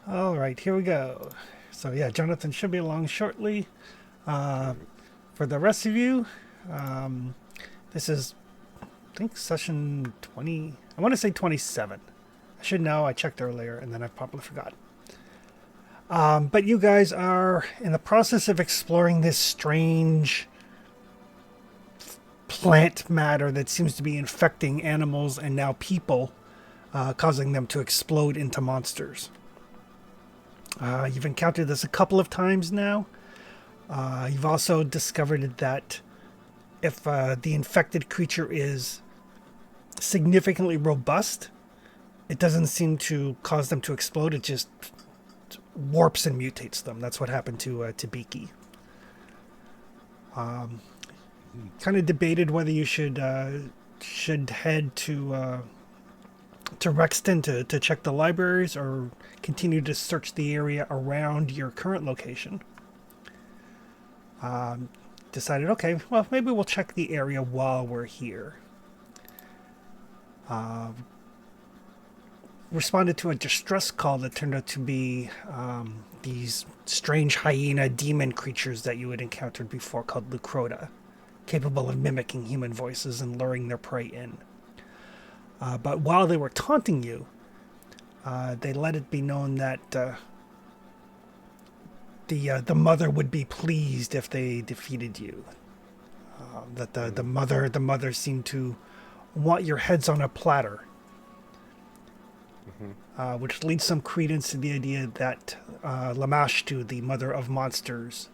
All right, here we go. So yeah, Jonathan should be along shortly. Uh, for the rest of you, um, this is I think session 20. I want to say 27. I should know. I checked earlier and then I probably forgot. But you guys are in the process of exploring this strange plant matter that seems to be infecting animals and now people, causing them to explode into monsters. You've encountered this a couple of times now. You've also discovered that if the infected creature is significantly robust, it doesn't seem to cause them to explode. It just warps and mutates them. That's what happened to Beaky. Kind of debated whether you should head to Rexton to check the libraries or continue to search the area around your current location. Decided, okay, well, maybe we'll check the area while we're here. Responded to a distress call that turned out to be these strange hyena demon creatures that you had encountered before called Lucrota, capable of mimicking human voices and luring their prey in. But while they were taunting you, they let it be known that the mother would be pleased if they defeated you. That the mother seemed to want your heads on a platter, which leads some credence to the idea that Lamashtu, the mother of monsters,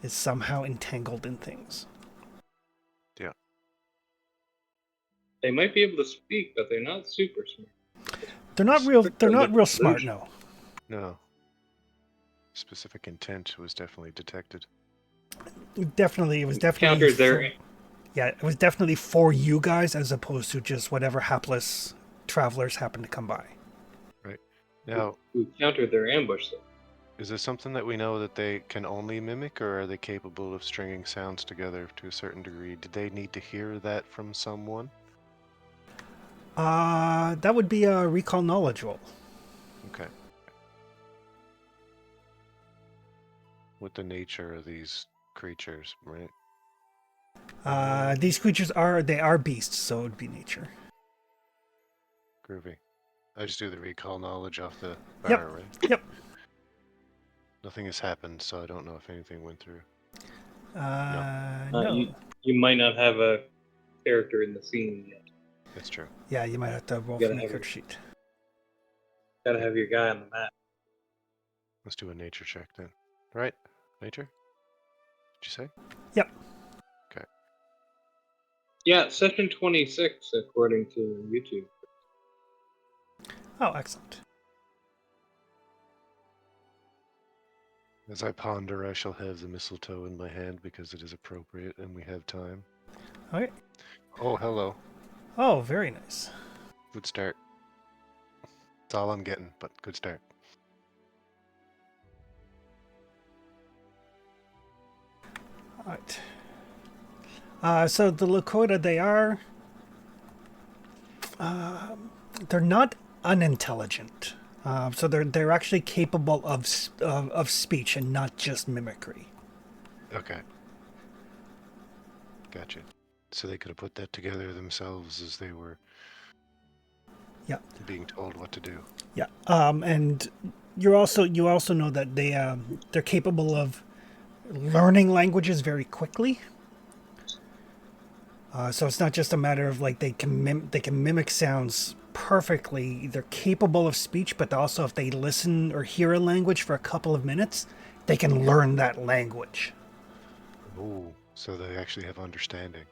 is somehow entangled in things. Yeah. They might be able to speak, but they're not super smart. They're not real. They're From the not real smart. conclusion. No. No. Specific intent was definitely detected. Definitely, it was definitely Countered their yeah, it was definitely for you guys as opposed to just whatever hapless travelers happen to come by. Right. Now, who countered their ambush. Though. is this something that we know that they can only mimic, or are they capable of stringing sounds together to a certain degree? Did they need to hear that from someone? That would be a recall knowledge roll. Okay. With the nature of these creatures, right? These creatures are beasts, so it would be nature. Groovy. I just do the recall knowledge off the Yep. bar, right? Yep. Nothing has happened, so I don't know if anything went through. No. You might not have a character in the scene yet. That's true. Yeah, you might have to roll You from gotta your have character your- sheet. Gotta have your guy on the map. Let's do a nature check then. Right? Nature? Did you say? Yep. Okay. Yeah, session 26 according to YouTube. Oh, excellent. As I ponder, I shall have the mistletoe in my hand because it is appropriate and we have time. Okay. Oh, hello. Oh, very nice. Good start. That's all I'm getting, but good start. All right. So the Lakota, they're not unintelligent. So they're actually capable of speech and not just mimicry. Okay. Gotcha. So they could have put that together themselves as they were Yeah. being told what to do. Yeah. And you also know that they're capable of learning languages very quickly. So it's not just a matter of like they can mimic sounds perfectly. They're capable of speech, but also if they listen or hear a language for a couple of minutes, they can learn that language. Oh, so they actually have understanding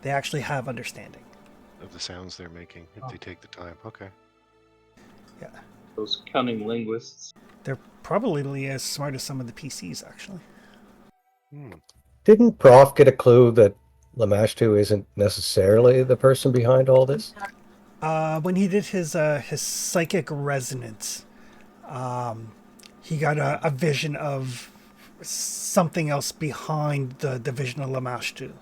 They actually have understanding. of the sounds they're making if they take the time. Okay. Yeah. Those cunning linguists. They're probably as smart as some of the PCs, actually. Didn't Prof get a clue that Lamashtu isn't necessarily the person behind all this? When he did his psychic resonance, he got a vision of something else behind the vision of Lamashtu.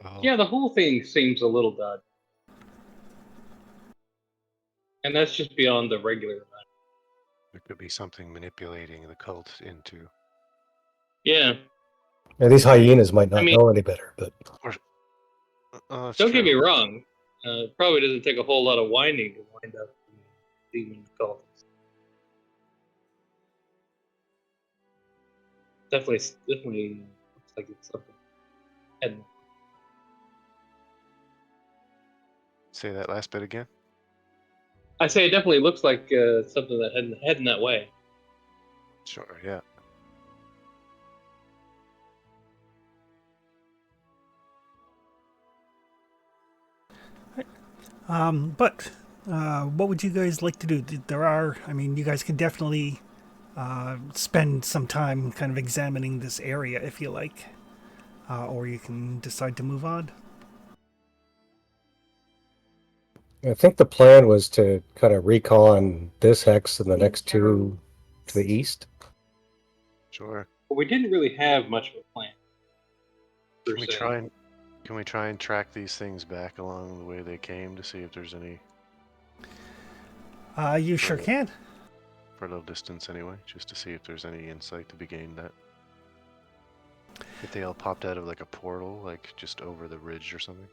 Oh. Yeah, the whole thing seems a little dodgy. And that's just beyond the regular. There could be something manipulating the cult into. Yeah. And these hyenas might not I mean- know any better, but That's Don't true. get me wrong. It probably doesn't take a whole lot of whining to wind up in demon cult. Definitely looks like it's something. And Say that last bit again. I say it definitely looks like something that heading that way. Sure, yeah. But what would you guys like to do? I mean, you guys could definitely spend some time kind of examining this area if you like, or you can decide to move on. I think the plan was to kind of recon this hex and the next two to the east. Sure. But we didn't really have much of a plan. Per Can we se. try and track these things back along the way they came to see if there's any You sure Right. can. for a little distance anyway, just to see if there's any insight to be gained that. If they all popped out of like a portal, like just over the ridge or something.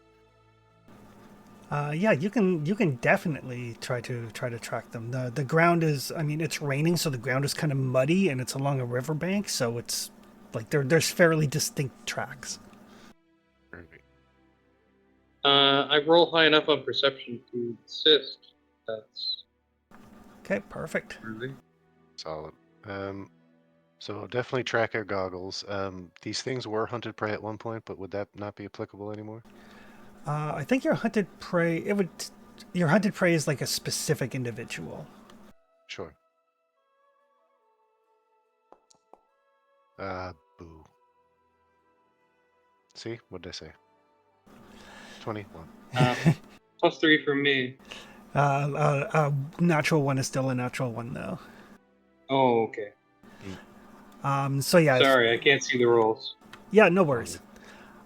Yeah, you can definitely try to track them. The ground is, I mean, it's raining, so the ground is kind of muddy, and it's along a riverbank, so it's like there's fairly distinct tracks. Perfect. I roll high enough on perception to assist. That's Okay, perfect. worthy. Solid. So definitely track our goggles. These things were hunted prey at one point, but would that not be applicable anymore? I think your hunted prey. Your hunted prey is like a specific individual. Sure. Boo. See? What did I say? 21. +3 for me. Natural one is still a natural one though. Oh, okay. So yeah, Sorry, I can't see the rolls. yeah, no worries.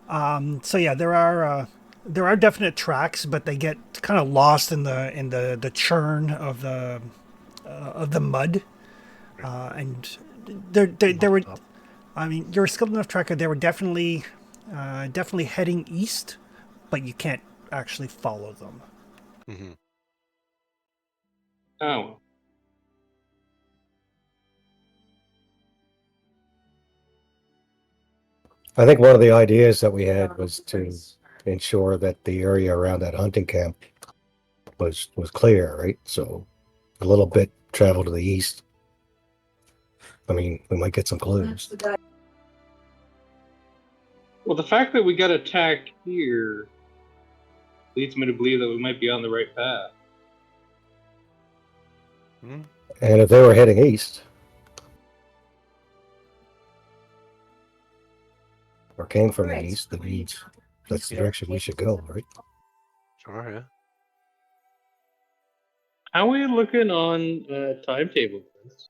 So yeah, there are definite tracks, but they get kind of lost in the churn of the mud, and there were. Up. I mean, you're a skilled enough tracker. They were definitely heading east, but you can't actually follow them. Mm-hmm. Oh. I think one of the ideas that we had was to ensure that the area around that hunting camp was clear, right? So a little bit travel to the east. I mean, we might get some clues. Well, the fact that we got attacked here leads me to believe that we might be on the right path. Mm-hmm. And if they were heading east, or came from the east, that means that's the direction we should go, right? Sure, yeah. How are we looking on timetable for this?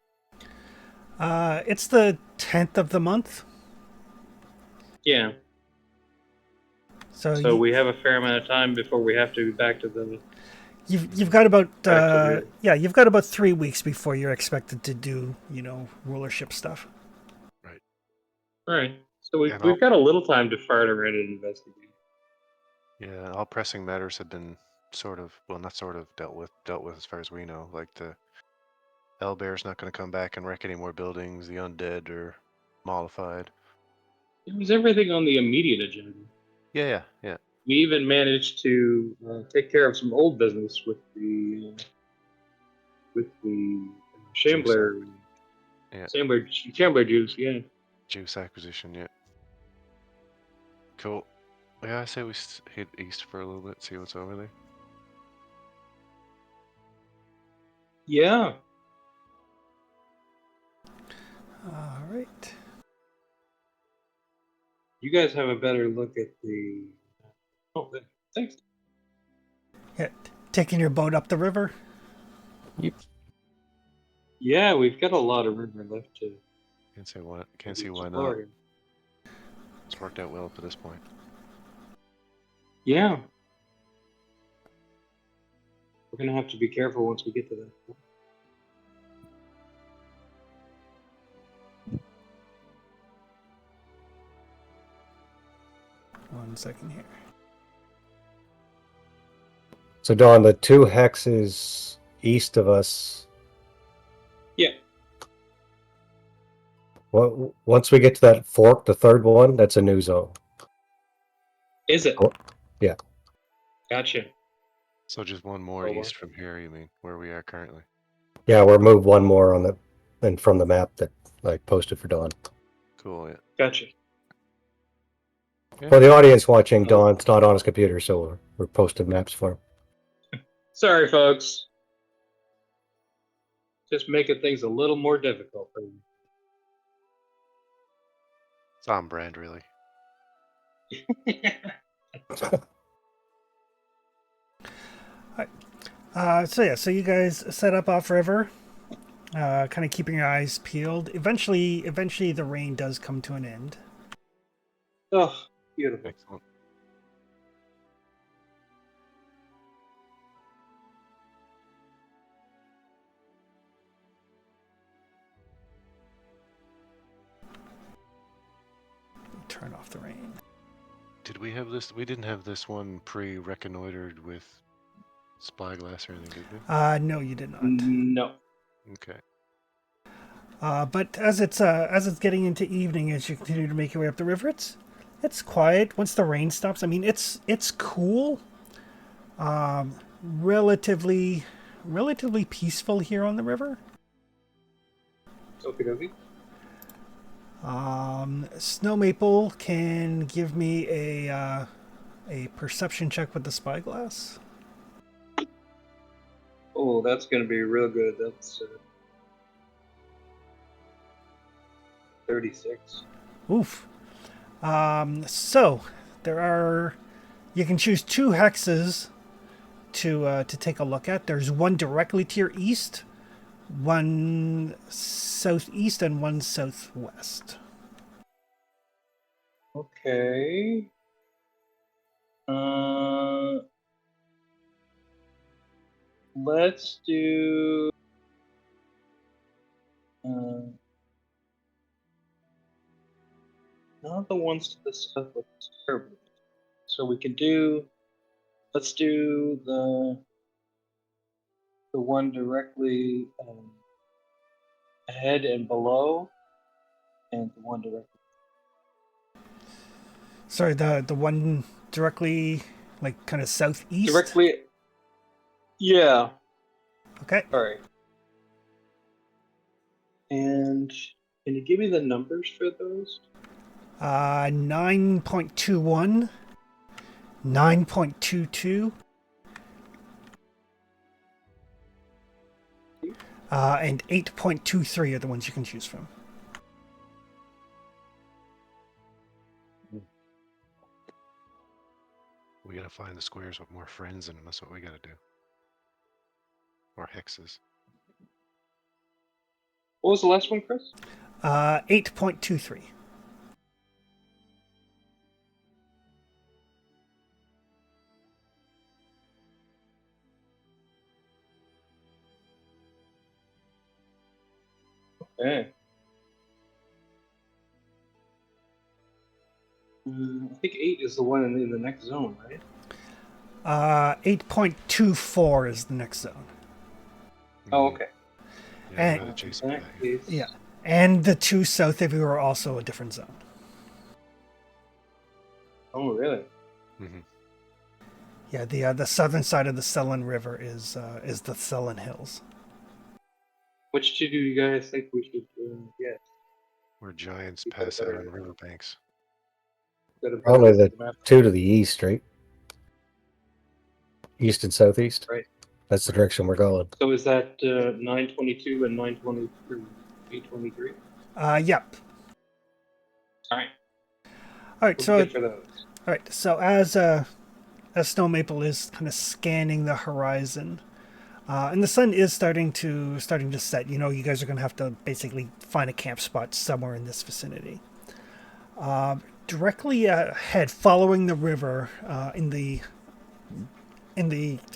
It's the 10th of the month, Yeah. so So we have a fair amount of time before we have to be back to the. you've got about Back to you've got about 3 weeks before you're expected to do rulership stuff. All right. So And we've got a little time to fart around and investigate. Yeah, all pressing matters have been sort of, well, not sort of dealt with as far as we know. Like the Owlbear's not going to come back and wreck any more buildings. The undead are mollified. It was everything on the immediate agenda. Yeah. We even managed to take care of some old business with the Shambler, Yeah. Shambler juice. Yeah. Juice acquisition, yeah. Cool. Yeah, I say we hit east for a little bit, see what's over there. Yeah. All right. You guys have a better look at the. Oh, thanks. Yeah, taking your boat up the river. Yeah, we've got a lot of river left to Can't see why not. explore here. It's worked out well up to this point. Yeah. We're gonna have to be careful once we get to that. 1 second here. So, Dawn, the 2 hexes east of us. Yeah. Well, once we get to that fork, the third one, that's a new zone. Is it? Oh, yeah. Gotcha. So just one more Oh, wow. east from here, you mean, where we are currently? Yeah, we're moved one more on the and from the map that I posted for Dawn. Cool, yeah. Gotcha. Yeah. For the audience watching, Oh. Dawn's not on his computer, so we're posting maps for him. Sorry, folks. Just making things a little more difficult for you. It's on brand, really. So you guys set up off river, kind of keeping your eyes peeled. Eventually, the rain does come to an end. Oh, beautiful. Excellent. Turn off the rain. Did we have this? We didn't have this one pre-reconnoitered with spyglass or anything, did we? No, you did not. No. Okay. But as it's getting into evening, as you continue to make your way up the river, it's quiet. Once the rain stops, I mean, it's cool. Relatively peaceful here on the river. Okie dokie. Snow Maple can give me a perception check with the spyglass. Oh, that's going to be real good. That's 36. Oof. So you can choose 2 hexes to take a look at. There's one directly to your east, one southeast, and one southwest. Okay. Let's do. Not the ones to the south look terrible. So we can do. Let's do the one directly ahead and below, and the one directly. Sorry, the one directly, like, kind of southeast? Directly. Yeah. Okay. All right. And can you give me the numbers for those? 9.21, 9.22, and 8.23 are the ones you can choose from. We gotta find the squares with more friends in them. That's what we gotta do. Or hexes. What was the last one, Chris? 8.23. Okay. I think 8 is the one in the next zone, right? 8.24 is the next zone. Oh, okay. Yeah, And- right In adjacent that back. case, Yeah. And the 2 south of you are also a different zone. Oh, really? Mm-hmm. Yeah, the southern side of the Sullen River is the Sullen Hills. Which 2 do you guys think we should get? Where giants You got a pass out better- on riverbanks. Got a better Probably look the at map? 2 to the east, right? East and southeast. Right. That's the direction we're going. So is that 922 and 923? 823? Yep. All right. All right, We'll so get for those. all right, so as Snow Maple is kind of scanning the horizon, and the sun is starting to set. You know, you guys are going to have to basically find a camp spot somewhere in this vicinity. Directly ahead, following the river, in the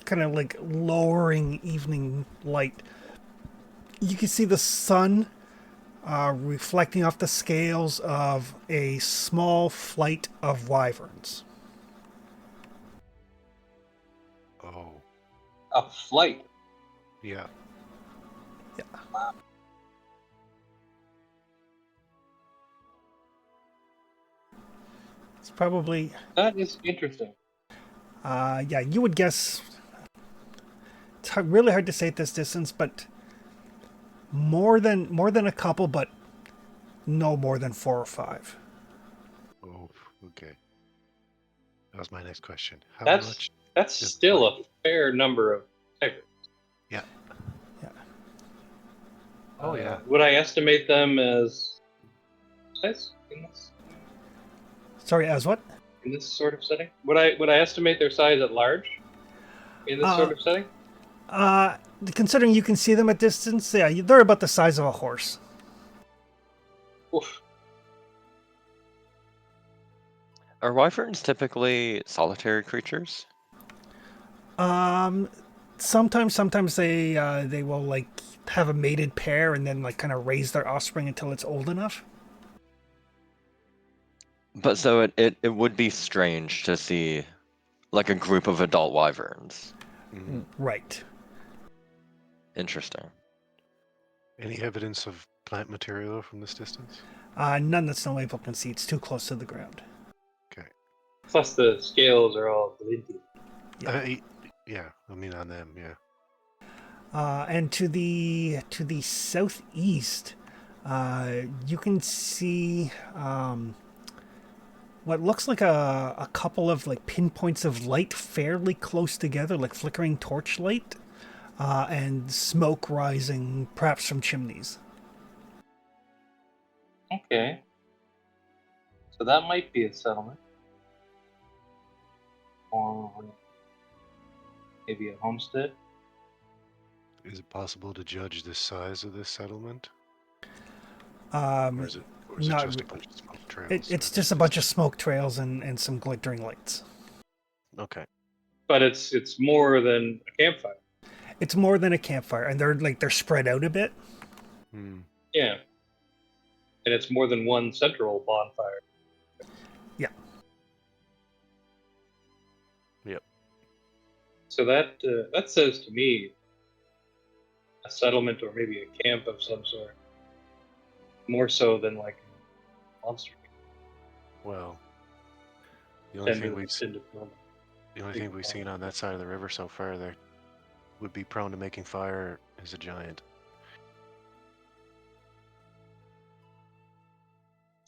kind of like lowering evening light, you can see the sun reflecting off the scales of a small flight of wyverns. A flight. Yeah. It's probably, That is interesting. yeah, you would guess. It's really hard to say at this distance, but more than a couple, but no more than 4 or 5. Oh, okay. That was my next question. How That's much? that's is still flight? a fair number of typers. Yeah. Yeah. Oh, yeah. Would I estimate them as size Sorry, as what? in this sort of setting? Would I estimate their size at large in this Uh, sort of setting? Uh, considering you can see them at distance, yeah, they're about the size of a horse. Oof. Are wyverns typically solitary creatures? Sometimes they will like have a mated pair and then like kind of raise their offspring until it's old enough. But so it would be strange to see like a group of adult wyverns. Mhm. Right. Interesting. Any evidence of plant material from this distance? None that Snowmaple can see. It's too close to the ground. Okay. Plus the scales are all glinty. Yeah. I mean on them, yeah. And to the southeast, you can see what looks like a couple of like pinpoints of light fairly close together, like flickering torchlight, and smoke rising perhaps from chimneys. Okay. So that might be a settlement. Or maybe a homestead. Is it possible to judge the size of this settlement? Or is it Not just a re- bunch of smoke trails? It's just a bunch of smoke trails and some glittering lights. Okay. But it's more than a campfire. It's more than a campfire, and they're spread out a bit. Hmm. Yeah. And it's more than one central bonfire. Yeah. Yep. So that says to me a settlement or maybe a camp of some sort. More so than like a monster Well, the only tend thing to, we've tend to build. the only thing we've seen on that side of the river so far that would be prone to making fire is a giant.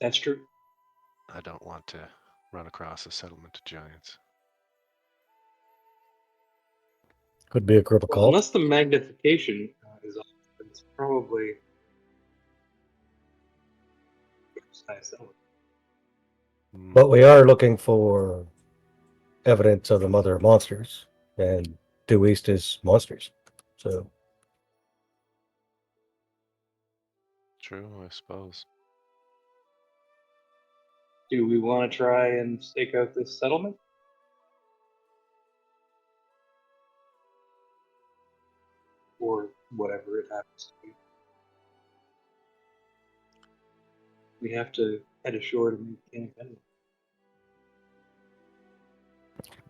That's true. I don't want to run across a settlement of giants. Could be a group of Well, cults. unless the magnification is off, then it's probably size settlement. Hmm. But we are looking for evidence of the mother of monsters, and due east is monsters. So True, I suppose. Do we want to try and stake out this settlement? Or whatever it happens to be. We have to head ashore to meet King anyway.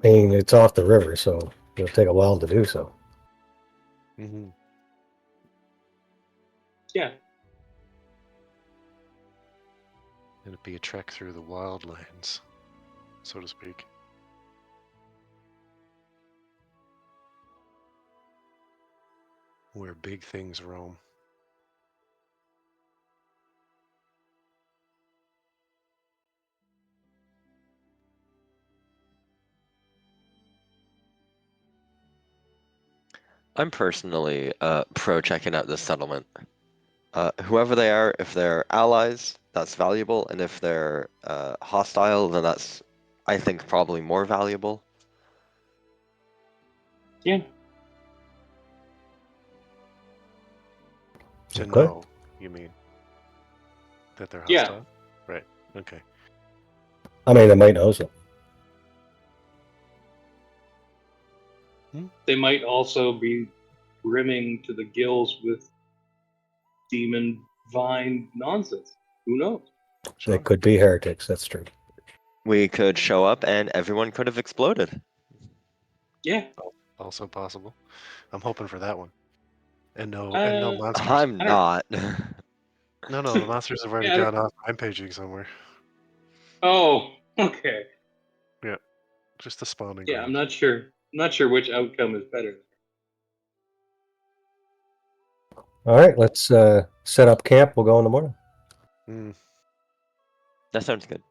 I mean, it's off the river, so it'll take a while to do so. Mm-hmm. Yeah. It'd be a trek through the wildlands, so to speak. Where big things roam. I'm personally pro checking out this settlement. Whoever they are, if they're allies, that's valuable, and if they're hostile, then that's, I think, probably more valuable. Yeah. To Okay. know, you mean? That they're Yeah. hostile? Right. Okay. I mean, they might know so. They might also be brimming to the gills with demon vine nonsense. Who knows? Sure. They could be heretics. That's true. We could show up and everyone could have exploded. Yeah. also possible. I'm hoping for that one. And no Uh, monsters. I'm I don't. not. No, the monsters have already Yeah. gone off rampaging somewhere. Oh, okay. Yeah, just the spawning Yeah, I'm grounds. not sure. I'm not sure which outcome is better. All right, let's set up camp. We'll go in the morning. Mm, That sounds good.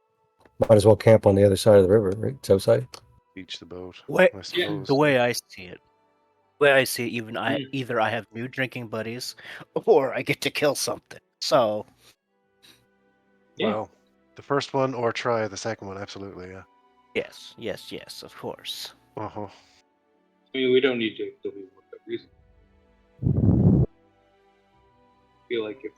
Might as well camp on the other side of the river, right? It's outside. beach the boat, Way, I Yeah. suppose. the way I see it, Mm. either I have new drinking buddies, or I get to kill something. So Yeah. Well, the first one or try the second one, absolutely, yeah. yes, of course. Uh-huh. I mean, we don't need to kill people for that reason. I feel like if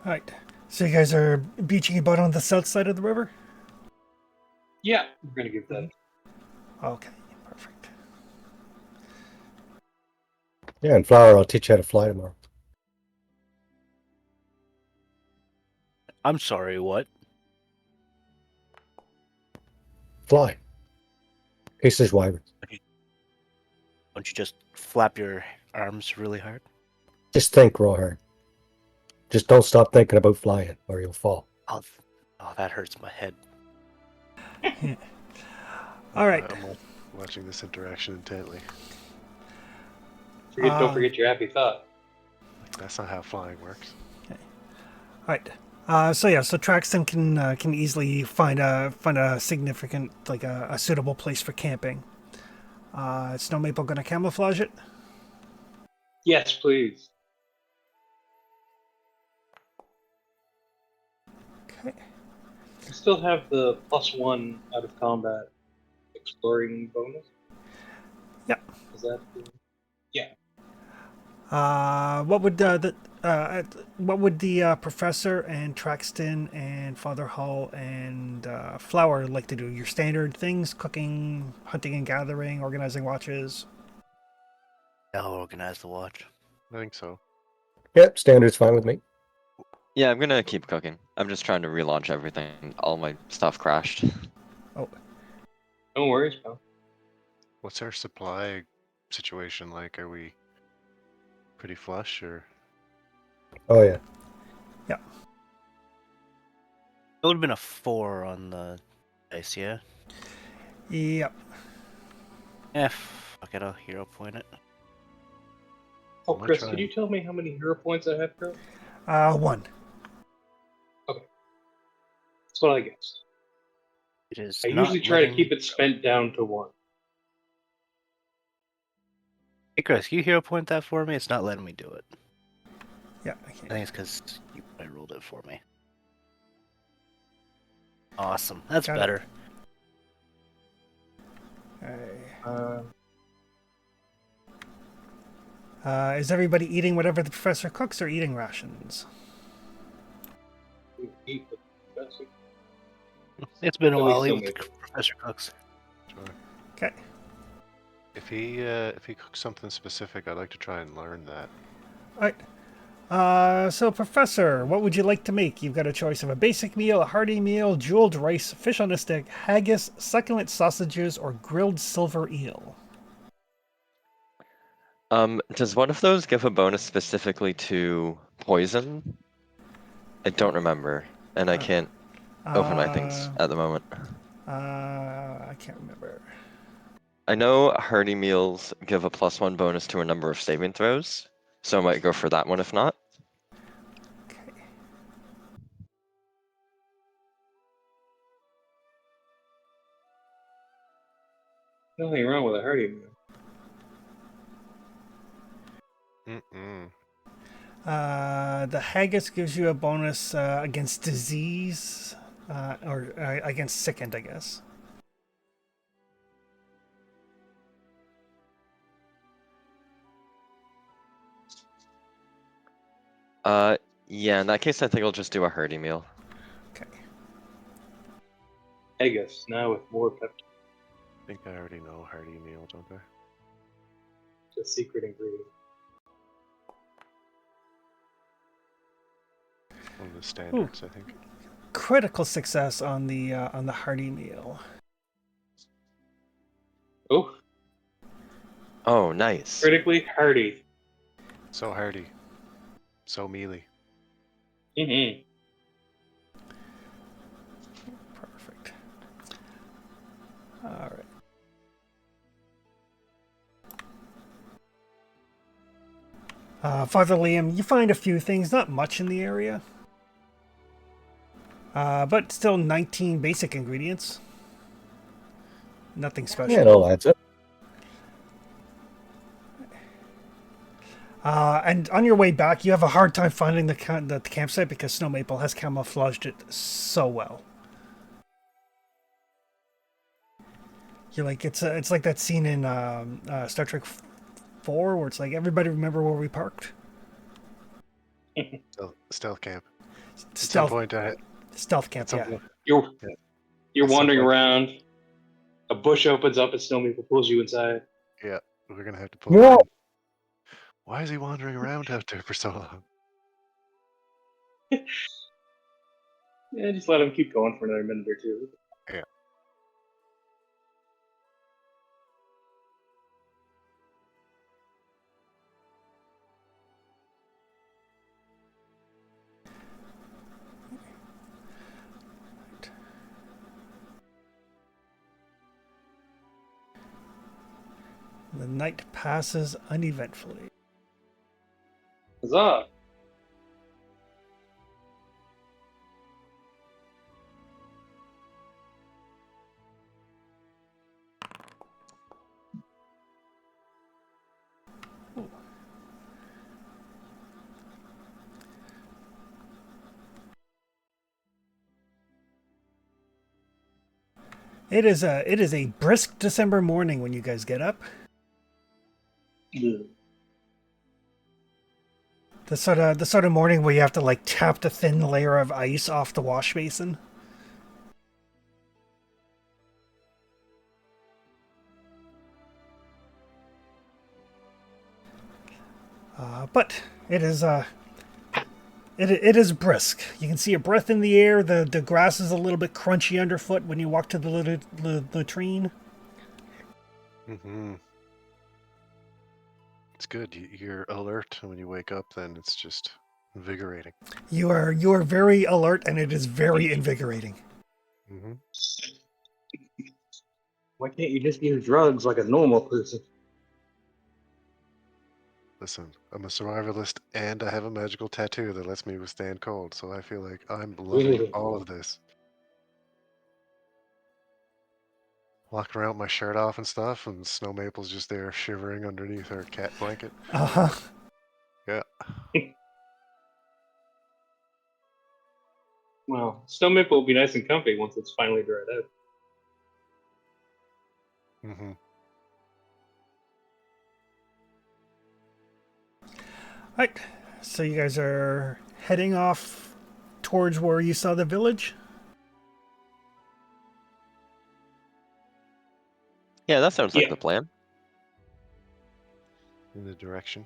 All right. So you guys are beaching your boat on the south side of the river? yeah, we're gonna give that. Okay, perfect. Yeah, and Flower, I'll teach you how to fly tomorrow. I'm sorry, what? Fly. Cases wyverns. Don't you just flap your arms really hard? Just think real hard. Just don't stop thinking about flying, or you'll fall. Oh, that hurts my head. All right. I'm watching this interaction intently. Don't forget your happy thought. That's not how flying works. All right. So Traxton can easily find a significant, like a suitable place for camping. Snow Maple gonna camouflage it. Yes, please. Okay. You still have the +1 out of combat exploring bonus. Yeah. Is that? What would the professor and Traxton and Father Hall and Flower like to do? Your standard things: cooking, hunting and gathering, organizing watches. I'll organize the watch. I think so. Yep, standard's fine with me. Yeah, I'm gonna keep cooking. I'm just trying to relaunch everything. All my stuff crashed. Oh, No worries, pal. What's our supply situation like? Are we pretty flush or? Oh yeah. It would have been a 4 on the dice, yeah? yep. Fuck it, I'll hero point it. Oh, I'm gonna Chris, try can you and- tell me how many hero points I have, bro? 1. That's what I guessed. It is I not usually try to letting- keep it spent down to 1. Hey Chris, can you hero point that for me? It's not letting me do it. Yeah. I think it's because I rolled it for me. Awesome, that's Got it. better. Is everybody eating whatever the professor cooks or eating rations? We eat with the best. It's been a At while. least Even he'll the make it. Professor Cooks. Sure. Okay. If he cooks something specific, I'd like to try and learn that. All right. So, Professor, what would you like to make? You've got a choice of a basic meal, a hearty meal, jeweled rice, fish on a stick, haggis, succulent sausages, or grilled silver eel. Does one of those give a bonus specifically to poison? I don't remember, and I can't open my things at the moment. I can't remember. I know hearty meals give a +1 bonus to a number of saving throws, so I might go for that one if not. Okay. Nothing wrong with a hearty meal. Mm-mm. The haggis gives you a bonus against disease, or against sickened, I guess. Yeah, in that case, I think I'll just do a hearty meal. Okay. Haggis, now with more pepper. I think I already know hearty meal, don't I? It's a secret ingredient. One of the standards, I think. Critical success on the hearty meal. Oh, Oh, nice. critically hardy. So hardy. So mealy. Mm-hmm. Perfect. All right. Father Liam, you find a few things, not much in the area, but still 19 basic ingredients. Nothing special. Yeah, it all adds up. And on your way back, you have a hard time finding the campsite because Snow Maple has camouflaged it so well. You're like it's like that scene in Star Trek 4 where it's like everybody remember where we parked. Stealth camp. At some Stealth point, stealth camp. at some Yeah. point, You're Yeah. you're At some wandering point- around. A bush opens up and Snow Maple pulls you inside. yeah, we're gonna have to pull Yeah. him in. Why is he wandering around out there for so long? Yeah, just let him keep going for another minute or two. Yeah. The night passes uneventfully. Huzzah! It is a brisk December morning when you guys get up. The sort of morning where you have to like tap the thin layer of ice off the wash basin. But it is it is brisk. You can see a breath in the air. The grass is a little bit crunchy underfoot when you walk to the latrine. Mm-hmm. It's good. You're alert when you wake up. Then it's just invigorating. You are very alert, and it is very invigorating. Mm-hmm. Why can't you just use drugs like a normal person? Listen, I'm a survivalist, and I have a magical tattoo that lets me withstand cold. So I feel like I'm loving Ooh. all of this. Walking around with my shirt off and stuff, and Snow Maple's just there shivering underneath her cat blanket. Uh-huh. Yeah. Well, Snow Maple will be nice and comfy once it's finally dried out. Mm-hmm. Right. So you guys are heading off towards where you saw the village? Yeah, that sounds like Yeah. the plan. In the direction.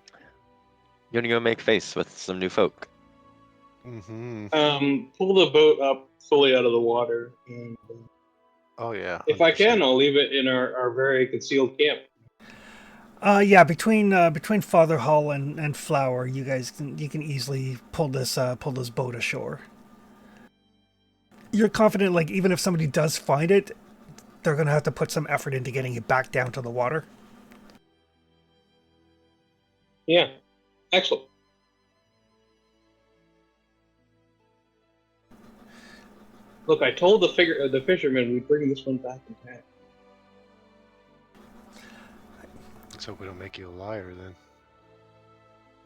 You're gonna go make face with some new folk. Mm-hmm. Pull the boat up fully out of the water, and Oh yeah. if I 100%. can, I'll leave it in our very concealed camp. Yeah, between Father Hall and Flower, you can easily pull this boat ashore. You're confident, like even if somebody does find it, they're gonna have to put some effort into getting it back down to the water. Yeah, excellent. Look, I told the fisherman we'd bring this one back in time. Let's hope we don't make you a liar then.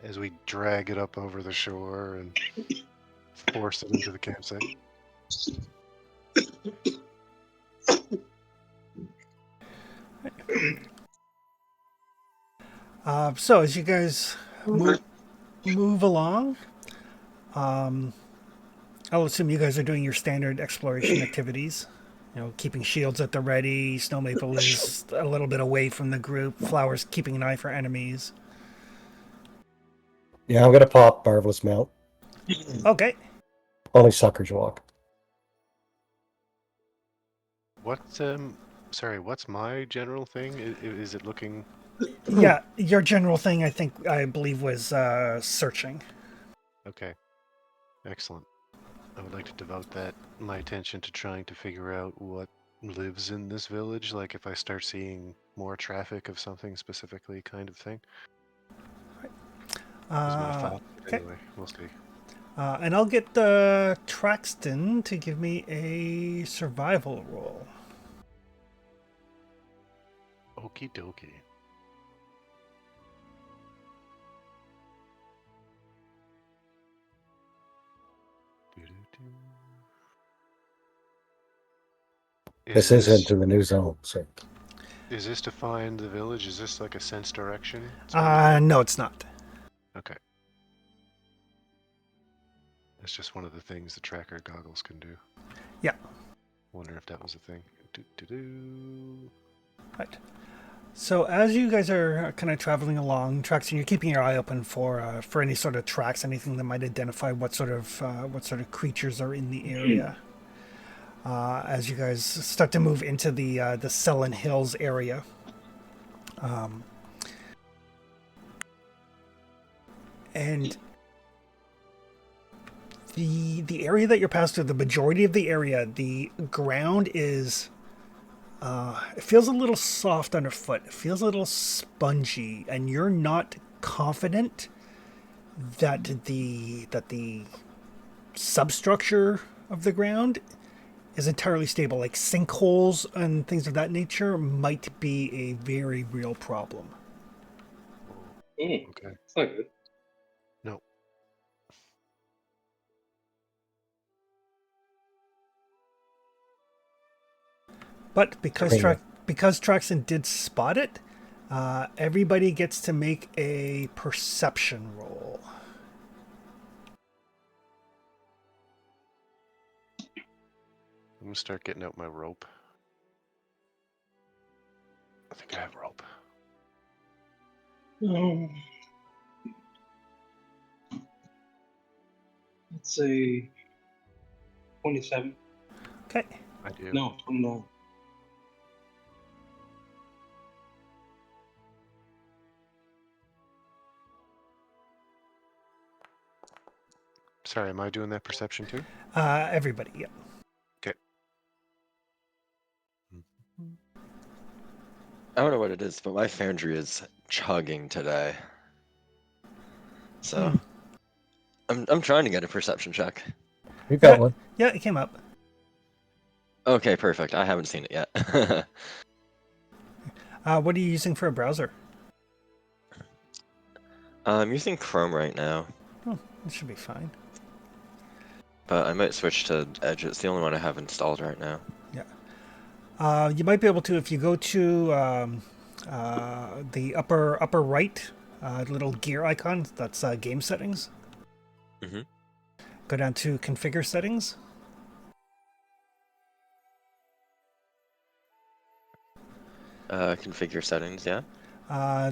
As we drag it up over the shore and force it into the campsite. So as you guys move along, I'll assume you guys are doing your standard exploration activities. You know, keeping shields at the ready. Snow Maple is a little bit away from the group. Flower's keeping an eye for enemies. Yeah, I'm gonna pop Marvelous Mount. Okay. Only suckers walk. What Sorry, what's my general thing? Is it looking? Yeah, your general thing, I believe, was searching. Okay, excellent. I would like to devote my attention to trying to figure out what lives in this village. Like if I start seeing more traffic of something specifically, kind of thing. Is my thought. But Okay. anyway, we'll see. And I'll get Traxton to give me a survival roll. Okie dokie. This is into the new zone, so Is this to find the village? Is this like a sense direction? Sort of thing? No, it's not. Okay. That's just one of the things the tracker goggles can do. Yeah. Wonder if that was a thing. Do. Right. So as you guys are kind of traveling along, Traxton, you're keeping your eye open for any sort of tracks, anything that might identify what sort of creatures are in the area. As you guys start to move into the Sellen Hills area. And the area that you're passing through, the majority of the area, the ground is it feels a little soft underfoot. It feels a little spongy, and you're not confident that the substructure of the ground is entirely stable. Like sinkholes and things of that nature might be a very real problem. Mm, Okay. that's not good. No. But because I mean, because Traxon did spot it, everybody gets to make a perception roll. I'm gonna start getting out my rope. I think I have rope. Let's say 27. Okay. I do. No, 29. Sorry, am I doing that perception too? Everybody, yeah. Okay. I don't know what it is, but my foundry is chugging today. So I'm trying to get a perception check. you got one. Yeah, it came up. Okay, perfect. I haven't seen it yet. What are you using for a browser? I'm using Chrome right now, Oh, it should be fine. but I might switch to Edge. It's the only one I have installed right now. Yeah. You might be able to if you go to the upper right little gear icon. That's game settings. Mm-hmm. Go down to configure settings. Configure settings, yeah.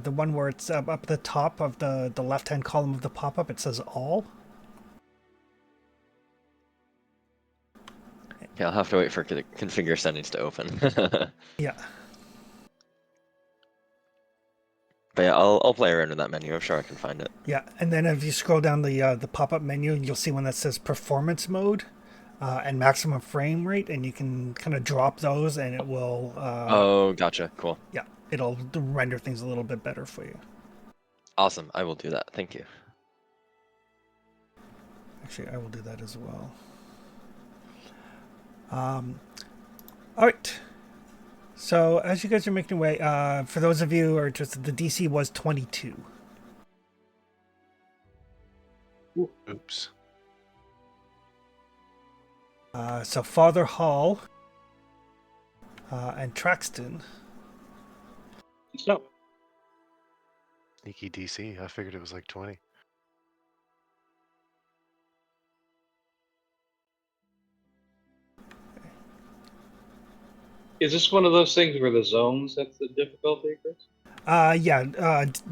The one where it's up at the top of the left-hand column of the pop-up, it says all. Okay, I'll have to wait for configure settings to open. Yeah. But yeah, I'll play around in that menu. I'm sure I can find it. Yeah, and then if you scroll down the pop-up menu, you'll see one that says performance mode and maximum frame rate, and you can kind of drop those, and it will. Oh, gotcha. Cool. Yeah, it'll render things a little bit better for you. Awesome. I will do that. Thank you. Actually, I will do that as well. All right. So as you guys are making your way, for those of you who are interested, the DC was 22. Oops. So Father Hall and Traxton. So, Sneaky DC. I figured it was like 20. is this one of those things where the zones that's the difficulty, Chris? Yeah,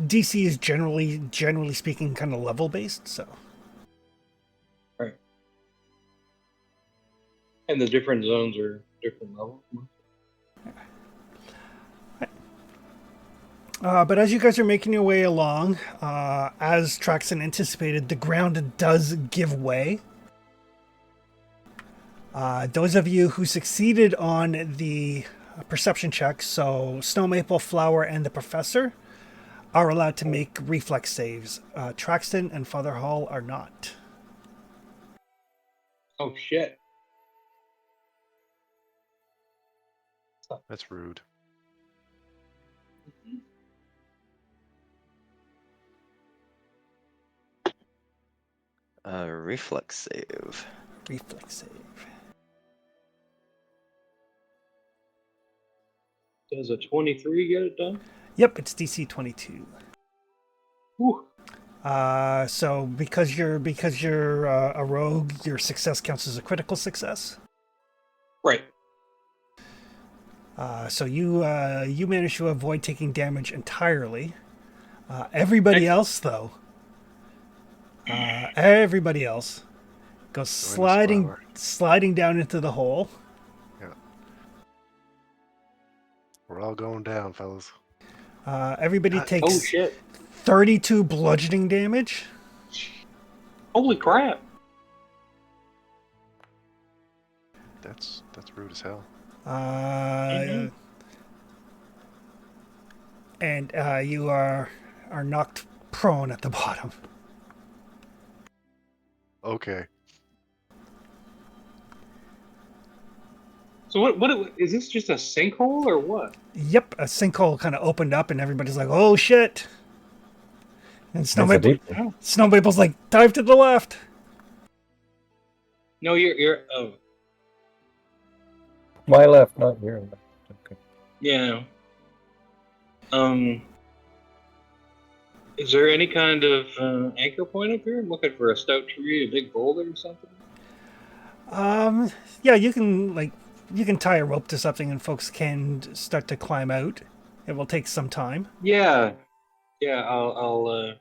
DC is generally speaking, kind of level based. So Right. And the different zones are different levels. But as you guys are making your way along, as Traxon anticipated, the ground does give way. Those of you who succeeded on the perception check, so Snow Maple, Flower, and the Professor, are allowed to make reflex saves. Traxton and Father Hall are not. Oh shit. That's rude. Reflex save. Reflex save. Does a 23 get it done? Yep, it's DC 22. Whew. So because you're a rogue, your success counts as a critical success. Right. So you managed to avoid taking damage entirely. Everybody else, though, everybody else goes sliding down into the hole. Yeah. We're all going down, fellas. Everybody God, takes Oh shit. 32 bludgeoning damage. Holy crap. That's rude as hell. And you are knocked prone at the bottom. Okay. So what is this, just a sinkhole or what? Yep, a sinkhole kind of opened up, and everybody's like, "Oh shit!" And It's a deep one. Snow Maple's like, "Dive to the left." No, you're oh My left, not your left. Okay. yeah. Is there any kind of anchor point up here? I'm looking for a stout tree, a big boulder or something. Yeah, you can tie a rope to something, and folks can start to climb out. It will take some time. Yeah, yeah. I'll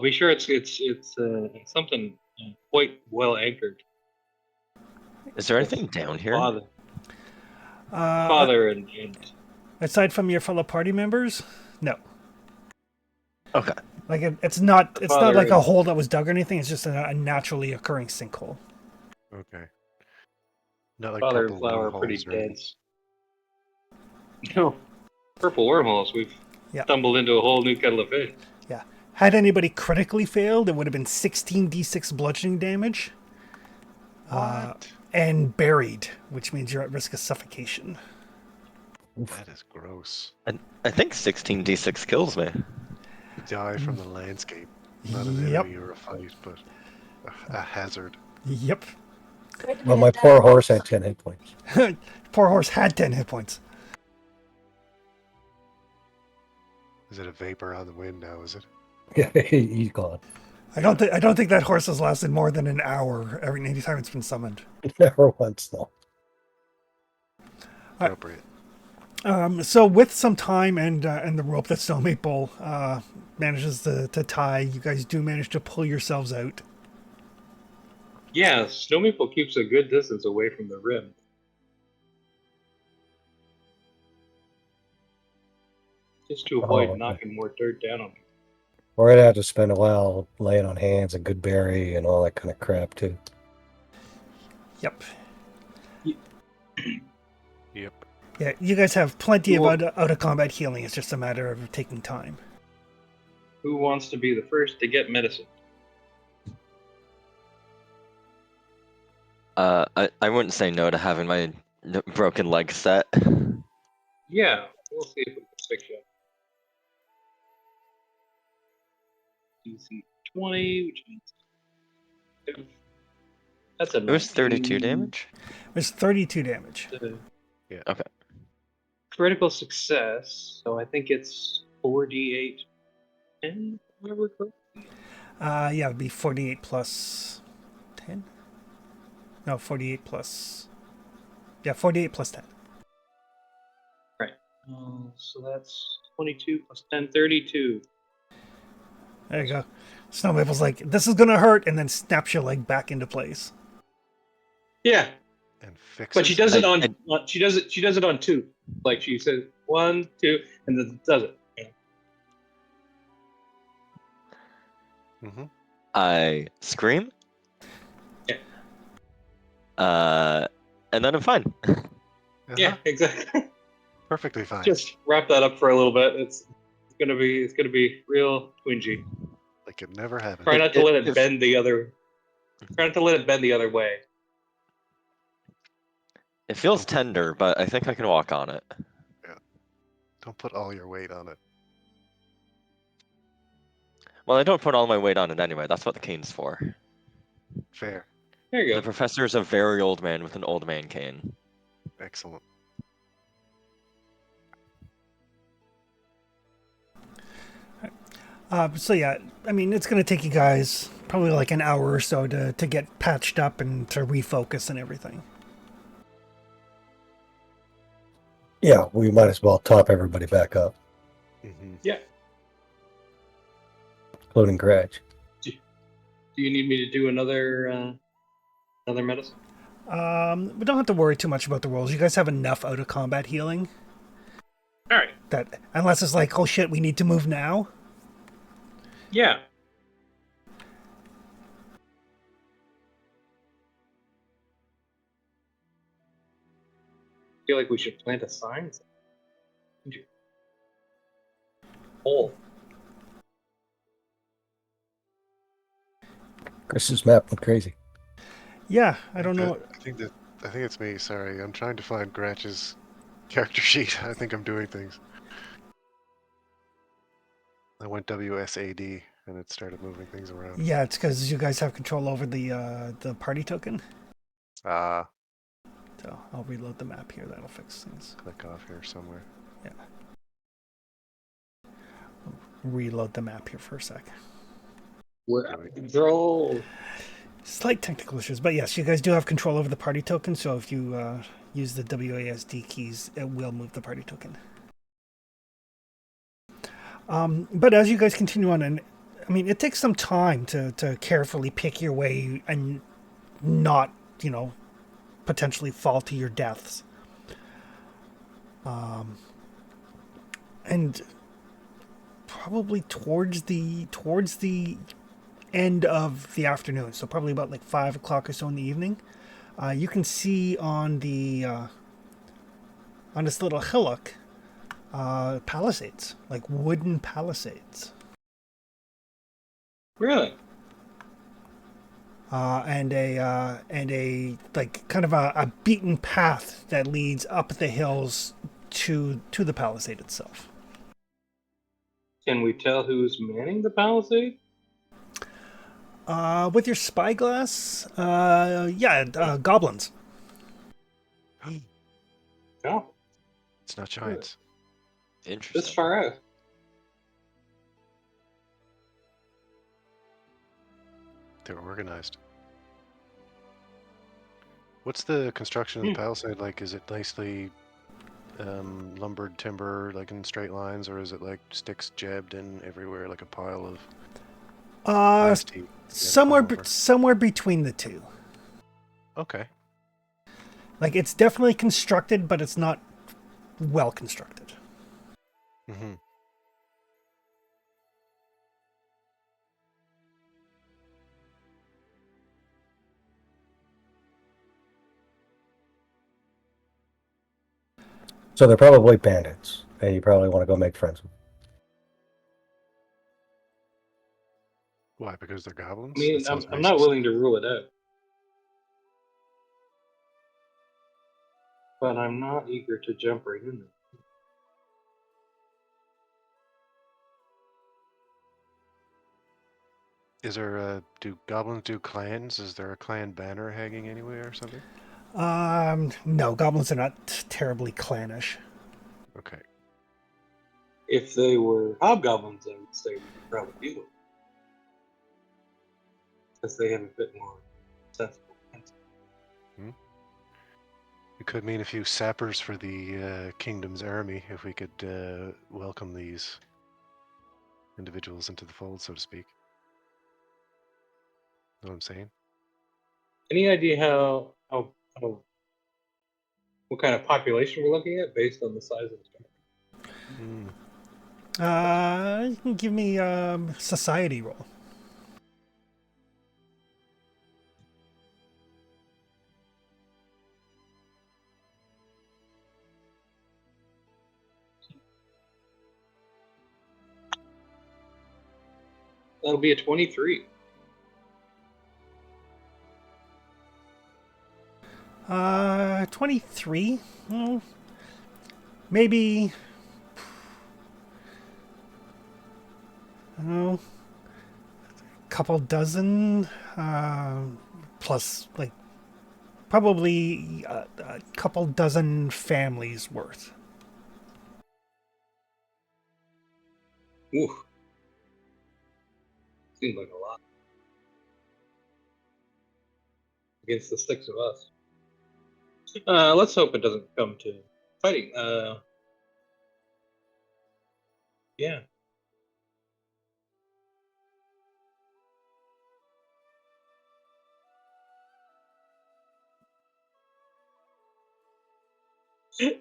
be sure it's something quite well anchored. Is there anything down here? Father and Aside from your fellow party members, no. Okay. Like it's not Father like a and- hole that was dug or anything. It's just a naturally occurring sinkhole. Okay. Not like Father and purple Flower are pretty wormholes or anything. dense. No, purple wormholes. We've Yeah. stumbled into a whole new kettle of fish. Yeah. Had anybody critically failed, it would have been 16d6 bludgeoning damage. What? And buried, which means you're at risk of suffocation. That is gross. I think 16d6 kills me. You die from the landscape. Not an Yep. enemy or a fight, but a hazard. Yep. Well, my poor horse had 10 hit points. Poor horse had 10 hit points. Is it a vapor on the wind now, is it? Yeah, he's gone. I don't think that horse has lasted more than an hour any time it's been summoned. Never once, though. Appropriate. So with some time and the rope that Snow Maple manages to tie, you guys do manage to pull yourselves out. Yeah, Snow Maple keeps a good distance away from the rim. Just to avoid okay. knocking more dirt down on me. Or I'd have to spend a while laying on hands and good berry and all that kind of crap, too. Yep. Yep. Yeah, you guys have plenty Cool. of out of combat healing. It's just a matter of taking time. Who wants to be the first to get medicine? I wouldn't say no to having my broken leg set. Yeah, we'll see if we can fix you. DC 20, which means that's a It was 32 19. damage. There's 32 damage. Yeah. Okay. Critical success, so I think it's 4d8 10, whatever. Yeah, it'd be 48 plus 10. No, 48 plus. Yeah, 48 plus 10. Right. So that's 22 plus 10, 32. There you go. Snow Maple's like, this is gonna hurt, and then snaps your leg back into place. Yeah, And fix but she does it I- on she does it on two. Like she says 1, 2, and then does it. Mm-hmm. I scream. Yeah. And then I'm fine. Yeah, exactly. Perfectly fine. Just wrap that up for a little bit. It's gonna be real twingy. Like it never happened. Try not to let it If- bend the other. Try not to let it bend the other way. It feels tender, but I think I can walk on it. Don't put all your weight on it. Well, I don't put all my weight on it anyway. That's what the cane's for. Fair. There you The go. professor's a very old man with an old man cane. Excellent. So yeah, I mean, it's going to take you guys probably like an hour or so to get patched up and to refocus and everything. Yeah, we might as well top everybody back up, Mm-hmm. Yeah. including Gretch. Do you need me to do another medicine? We don't have to worry too much about the rolls. You guys have enough out of combat healing All right. that unless it's like, oh shit, we need to move now. Yeah. I feel like we should plant a sign. Hole. Chris's map went crazy. Yeah, I don't know. I think it's me. Sorry, I'm trying to find Gratch's character sheet. I think I'm doing things. I went WSAD and it started moving things around. Yeah, it's because you guys have control over the party token. Ah, So I'll reload the map here. That'll fix things. click off here somewhere. Yeah. Reload the map here for a sec. We're out of control. Slight technical issues, but yes, you guys do have control over the party token. So if you use the WASD keys, it will move the party token. But as you guys continue on, and I mean, it takes some time to carefully pick your way and not, potentially fall to your deaths. And probably towards the end of the afternoon, so probably about like 5 o'clock or so in the evening, you can see on this little hillock palisades, like wooden palisades. Really? And a like kind of a beaten path that leads up the hills to the palisade itself. Can we tell who's manning the palisade? With your spyglass, goblins. No. It's not giants. Interesting. This far out. They're organized. What's the construction of the palisade like? Is it nicely lumbered timber, like in straight lines, or is it like sticks jabbed in everywhere, like a pile of iced tea? Somewhere between the two. Okay. Like it's definitely constructed, but it's not well constructed. Mm-hmm. So they're probably bandits, and you probably want to go make friends with them. Why? Because they're goblins? I mean, That sounds I'm not racist. willing to rule it out. But I'm not eager to jump right in there. Is there do goblins do clans? Is there a clan banner hanging anywhere or something? No, goblins are not terribly clannish. Okay. If they were hobgoblins, I would say we could probably deal with it. Because they have a bit more sensible. It could mean a few sappers for the kingdom's army if we could welcome these individuals into the fold, so to speak. Know what I'm saying? Any idea how what kind of population we're looking at based on the size of the structure? You can give me society roll. That'll be a 23. 23. Well, maybe. I don't know. Couple dozen. Plus, like, probably a couple dozen families worth. Ooh, seems like a lot against the 6 of us. Let's hope it doesn't come to fighting. Yeah.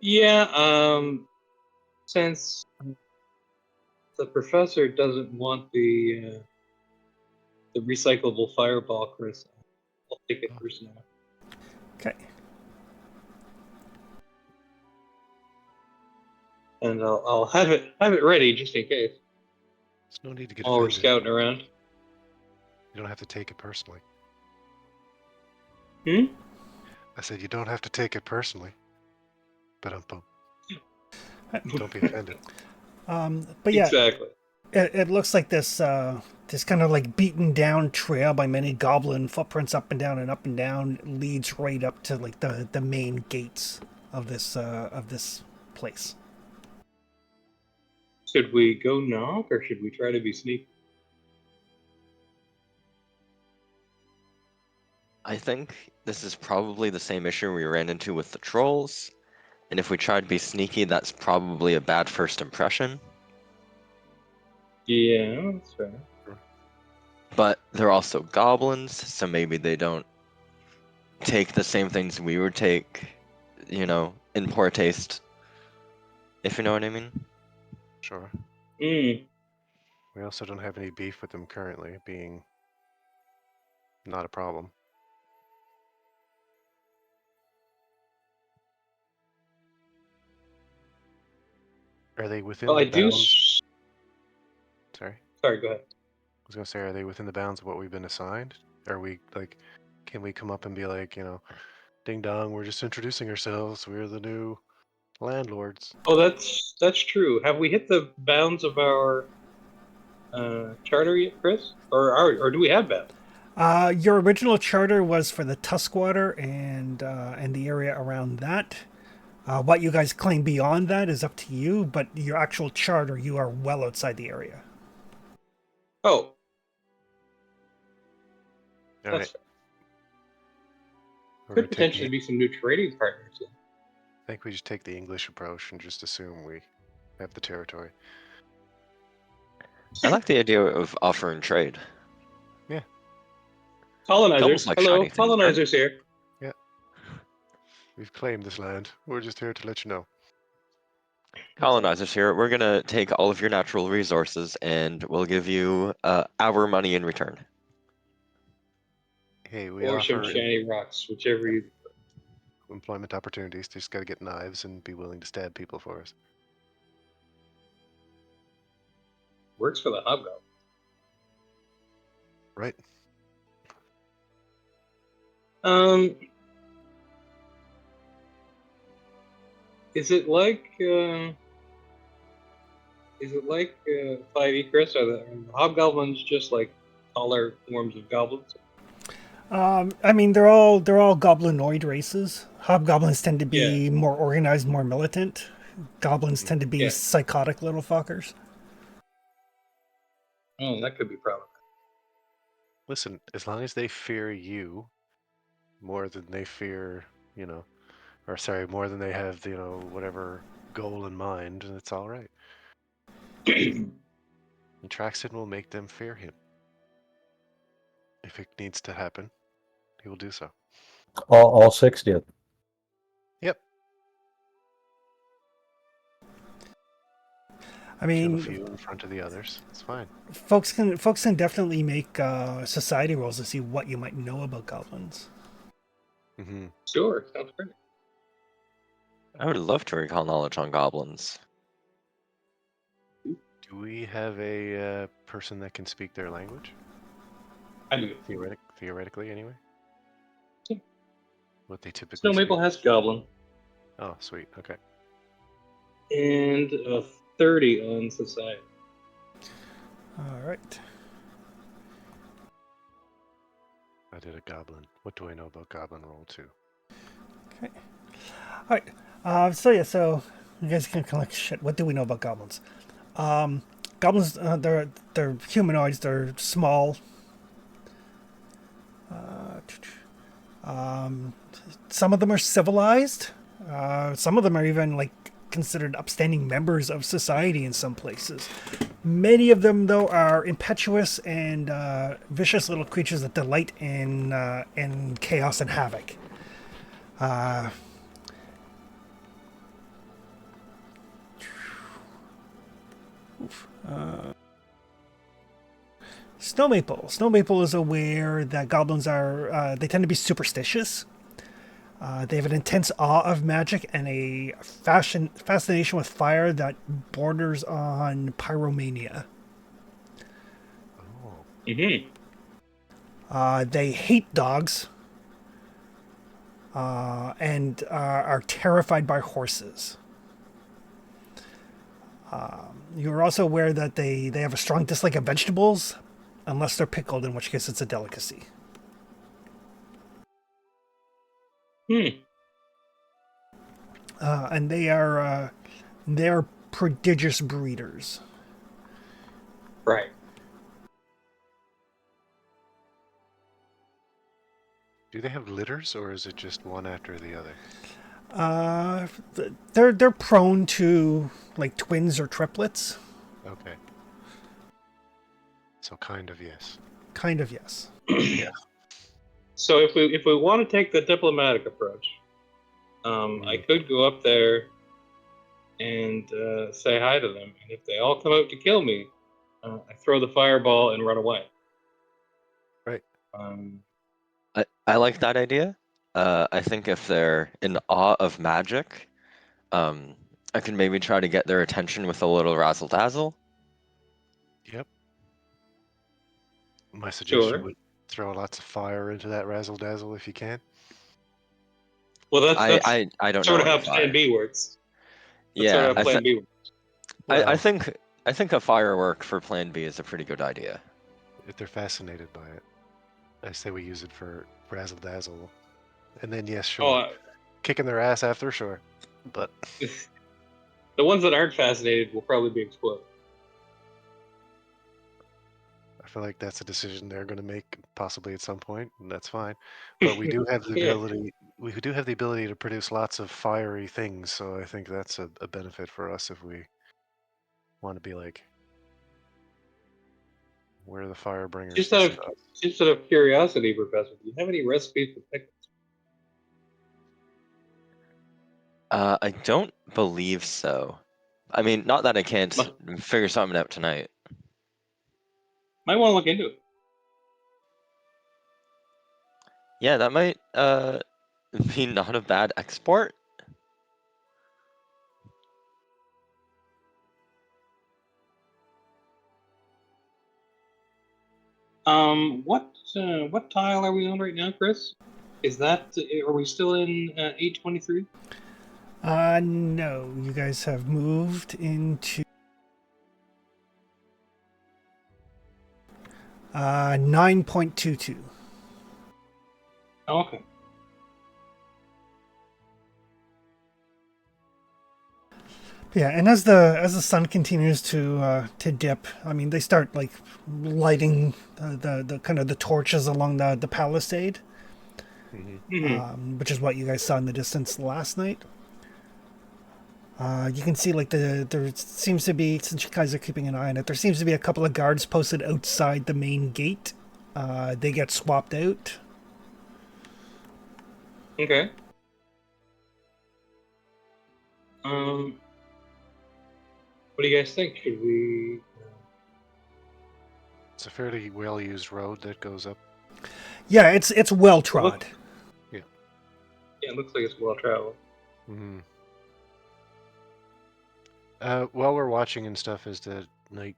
Yeah, since the professor doesn't want the recyclable fireball, Chris, I'll take it first now. Okay. And I'll have it ready just in case. There's no need to get While we're offended. scouting around. You don't have to take it personally. Hmm? I said you don't have to take it personally. But don't be offended. But yeah, Exactly. it looks like this kind of like beaten down trail by many goblin footprints up and down leads right up to like the main gates of this place. Should we go knock or should we try to be sneaky? I think this is probably the same issue we ran into with the trolls, and if we try to be sneaky, that's probably a bad first impression. Yeah, that's fair. But they're also goblins, so maybe they don't take the same things we would take, in poor taste. If you know what I mean. Sure. Mm. We also don't have any beef with them currently, being not a problem. Are they within Well, the I do. bounds? Sorry. Sorry, go ahead. I was gonna say, are they within the bounds of what we've been assigned? Are we like, can we come up and be like, ding dong, we're just introducing ourselves. We're the new landlords. Oh, that's true. Have we hit the bounds of our charter yet, Chris? Or do we have bounds? Your original charter was for the Tuskwater and the area around that. What you guys claim beyond that is up to you, but your actual charter, you are well outside the area. Oh, All that's right. fair. We're Could gonna take potentially be some new trading partners. Then. I think we just take the English approach and just assume we have the territory. I like the idea of offering trade. Yeah. Colonizers, almost like hello, shiny things, right? colonizers here. Yeah. We've claimed this land. We're just here to let you know. Colonizers here, we're gonna take all of your natural resources and we'll give you our money in return. Hey, we Or some offer shiny rocks, whichever you. employment opportunities. They just got to get knives and be willing to stab people for us. Works for the hobgoblin. Right. Is it like 5e, Chris? Are the hobgoblins just like taller forms of goblins? I mean, they're all goblinoid races. Hobgoblins tend to Yeah. be more organized, more militant. Goblins tend to be Yeah. psychotic little fuckers. Oh, that could be problematic. Listen, as long as they fear you more than they fear, or sorry, more than they have, whatever goal in mind, it's all right. And Traxton will make them fear him. If it needs to happen, he will do so. All 6 did. Yep. I Kill a mean, few in front of the others. It's fine. folks can definitely make society rolls to see what you might know about goblins. Mm-hmm. Sure, sounds great. I would love to recall knowledge on goblins. Do you Do we have a person that can speak their language? I do. Theoretically, anyway. Yeah. What they typically Snow speak. Maple has Goblin. Oh, sweet. Okay. And a 30 on Society. All right. I did a goblin. What do I know about goblin roll 2? Okay. All right. So you guys can collect shit. What do we know about goblins? Goblins, they're humanoids. They're small. Some of them are civilized. Some of them are even like considered upstanding members of society in some places. Many of them, though, are impetuous and vicious little creatures that delight in chaos and havoc. Snow Maple. Snow Maple is aware that goblins are, they tend to be superstitious. They have an intense awe of magic and a fascination with fire that borders on pyromania. Oh. Mm-hmm. They hate dogs and are terrified by horses. You're also aware that they have a strong dislike of vegetables, unless they're pickled, in which case it's a delicacy. And they're prodigious breeders. Right. Do they have litters, or is it just one after the other? They're prone to like twins or triplets. Okay. So kind of yes. Kind of, yes. Yeah. So if we want to take the diplomatic approach, I could go up there and say hi to them, and if they all come out to kill me, I throw the fireball and run away. Right. I like that idea. I think if they're in awe of magic, I can maybe try to get their attention with a little razzle dazzle. Yep. My suggestion Sure. would throw lots of fire into that razzle dazzle if you can. Well, that's I don't sort know of how any fire. Plan B works. That's Yeah, sort of how Plan B works. Well, I think a firework for Plan B is a pretty good idea. if they're fascinated by it, I say we use it for razzle dazzle, and then yes, sure, kicking their ass after, sure, but the ones that aren't fascinated will probably be exploded. I feel like that's a decision they're going to make possibly at some point, and that's fine. But we do have the Yeah. ability. We do have the ability to produce lots of fiery things, so I think that's a benefit for us if we want to be like, we're the fire bringers. Just out of curiosity, Professor, do you have any recipes for pickles? I don't believe so. I mean, not that I can't figure something out tonight. Might want to look into it. Yeah, that might be not a bad export. What tile are we on right now, Chris? Is that are we still in 823? No, you guys have moved into 9.22. Oh, okay. Yeah, and as the sun continues to dip, I mean, they start like lighting the kind of the torches along the palisade, which is what you guys saw in the distance last night. You can see like there seems to be, since you guys are keeping an eye on it, there seems to be a couple of guards posted outside the main gate. They get swapped out. Okay. What do you guys think? Should we? It's a fairly well-used road that goes up. Yeah, it's well trod. Yeah. Yeah, it looks like it's well traveled. While we're watching and stuff, is the night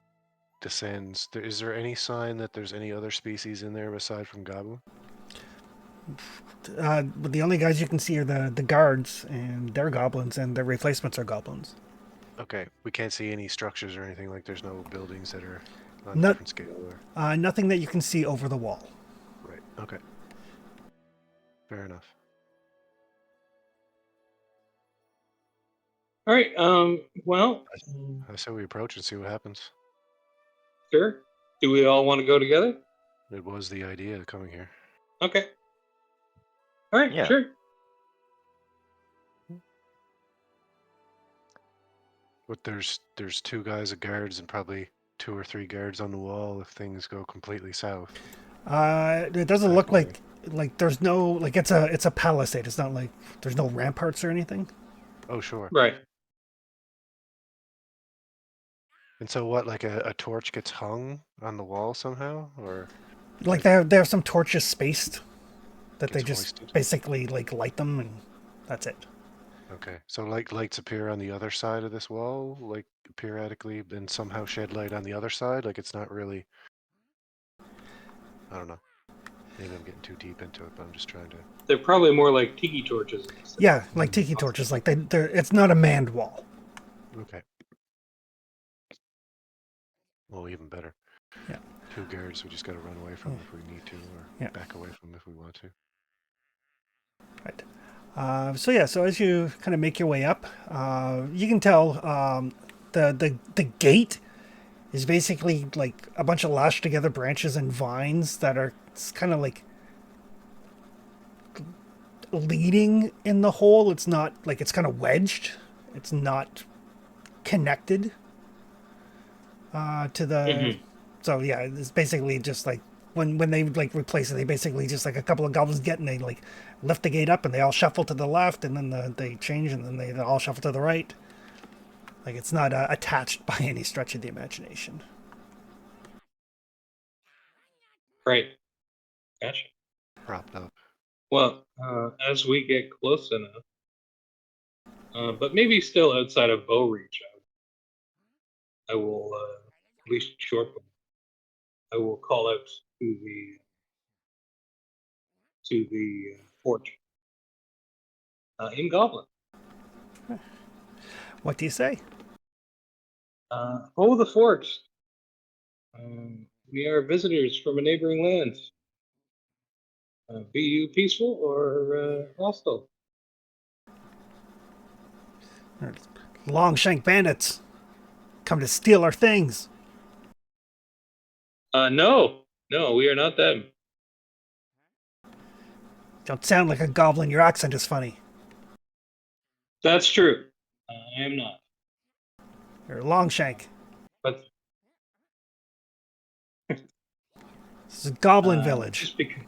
descends, is there any sign that there's any other species in there aside from goblin? But the only guys you can see are the guards, and they're goblins, and their replacements are goblins. Okay, we can't see any structures or anything, like there's no buildings that are on a Not, different scale or... nothing that you can see over the wall. Right, okay. Fair enough. All right. Well, I say we approach and see what happens. sure. Do we all want to go together? It was the idea of coming here. Okay. All right. Yeah. Sure. But there's 2 guys of guards and probably 2 or 3 guards on the wall if things go completely south. It doesn't Back look away. like there's no like it's a palisade. It's not like there's no ramparts or anything. Oh, sure. Right. And so what, like a torch gets hung on the wall somehow? Or Like they have some torches spaced that they gets just hoisted? basically like light them, and that's it. Okay, so lights appear on the other side of this wall, like periodically, then somehow shed light on the other side? Like it's not really... I don't know. Maybe I'm getting too deep into it, but I'm just trying to... They're probably more like tiki torches. Yeah, like tiki torches. Like they're it's not a manned wall. Okay. Well, even better. Yeah. 2 guards we just got to run away from if we need to, or Yeah. back away from if we want to. Right. So as you kind of make your way up, you can tell the gate is basically like a bunch of lashed together branches and vines that are kind of like leading in the hole. It's not like it's kind of wedged. It's not connected to the. Mhm. So yeah, it's basically just like when they like replace it, they basically just like a couple of goblins get and they like lift the gate up and they all shuffle to the left and then they change and then they all shuffle to the right. Like it's not attached by any stretch of the imagination. Right. Gotcha. Propped up. Well, as we get close enough, but maybe still outside of bow reach, I will at least shortly. I will call out to the fort in Goblin. What do you say? Oh, the fort. We are visitors from a neighboring land. Be you peaceful or hostile? Longshank bandits come to steal our things. No, we are not them. Don't sound like a goblin. Your accent is funny. That's true. I am not. You're a Longshank. But This is a goblin village. just because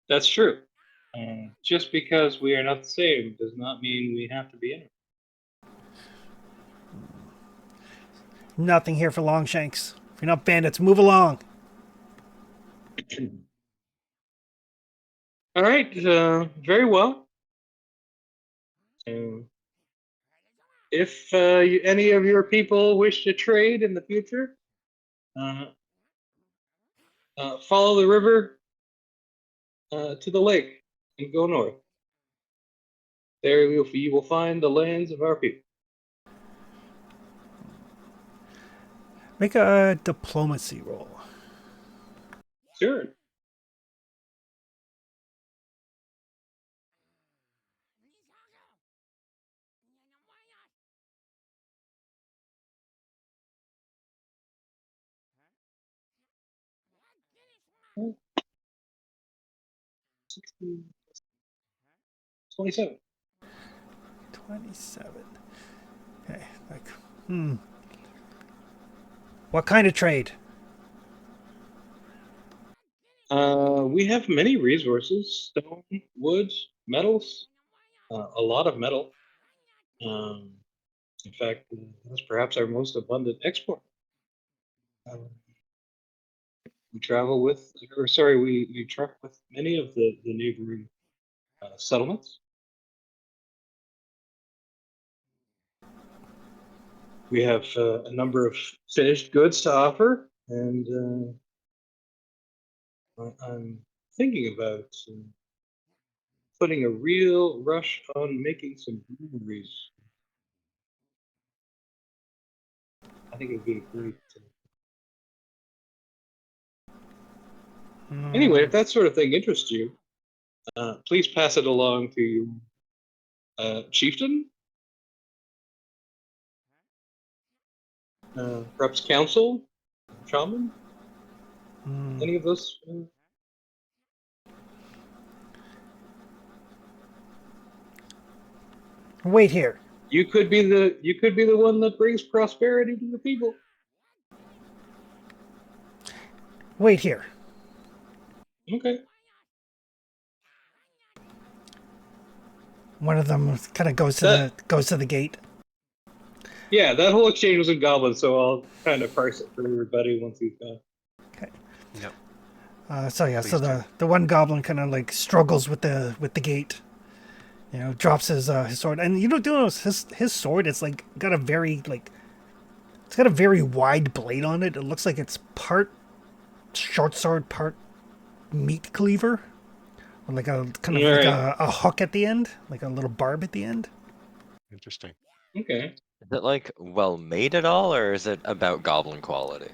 that's true. Just because we are not the same does not mean we have to be in it. Nothing here for Longshanks. If you're not bandits, move along. All right, very well. If any of your people wish to trade in the future, follow the river to the lake and go north. There you will find the lands of our people. Make a diplomacy roll. Sure. Hmm. 16, 27. 27. Okay. What kind of trade? We have many resources: stone, wood, metals, a lot of metal. Um, in fact, that's perhaps our most abundant export. Um, we travel with, or sorry, we truck with many of the neighboring settlements. We have a number of finished goods to offer, and I'm thinking about putting a real rush on making some breweries. I think it would be a great. Anyway, if that sort of thing interests you, please pass it along to your chieftain, perhaps council, shaman, any of those. Wait here. You could be the one that brings prosperity to the people. Wait here. Okay. One of them kind of goes to the gate. Yeah, that whole exchange was in Goblin, so I'll kind of parse it for everybody once he's done. Okay. Yep. So Please do. the one goblin kind of like struggles with the gate. You know, drops his sword, and you know, his sword is like got a very like it's got a very wide blade on it. It looks like it's part short sword, part meat cleaver, with like a kind of like Right. a hook at the end, like a little barb at the end. Interesting. Okay. Is it like well made at all, or is it about goblin quality?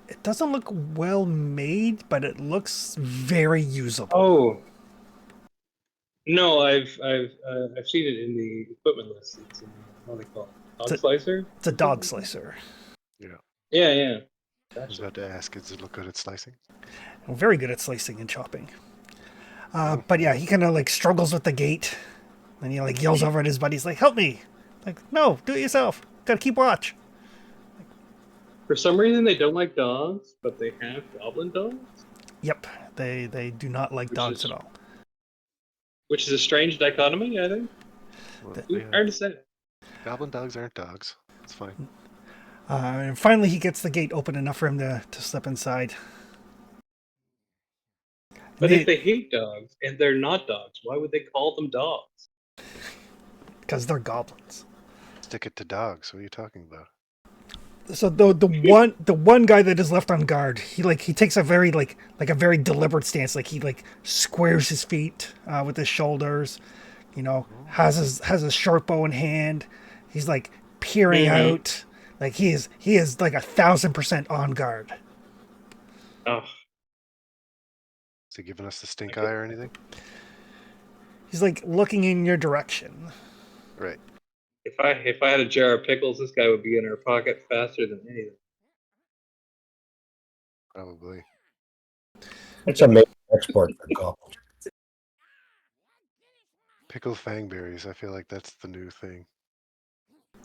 It doesn't look well made, but it looks very usable. Oh. No, I've seen it in the equipment list. It's what do they call it? Dog slicer? It's a dog slicer. Yeah. Yeah, yeah. I was about to ask, does it look good at slicing? I'm very good at slicing and chopping. But yeah, he kind of like struggles with the gate, and he like yells over at his buddies like, "Help me!" Like, no, do it yourself. Gotta keep watch. For some reason, they don't like dogs, but they have goblin dogs, Yep, they do not like dogs at all. which is a strange dichotomy, I think. Well, Hard to say. goblin dogs aren't dogs. It's fine. And finally, he gets the gate open enough for him to slip inside. But if they hate dogs and they're not dogs, why would they call them dogs? Because they're goblins. Stick it to dogs. What are you talking about? So the one guy that is left on guard, he takes a very like a very deliberate stance. Like he like squares his feet with his shoulders. You know, has his short bow in hand. He's like peering out. Like he is like 1,000% on guard. Oh, Is he giving us the stink eye or anything? He's like looking in your direction. Right. if I had a jar of pickles, this guy would be in our pocket faster than anything. Probably. It's a major export for goblins. Pickled fangberries. I feel like that's the new thing.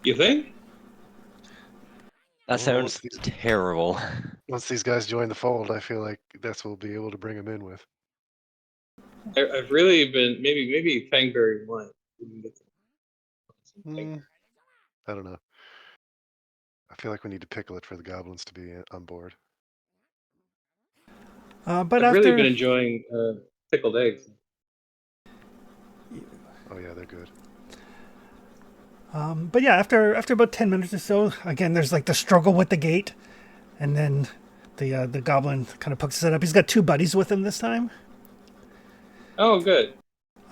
You think? That Well, sounds terrible. Once these guys join the fold, I feel like that's what we'll be able to bring them in with. I've really been maybe Fangberry wine. I don't know. I feel like we need to pickle it for the goblins to be on board. But I've really after been enjoying pickled eggs. Oh yeah, they're good. But yeah, after about 10 minutes or so, again, there's like the struggle with the gate, and then the goblin kind of pokes his head up. He's got two buddies with him this time, Oh, good.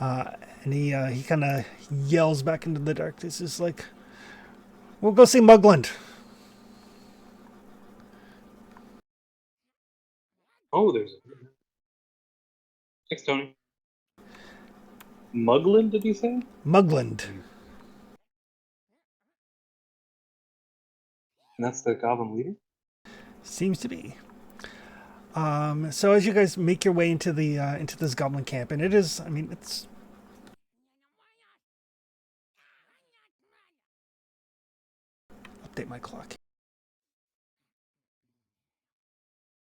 and he kind of yells back into the darkness. It's like, "We'll go see Mugland." Oh, thanks, Tony. Muglin, did you say? Mugland. And that's the goblin leader? Seems to be. So as you guys make your way into this goblin camp, and it is, I mean, it's update my clock.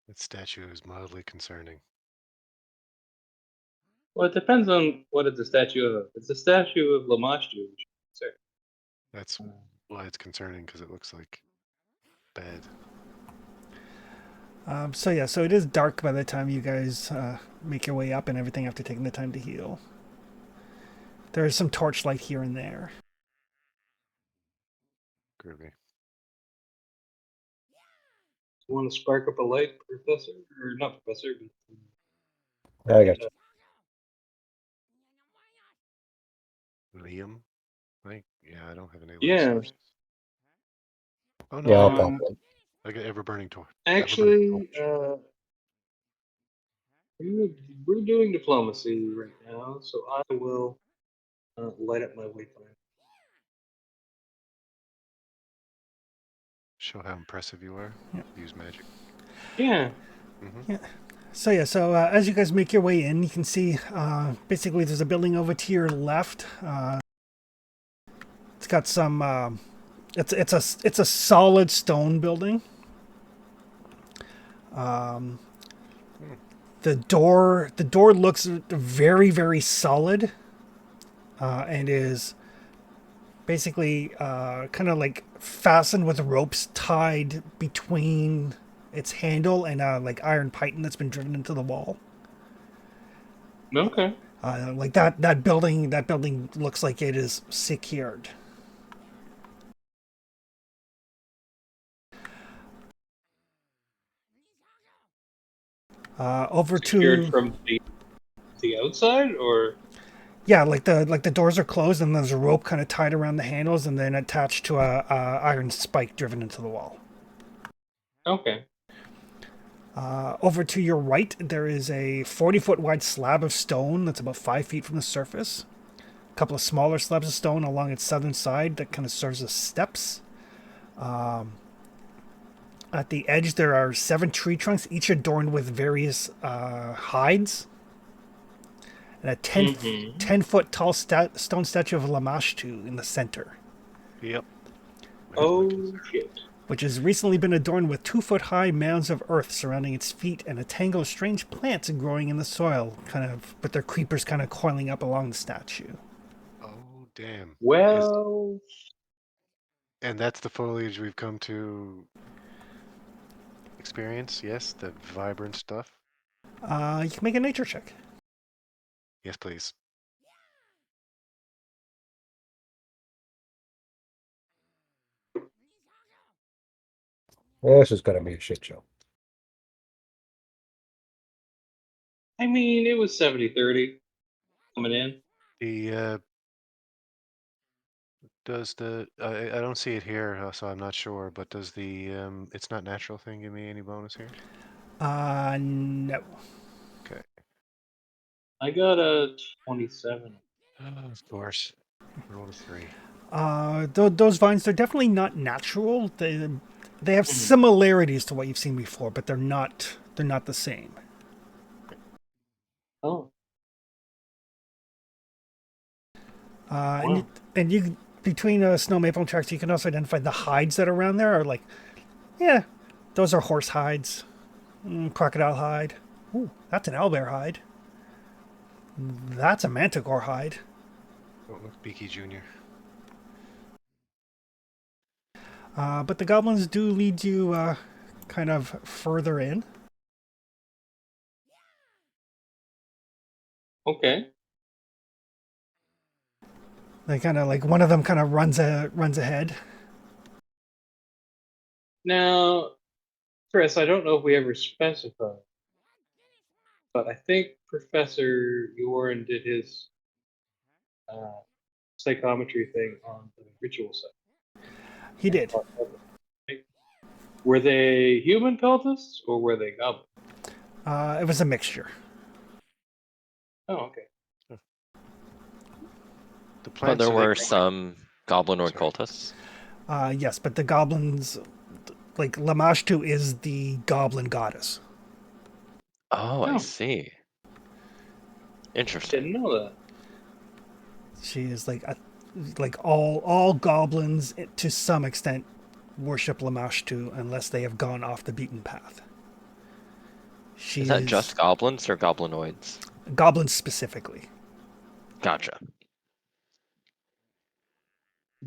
That statue is mildly concerning. Well, it depends on what it's a statue of. It's a statue of Lamashtu. Sir. That's why it's concerning, because it looks like bad. So yeah, so it is dark by the time you guys make your way up and everything after taking the time to heal. There is some torchlight here and there. Groovy. Want to spark up a light, Professor? Or not Professor, I got you. Liam? I don't have any light Yeah. sources. Oh no, Yeah, I I'll do. pop it. I got ever-burning torch. Actually, we're doing diplomacy right now, so I will light up my waypoint. Show how impressive you are. Yeah. Use magic. Yeah. Mm-hmm. Yeah. So yeah, as you guys make your way in, you can see basically there's a building over to your left. It's got some. It's a solid stone building. The door looks very very solid, and is basically kind of like fastened with ropes tied between its handle and like iron python that's been driven into the wall. Okay. Like that building looks like it is secured. Over Secured to from the outside, or yeah, like the doors are closed and there's a rope kind of tied around the handles and then attached to a iron spike driven into the wall. okay. Over to your right, there is a 40-foot wide slab of stone that's about 5 feet from the surface. A couple of smaller slabs of stone along its southern side that kind of serves as steps. At the edge, there are 7 tree trunks, each adorned with various hides. And a 10-foot tall stone statue of Lamashtu in the center, Yep. Oh shit. which has recently been adorned with 2-foot-high mounds of earth surrounding its feet and a tangle of strange plants growing in the soil, kind of with their creepers kind of coiling up along the statue. Oh damn. Well, And that's the foliage we've come to experience. Yes, the vibrant stuff. You can make a nature check. Yes, please. This is gonna be a shit show. I mean, it was 70-30 coming in. The does the I don't see it here, so I'm not sure. But does the it's not natural thing give me any bonus here? No. Okay. I got a 27. Of course. Roll a 3. Those vines, they're definitely not natural. They have similarities to what you've seen before, but they're not the same. Oh, Uh, wow. and you between snow maple tracks, you can also identify the hides that are around there are like, yeah, those are horse hides, crocodile hide. Ooh, that's an owlbear hide. That's a manticore hide. Don't look Beaky Jr. But the goblins do lead you kind of further in. Okay. They kind of like one of them kind of runs ahead. Now, Chris, I don't know if we ever specified, but I think Professor Yoren did his psychometry thing on the ritual side. He did. Were they human cultists or were they goblins? It was a mixture. Oh, okay. The But plants there are were some goblinoid Sorry. cultists. Yes, but the goblins, like Lamashtu, is the goblin goddess. Oh, I Oh. see. Interesting. Didn't know that. She is like all goblins to some extent worship Lamashtu unless they have gone off the beaten path. She Is that just goblins or goblinoids? goblins specifically. Gotcha.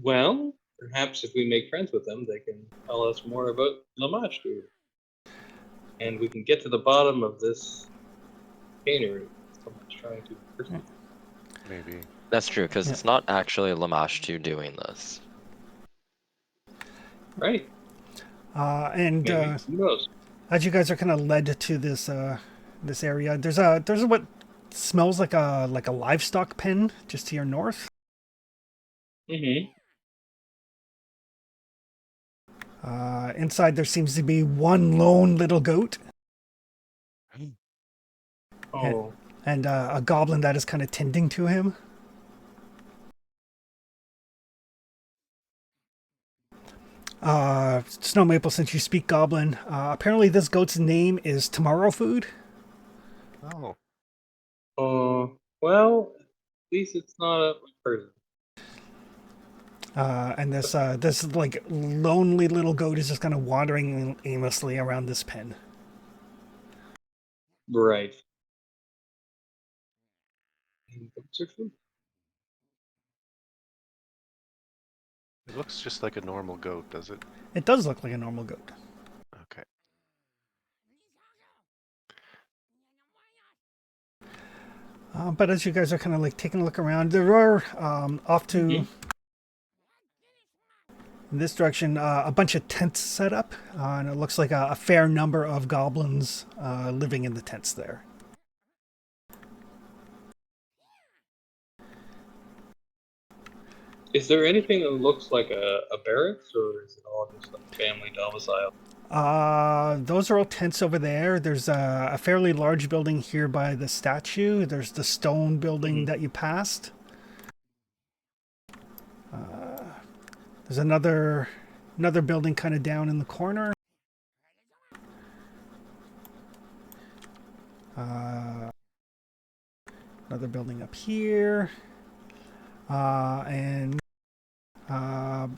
Well, perhaps if we make friends with them, they can tell us more about Lamashtu. And we can get to the bottom of this chicanery someone's trying to impersonate. maybe. That's true, because Yeah. it's not actually Lamashtu doing this. Right. And Maybe. Who knows? as you guys are kind of led to this area, there's what smells like a livestock pen just to your north. Mm-hmm. Inside there seems to be one lone little goat Oh. and a goblin that is kind of tending to him. Snow Maple, since you speak Goblin, apparently this goat's name is Tomorrow Food. Oh, Well, at least it's not a person. And this like lonely little goat is just kind of wandering aimlessly around this pen. Right. And goats are food. it looks just like a normal goat, does it? It does look like a normal goat. Okay. But as you guys are kind of like taking a look around, there are off to Mhm. in this direction a bunch of tents set up, and it looks like a fair number of goblins living in the tents there. Is there anything that looks like a barracks, or is it all just like family domicile? Those are all tents over there. There's a fairly large building here by the statue. There's the stone building Mhm. that you passed. There's another building kind of down in the corner. Another building up here. And I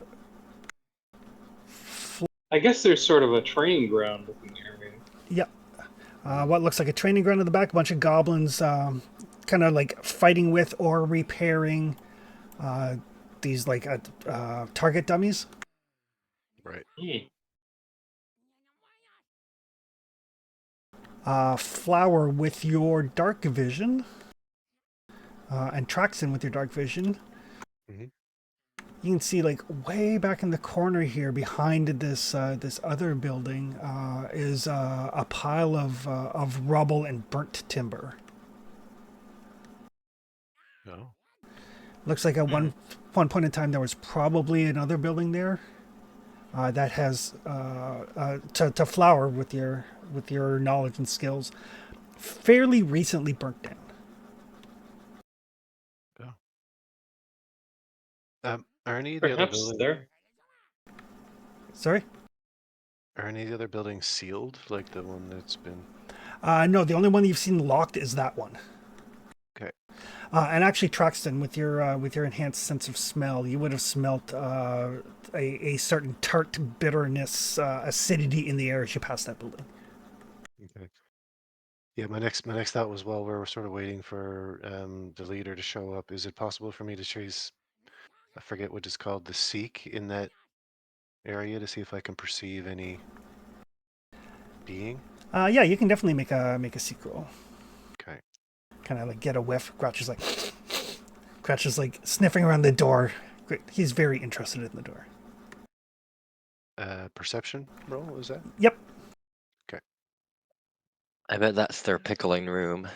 guess there's sort of a training ground looking area. yep. What looks like a training ground in the back. A bunch of goblins kind of like fighting with or repairing these like target dummies. Right. Flower with your dark vision and Traxon with your dark vision. Mm-hmm. You can see like way back in the corner here behind this this other building is a pile of rubble and burnt timber. Oh. Looks like at one point in time there was probably another building there that has to Flower with your knowledge and skills fairly recently burnt down. Are any of the other Perhaps buildings? there. Sorry? Are any of the other buildings sealed, like the one that's been? No, the only one you've seen locked is that one. Okay. And actually, Truxton, with your enhanced sense of smell, you would have smelt a certain tart bitterness, acidity in the air as you passed that building. Okay. Yeah, my next thought was, while we're sort of waiting for the leader to show up, is it possible for me to chase, I forget what it's called, the Seek in that area, to see if I can perceive any being? Yeah, you can definitely make a seek roll. Okay. Kind of like get a whiff. Grouch is like sniffing around the door. He's very interested in the door. Perception roll, is that? Yep. Okay. I bet that's their pickling room.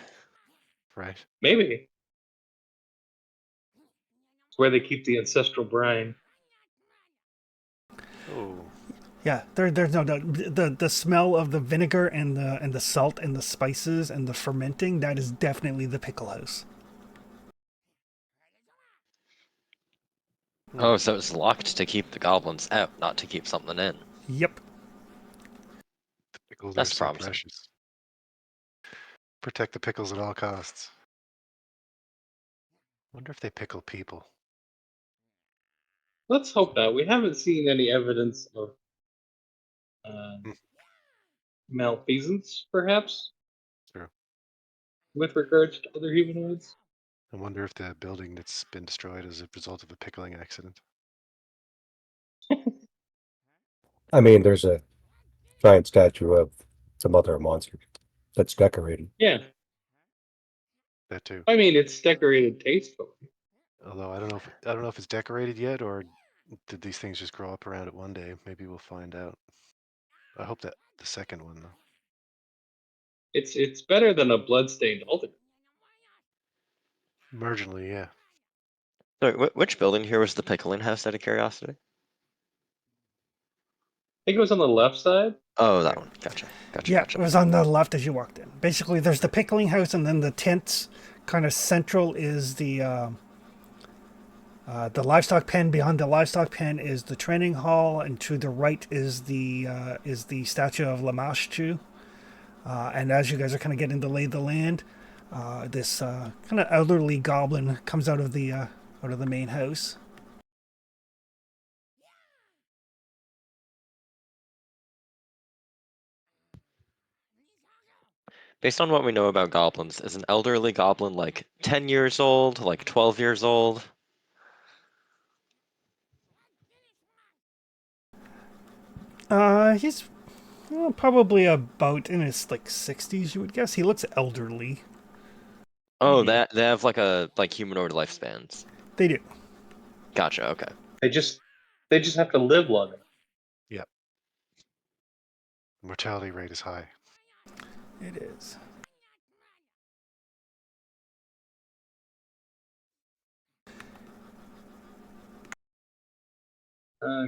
Right. Maybe. It's where they keep the ancestral brine. Oh. Yeah, there's no doubt. The smell of the vinegar and the salt and the spices and the fermenting, that is definitely the pickle house. Oh, so it's locked to keep the goblins out, not to keep something in. Yep. The pickles are That's so promising. precious. Protect the pickles at all costs. Wonder if they pickle people. Let's hope not. We haven't seen any evidence of Hmm. malfeasance, perhaps, True. with regards to other humanoids. I wonder if the building that's been destroyed is a result of a pickling accident. I mean, there's a giant statue of some other monster that's decorated. Yeah. That too. I mean, it's decorated tastefully. Although I don't know if it's decorated yet, or did these things just grow up around it one day? Maybe we'll find out. I hope that the second one though. It's better than a bloodstained altar. Marginally, yeah. Sorry, which building here was the pickling house, out of curiosity? I think it was on the left side. Oh, that one. Gotcha. Yeah, it was on the left as you walked in. Basically, there's the pickling house, and then the tents. Kind of central is the livestock pen. Beyond the livestock pen is the training hall, and to the right is the statue of Lamashtu. And as you guys are kind of getting to lay the land, this kind of elderly goblin comes out of the main house. Based on what we know about goblins, is an elderly goblin like 10 years old, like 12 years old? He's probably about in his like 60s, you would guess. He looks elderly. Oh, Mhm. they have like humanoid lifespans. They do. Gotcha. Okay. They just have to live longer. Yep. Mortality rate is high. It is.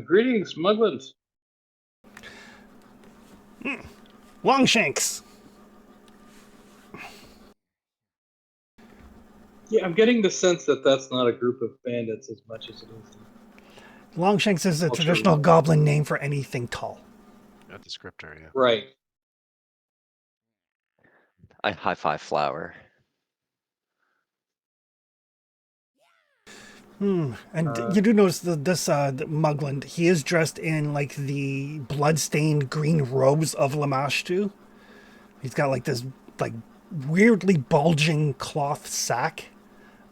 Greetings, Muglins. Longshanks. Yeah, I'm getting the sense that that's not a group of bandits as much as it is. Longshanks is a Culture traditional war. goblin name for anything tall. A descriptor, yeah. Right. I high five Flower. And you do notice this the Mugland, he is dressed in like the blood-stained green robes of Lamashtu. He's got like this like weirdly bulging cloth sack.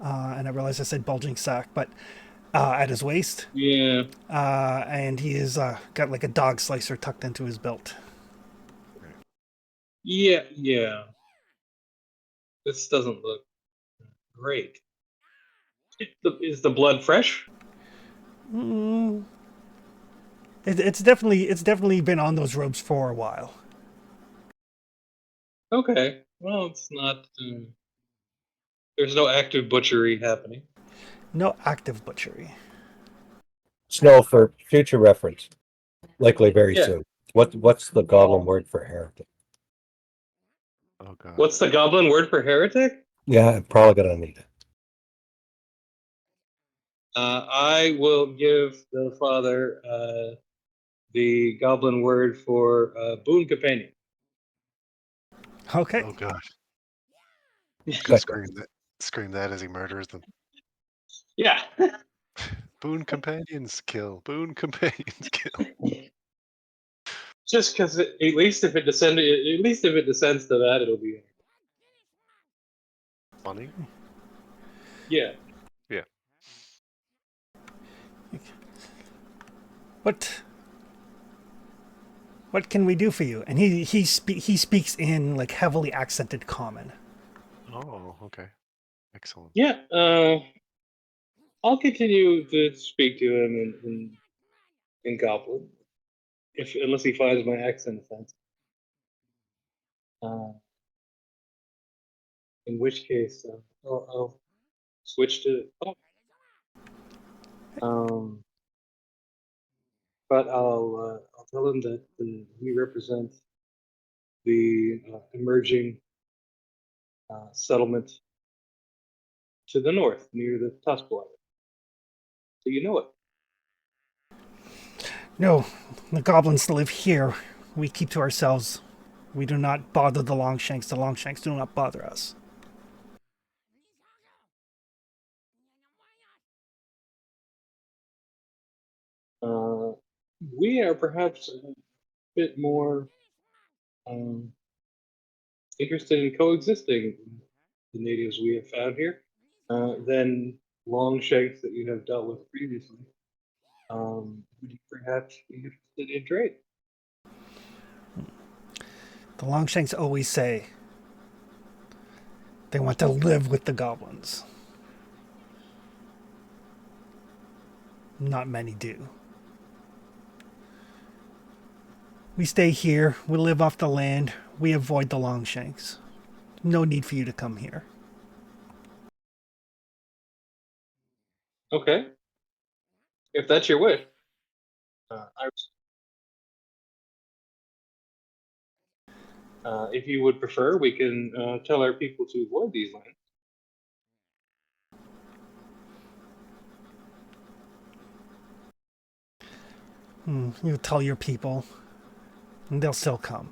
And I realize I said bulging sack, but at his waist. Yeah. And he is got like a dog slicer tucked into his belt. Yeah. Yeah. This doesn't look great. Is the blood fresh? It's definitely been on those robes for a while. Okay. Well, it's not. There's no active butchery happening. No active butchery. Snow, for future reference, likely very Yeah. soon. What's the goblin word for heretic? Oh god. What's the goblin word for heretic? Yeah, I'm probably gonna need it. I will give the father the goblin word for boon companion. Okay. Oh god. He's gonna Good. scream that as he murders them. Yeah. Boon companions kill. Boon companions kill. Just because at least if it descends to that, it'll be Funny. yeah. Yeah. What can we do for you? And he speaks in like heavily accented common. Oh, okay. Excellent. Yeah. I'll continue to speak to him in Goblin, unless he finds my accent offensive. In which case, I'll switch to. But I'll tell him that we represent the emerging settlement to the north near the Tusk Water. So you know it. No, the goblins live here. We keep to ourselves. We do not bother the Longshanks. The Longshanks do not bother us. We are perhaps a bit more interested in coexisting with the natives we have found here than Longshanks that you have dealt with previously. Would you perhaps be interested in trade? The Longshanks always say they want to live with the goblins. Not many do. We stay here. We live off the land. We avoid the Longshanks. No need for you to come here. Okay. If that's your wish. If you would prefer, we can tell our people to avoid these lands. You tell your people, and they'll still come.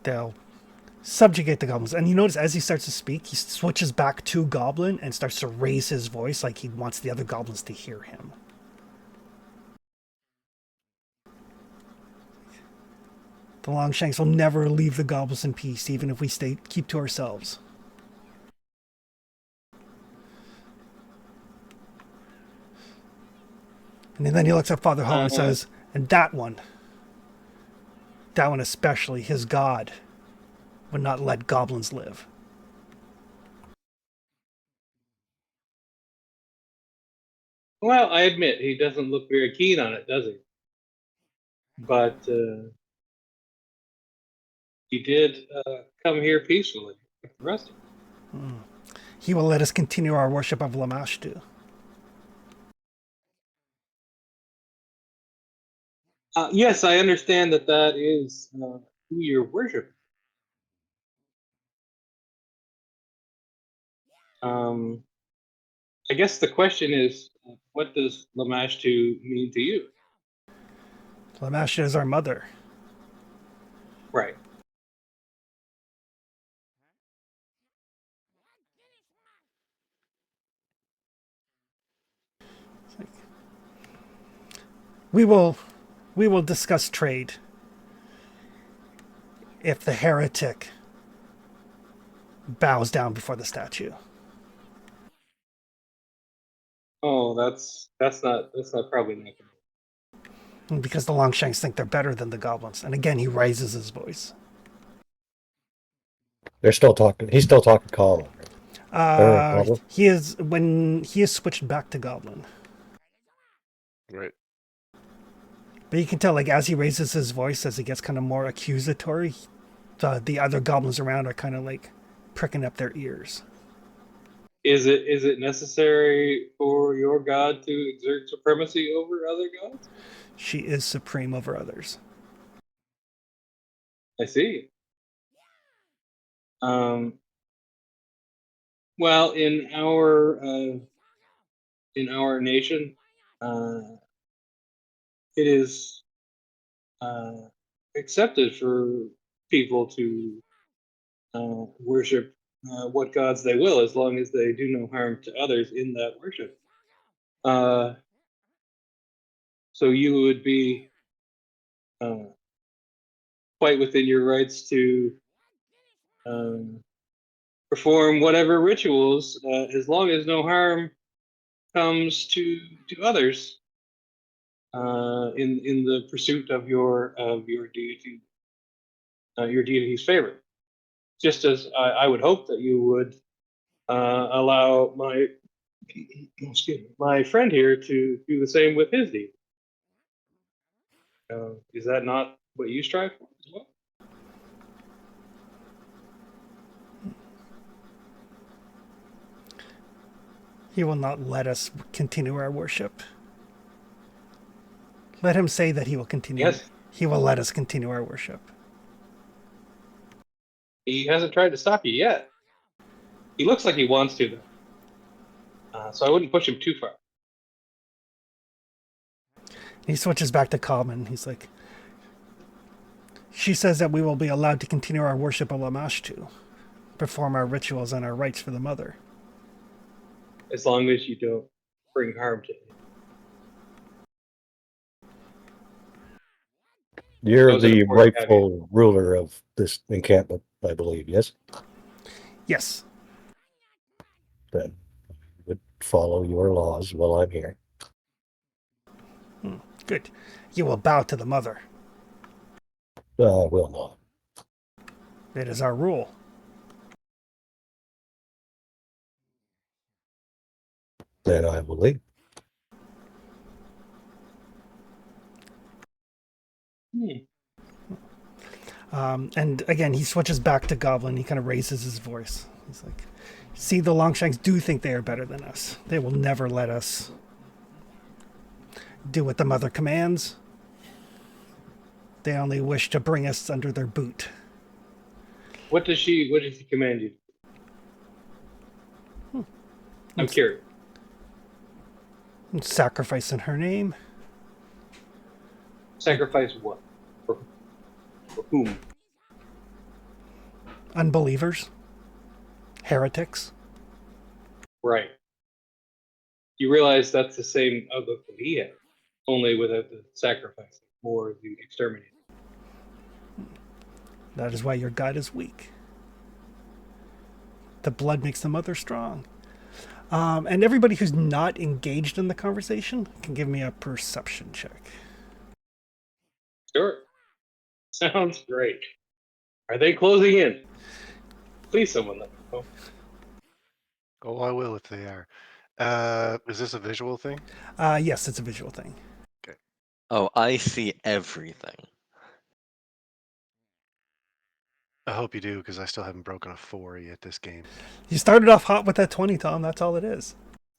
They'll subjugate the goblins. And you notice as he starts to speak, he switches back to goblin and starts to raise his voice like he wants the other goblins to hear him. The Longshanks will never leave the goblins in peace, even if we keep to ourselves. And then he looks at Father Hall and says, and that one especially, his god, would not let goblins live. Well, I admit he doesn't look very keen on it, does he? But he did come here peacefully with the rest of us. He will let us continue our worship of Lamashtu. Yes, I understand that is who you're worshiping. I guess the question is, what does Lamashtu mean to you? Lamashtu is our mother. Right. We will discuss trade if the heretic bows down before the statue. Oh, that's probably not gonna. Because the Longshanks think they're better than the goblins. And again, he raises his voice. They're still talking. He's still talking common. Goblin? He is switched back to goblin. Right. But you can tell, like, as he raises his voice, as he gets kind of more accusatory, the other goblins around are kind of like pricking up their ears. Is it necessary for your god to exert supremacy over other gods? She is supreme over others. I see. Well, in our nation, it is accepted for people to worship what gods they will, as long as they do no harm to others in that worship. So you would be quite within your rights to perform whatever rituals, as long as no harm comes to others in the pursuit of your deity, your deity's favor. Just as I would hope that you would allow my friend here to do the same with his deity. Is that not what you strive for as well? He will not let us continue our worship. Let him say that he will continue. Yes. He will let us continue our worship. He hasn't tried to stop you yet. He looks like he wants to, though. So I wouldn't push him too far. He switches back to common. He's like, she says that we will be allowed to continue our worship of Lamashtu, perform our rituals and our rites for the mother. As long as you don't bring harm to him. You're Those are the important rightful ruler of this encampment, I believe, yes? Yes. Then I would follow your laws while I'm here. Good. You will bow to the mother. Will not. It is our rule. Then I will leave. And again, he switches back to Goblin. He kind of raises his voice. He's like, see, the Longshanks do think they are better than us. They will never let us do what the Mother commands. They only wish to bring us under their boot. What does she command you? I'm curious. Sacrifice in her name. Sacrifice what? For whom? Unbelievers. Heretics. Right. You realize that's the same outlook that he had, only without the sacrifice or the exterminating. That is why your God is weak. The blood makes the mother strong. And everybody who's not engaged in the conversation can give me a perception check. Sure. Sounds great. Are they closing in? Please, someone let me know. Oh, I will if they are. Is this a visual thing? Yes, it's a visual thing. Oh, I see everything. I hope you do, because I still haven't broken a 4 yet this game. You started off hot with that 20, Tom. That's all it is.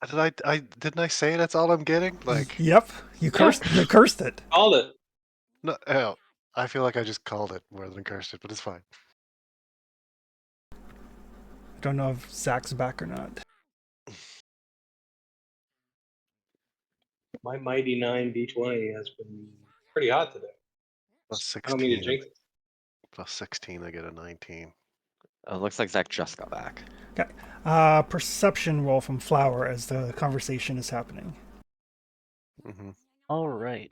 Didn't I say that's all I'm getting? Like, Yep, you cursed. You cursed it. Called it. no, hell, I feel like I just called it more than cursed it, but it's fine. I don't know if Zach's back or not. My mighty 9 D20 has been pretty hot today. Plus I don't mean to 16. jinx it. Plus 16, I get a 19. Oh, looks like Zach just got back. Okay. Perception roll from Flower as the conversation is happening. Mm-hmm. All right.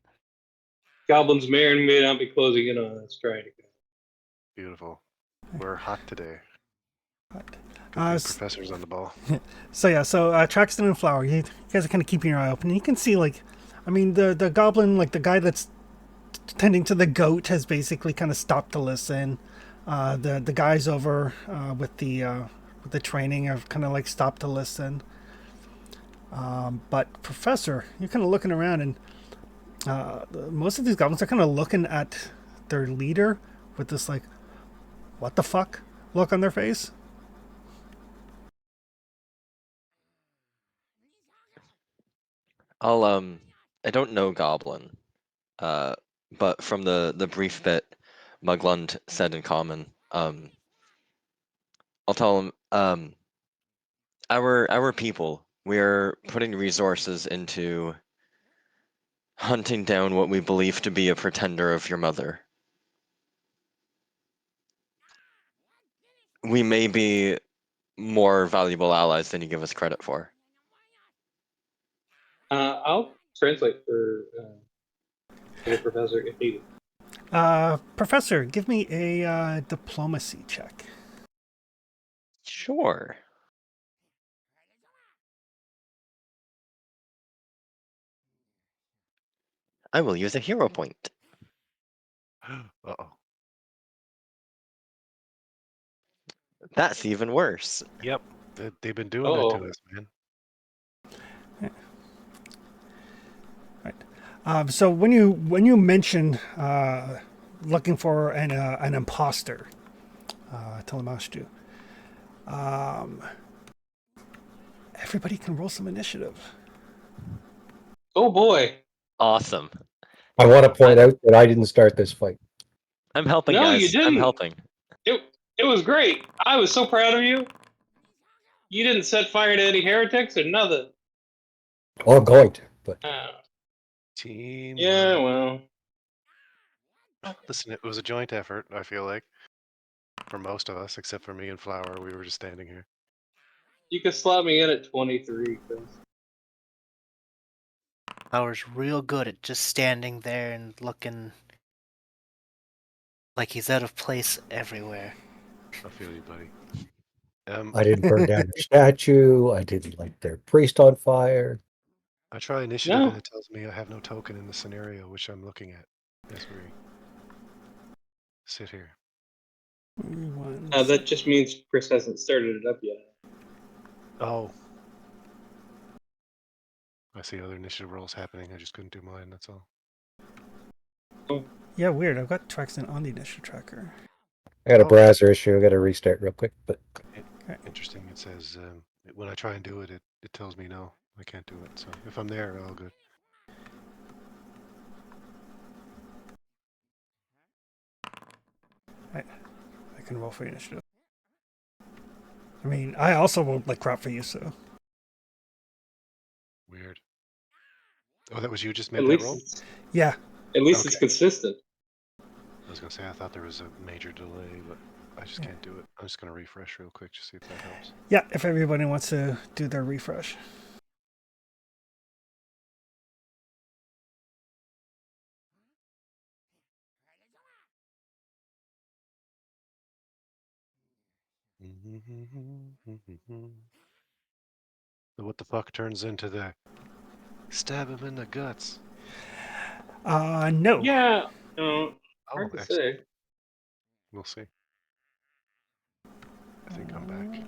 Goblins may or may not be closing in on us trying to go. Beautiful. We're hot today. But, Good thing Professor's on the ball. so Traxton and Flower, you guys are kind of keeping your eye open. You can see, like, I mean, the goblin, like the guy that's tending to the goat, has basically kind of stopped to listen. The guys over with the training have kind of like stopped to listen. But Professor, you're kind of looking around, and most of these goblins are kind of looking at their leader with this like, what the fuck look on their face. I don't know Goblin, but from the brief bit Muglund said in common, I'll tell him, our people, we're putting resources into hunting down what we believe to be a pretender of your mother. We may be more valuable allies than you give us credit for. I'll translate for the professor if needed. Professor, give me a diplomacy check. Sure. I will use a hero point. Uh-oh. That's even worse. Yep. They've been doing that to us, man. Right. So when you mention looking for an imposter, Telemastu, everybody can roll some initiative. Oh boy. Awesome. I want to point out that I didn't start this fight. I'm helping, No, guys. you didn't. I'm helping. It was great. I was so proud of you. You didn't set fire to any heretics or nothing. Well, I'm going to, but Team. Yeah, well. Listen, it was a joint effort, I feel like. For most of us, except for me and Flower, we were just standing here. You could slot me in at 23, Chris. Flower's real good at just standing there and looking like he's out of place everywhere. I feel you, buddy. I didn't burn down their statue. I didn't light their priest on fire. I try initiative No. and it tells me I have no token in the scenario, which I'm looking at as we sit here. That just means Chris hasn't started it up yet. Oh. I see other initiative rolls happening. I just couldn't do mine, that's all. Oh. Yeah, weird. I've got Traxton on the initiative tracker. I got a Oh. browser issue. I got to restart real quick. But Interesting. It says when I try and do it, it tells me no, I can't do it. So if I'm there, all good. I can roll for initiative. I mean, I also rolled like crap for you, so. Weird. Oh, that was you just At made that roll? least, Yeah. at least it's Okay. consistent. I was gonna say I thought there was a major delay, but I just can't do it. I'm just gonna refresh real quick to see if that helps. Yeah, if everybody wants to do their refresh. So what the fuck turns into the stab him in the guts? No. Yeah, no, Oh, hard to excellent. say. We'll see. I think I'm back.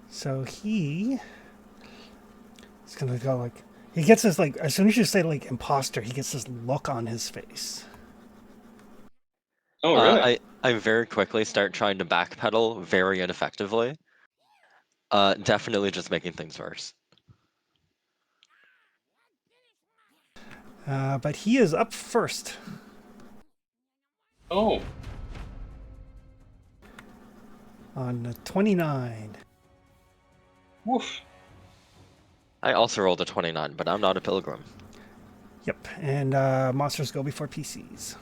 So he's gonna go like, he gets this like, as soon as you say like imposter, he gets this look on his face. Oh, really? I very quickly start trying to backpedal very ineffectively. Definitely just making things worse. But he is up first. Oh, On 29. woof. I also rolled a 29, but I'm not a pilgrim. Yep, and monsters go before PCs.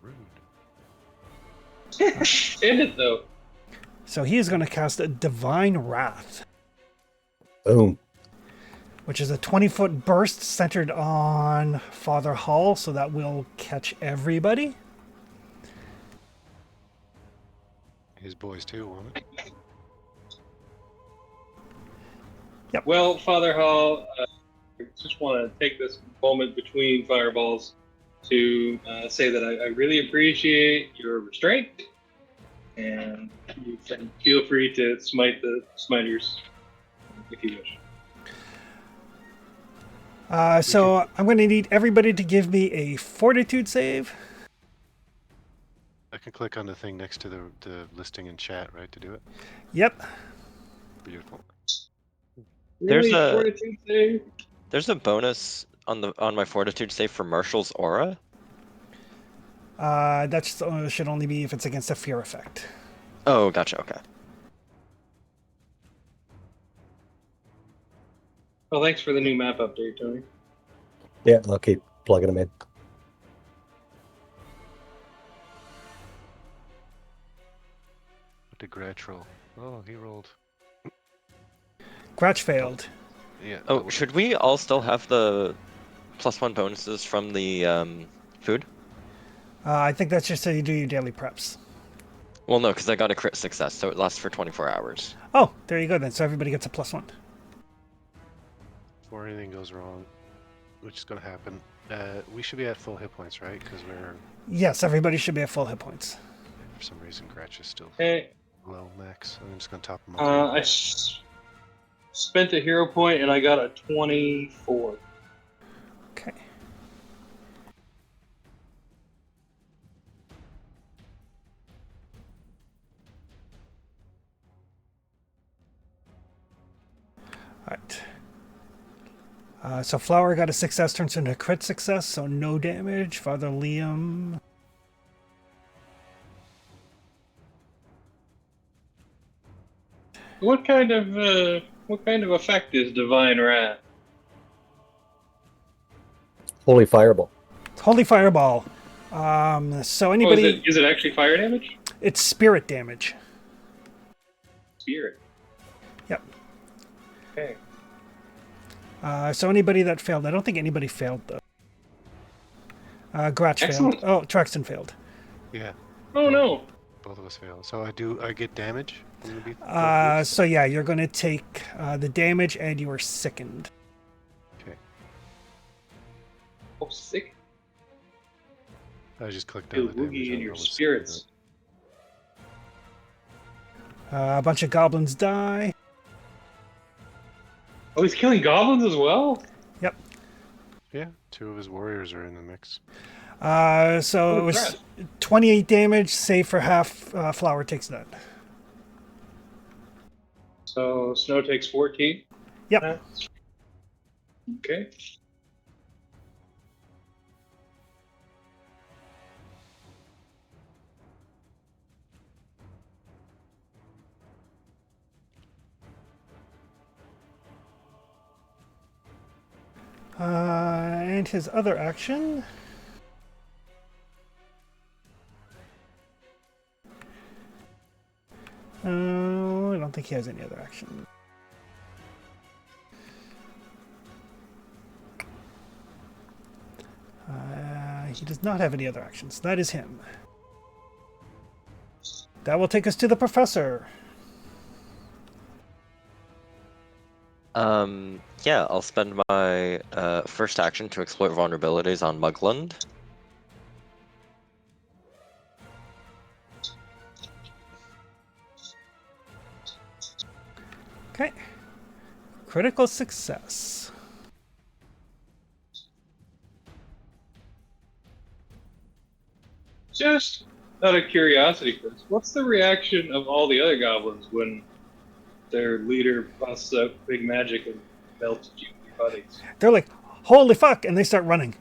Rude. End it though. So he is going to cast a Divine Wrath, boom. which is a 20-foot burst centered on Father Hall, so that will catch everybody. His boys too, won't it? Well, Father Hall, I just want to take this moment between fireballs to say that I really appreciate your restraint, and you can feel free to smite the smiters if you wish. So I'm going to need everybody to give me a Fortitude save. I can click on the thing next to the listing in chat, right, to do it? Yep. Beautiful. There's Really, a- fortitude save? There's a bonus on my fortitude save for Marshall's aura. That should only be if it's against a fear effect. Oh, gotcha. Okay. Well, thanks for the new map update, Tony. Yeah, I'll keep plugging them in. What did Gratch roll? Oh, he rolled. Gratch failed. Yeah. Oh, should we all still have the +1 bonuses from the food? I think that's just so you do your daily preps. Well, no, because I got a crit success, so it lasts for 24 hours. Oh, there you go then. So everybody gets a +1. Before anything goes wrong, which is going to happen, we should be at full hit points, right? Because we're, Yes, everybody should be at full hit points. for some reason, Gratch is still Hey, low max. I'm just going to top him up. I spent a hero point and I got a 24. Okay. Alright. So Flower got a success, turns into a crit success, so no damage. Father Liam. What kind of effect is Divine Wrath? Holy fireball. Holy Fireball. So Oh, anybody. is it actually fire damage? It's spirit damage. Spirit. Yep. Okay. So anybody that failed, I don't think anybody failed though. Gratch Excellent. failed. Oh, Traxton failed. Yeah, Oh no. both of us failed. So I get damage? I'm gonna be So yeah, you're going to take the damage and you are sickened. okay. Oh, sick. I just clicked Feel down the damage. woogie I in don't your know what's spirits. A bunch of goblins die. Oh, he's killing goblins as well? Yep. Yeah, 2 of his warriors are in the mix. So it Holy was crap. 28 damage, save for half. Flower takes none. So Snow takes 14. Yep. Okay. And his other action. I don't think he has any other action. He does not have any other actions. That is him. That will take us to the professor. Yeah, I'll spend my first action to exploit vulnerabilities on Mugland. Okay. Critical success. Just out of curiosity, Chris, what's the reaction of all the other goblins when their leader busts out big magic and melts you and your buddies? They're like, holy fuck, and they start running.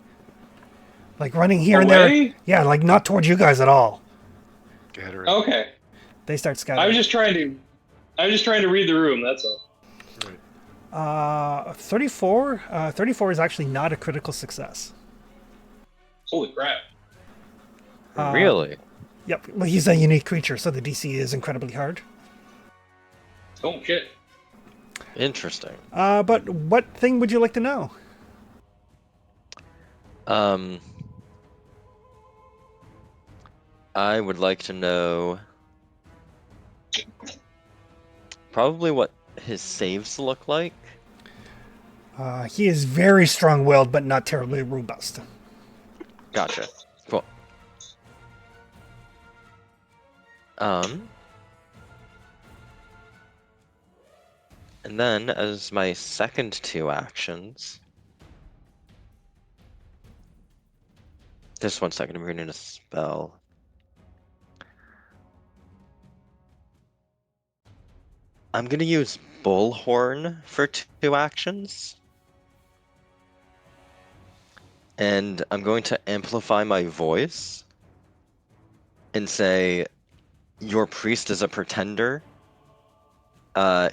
Like running here and Away? there. Yeah, like not towards you guys at all. Scattering. Okay. They start I scattering. was just trying to read the room, that's all. Right. 34. 34 is actually not a critical success. Holy crap. Really? Yep. Well, he's a unique creature, so the DC is incredibly hard. Oh shit. Interesting. But what thing would you like to know? I would like to know probably what his saves look like. He is very strong-willed, but not terribly robust. Gotcha. Cool. And then as my second 2 actions, just 1 second, I'm reading a spell. I'm gonna use Bullhorn for 2 actions. And I'm going to amplify my voice and say, your priest is a pretender.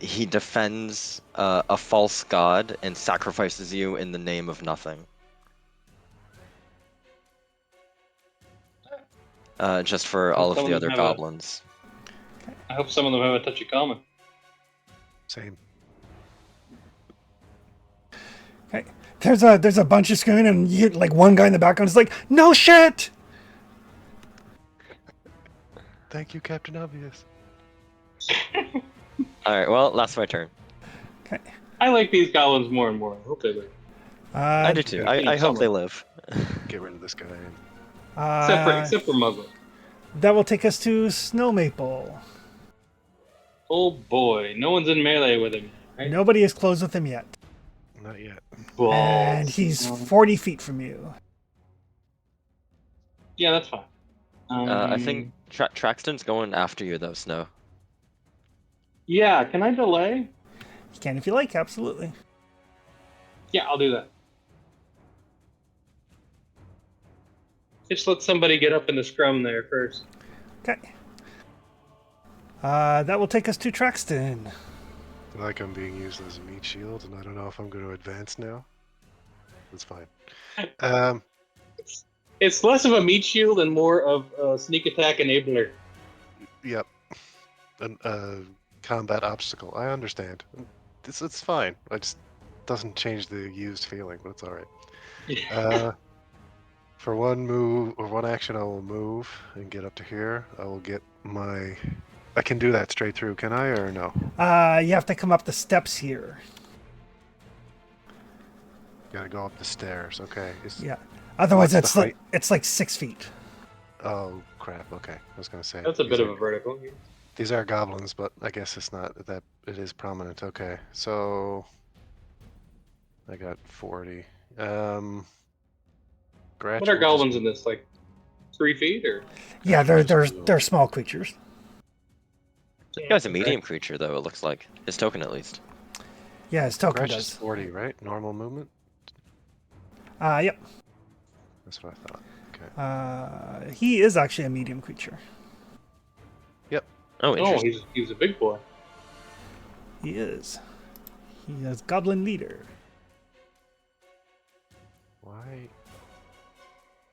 He defends a false god and sacrifices you in the name of nothing. Just for all of Some the of them other have a- goblins. I hope some of them have a touch of common. Same. Okay. There's a bunch of screaming, and you like one guy in the background is like, "No shit!" Thank you, Captain Obvious. Alright, well, that's my turn. Okay. I like these goblins more and more. I hope they live. I do too. yeah, I hope they live. Get rid of this guy. Except for Muzzle. That will take us to Snow Maple. Oh boy, no one's in melee with him. Right? Nobody is close with him yet, Not yet. Balls. and he's 40 feet from you. Yeah, that's fine. I think Traxton's going after you though, Snow. Yeah, can I delay? You can if you like, absolutely. Yeah, I'll do that. Just let somebody get up in the scrum there first. Okay. That will take us to Traxton. I feel like I'm being used as a meat shield, and I don't know if I'm going to advance now. That's fine. It's less of a meat shield and more of a sneak attack enabler. Yep. Combat obstacle. I understand. It's fine. It just doesn't change the used feeling, but it's all right. For one move or one action, I will move and get up to here. I will get my. I can do that straight through, can I, or no? You have to come up the steps here. Gotta go up the stairs. Okay. Yeah. Otherwise, What's the height? it's like 6 feet. Oh crap! Okay, I was gonna say That's a these bit of are- a vertical. These are goblins, but I guess it's not that it is prominent. Okay, so I got 40. Gratch What are will just goblins in this? Like 3 feet or? Yeah, Gratch will they're just move. they're small creatures. This guy's a medium creature, though, it looks like. His token, at least. Yeah, his token Gratch is does. 40, right? Normal movement. Yep. That's what I thought. Okay. He is actually a medium creature. Oh, Oh, interesting. he's a big boy. He is. He is Goblin Leader. Why?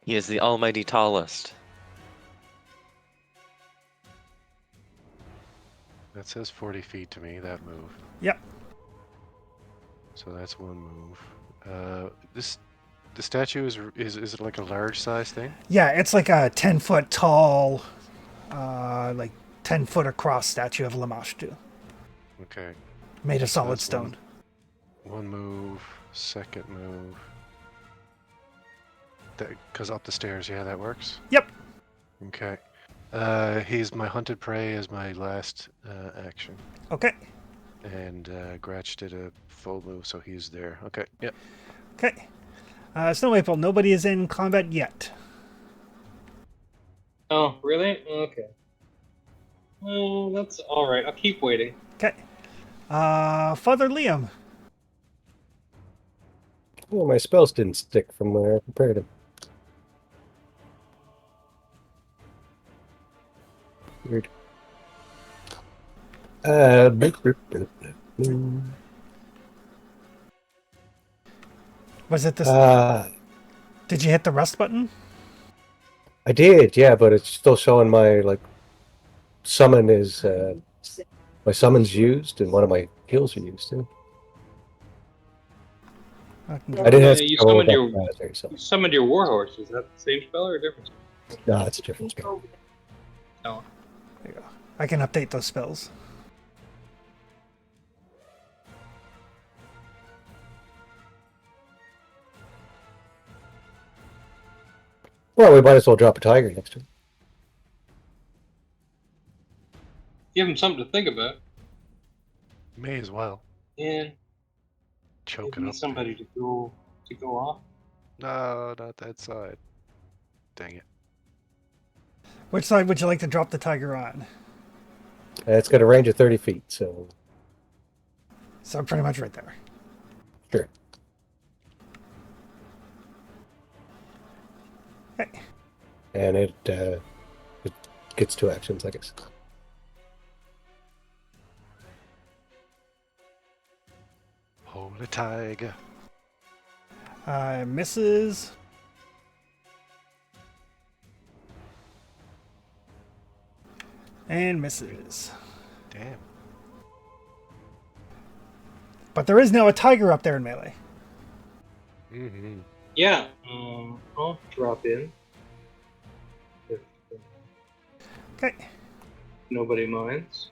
He is the almighty tallest. That says 40 feet to me. That move. Yep. So that's one move. The statue is it like a large size thing? Yeah, it's like a 10-foot tall, like 10-foot across statue of Lamashtu, Okay. made of So solid that's stone. One move. Second move. Because up the stairs, yeah, that works. Yep. Okay. He's my hunted prey as my last action. Okay. And Gratch did a full move, so he's there. Okay, yep. Okay. Snow Maple, nobody is in combat yet. Oh, really? Okay. Well, that's all right. I'll keep waiting. Okay. Father Liam. Oh, my spells didn't stick from where I prepared them. Weird. Was it this? Did you hit the rest button? I did, yeah, but it's still showing my summon is my summon's used and one of my heals are used too. I can I go- didn't have You to go summoned back your- to monastery, so You summoned your warhorse. Is that the same spell or a different spell? no, it's a different spell. Oh. There you go. I can update those spells. Well, we might as well drop a tiger next to him. Give him something to think about. May as well. Yeah. Choke Give it me up. somebody to go off. No, not that side. Dang it. Which side would you like to drop the tiger on? It's got a range of 30 feet, so So pretty much right there. sure. Okay. And it gets 2 actions, I guess. Holy tiger. Misses. And misses. Damn. But there is now a tiger up there in melee. Mm-hmm. Yeah. I'll drop in. If Okay. nobody minds.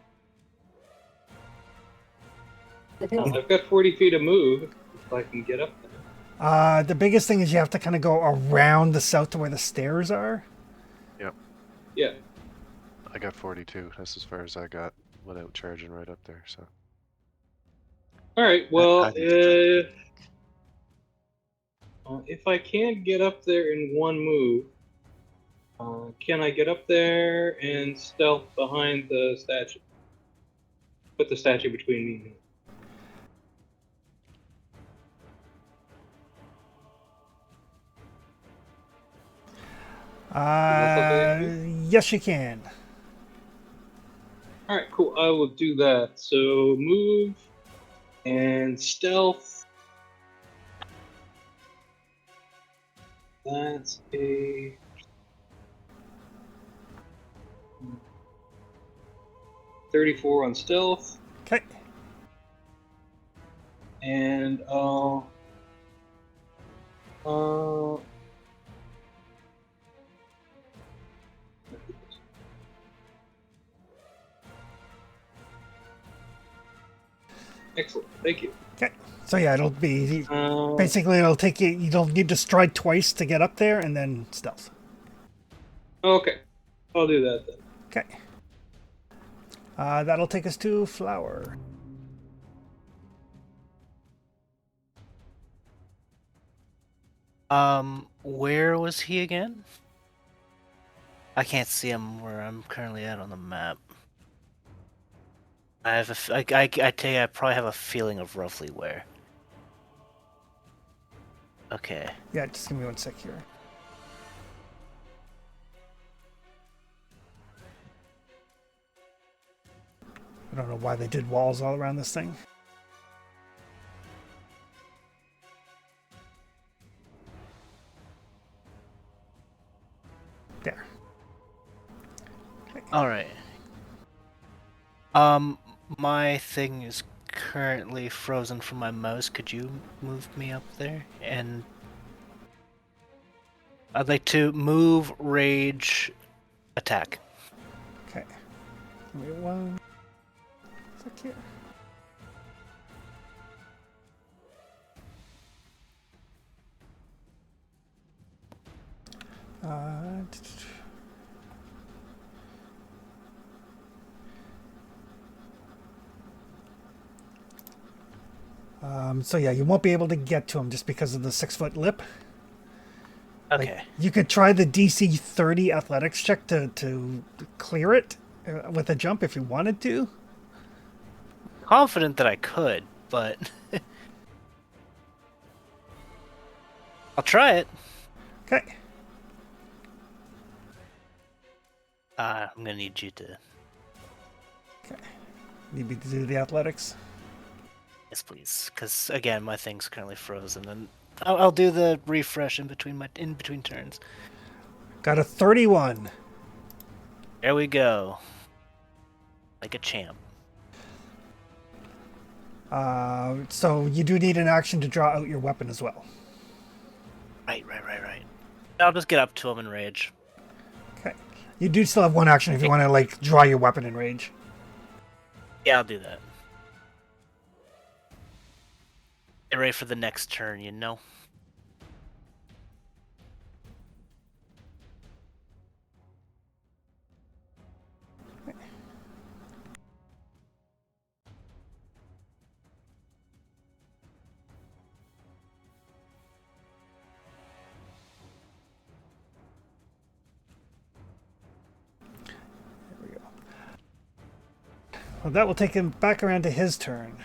I've got 40 feet of move if I can get up there. The biggest thing is you have to kind of go around the south to where the stairs are. Yeah. I got 42. That's as far as I got without charging right up there, so. All right. Well, I need to jump. if I can't get up there in one move, can I get up there and stealth behind the statue? Put the statue between me and him. Yes, you can. All right, cool. I will do that. So move and stealth. That's a 34 on stealth, Okay. and excellent. Thank you. Okay. So yeah, it'll be Um, basically it'll take you. You don't need to stride twice to get up there, and then stealth. Okay, I'll do that then. Okay. That'll take us to Flower. Where was he again? I can't see him where I'm currently at on the map. I have I tell you, I probably have a feeling of roughly where. Okay. Yeah, just give me 1 sec here. I don't know why they did walls all around this thing. There. All right. My thing is currently frozen from my mouse. Could you move me up there? And I'd like to move, rage, attack. Okay. Give me 1 sec here. Uh, so yeah, you won't be able to get to him just because of the 6-foot lip. Okay. You could try the DC 30 athletics check to clear it with a jump if you wanted to. Confident that I could, but I'll try it. Okay. I'm gonna need you to. Need me to do the athletics? Yes, please. Because again, my thing's currently frozen, and I'll do the refresh in between turns. Got a 31. There we go. Like a champ. So you do need an action to draw out your weapon as well. Right. I'll just get up to him and rage. Okay. You do still have 1 action if you want to like draw your weapon in rage. Yeah, I'll do that. Get ready for the next turn, you know? There we go. Well, that will take him back around to his turn.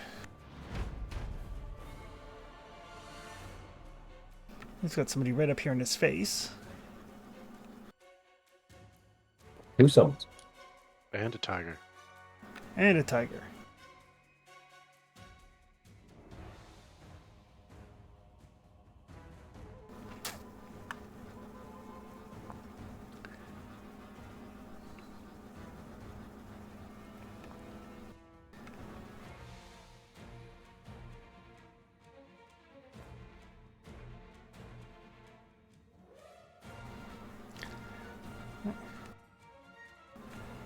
He's got somebody right up here in his face. 2 zones. And a tiger. And a tiger.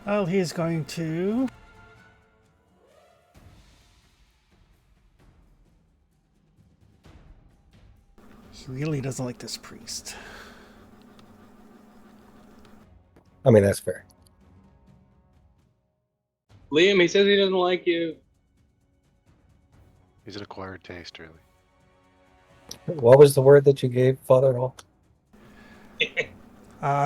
Well, he is going to... He really doesn't like this priest. I mean, that's fair. Liam, he says he doesn't like you. He's an acquired taste, really. What was the word that you gave, Father Hall?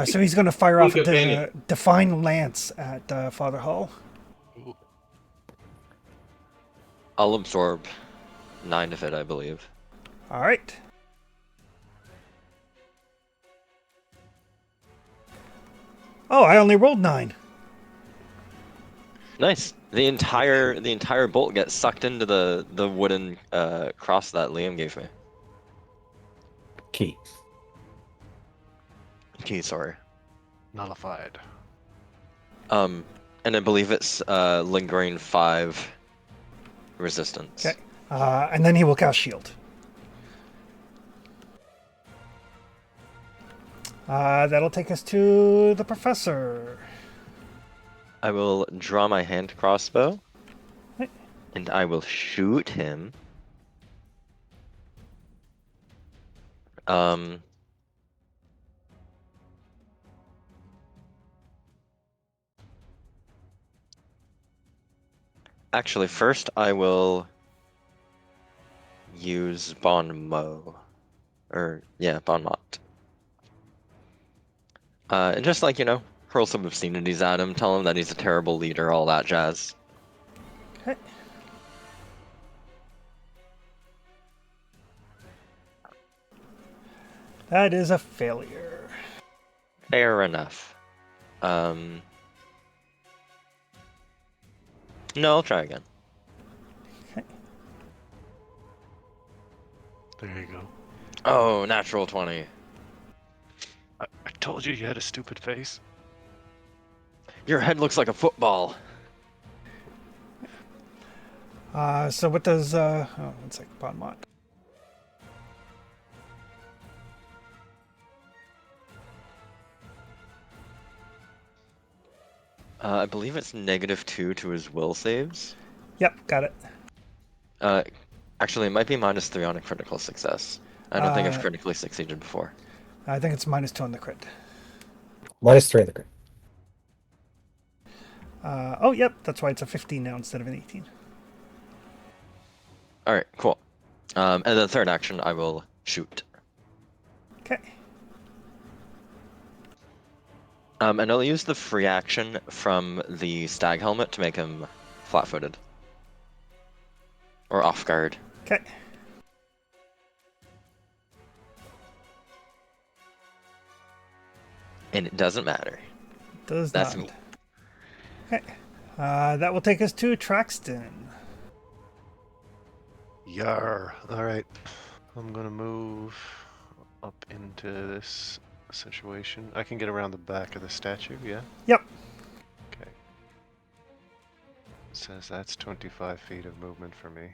So he's going to fire off a Companion. Define Lance at Father Hall. Ooh. I'll absorb 9 of it, I believe. All right. Oh, I only rolled 9. Nice. The entire bolt gets sucked into the wooden cross that Liam gave me. Key. Key, sorry. Nullified. And I believe it's lingering 5 resistance. Okay. And then he will cast Shield. That'll take us to the Professor. I will draw my hand crossbow, Right. and I will shoot him. Actually, first I will use Bon Mo. Or, yeah, Bon Mot. And just like, hurl some obscenities at him, tell him that he's a terrible leader, all that jazz. Okay. That is a failure. Fair enough. No, I'll try again. Okay. There you go. Oh, natural 20. I told you had a stupid face. Your head looks like a football. So what does one sec, Bon Mot. I believe it's -2 to his will saves. Yep, got it. Actually, it might be -3 on a critical success. I don't think I've critically succeeded before. I think it's -2 on the crit. -3 in the crit. Oh, yep, that's why it's a 15 now instead of an 18. Alright, cool. And the third action, I will shoot. Okay. And I'll use the free action from the stag helmet to make him flat-footed. Or off guard. Okay. And it doesn't matter. Does That's not. me. Okay. That will take us to Traxton. Yar. Alright. I'm gonna move up into this situation. I can get around the back of the statue, yeah? Yep. Okay. It says that's 25 feet of movement for me.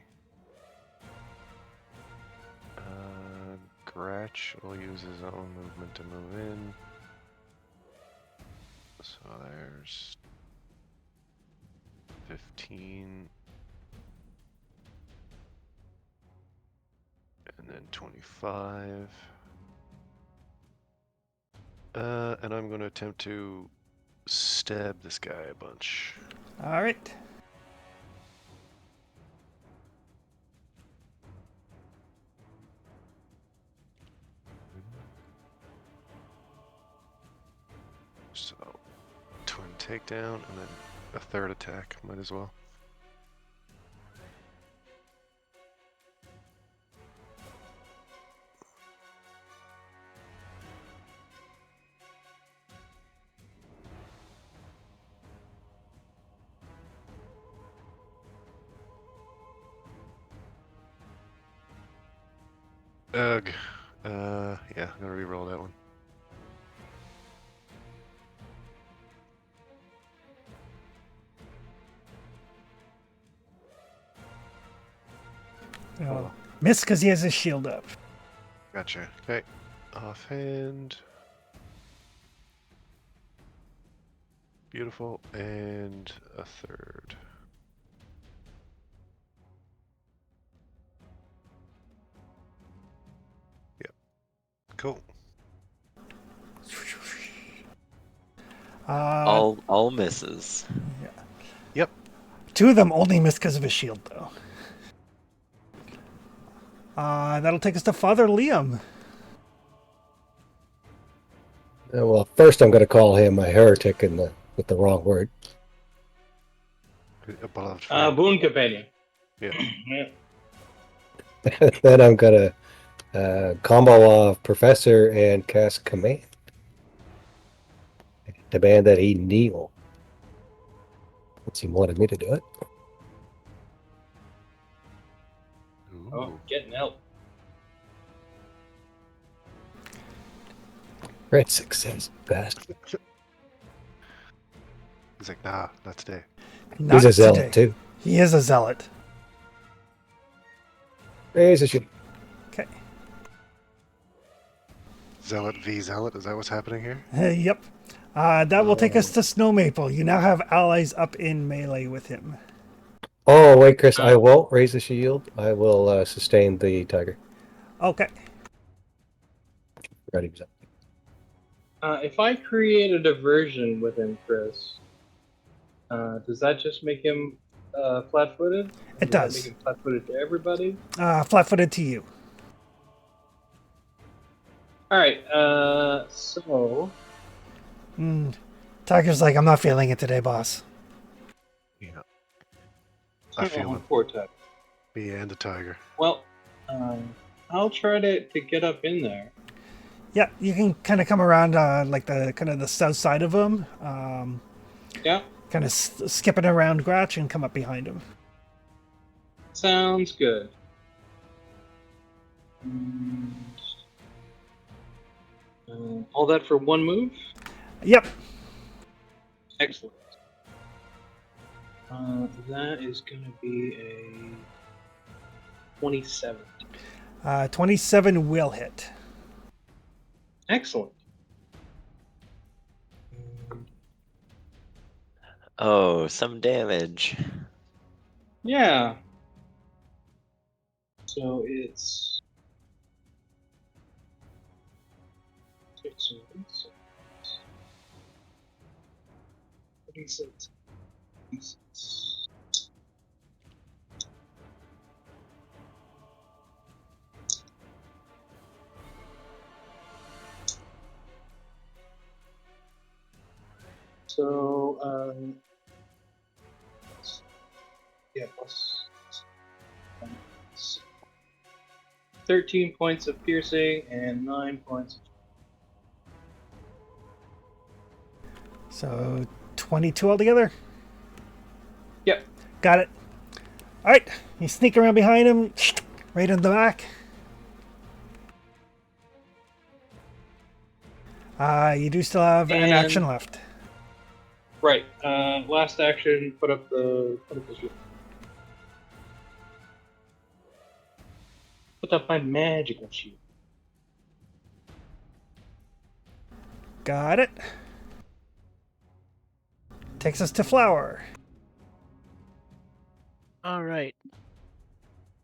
Gratch will use his own movement to move in. So there's 15. And then 25. And I'm going to attempt to stab this guy a bunch. All right. So, twin takedown and then a third attack. Might as well. Ugh. Yeah, I'm gonna re-roll that one. Oh. Miss because he has his shield up. Gotcha. Okay. Offhand. Beautiful. And a third. Yep. Cool. All misses. Yep. Two of them only missed because of his shield, though. That'll take us to Father Liam. Well, first I'm going to call him a heretic with the wrong word. A beloved friend. Boon companion. Yeah. Yeah. Then I'm going to combo off Professor and cast Command. Demand that he kneel. Since he wanted me to do it. Ooh. Oh, getting help. Great success, bastard. He's like, nah, not today. Not He's a zealot today. too. He is a zealot. He's a shit. Okay. Zealot v Zealot, is that what's happening here? Yep. That will take us to Snow Maple. You now have allies up in melee with him. Oh, wait, Chris, I won't raise the shield. I will sustain the tiger. Okay. Ready, was that? If I create a diversion within Chris, does that just make him flat-footed? It Does that does. make him flat-footed to everybody? Flat-footed to you. All right. So Tiger's like, I'm not feeling it today, boss. Yeah. I feel him. Poor Ted. Me and the tiger. Well, I'll try to get up in there. Yeah, you can kind of come around like the south side of him, Yeah, kind of skipping around Gratch and come up behind him. sounds good. And, all that for one move? Yep. Excellent. That is going to be a 27. 27 will hit. Excellent. Oh, some damage. Yeah. So it's 36. 36. So, yeah, plus 13 points of piercing and 9 points. So 22 altogether. Yep. Got it. All right, you sneak around behind him, right in the back. You do still have an And- action left. Right. Last action, put up the shield. Put up my magical shield. Got it. Takes us to Flower. All right.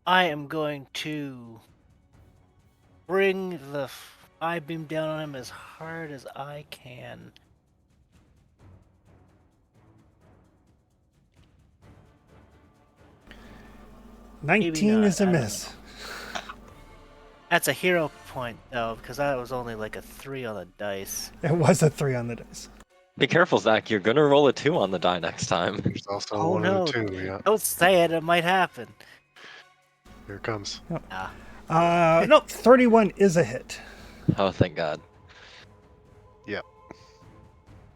I am going to bring the eye beam down on him as hard as I can. Maybe 19 not, is a I don't miss. That's a hero point, though, because that was only like a 3 on the dice. It was a 3 on the dice. Be careful, Zach. You're gonna roll a 2 on the die next time. There's also Oh, one no. and a 2. Yeah. Don't say it, it might happen. Here it comes. No, 31 is a hit. Oh, thank God.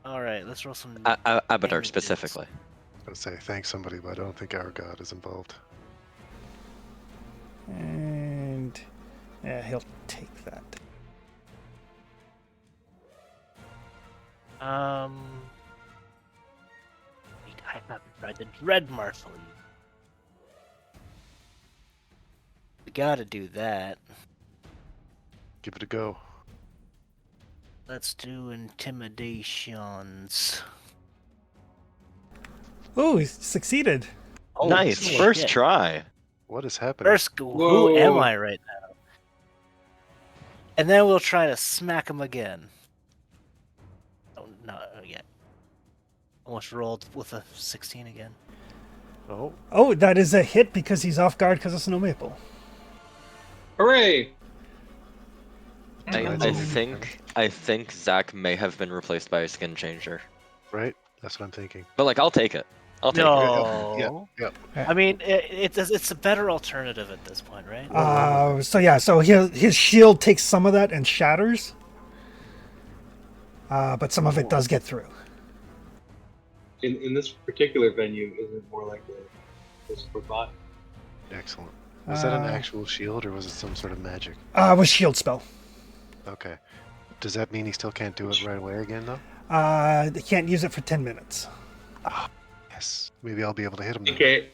All right, let's roll some. Abaddar damages. specifically. I was gonna say thank somebody, but I don't think our god is involved. And yeah, he'll take that. Wait, I haven't read the dread marshal. We gotta do that. Give it a go. Let's do intimidations. Oh, he succeeded. Oh, Nice, shit. first try. What is happening? First, who Whoa. am I right now? And then we'll try to smack him again. Oh, not yet. Almost rolled with a 16 again. Oh, Oh, that is a hit because he's off guard because of Snow Maple. Hooray! I think Zach may have been replaced by a skin changer. right? That's what I'm thinking. But like, I'll take it. I'll take it. No. Yeah. I mean, it's a better alternative at this point, right? So his shield takes some of that and shatters. But some of it does get through. In this particular venue, is it more like a physical bot? Excellent. Was that an actual shield or was it some sort of magic? It was shield spell. Okay. Does that mean he still can't do it right away again, though? They can't use it for 10 minutes. Yes. Maybe I'll be able to hit him then.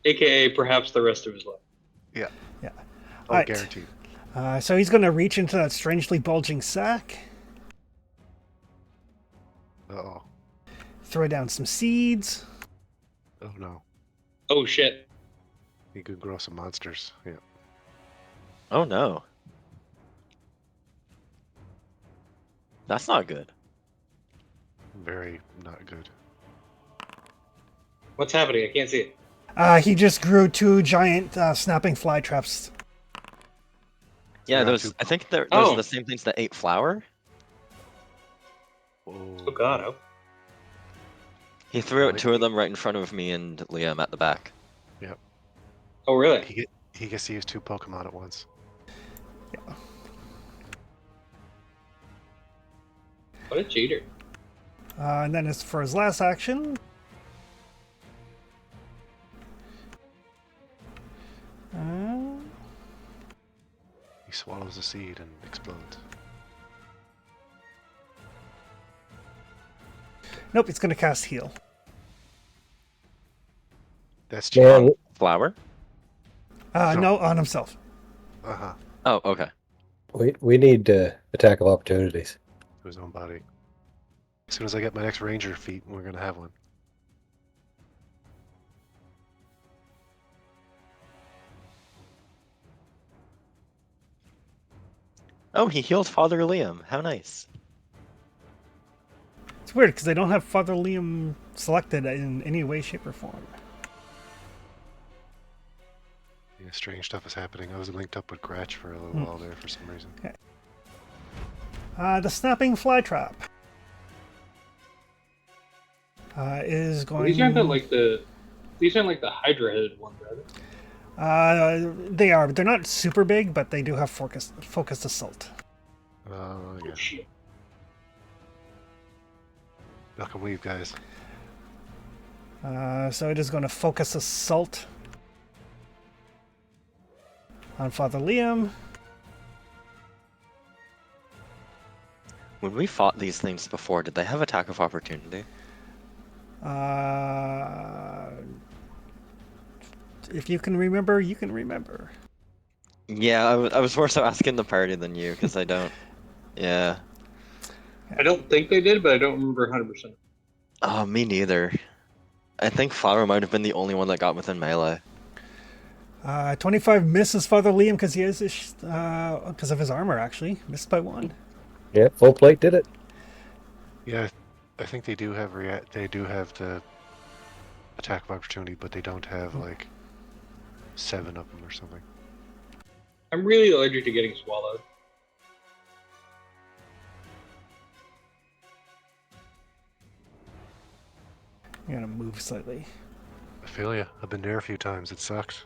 AKA perhaps the rest of his life. Yeah. Yeah. Oh, Alright. guaranteed. So he's going to reach into that strangely bulging sack, Uh-oh. throw down some seeds. Oh, no. Oh shit. He could grow some monsters. Yeah. Oh no. That's not good. Very not good. What's happening? I can't see it. He just grew 2 giant snapping fly traps. Yeah, got those. two- I think those Oh. are the same things that ate flour. Oh god. Oh. He threw Oh, out 2 of them right in front of me and Liam at the back. Oh really? He gets to use 2 Pokemon at once. What a cheater. And then as for his last action, He swallows a seed and explodes. nope, he's going to cast heal. That's Yeah, cheating. Flour? No, on himself. Uh-huh. Oh, okay. we need attack of opportunities. To his own body. As soon as I get my next ranger feat, we're gonna have one. Oh, he healed Father Liam. How nice. It's weird because they don't have Father Liam selected in any way, shape, or form. Yeah, strange stuff is happening. I was linked up with Gratch for a little while there for some reason. The snapping fly trap is Well, going. these aren't like the Hydra-headed ones, are they? They are, but they're not super big, but they do have focused assault. Oh, yeah. Oh shit. Duck and weave, guys. So it is going to focus assault on Father Liam. When we fought these things before, did they have attack of opportunity? If you can remember, you can remember. Yeah, I was more so asking the party than you, because I don't... Yeah. I don't think they did, but I don't remember 100%. Oh, me neither. I think Flower might have been the only one that got within melee. 25 misses Father Liam because he is because of his armor. Actually, missed by 1. Yeah, full plate did it. Yeah, I think they do have They do have the attack of opportunity, but they don't have like 7 of them or something. I'm really allergic to getting swallowed. I'm gonna move slightly. I feel ya. I've been there a few times. It sucks.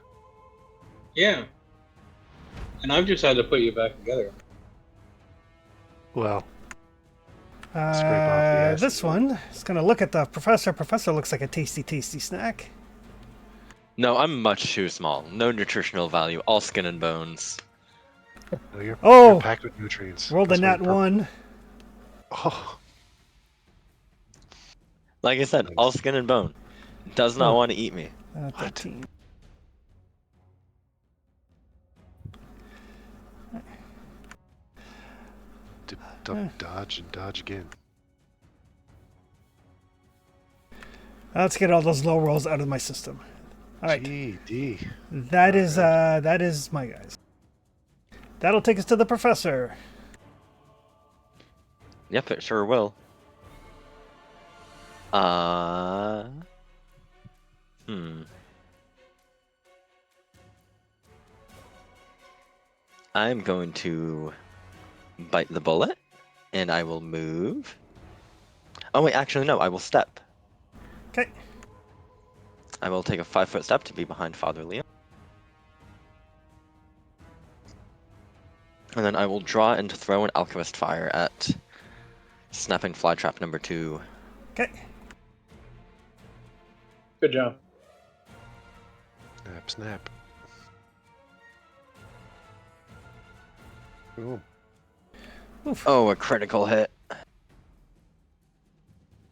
Yeah. And I've just had to put you back together. Well, Scrape off the acid. This one is gonna look at the professor. Professor looks like a tasty, tasty snack. No, I'm much too small. No nutritional value. All skin and bones. no, you're Oh! packed with nutrients. Rolled a That's why nat you're purple. 1. Oh, Like I said, Nice. all skin and bone. Does not want to eat me. 13. dodge and dodge again. Let's get all those low rolls out of my system. All right, GD. that is my guys. That'll take us to the professor. Yep, it sure will. I'm going to bite the bullet, and I will move. Oh wait, actually no, I will step. Okay. I will take a 5-foot step to be behind Father Liam. And then I will draw and throw an Alchemist Fire at Snapping Flytrap number 2. Okay. Good job. Snap, snap. Boom. Oof. Oh, a critical hit.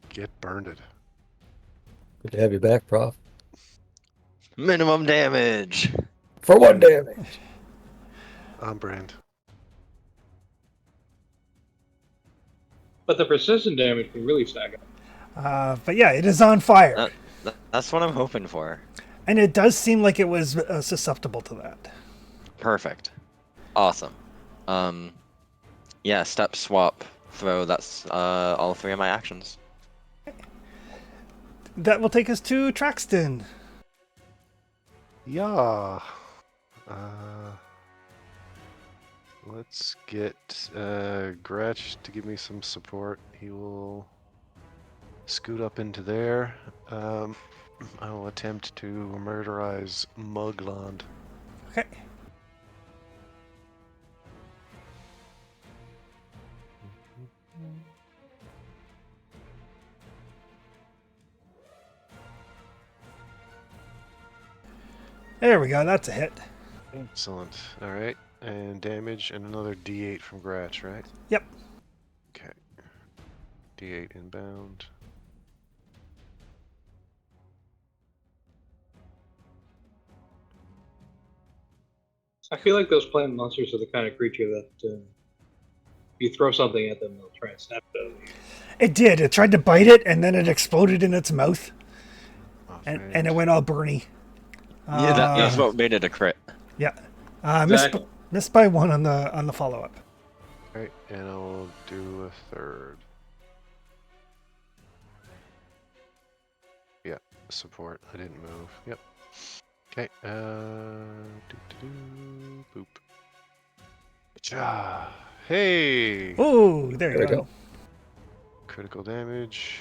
Get burned. Good to have you back, Prof. Minimum damage. For 1 damage. On brand. But the persistent damage can really stack up. But yeah, it is on fire, That's what I'm hoping for. and it does seem like it was susceptible to that. Perfect. Awesome. Yeah, step, swap, throw, that's all 3 of my actions. That will take us to Traxton. Yeah. Let's get Gretch to give me some support. He will scoot up into there. I will attempt to murderize Mugland. Okay. There we go. That's a hit. Excellent. All right. And damage and another D8 from Gratch, right? Yep. Okay. D8 inbound. I feel like those plant monsters are the kind of creature that you throw something at them, they'll try and snap it out of you. It did. It tried to bite it, and then it exploded in its mouth, and it went all burny. Yeah, that's what made it a crit. Yeah. Exactly. Missed by 1 on the follow up. Right, and I'll do a third. Yeah, support. I didn't move. Yep. Okay. Boop. Ja. Hey. Oh, there There you we go. go. Critical damage.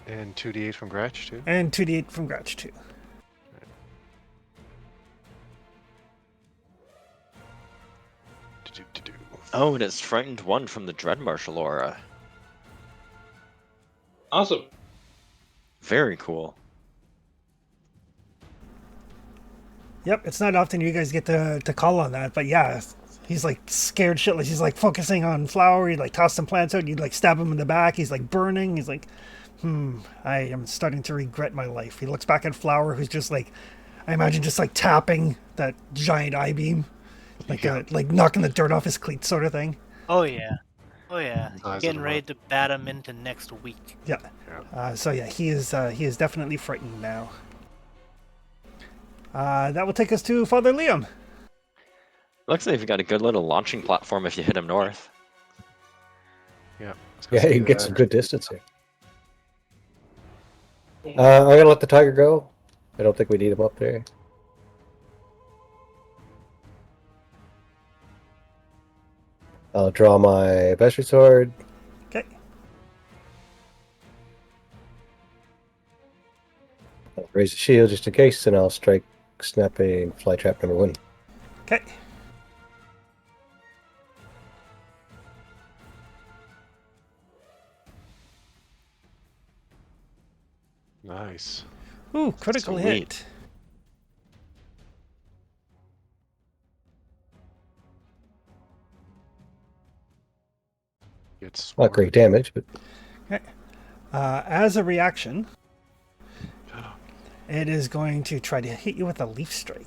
And 2d8 from Gratch too. And 2d8 from Gratch too. Do-do-do-do. Oh, and it's frightened 1 from the Dread Martial aura. Awesome. Very cool. Yep, it's not often you guys get to call on that, but yeah, he's like scared shitless. He's like focusing on Flower. He like toss some plants out. You like stab him in the back. He's like burning. He's like, I am starting to regret my life. He looks back at Flower, who's just like, I imagine just like tapping that giant eye beam, like like knocking the dirt off his cleats, sort of thing. Oh yeah. Oh yeah. Size Getting of ready the to bat him into next week. Yeah. So yeah, he is definitely frightened now. That will take us to Father Liam. Looks like you've got a good little launching platform if you hit him north. Yeah. Yeah, you can get some good distance here. I'm gonna let the tiger go. I don't think we need him up there. I'll draw my Vestry Sword. Okay. I'll raise the shield just in case, and I'll strike snapping fly trap number 1. Okay. Nice. Ooh, critical Sweet. hit. It's Not great damage, but As a reaction, it is going to try to hit you with a leaf strike.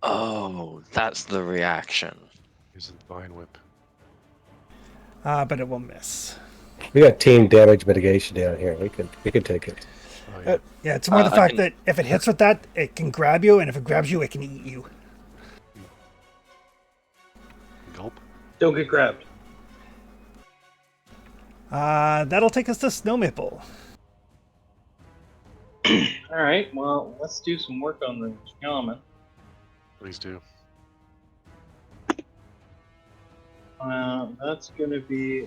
Oh, that's the reaction. Use the vine whip. But it will miss. we got team damage mitigation down here. We can take it. Oh yeah. Yeah, it's more the I fact can- that if it hits with that, it can grab you, and if it grabs you, it can eat you. Gulp. Don't get grabbed. That'll take us to Snow Maple. All right. Well, let's do some work on the shaman. Please do. That's going to be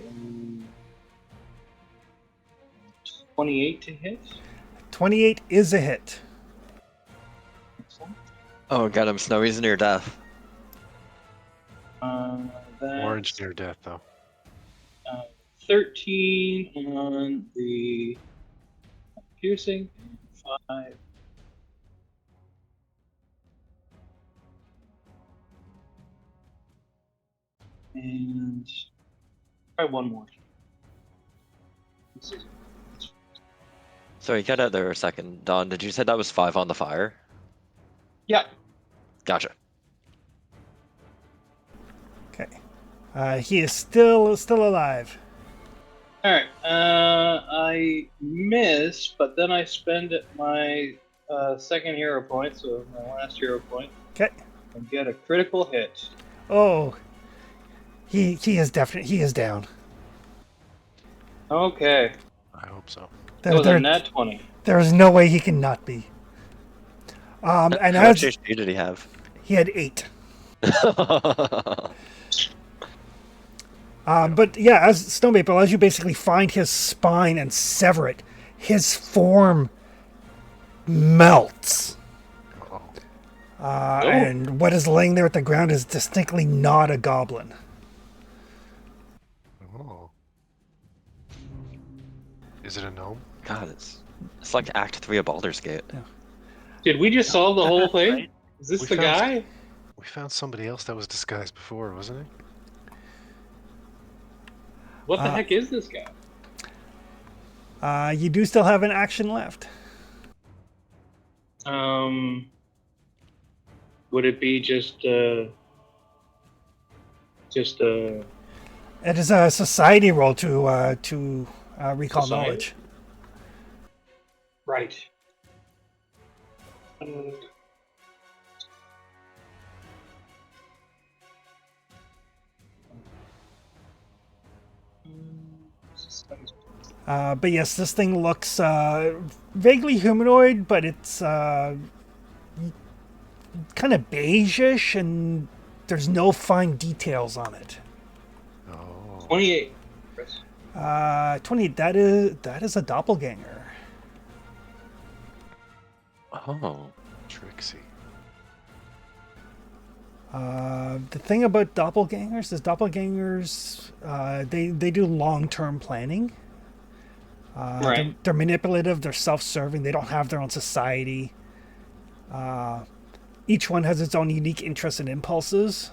28 to hit. 28 is a hit. Excellent. Oh, got him. Snowy's near death. That's, Orange near death though. 13 on the piercing, and 5. And try one more. Sorry, get out there a second. Don, did you say that was 5 on the fire? Yeah. Gotcha. Okay. He is still alive. All right. I miss, but then I spend my second hero point, so my last hero point, Okay. and get a critical hit. Oh, He is down. Okay. I hope so. That was a nat 20. There is no way he can not be. And How much as HP did he have? he had 8. But yeah, as Snow Maple, as you basically find his spine and sever it, his form melts. Uh-oh. And what is laying there at the ground is distinctly not a goblin. Oh. Is it a gnome? God, it's like Act 3 of Baldur's Gate. Did we just solve the whole thing? Right? Is this We the found- guy? We found somebody else that was disguised before, wasn't it? What the heck is this guy? You do still have an action left. Would it be just It is a society roll to recall Society? knowledge. right? But yes, this thing looks vaguely humanoid, but it's kind of beige-ish, and there's no fine details on it. Oh. 28. 20. That is a doppelganger. Oh. Trixie. The thing about doppelgangers is they do long-term planning. Right. They're manipulative. They're self-serving. They don't have their own society. Each one has its own unique interests and impulses.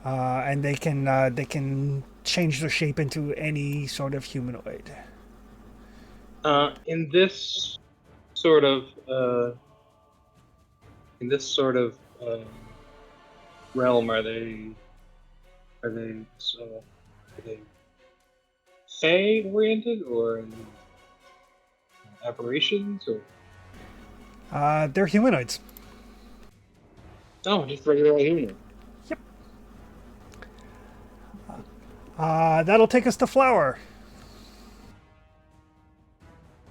And they can change their shape into any sort of humanoid. In this sort of realm, are they Fey oriented or are they aberrations or They're humanoids. no, just regular human? That'll take us to Flower.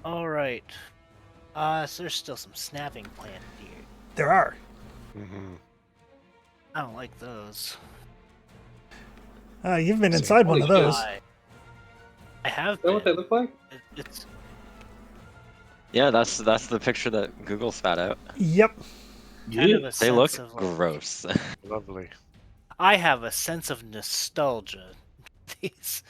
All right. So there's still some snapping planted here. There are. Mm-hmm. I don't like those. You've been inside one of Holy those. I have Is that what they been. look like? It's Yeah, that's the picture that Google spat out. Yep. kind of a They look sense of gross. Lovely. I have a sense of nostalgia. These.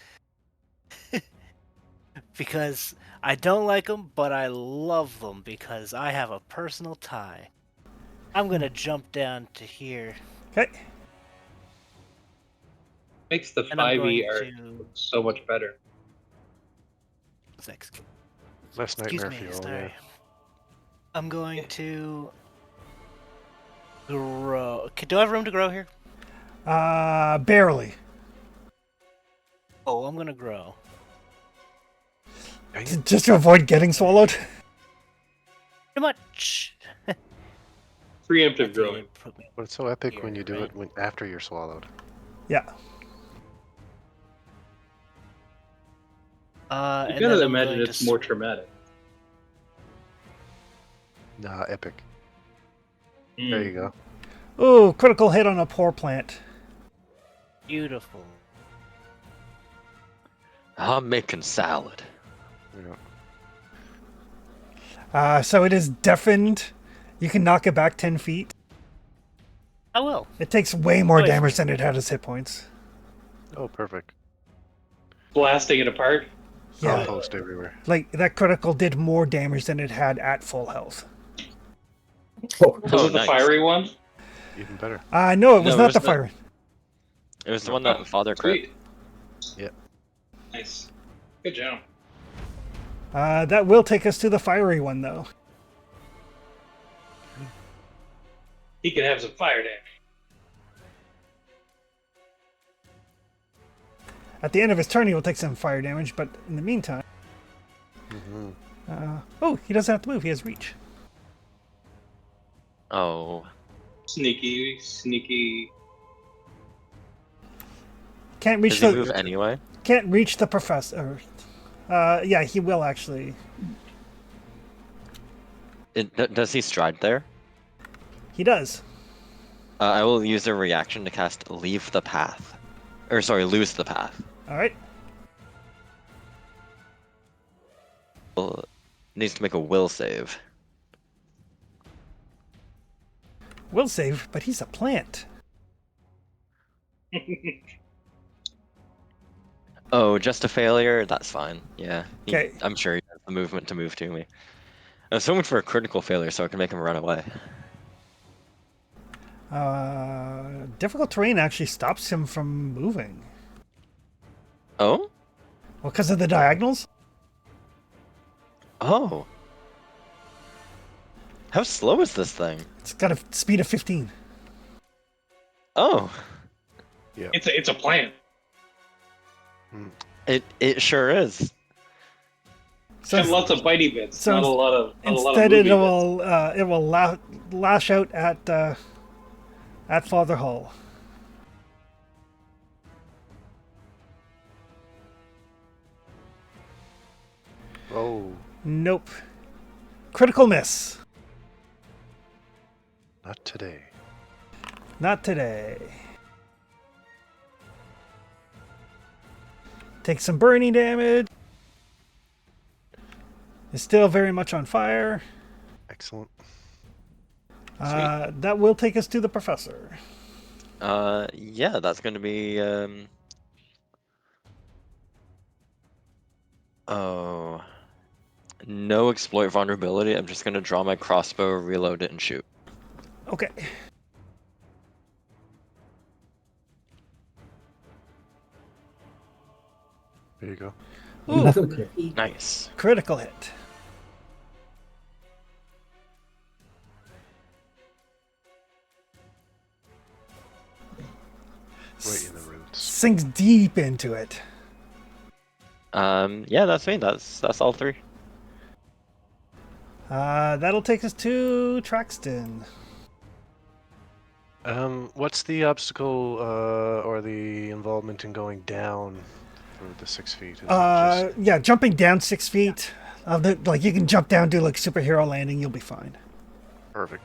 Because I don't like them, but I love them because I have a personal tie. I'm gonna jump down to here. Okay. Makes the And I'm 5e going art to- look so much better. Thanks. Less Excuse nightmare me, fuel, sorry. yeah. I'm going to grow. Okay, do I have room to grow here? Barely. Oh, I'm gonna grow. Dang it. Just to avoid getting swallowed. Pretty much. Preemptive growing. Put me- But it's so epic Here, when you do right? it after you're swallowed. Yeah. I and gotta then I'm imagine going it's to more traumatic. Nah, epic. Mm. There you go. Ooh, critical hit on a poor plant. Beautiful. I'm making salad. Yeah. So it is deafened. You can knock it back 10 feet. I will. It takes way more Nice. damage than it had as hit points. Oh, perfect. Blasting it apart. Yeah. Compost everywhere. Like, that critical did more damage than it had at full health. Oh, Was it the nice. fiery one? Even better. No, it was No, it not was the the- fire. It was the one that Father crit. Sweet. Yep. Nice. Good job. That will take us to the fiery one, though. He could have some fire damage. At the end of his turn, he will take some fire damage, but in the meantime... Mm-hmm. Oh, he doesn't have to move. He has reach. Oh. Sneaky Can't Does reach he the move anyway? can't reach the professor. Yeah, he will actually. Does he stride there? He does. I will use a reaction to cast Leave the Path. Or sorry, Lose the Path. All right. Needs to make a will save. Will save, but he's a plant. Oh, just a failure? That's fine. Yeah. Okay. I'm sure he has the movement to move to me. I was hoping for a critical failure so I can make him run away. Difficult terrain actually stops him from moving. Oh? Well, because of the diagonals. Oh. How slow is this thing? It's got a speed of 15. Oh. Yeah. It's a plant. It sure is. So And lots of bitey bits, so not a lot of instead, movie it bits. will lash out at Father Hull. Oh, Nope. Critical miss. not today. Not today. Take some burning damage. Is still very much on fire. Excellent. That will take us to the professor. Yeah, that's gonna be, Oh. No exploit vulnerability. I'm just gonna draw my crossbow, reload it, and shoot. Okay. There you go. Ooh, Nice. critical hit. Right in the roots. Sinks deep into it. Yeah, that's me. That's all three. That'll take us to Traxton. What's the obstacle or the involvement in going down for the 6 feet? Is it just... Yeah, jumping down 6 feet. Like you can jump down, do like superhero landing. You'll be fine. Perfect.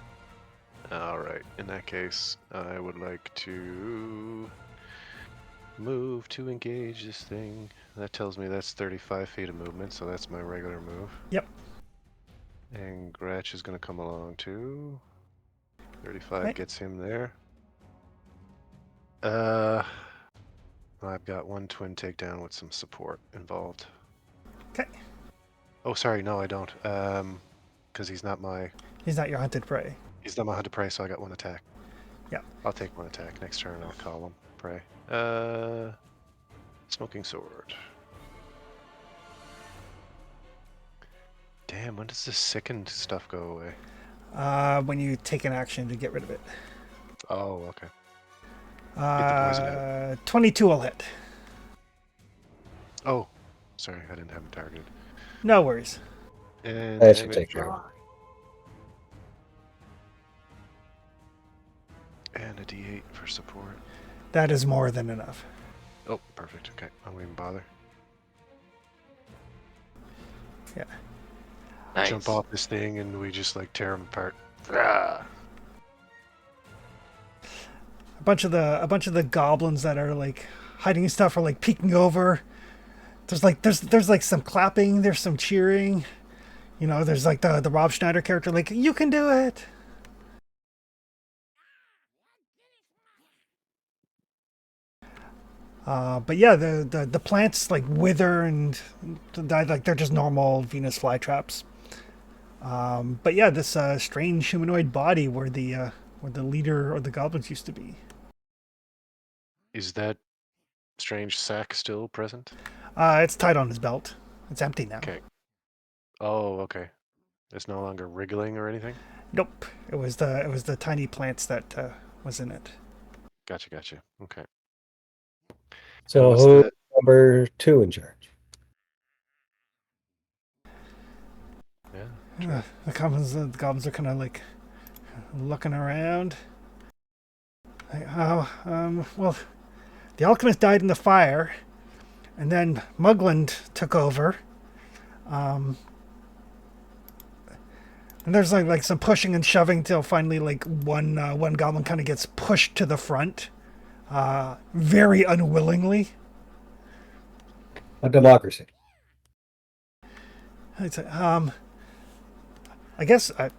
All right. In that case, I would like to move to engage this thing. That tells me that's 35 feet of movement, so that's my regular move. Yep. And Gratch is going to come along too. 35 Okay. gets him there. I've got one twin takedown with some support involved. Okay. Oh, sorry, no, I don't. Because he's not my Hunted prey. hunter prey, so I got one attack. Yeah. I'll take one attack. Next turn, I'll call him prey. Smoking sword. Damn, when does this sickened stuff go away? When you take an action to get rid of it. Oh, okay. Get the poison out. 22 will hit. Oh, sorry, I didn't have him targeted. No worries. And That should damage. take care of And a D8 for support. That is more than enough. Oh, perfect. Okay, I won't even bother. Yeah. Nice. Jump off this thing and we just like tear him apart. Ah! A bunch of the goblins that are like hiding stuff are like peeking over. There's like some clapping, there's some cheering. You know, there's like the Rob Schneider character like, you can do it. But yeah, the plants like wither and die, like they're just normal Venus flytraps. But yeah, this strange humanoid body where the leader or the goblins used to be. Is that strange sack still present? It's tied on his belt. It's empty now. Okay. Oh, okay. It's no longer wriggling or anything? Nope. It was the tiny plants that was in it. Gotcha. Okay. So What's who's the... number 2 in charge? Yeah. The goblins are kind of like looking around. Like, well, the alchemist died in the fire, and then Mugland took over. And there's like some pushing and shoving till finally like one goblin kind of gets pushed to the front, very unwillingly. A democracy. It's, I guess I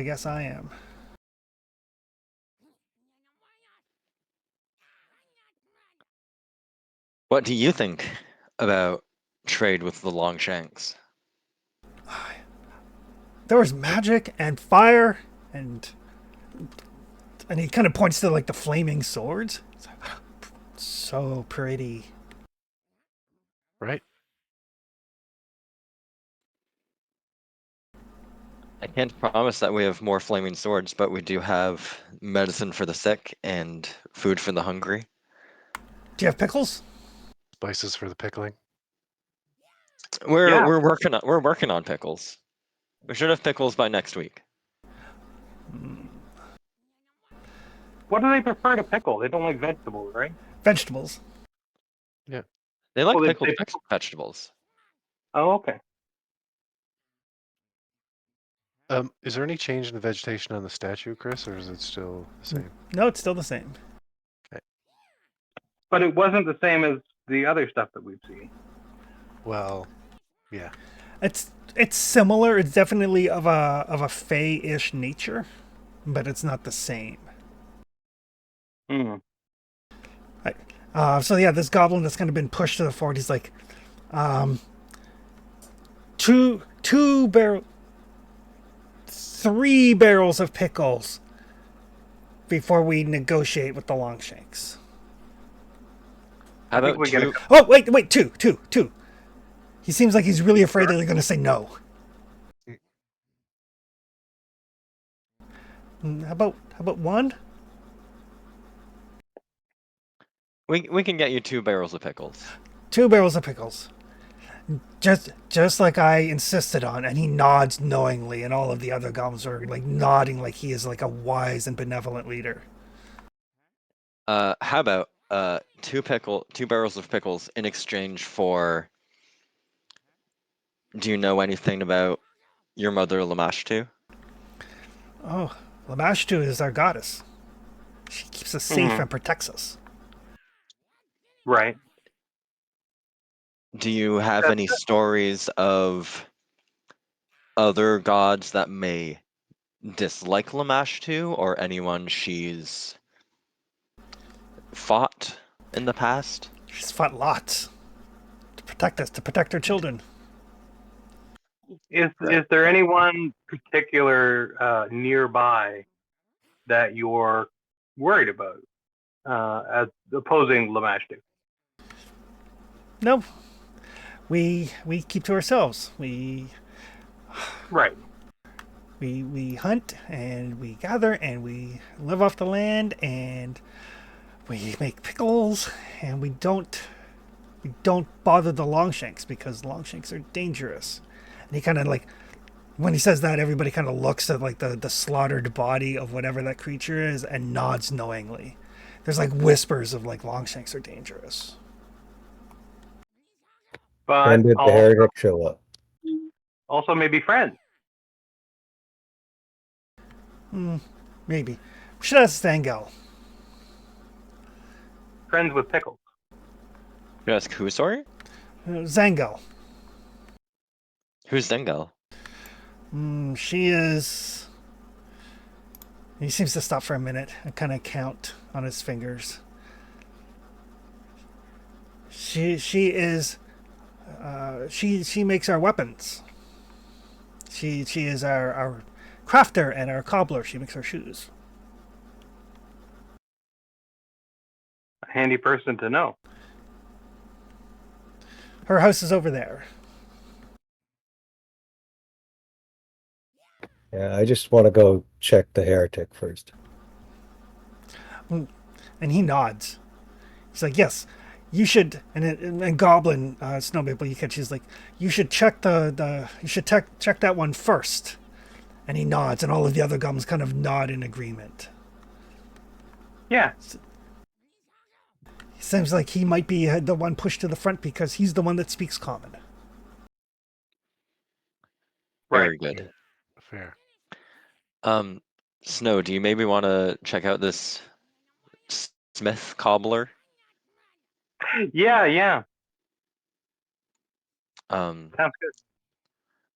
guess I am. What do you think about trade with the Longshanks? There was magic and fire and he kind of points to like the flaming swords. It's like, so pretty. Right? I can't promise that we have more flaming swords, but we do have medicine for the sick and food for the hungry. Do you have pickles? Spices for the pickling. We're Yeah. we're working on pickles. We should have pickles by next week. What do they prefer to pickle? They don't like vegetables, right? Vegetables. They like Well, they- pickled they- vegetables. Oh, okay. Is there any change in the vegetation on the statue, Chris, or is it still the same? No, it's still the same. But it wasn't the same as the other stuff that we've seen. Well, yeah. It's similar. It's definitely of a fey-ish nature, but it's not the same. Hmm. So yeah, this goblin that's kind of been pushed to the forward. He's like, three barrels of pickles before we negotiate with the Longshanks. How think about we get a two? Oh wait, two. He seems like he's really afraid that they're going to say no. How about one? We can get you 2 barrels of pickles. 2 barrels of pickles. Just like I insisted on, and he nods knowingly, and all of the other goblins are like nodding like he is like a wise and benevolent leader. How about 2 barrels of pickles in exchange for? Do you know anything about your mother Lamashtu? Oh, Lamashtu is our goddess. She keeps us safe and protects us. Right. Do you have That's any stories of other gods that may dislike Lamashtu or anyone she's fought in the past? She's fought lots to protect us, to protect her children. Is there anyone particular nearby that you're worried about as opposing Lamashtu? No, we keep to ourselves. Right. We hunt and we gather and we live off the land and we make pickles and we don't bother the Longshanks because Longshanks are dangerous. And he kind of like, when he says that, everybody kind of looks at like the slaughtered body of whatever that creature is and nods knowingly. There's like whispers of like Longshanks are dangerous. But When did the heretic show up? also maybe friends. Maybe. We should ask Stangel. Friends with pickles. You ask who, sorry? Zangel. Who's Zengel? She is. He seems to stop for a minute and kind of count on his fingers. She is. She makes our weapons. She is our crafter and our cobbler. She makes our shoes. A handy person to know. Her house is over there. Yeah, I just want to go check the heretic first. And he nods. He's like, yes, you should. And Goblin, Snowmaple, you catch. He's like, you should check you should check that one first. And he nods, and all of the other goblins kind of nod in agreement. Yeah. Seems like he might be the one pushed to the front because he's the one that speaks common. Very good. Fair. Snow, do you maybe want to check out this Smith cobbler? Yeah. Um, Sounds good.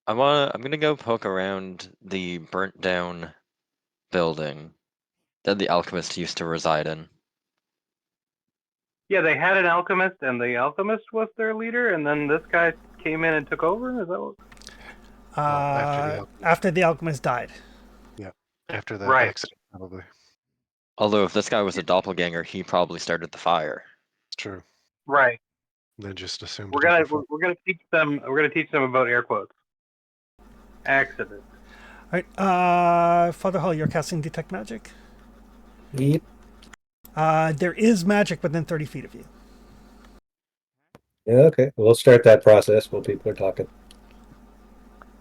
I'm gonna go poke around the burnt down building that the alchemist used to reside in. Yeah, they had an alchemist, and the alchemist was their leader, and then this guy came in and took over. Is that what? After the alchemist died. After that Right. accident, probably. Although if this guy was a doppelganger, he probably started the fire. It's true. Right. Then just assumed We're a gonna different we're gonna teach them. We're gonna teach them about air quotes. Accident. All right, Father Hall, you're casting detect magic. Yep. There is magic within 30 feet of you. Yeah, okay. We'll start that process while people are talking.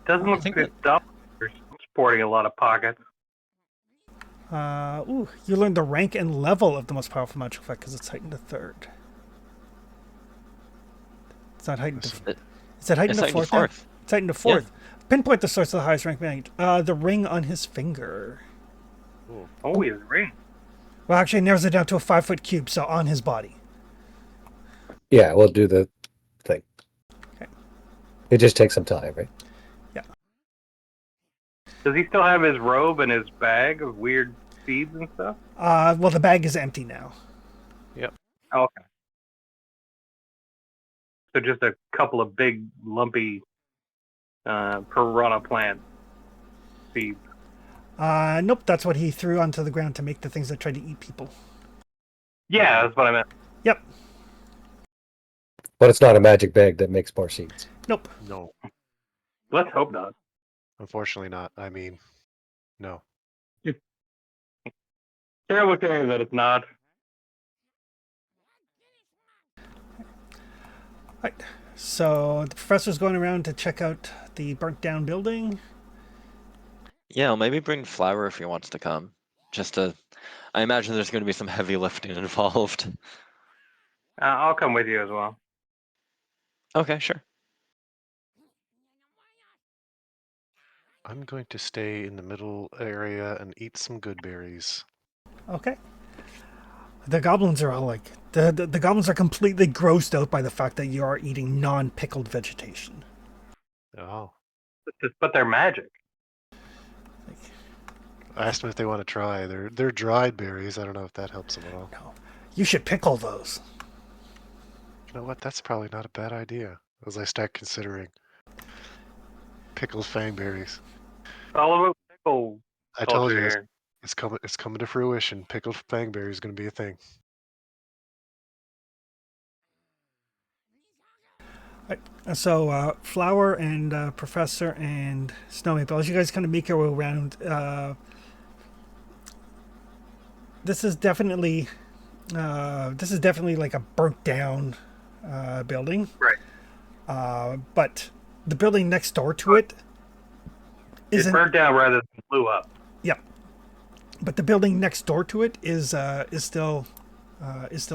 Doesn't I look think good. Doppelganger's sporting a lot of pockets. You learn the rank and level of the most powerful magic effect because it's heightened to third. It's not heightened to. Is that heightened It's to heightened to fourth? Now? fourth. It's heightened to fourth. Pinpoint the source of the highest rank magic. The ring on his finger. Oh, his ring. Well, actually, it narrows it down to a 5-foot cube, so on his body. Yeah, we'll do the thing. Okay. It just takes some time, right? Yeah. Does he still have his robe and his bag of weird seeds and stuff? Well, the bag is empty now. Oh, okay. So just a couple of big, lumpy piranha plant seeds. Nope, that's what he threw onto the ground to make the things that try to eat people. Yeah, that's what I meant. Yep. But it's not a magic bag that makes more seeds. Nope. No, Let's hope not. unfortunately not. I mean, no. Terrible shame that it's not. Right. So the professor's going around to check out the burnt down building. Yeah, I'll maybe bring Flower if he wants to come. I imagine there's going to be some heavy lifting involved. I'll come with you as well. Okay, sure. I'm going to stay in the middle area and eat some good berries. Okay. The goblins are all like the goblins are completely grossed out by the fact that you are eating non-pickled vegetation. Oh. But they're magic. I asked them if they want to try. They're dried berries. I don't know if that helps them at all. No, you should pickle those. You know what? That's probably not a bad idea. As I start considering pickled fangberries. It's all about pickle I told culture you here. it's coming to fruition. Pickled fangberry is going to be a thing. So Flower and Professor and Snowmaple, as you guys kind of make your way around, this is definitely like a burnt down building. Right. But the building next door to it It isn't. burnt down rather than blew up. Yep. But the building next door to it is still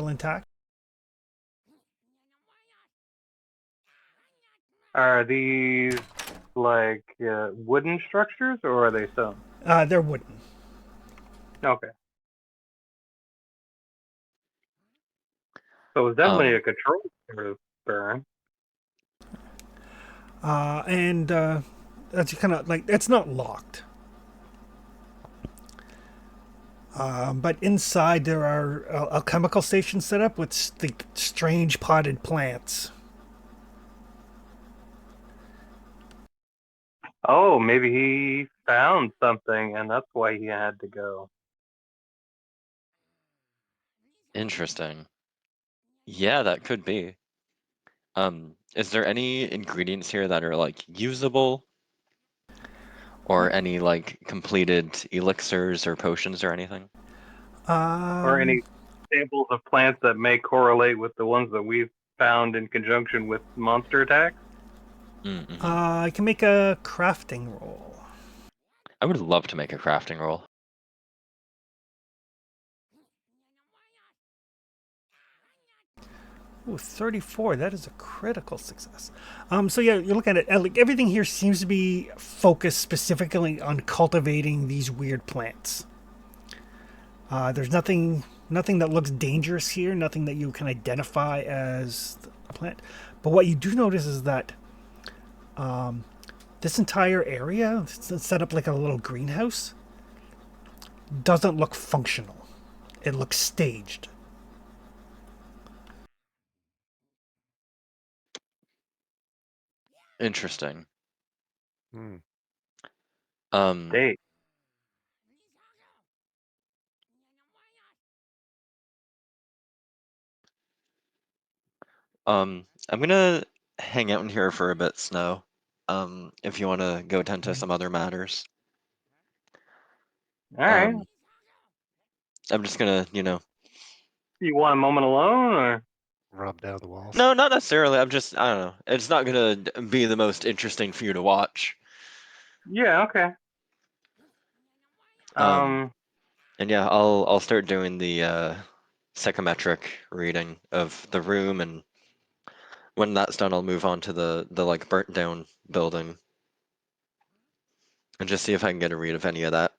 intact. Are these like wooden structures or are they stone? They're wooden. Okay. So it's definitely a control sort of burn. And that's kind of like it's not locked. But inside there are alchemical stations set up with the strange potted plants. Oh, maybe he found something and that's why he had to go. Interesting. Yeah, that could be. Is there any ingredients here that are like usable? Or any like completed elixirs or potions or anything? Or any samples of plants that may correlate with the ones that we've found in conjunction with monster attacks? Mm-hmm. I can make a crafting roll. I would love to make a crafting roll. Ooh, 34. That is a critical success. So yeah, you look at it. Like everything here seems to be focused specifically on cultivating these weird plants. There's nothing that looks dangerous here. Nothing that you can identify as a plant. But what you do notice is that this entire area, it's set up like a little greenhouse, doesn't look functional. It looks staged. Interesting. Hmm. Um, Hey, I'm gonna hang out in here for a bit, Snow. If you want to go tend to some other matters. all right. Um, I'm just gonna, You want a moment alone, or Rub down the walls. no, not necessarily. I don't know. It's not gonna be the most interesting for you to watch. yeah, okay. Um, and yeah, I'll start doing the psychometric reading of the room, and when that's done, I'll move on to the like burnt down building and just see if I can get a read of any of that.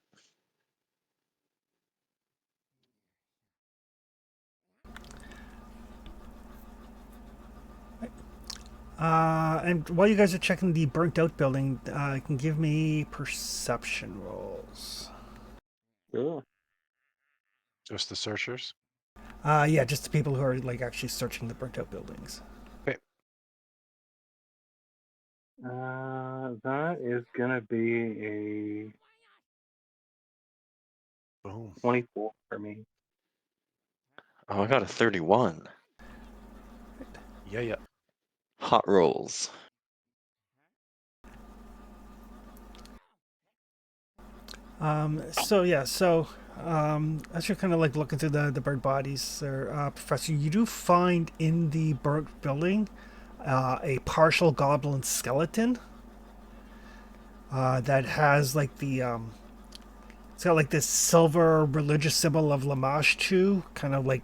And while you guys are checking the burnt out building, you can give me perception rolls. Cool. Just the searchers. Yeah, just the people who are like actually searching the burnt out buildings. Okay. That is gonna be Boom. a 24 for me. Oh, I got a 31. Yeah, yeah. Hot rolls. As you're kind of like looking through the burnt bodies, there, Professor, you do find in the burnt building a partial goblin skeleton that has like it's got like this silver religious symbol of Lamashtu kind of like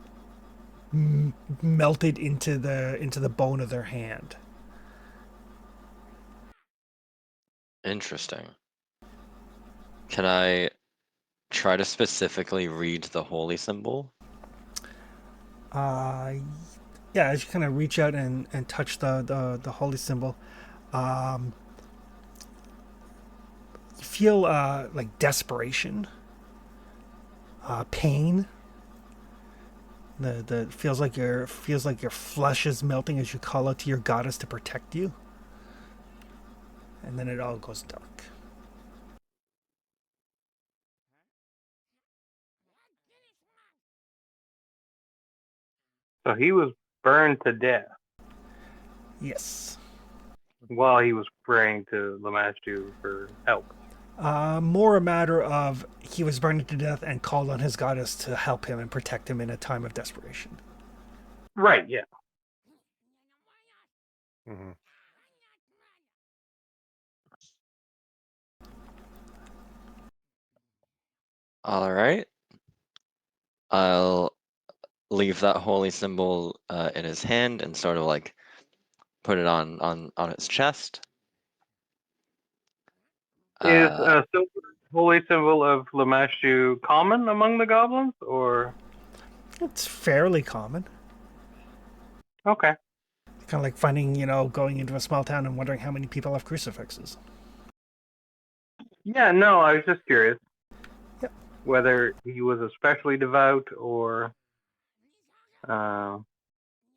melted into the bone of their hand. Interesting. Can I try to specifically read the holy symbol? Uh, yeah, as you kind of reach out and touch the holy symbol, um, you feel like desperation, pain. The feels like your flesh is melting as you call out to your goddess to protect you, and then it all goes dark. So he was burned to death Yes. while he was praying to Lamashtu for help. More a matter of he was burned to death and called on his goddess to help him and protect him in a time of desperation. Right, yeah. Mm-hmm. All right. I'll leave that holy symbol in his hand and sort of like put it on its chest. Is Uh, a silver holy symbol of Lamashtu common among the goblins, or It's fairly common. okay? Kind of like finding, going into a small town and wondering how many people have crucifixes. Yeah, no, I was just curious Yep. whether he was especially devout uh,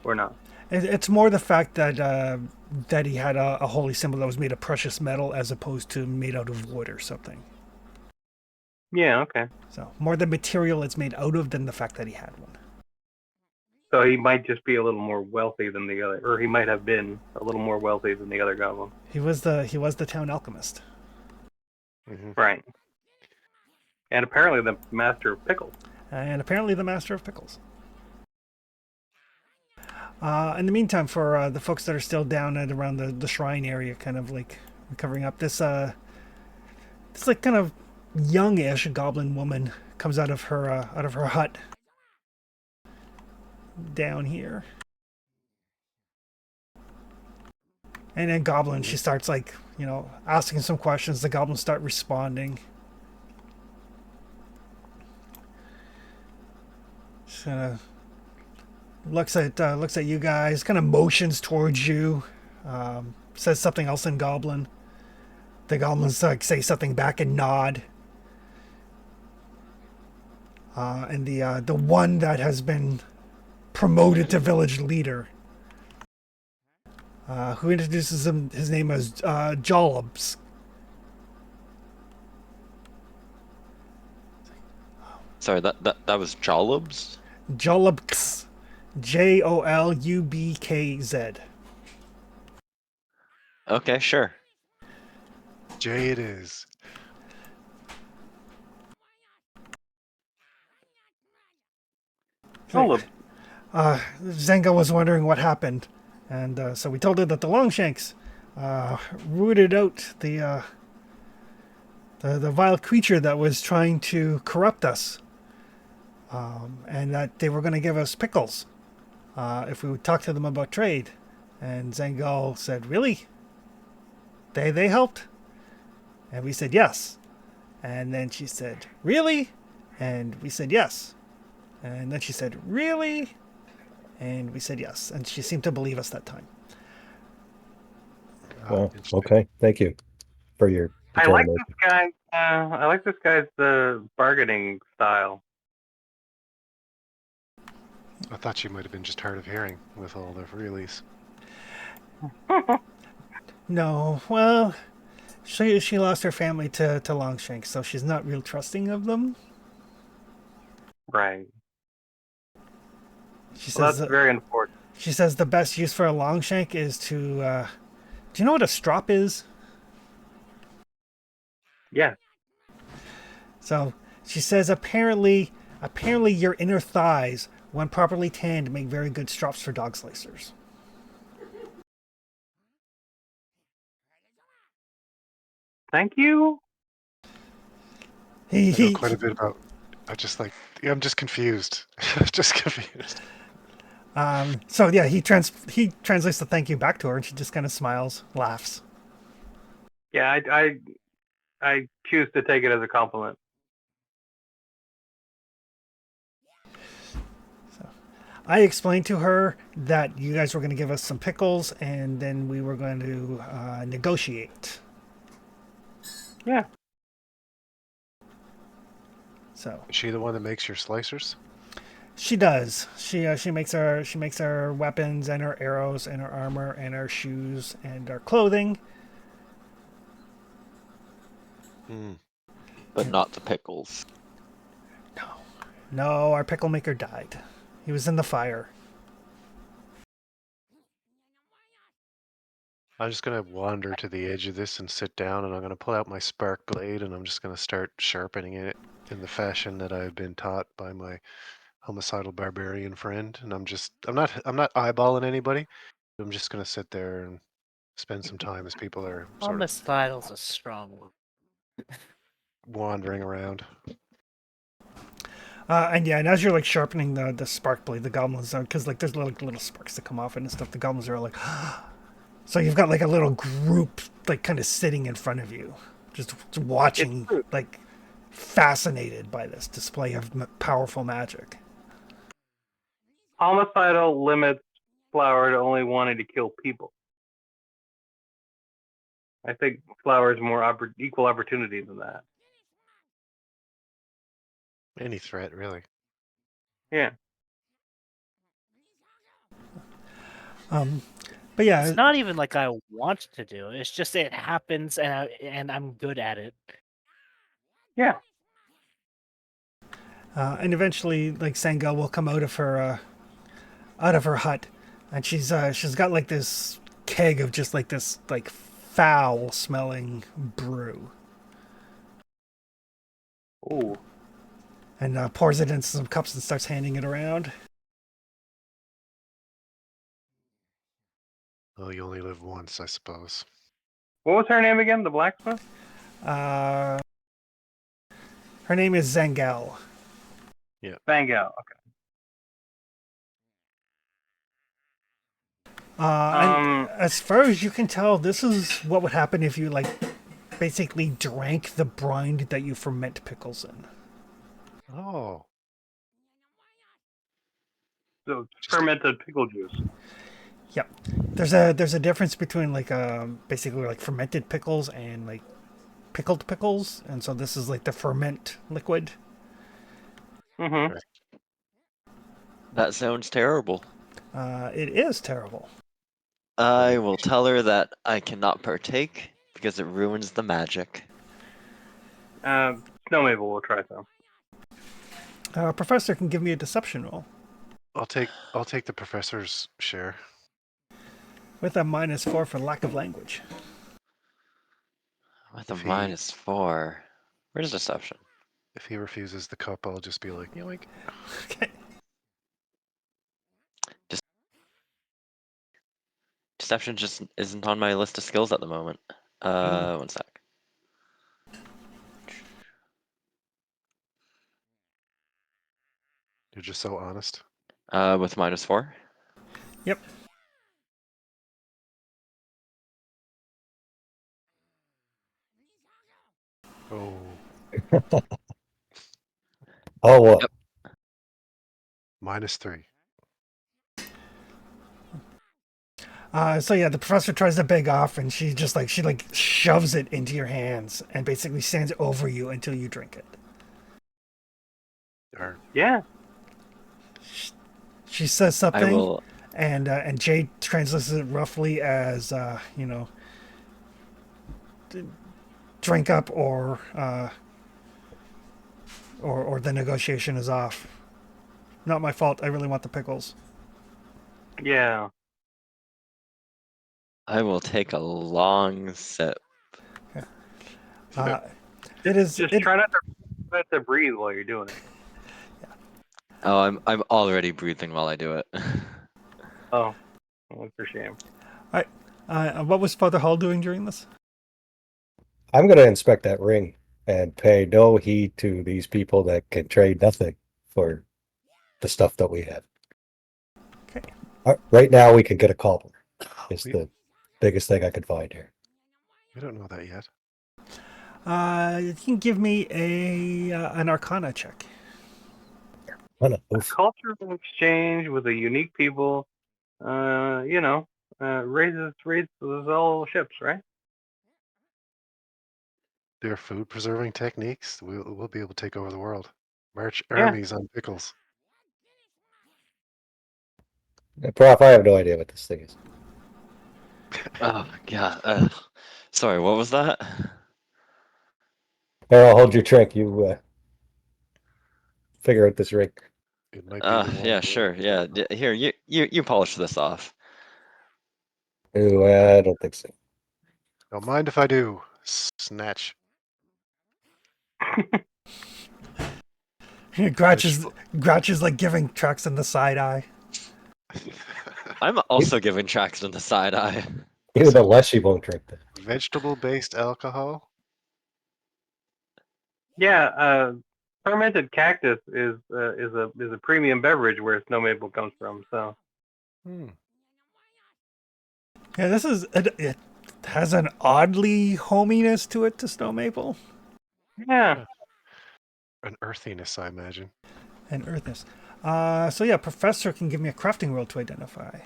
or not. It's more the fact that he had a holy symbol that was made of precious metal as opposed to made out of wood or something. Yeah, okay. So more the material it's made out of than the fact that he had one. So he might just be a little more wealthy than the other, or he might have been a little more wealthy than the other goblin. He was the town alchemist. Mm-hmm. Right. And apparently the master of pickles. And apparently the master of pickles. In the meantime, for the folks that are still down at around the shrine area, kind of like recovering up, this like kind of youngish goblin woman comes out of her hut down here. And then Goblin, she starts like, asking some questions. The goblins start responding. She kind of looks at you guys, kind of motions towards you, says something else in Goblin. The goblins like say something back and nod. And the one that has been promoted to village leader, who introduces him, his name as Jollobs. Sorry, that was Jollobs? Jollobks. Jolubkz. Okay, sure. Jay it is. Tulip. Zenga was wondering what happened, and so we told her that the Longshanks rooted out the vile creature that was trying to corrupt us, and that they were going to give us pickles if we would talk to them about trade. And Zengal said, "Really? They helped?" And we said, "Yes." And then she said, "Really?" And we said, "Yes." And then she said, "Really?" And we said yes. And she seemed to believe us that time. Well, Interesting. okay. Thank you for your I like determination. this guy. I like this guy's bargaining style. I thought she might have been just hard of hearing with all the reallys. No, well, she lost her family to Longshanks, so she's not real trusting of them. Right. She Well, says that's very important. she says the best use for a Longshank is to. Do you know what a strop is? Yeah. So she says apparently your inner thighs, when properly tanned, make very good strops for dog slicers. Thank you. He I know quite a bit about. I'm just confused. Just confused. So yeah, he translates the thank you back to her, and she just kind of smiles, laughs. Yeah, I choose to take it as a compliment. I explained to her that you guys were going to give us some pickles, and then we were going to negotiate. Yeah. So Is she the one that makes your slicers? she does. She makes our weapons and our arrows and our armor and our shoes and our clothing. But not the pickles. No, our pickle maker died. He was in the fire. I'm just gonna wander to the edge of this and sit down, and I'm gonna pull out my spark blade, and I'm just gonna start sharpening it in the fashion that I've been taught by my homicidal barbarian friend. And I'm not eyeballing anybody. I'm just gonna sit there and spend some time as people are sort of Homicidal's a strong word. wandering around. And as you're like sharpening the spark blade, the goblins are, because like there's little sparks that come off it and stuff. The goblins are like, so you've got like a little group like kind of sitting in front of you, just watching, like fascinated by this display of powerful magic. Homicidal limits Flower to only wanting to kill people. I think Flower is more equal opportunity than that. Any threat, really. Yeah. But yeah, It's not even like I want to do it. It's just it happens, and I'm good at it. Yeah. And eventually, like Sangel will come out of her hut, and she's got like this keg of just like this like foul smelling brew, Ooh. and pours it into some cups and starts handing it around. Well, you only live once, I suppose. What was her name again? The blacksmith? Her name is Zangel. Bangal. Okay. And as far as you can tell, this is what would happen if you like basically drank the brine that you ferment pickles in. Oh, So it's Just- fermented pickle juice. Yep. There's a difference between like basically like fermented pickles and like pickled pickles, and so this is like the ferment liquid. Mm-hmm. That sounds terrible. It is terrible. I will tell her that I cannot partake because it ruins the magic. Snow Maple will try some. Professor can give me a deception roll I'll take the professor's share. with a -4 for lack of language. With a If he- -4. Where's deception? If he refuses the cup, I'll just be like, yoink. Okay. Deception just isn't on my list of skills at the moment. One sec. You're just so honest. With -4. Yep. Oh, Oh, what? Yep. -3. So yeah, the professor tries to beg off, and she shoves it into your hands and basically stands over you until you drink it. Or Yeah. She says I something, will. and Jade translates it roughly as drink up or the negotiation is off. Not my fault. I really want the pickles. Yeah. I will take a long sip. It is. Just it- try not to breathe while you're doing it. Oh, I'm already breathing while I do it. Oh, well, for shame. what was Father Hall doing during this? I'm going to inspect that ring and pay no heed to these people that can trade nothing for the stuff that we have. Okay. Right now, we can get a cobbler. It's We- the biggest thing I could find here. we don't know that yet. You can give me an Arcana check. Oof. Cultural exchange with a unique people, raises all ships, right? Their food preserving techniques, we'll be able to take over the world. March Yeah. armies on pickles. Prof, I have no idea what this thing is. Oh god. Sorry, what was that? Here, I'll hold your trick. You figure out this ring. It might be the one. Yeah, sure. Yeah, here, you polish this off. Ooh, I don't think so. Don't mind if I do. Snatch. Grouch is like giving Traxon the side eye. I'm also giving Traxton the side eye. Even the less, she won't drink that. Vegetable-based alcohol. Yeah. Fermented cactus is a premium beverage where Snow Maple comes from. So Yeah, it has an oddly hominess to it to Snow Maple yeah. An earthiness, I imagine. and earthness. So yeah, Professor can give me a crafting roll to identify.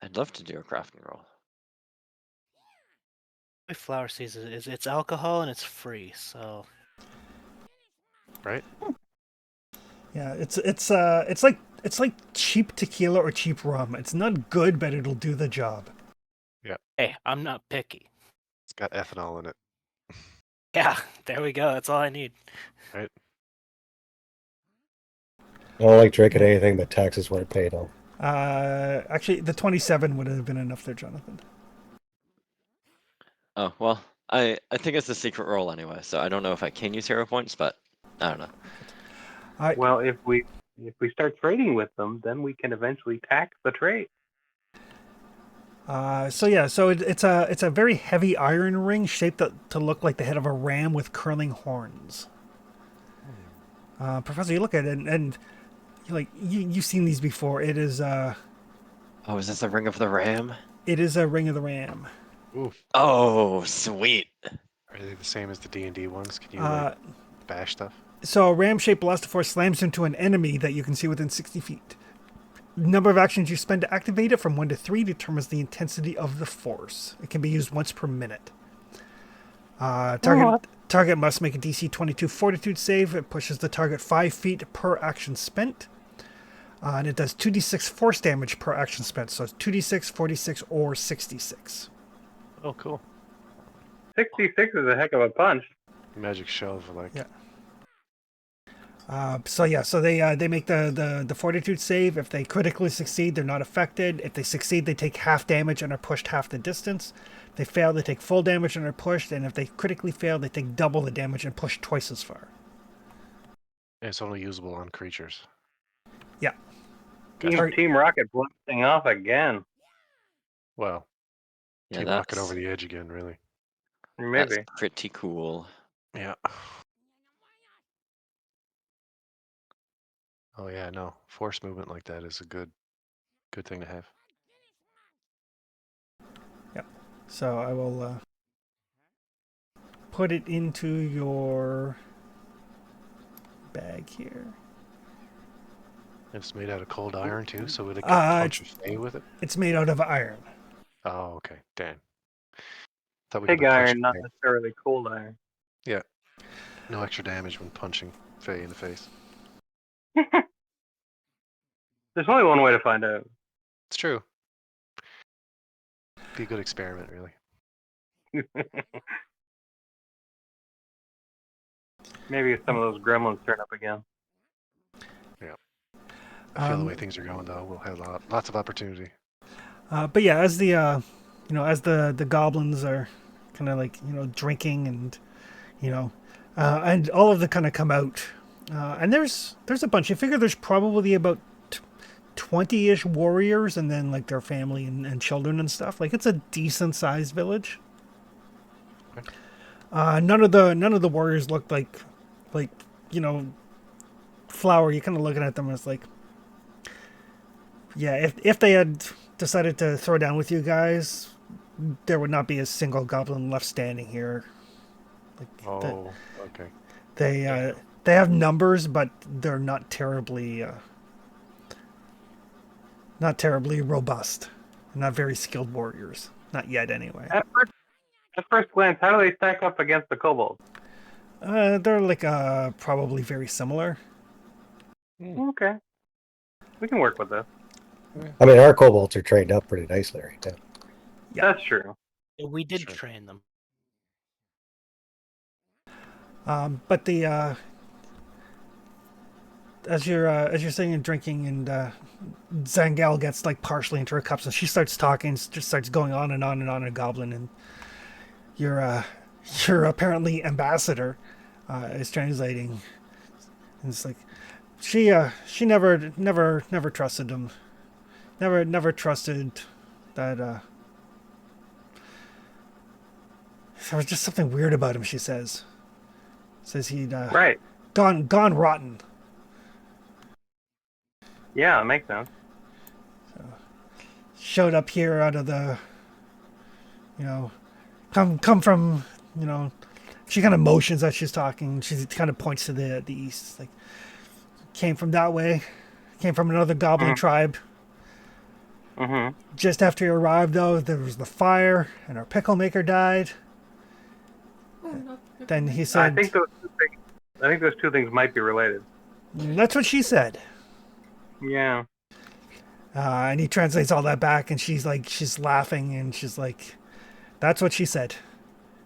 I'd love to do a crafting roll. My flower season is it's alcohol and it's free, so Right? Yeah, it's like cheap tequila or cheap rum. It's not good, but it'll do the job. hey, I'm not picky. It's got ethanol in it. Yeah, there we go. That's all I need. Right? I don't like drinking anything that taxes weren't paid on. Actually, the 27 would have been enough there, Jonathan. Oh well, I think it's a secret roll anyway, so I don't know if I can use hero points, but I don't know. All right. Well, if we start trading with them, then we can eventually tax the trade. So it's a very heavy iron ring shaped to look like the head of a ram with curling horns. Professor, you look at it and you're like you've seen these before. It is Oh, is this a Ring of the Ram? It is a Ring of the Ram. Oof. Oh, sweet. Are they the same as the D&D ones? Can you Uh, like bash stuff? so a ram-shaped blastoforce slams into an enemy that you can see within 60 feet. Number of actions you spend to activate it from 1 to 3 determines the intensity of the force. It can be used once per minute. Target must make a DC 22 Fortitude save. It pushes the target 5 feet per action spent. And it does 2d6 force damage per action spent. So it's 2d6, 46, or 66. Oh, cool. 66 is a heck of a punch. Magic shove, like. Yeah. So they make the fortitude save. If they critically succeed, they're not affected. If they succeed, they take half damage and are pushed half the distance. If they fail, they take full damage and are pushed. And if they critically fail, they take double the damage and push twice as far. And it's only usable on creatures. Yeah. Gotcha. Team Rocket blasting off again. Well, Yeah, Team that's Rocket over the edge again, really. Maybe. that's pretty cool. Yeah. Oh yeah, no. Force movement like that is a good thing to have. Yeah. So I will put it into your bag here. It's made out of cold iron too, so it can punch or stay with it. It's made out of iron. Oh, okay. Damn. Thought we Pig could punch iron, not Faye. necessarily cold iron. Yeah. No extra damage when punching Faye in the face. There's only one way to find out. It's true. Be a good experiment, really. Maybe if some of those gremlins turn up again. I feel the way things are going, though, we'll have lots of opportunity. But yeah, as the as the goblins are kind of like drinking and all of them kind of come out, and there's a bunch. I figure there's probably about 20-ish warriors, and then like their family and children and stuff. Like it's a decent sized village. Okay. None of the warriors look like Flower. You kind of looking at them as like, yeah, if they had decided to throw down with you guys, there would not be a single goblin left standing here. Like Okay. they have numbers, but they're not terribly robust. Not very skilled warriors. Not yet, anyway. At first glance, how do they stack up against the kobolds? They're like probably very similar. Okay. We can work with this. I mean, our kobolds are trained up pretty nicely right now. Yeah. That's true. We did Sure. train them. But the as you're sitting and drinking, and Zangal gets like partially into her cups, and she starts talking, just starts going on and on and on in Goblin, and your apparently ambassador is translating, and it's like she never trusted him, never trusted that there was just something weird about him. She says he'd Right. gone rotten. Yeah, it makes sense. Showed up here out of the, come from, she kind of motions as she's talking. She kind of points to the east. It's like, came from that way. Came from another goblin tribe. Mm-hmm. Just after you arrived, though, there was the fire, and our pickle maker died. Then he said, I think those two things might be related. That's what she said. Yeah. And he translates all that back, and she's laughing, and she's like, that's what she said.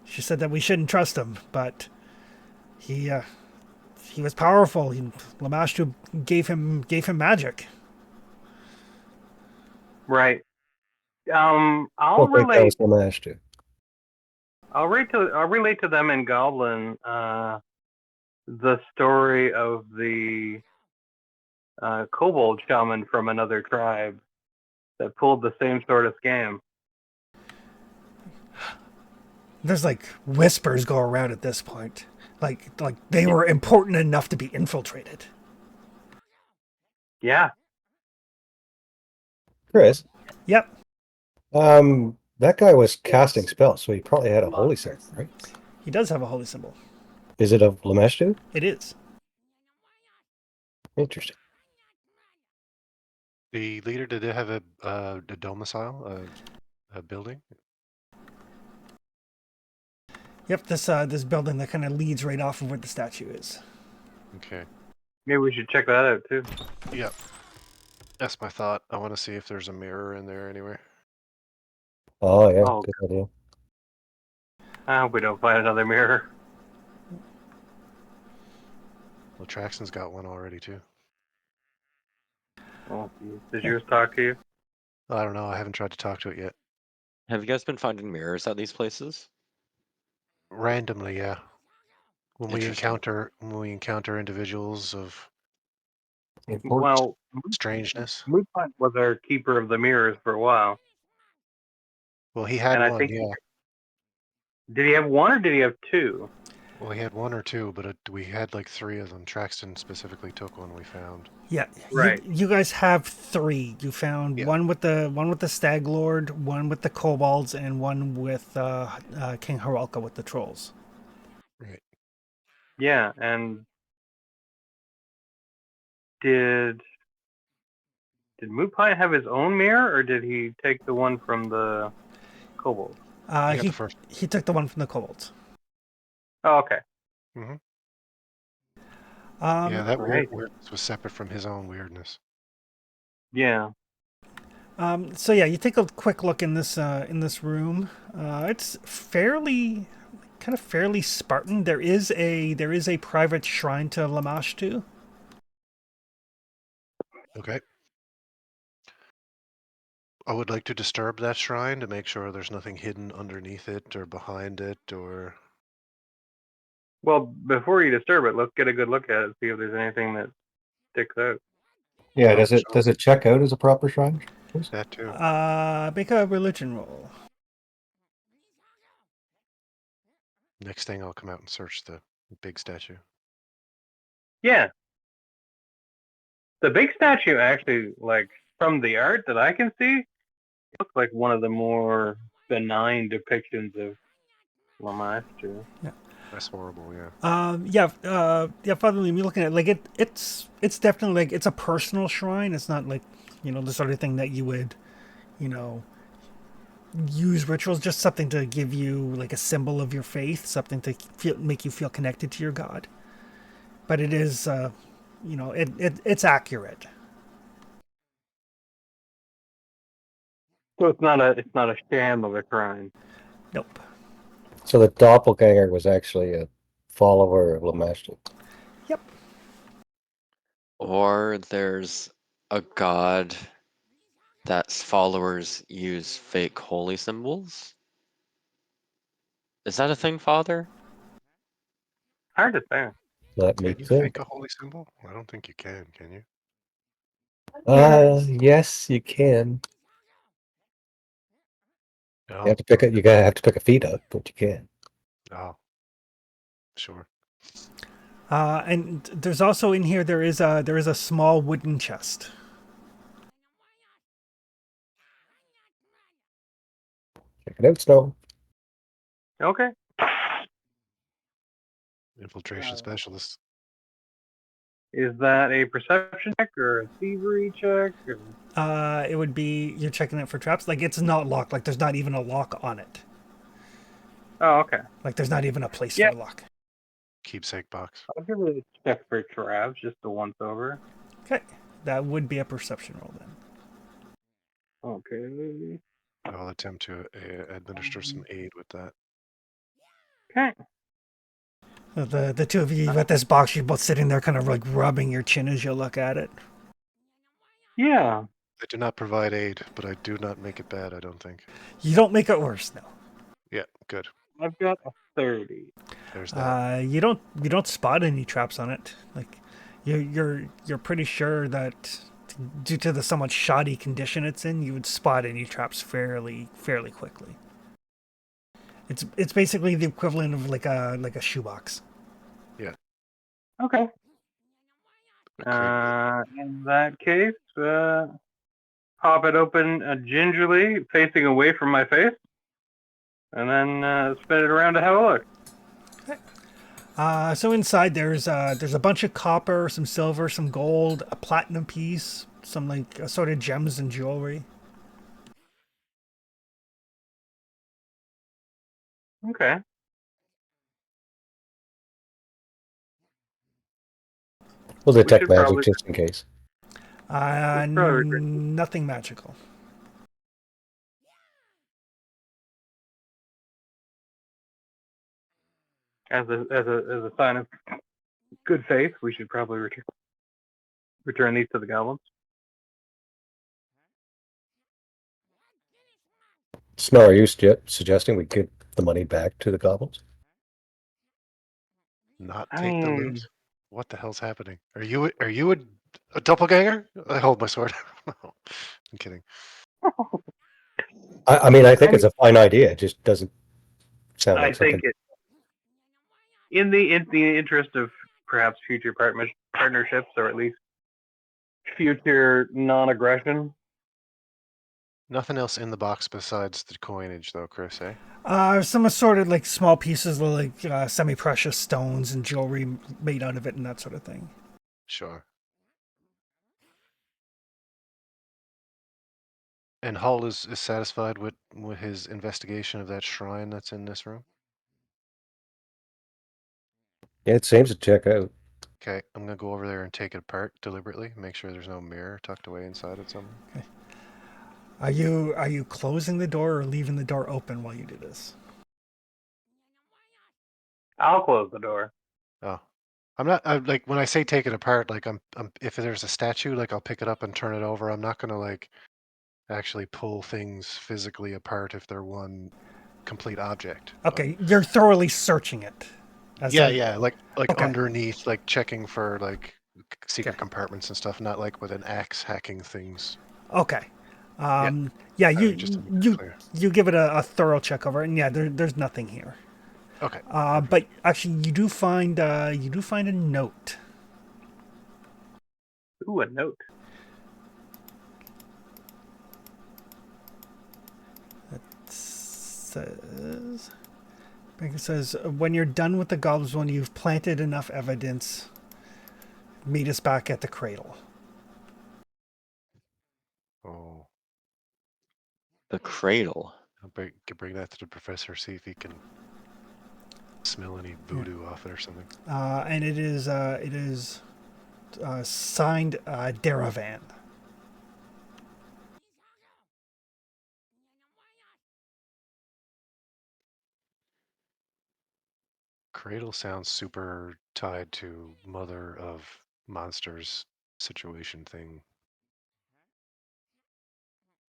She said that we shouldn't trust him, but he was powerful. Lamashtu gave him magic. Right. I'll Well, that relate. was Lamash too. I'll relate to them in Goblin the story of the kobold shaman from another tribe that pulled the same sort of scam. There's like whispers go around at this point, like they were important enough to be infiltrated. Yeah. Chris, Yep, That guy was casting spells, so he probably had a holy symbol, right? he does have a holy symbol. Is it of Lameshtu? It is. Interesting. The leader, did it have a domicile, a building? Yep, this building that kind of leads right off of where the statue is. Okay. Maybe we should check that out too. Yeah. That's my thought. I want to see if there's a mirror in there anywhere. Oh yeah, Oh. good idea. I hope we don't find another mirror. Well, Traxton's got one already too. Oh, geez. Did yours talk to you? I don't know. I haven't tried to talk to it yet. Have you guys been finding mirrors at these places? Randomly, yeah. When we Interesting. encounter individuals of Well, strangeness. Moonpine was our keeper of the mirrors for a while, Well, he had and I one, think yeah. did he have one or did he have two? Well, he had one or two, but we had like three of them. Traxton specifically took one we found. Yeah, Right. You guys have three. You found Yeah. one with the Stag Lord, one with the kobolds, and one with King Haralka with the trolls. Right. Yeah, and did Moonpine have his own mirror, or did he take the one from the kobold? He got He the first. he took the one from the kobolds. Oh, okay. Mm-hmm. Um, Yeah, that Right. weirdness was separate from his own weirdness. Yeah. So yeah, you take a quick look in this room. It's fairly Spartan. There is a private shrine to Lamashtu. Okay. I would like to disturb that shrine to make sure there's nothing hidden underneath it or behind it or... Well, before you disturb it, let's get a good look at it, see if there's anything that sticks out. Yeah, Oh, sure. does it check out as a proper shrine? Please? That too. Make a religion roll. Next thing, I'll come out and search the big statue. Yeah. The big statue actually, like, from the art that I can see, looks like one of the more benign depictions of Lamashtu. That's horrible, yeah. Father Liam, you're looking at like it's definitely like it's a personal shrine. It's not like, the sort of thing that you would, you know, use rituals, just something to give you like a symbol of your faith, something to make you feel connected to your God. But it is, it's accurate. So it's not a sham of a shrine. Nope. So the doppelganger was actually a follower of Lameshtu. Yep. Or there's a god that's followers use fake holy symbols. Is that a thing, Father? Hard to say. Let me Can you think. fake a holy symbol? I don't think you can you? Yes, you can. No. You have to pick it. You gotta have to pick a feet up, but you can. Oh. Sure. And there's also in here there is a small wooden chest. Check it out, Snow. Okay. Infiltration specialist. Is that a perception check or a thievery check? Or... It would be you're checking it for traps. Like it's not locked. Like there's not even a lock on it. Oh, okay. Like there's not even a place Yeah. for a lock. Keepsake box. I'll give it a check for traps just to once over. Okay, that would be a perception roll then. Okay. I'll attempt to administer some aid with that. Okay. The two of you, you've got this box. You're both sitting there, kind of like rubbing your chin as you look at it. Yeah. I do not provide aid, but I do not make it bad, I don't think. You don't make it worse, no. Yeah, good. I've got a 30. There's that. You don't spot any traps on it. Like you're pretty sure that due to the somewhat shoddy condition it's in, you would spot any traps fairly quickly. It's basically the equivalent of like a shoebox. Yeah. Okay. A crate. In that case, pop it open gingerly, facing away from my face, and then spin it around to have a look. So inside there's a bunch of copper, some silver, some gold, a platinum piece, some like assorted gems and jewelry. Okay. We'll We detect should magic probably just in case. probably Nothing magical. as a sign of good faith, we should probably return these to the goblins. Snor, are you suggesting we give the money back to the goblins? Not I take the mean, loot? What the hell's happening? Are you a doppelganger? I hold my sword. I'm kidding. I mean, I think it's a fine idea. It just doesn't sound I like something. think it in the interest of perhaps future partnerships, or at least future non-aggression. Nothing else in the box besides the coinage, though, Chris, eh? Some assorted like small pieces of like semi-precious stones and jewelry made out of it and that sort of thing. Sure. And Hull is satisfied with his investigation of that shrine that's in this room? Yeah, it seems to check out. Okay, I'm gonna go over there and take it apart deliberately, make sure there's no mirror tucked away inside it somewhere. Okay. Are you closing the door or leaving the door open while you do this? I'll close the door. Oh. I'm like, when I say take it apart, like I'm if there's a statue, like I'll pick it up and turn it over. I'm not gonna like actually pull things physically apart if they're one complete object. but- Okay, you're thoroughly searching it. Yeah, yeah, like Okay. underneath, like checking for like secret Okay. compartments and stuff, not like with an axe hacking things. Okay. Yeah, Sorry, just to make it clear. you give it a thorough check over it, and yeah, there's nothing here. Okay. But actually, you do find a note. Ooh, a note. It says, when you're done with the goblins, when you've planted enough evidence, meet us back at the cradle. Oh, The cradle. I'll bring that to the professor, see if he can smell any voodoo off it or something. And it is signed Deravan. Cradle sounds super tied to mother of monsters situation thing.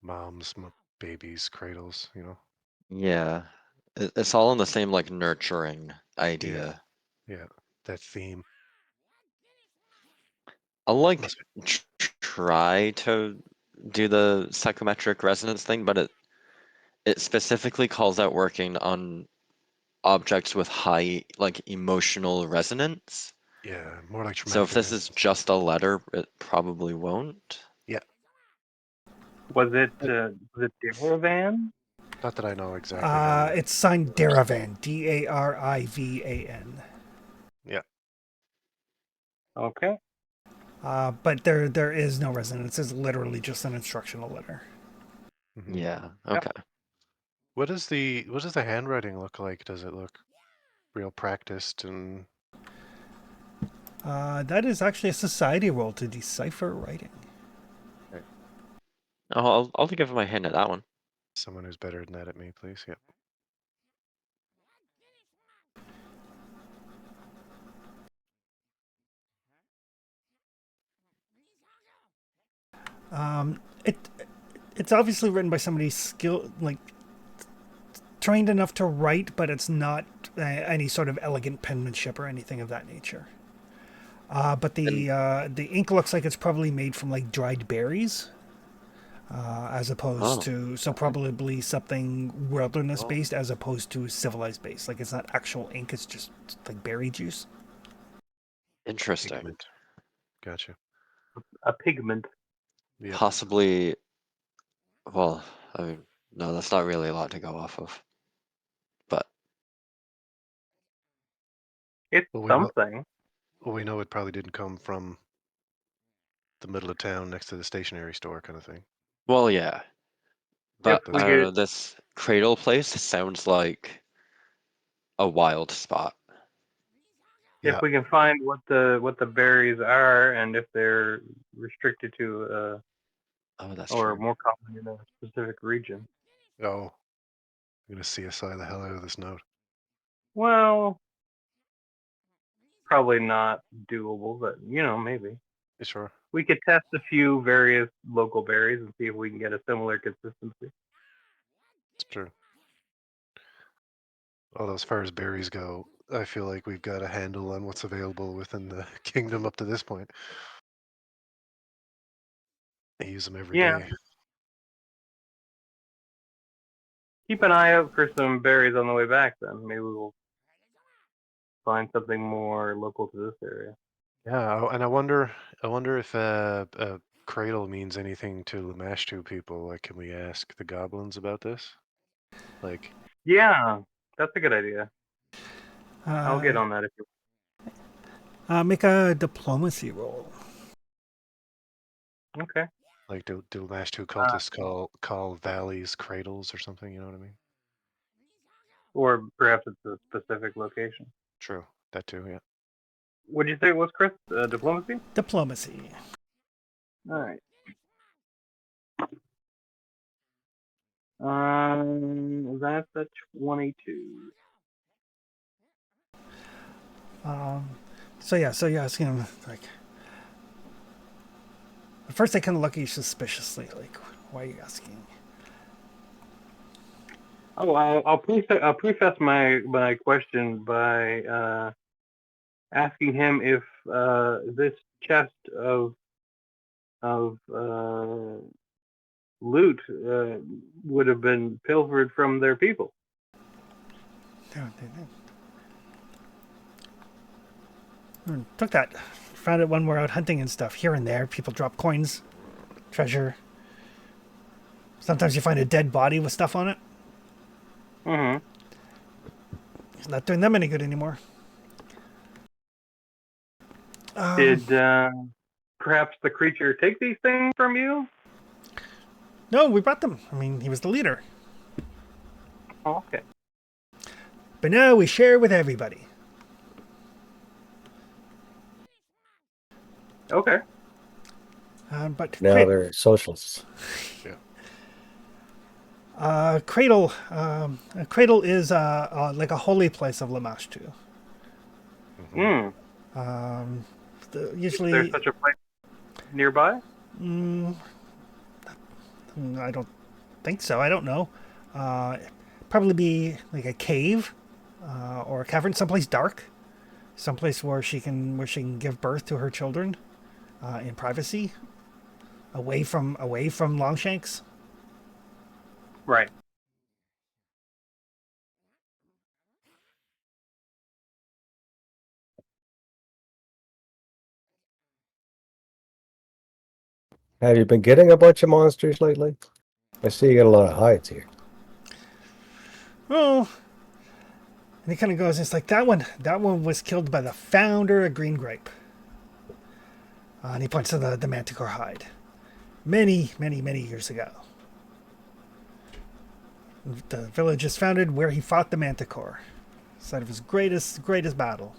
Moms, babies, cradles, you know? Yeah. It's all in the same like nurturing idea. Yeah, that theme. I'll like Must try to do the psychometric resonance thing, but it specifically calls out working on objects with high like emotional resonance. Yeah, more like So traumatic if this events. is just a letter, it probably won't. Yeah, Was it Deravan? not that I know exactly how. It's signed Deravan, Darivan. Yeah, Okay. But there is no resonance. It's literally just an instructional letter. mhm. Yeah. Yep. Okay. What does the handwriting look like? Does it look real practiced and That is actually a society roll to decipher writing. Oh, I'll give him a hint at that one. someone who's better than that at me, please? Yeah. It it's obviously written by somebody skilled, like trained enough to write, but it's not any sort of elegant penmanship or anything of that nature. But the ink looks like it's probably made from like dried berries, as opposed to probably something wilderness based as opposed to civilized based. Like it's not actual ink; it's just like berry juice. Interesting. Pigment. Gotcha. A pigment. Yep. Possibly Well, I mean, no, that's not really a lot to go off of. But It's Well, something. we know it probably didn't come from the middle of town next to the stationery store kind of thing. well, yeah. If But we I don't get know. This cradle place sounds like a wild spot. if Yeah, we can find what the berries are and if they're restricted to Oh, that's or true. more common in a specific region. oh, I'm gonna CSI the hell out of this note. Well, probably not doable, but maybe. You sure? We could test a few various local berries and see if we can get a similar consistency. It's true. Although as far as berries go, I feel like we've got a handle on what's available within the kingdom up to this point. I use them every Yeah, day. keep an eye out for some berries on the way back then. Maybe we'll find something more local to this area. Yeah, and I wonder if cradle means anything to Lamashtu people. Like, can we ask the goblins about this? Like, Yeah, that's a good idea. I'll get Uh, on that if you make a diplomacy roll. Okay. do Lamashtu Uh, cultists call valleys cradles or something? You know what I mean? or perhaps it's a specific location. True, that too. Yeah. What'd you say it was, Chris? Diplomacy? Diplomacy. All right. That's a 22. So you're asking him like. At first, they kind of look at you suspiciously, like, "Why are you asking?" Oh, I'll preface my question by asking him if this chest of loot would have been pilfered from their people. Took that. Found it when we're out hunting and stuff. Here and there, people drop coins, treasure. Sometimes you find a dead body with stuff on it. Mm-hmm. It's not doing them any good anymore. Did perhaps the creature take these things from you? No, we brought them. I mean, he was the leader. Oh, okay. But now we share with everybody. Okay. But Now they're socialists. Yeah. Cradle, a cradle is like a holy place of Lamashtu. Hmm. There's Usually, such a place nearby? I don't think so. I don't know. Probably be like a cave or a cavern, someplace dark, someplace where she can give birth to her children in privacy, away from Longshanks. Right. Have you been getting a bunch of monsters lately? I see you got a lot of hides here. Oh, and he kind of goes. It's like that one. That one was killed by the founder of Green Grape. And he points to the manticore hide. Many, many, many years ago. The village is founded where he fought the manticore. Site of his greatest battle.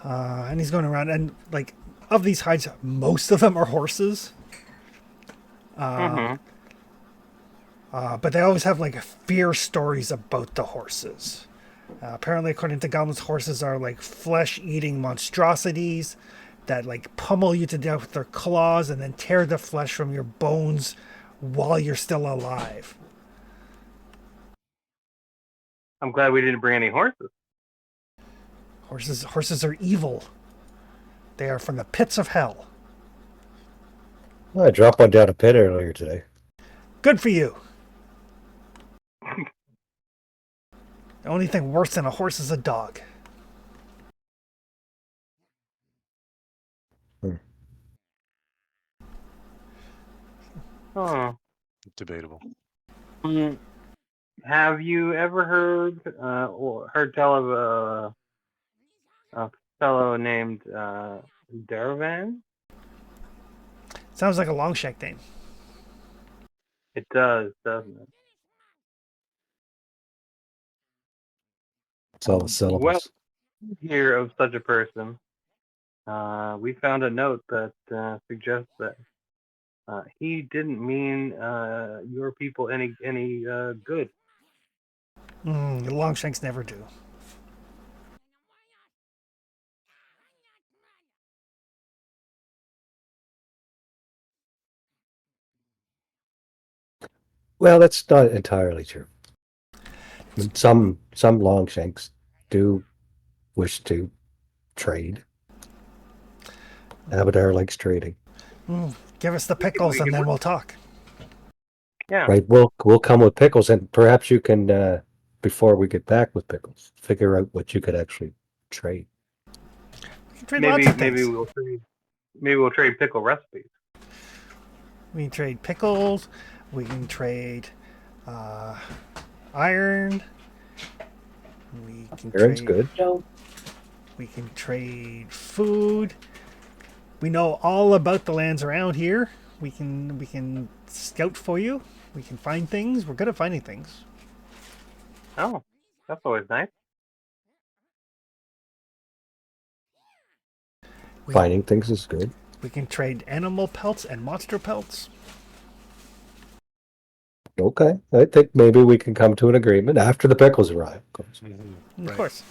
And he's going around, and like, of these hides, most of them are horses. Mm-hmm. But they always have like fierce stories about the horses. Apparently, according to goblins, horses are like flesh-eating monstrosities that like pummel you to death with their claws and then tear the flesh from your bones while you're still alive. I'm glad we didn't bring any horses. Horses are evil. They are from the pits of hell. Well, I dropped one down a pit earlier today. Good for you. The only thing worse than a horse is a dog. Oh. Debatable. Have you ever heard or heard tell of a fellow named Daravan? Sounds like a Longshank name. It does, doesn't it? It's all the syllables. Well, hear of such a person. We found a note that suggests that he didn't mean your people any good. Longshanks never do. Well, that's not entirely true. I mean, some longshanks do wish to trade. Abadar likes trading. Give us the pickles and then we'll talk. Yeah. Right, we'll come with pickles, and perhaps you can, before we get back with pickles, figure out what you could actually trade. We can trade lots of Maybe things. we'll trade pickle recipes. We can trade pickles. We can trade iron. We can Iron's trade. good. We can trade food. We know all about the lands around here. We can scout for you. We can find things. We're good at finding things. Oh, that's always nice. Finding things is good. We can trade animal pelts and monster pelts. Okay, I think maybe we can come to an agreement after the pickles arrive, of course. Of course.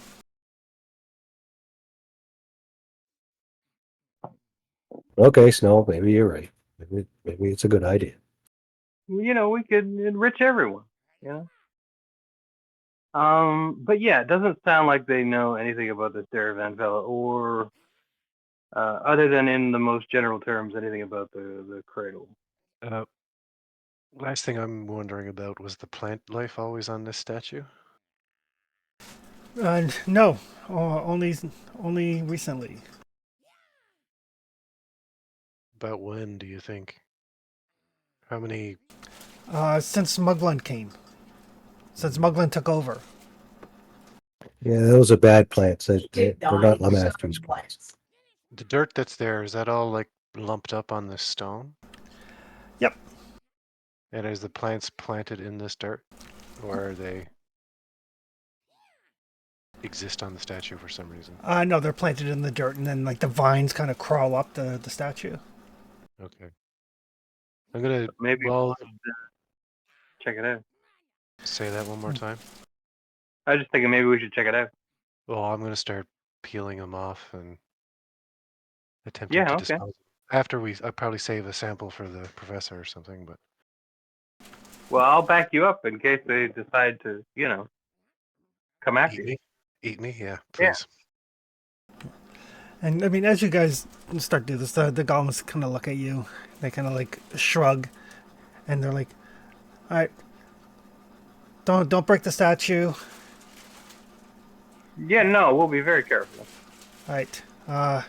Okay, Snow, maybe you're right. Maybe it's a good idea. You know, we could enrich everyone. You know. But yeah, it doesn't sound like they know anything about this Daravan fella, or other than in the most general terms, anything about the cradle. Last thing I'm wondering about was the plant life always on this statue? No, only recently. About when do you think? How many? Since Muglin came. Since Muglin took over. Yeah, those are bad plants. They're not Lamastri's plants. The dirt that's there, is that all like lumped up on this stone? Yep. And is the plants planted in this dirt? Or are they exist on the statue for some reason? No, they're planted in the dirt, and then like the vines kind of crawl up the statue. Okay. I'm gonna Maybe well check it out. say that one more time. I was just thinking maybe we should check it out. Well, I'm gonna start peeling them off and attempting Yeah, to okay. dispose. After I'll probably save a sample for the professor or something, but Well, I'll back you up in case they decide to, come after you. Eat me, yeah, Yeah. please. And I mean, as you guys start to do this, the golems kind of look at you. They kind of like shrug, and they're like, "All right, don't break the statue. Yeah, no, we'll be very careful. All right.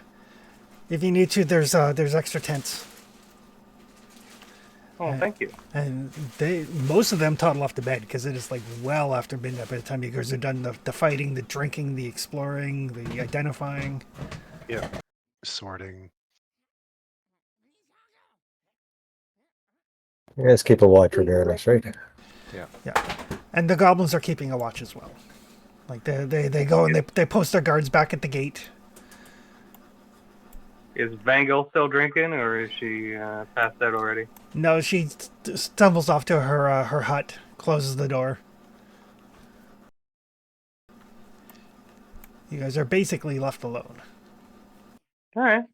If you need to, there's extra tents." Oh, thank you. And most of them toddle off to bed because it is like well after midnight by the time you guys are done the fighting, the drinking, the exploring, the identifying. Yeah. Sorting. Let's keep a watch regardless, right? Yeah. And the goblins are keeping a watch as well. Like they go and they post their guards back at the gate. Is Vangel still drinking, or is she passed out already? No, she stumbles off to her hut, closes the door. You guys are basically left alone. All right.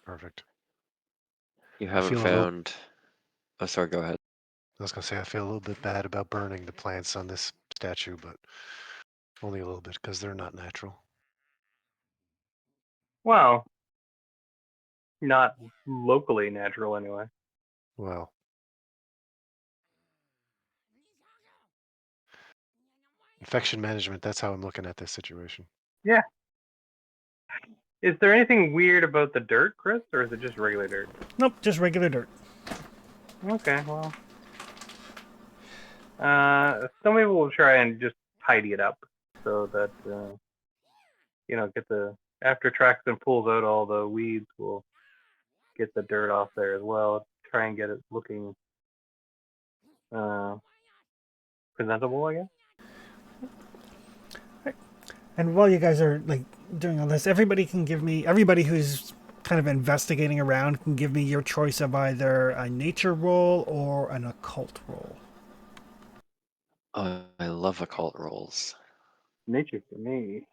Perfect. You haven't feel a little- found. Oh, sorry. Go ahead. I was gonna say I feel a little bit bad about burning the plants on this statue, but only a little bit because they're not natural. Well, not locally natural anyway. Well, infection management, that's how I'm looking at this situation. Yeah. Is there anything weird about the dirt, Chris, or is it just regular dirt? Nope, just regular dirt. Okay, well. So maybe we'll try and just tidy it up so that, get after Traxton pulls out all the weeds, we'll get the dirt off there as well. Try and get it looking presentable, I guess. And while you guys are like doing all this, everybody who's kind of investigating around can give me your choice of either a nature roll or an occult roll. Oh, I love occult rolls. Nature for me.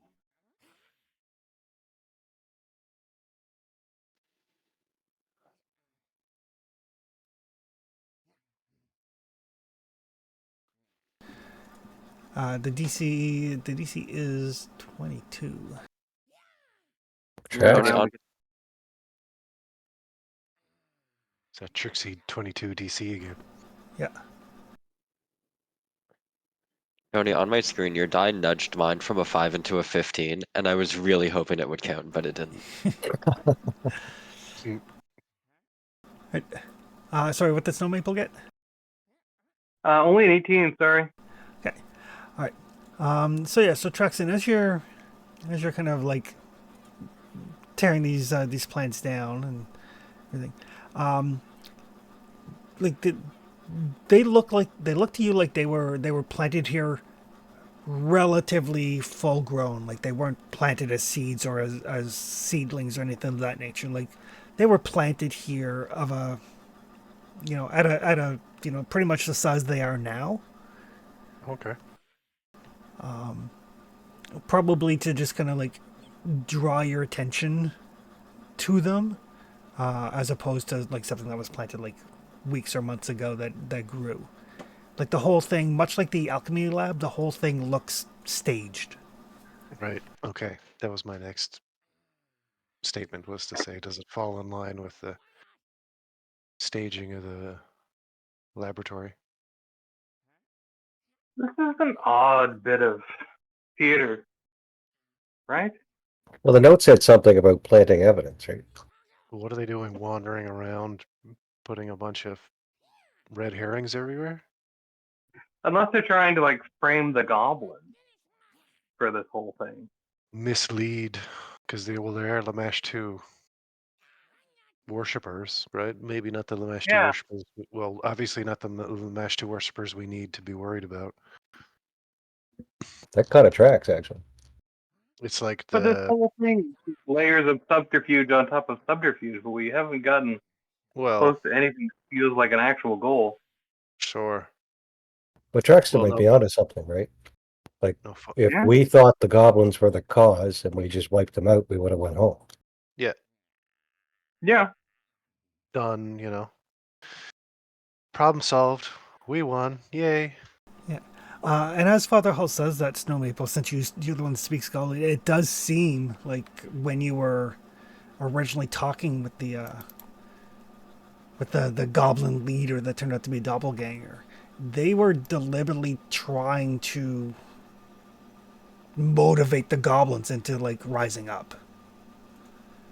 The DC is 22. Trax? Tony, on, Is that Trixie 22 DC again? Yeah. Tony, on my screen, your die nudged mine from a 5 into a 15, and I was really hoping it would count, but it didn't. Sorry, what did Snow Maple get? Only an 18, sorry. Okay. All right. So Traxon, as you're kind of like tearing these plants down and everything, like they look to you like they were planted here relatively full grown, like they weren't planted as seeds or as seedlings or anything of that nature. Like they were planted here of a at a pretty much the size they are now, Okay. probably to just kind of like draw your attention to them, as opposed to like something that was planted like weeks or months ago that grew. Like the whole thing, much like the alchemy lab, the whole thing looks staged. Right. Okay. That was my next statement, was to say, does it fall in line with the staging of the laboratory? This is an odd bit of theater, right? Well, the note said something about planting evidence, right? What are they doing wandering around, putting a bunch of red herrings everywhere? Unless they're trying to like frame the goblin for this whole thing. Mislead, because they are Lamash 2 worshippers, right? Maybe not the Lamash 2 Yeah. worshippers. Well, obviously not the Lamash 2 worshippers we need to be worried about. That kind of tracks, actually. It's like But this the whole thing is layers of subterfuge on top of subterfuge, but we haven't gotten close to anything that feels like an actual goal. sure. But Traxton Well, might be onto something, right? Like, No, if Yeah. we thought the goblins were the cause and we just wiped them out, we would have went home. yeah, Yeah. done. Problem solved. We won. Yay. Yeah. And as Father Hull says that, Snow Maple, since you're the one that speaks Gauli, it does seem like when you were originally talking with the goblin leader that turned out to be a doppelganger, they were deliberately trying to motivate the goblins into like rising up.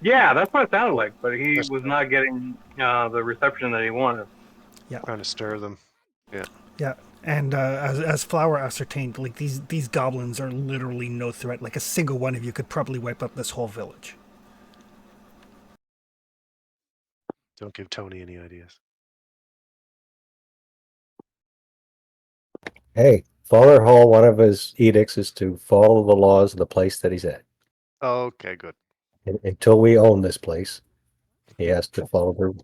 Yeah, that's what it sounded like, but he That's was not getting the reception that he wanted. trying to stir them. Yeah, and as Flower ascertained, like these goblins are literally no threat. Like a single one of you could probably wipe up this whole village. Don't give Tony any ideas. Hey, Father Hall, one of his edicts is to follow the laws of the place that he's at. Okay, good. Until we own this place, he has to follow the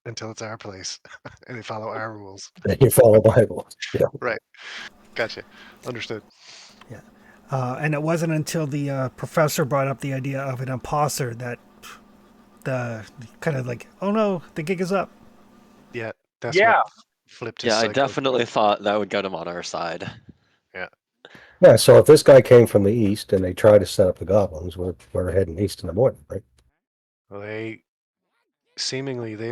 Until it's our place, and they follow our rules. you follow the Bible. Yeah. Right. Gotcha. Understood. Yeah, and it wasn't until the professor brought up the idea of an imposter that the kind of like, oh no, the gig is up. Yeah, that's Yeah. what flipped his Yeah, I psycho. definitely thought that would get him on our side. Yeah, so if this guy came from the east and they tried to set up the goblins, we're heading east in the morning, right? Well, they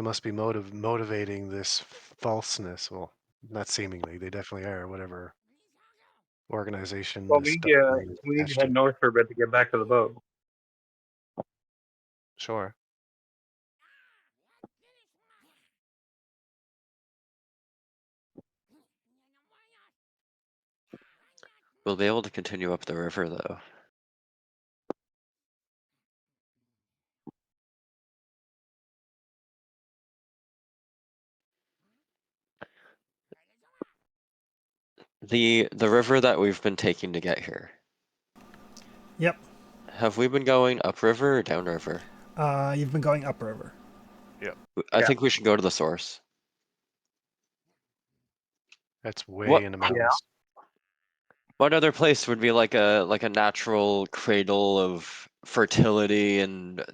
must be motivating this falseness. Well, not seemingly, they definitely are. Whatever organization. Well, we need to head north for a bit to get back to the boat. Sure. We'll be able to continue up the river, though. The river that we've been taking to get here. Yep. Have we been going upriver or downriver? You've been going upriver. I Yeah. think we should go to the source. That's way What- in the mountains. What other place would be like a natural cradle of fertility and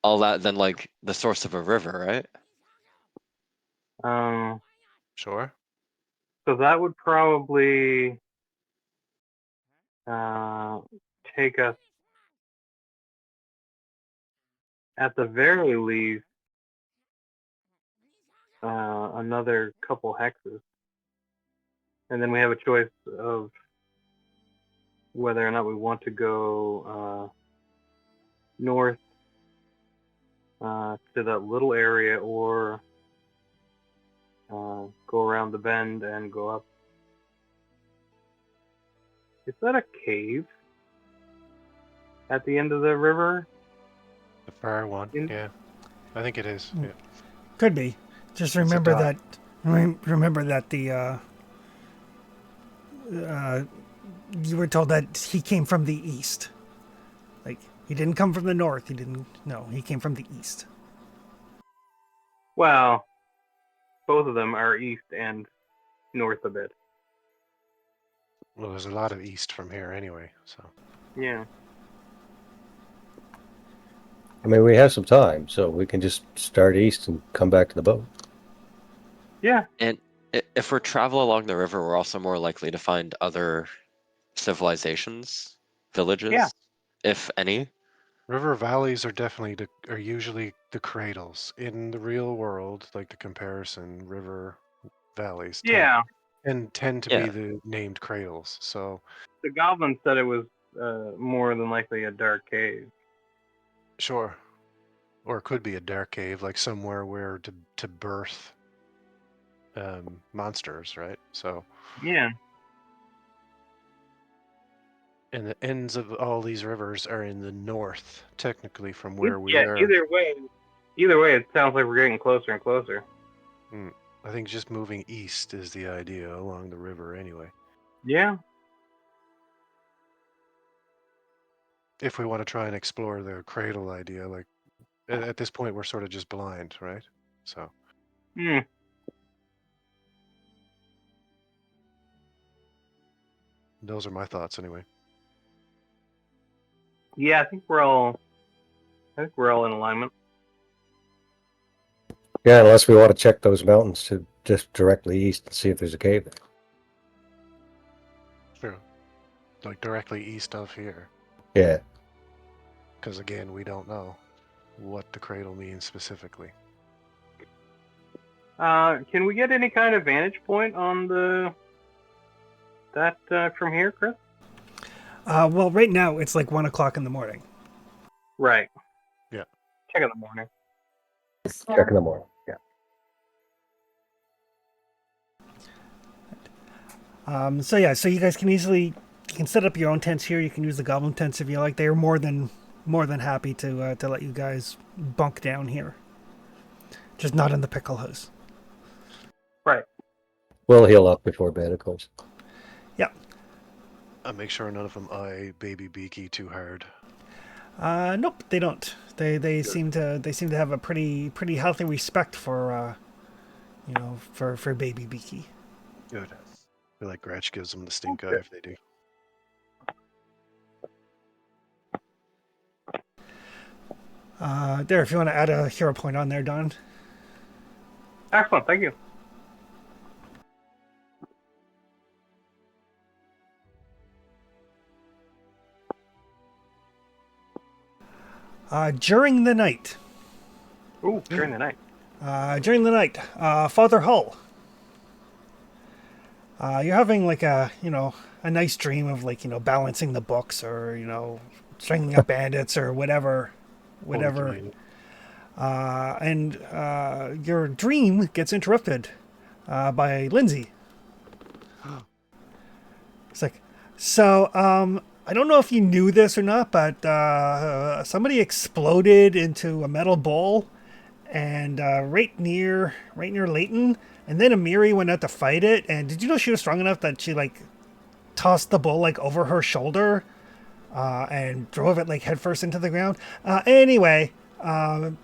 all that than like the source of a river, right? Sure. So that would probably take us, at the very least, another couple hexes. And then we have a choice of whether or not we want to go north to that little area, or go around the bend and go up. Is that a cave at the end of the river? The far one. Yeah. I think it is. Yeah. Could be. Just It's a remember dot. that. Remember that you were told that he came from the east. Like, he didn't come from the north. He didn't. No, he came from the east. Well, both of them are east and north a bit. Well, there's a lot of east from here anyway, so. Yeah. I mean, we have some time, so we can just start east and come back to the boat. Yeah. And if we travel along the river, we're also more likely to find other civilizations, villages, Yeah. if any. River valleys are definitely are usually the cradles in the real world. Like the comparison, river valleys Yeah. tend to Yeah. be the named cradles. So The goblin said it was more than likely a dark cave. sure, or it could be a dark cave, like somewhere where to birth monsters, right? So. Yeah. And the ends of all these rivers are in the north, technically, from where we Yeah. are. Either way, it sounds like we're getting closer and closer. I think just moving east is the idea along the river anyway. Yeah. If we want to try and explore the cradle idea, like at this point, we're sort of just blind, right? So Hmm. those are my thoughts anyway. Yeah, I think we're all in alignment. Yeah, unless we want to check those mountains to just directly east and see if there's a cave. Sure. Like directly east of here. Yeah. Because again, we don't know what the cradle means specifically. Can we get any kind of vantage point on that from here, Chris? Well, right now it's like 1 o'clock in the morning. Right. Yeah. Check in the morning. Check in the morning. Yeah. So yeah, so you guys can you can set up your own tents here. You can use the goblin tents if you like. They are more than happy to let you guys bunk down here. Just not in the pickle house. Right. We'll heal up before bed, of course. Yeah. Make sure none of them eye Baby Beaky too hard. Nope, they don't. They seem to have a pretty healthy respect for for Baby Beaky. Good. I feel like Gretch gives them the stink eye if they do. There, if you want to add a hero point on there, Don. Excellent. Thank you. During the night. Ooh, during the night. Father Hull. You're having like a nice dream of balancing the books or stringing up bandits or whatever, Holy whatever. Canadian. And your dream gets interrupted by Lindsay. It's like, so I don't know if you knew this or not, but somebody exploded into a metal bowl, and right near Leighton, and then Amiri went out to fight it. And did you know she was strong enough that she like tossed the bowl like over her shoulder and drove it like headfirst into the ground? Anyway,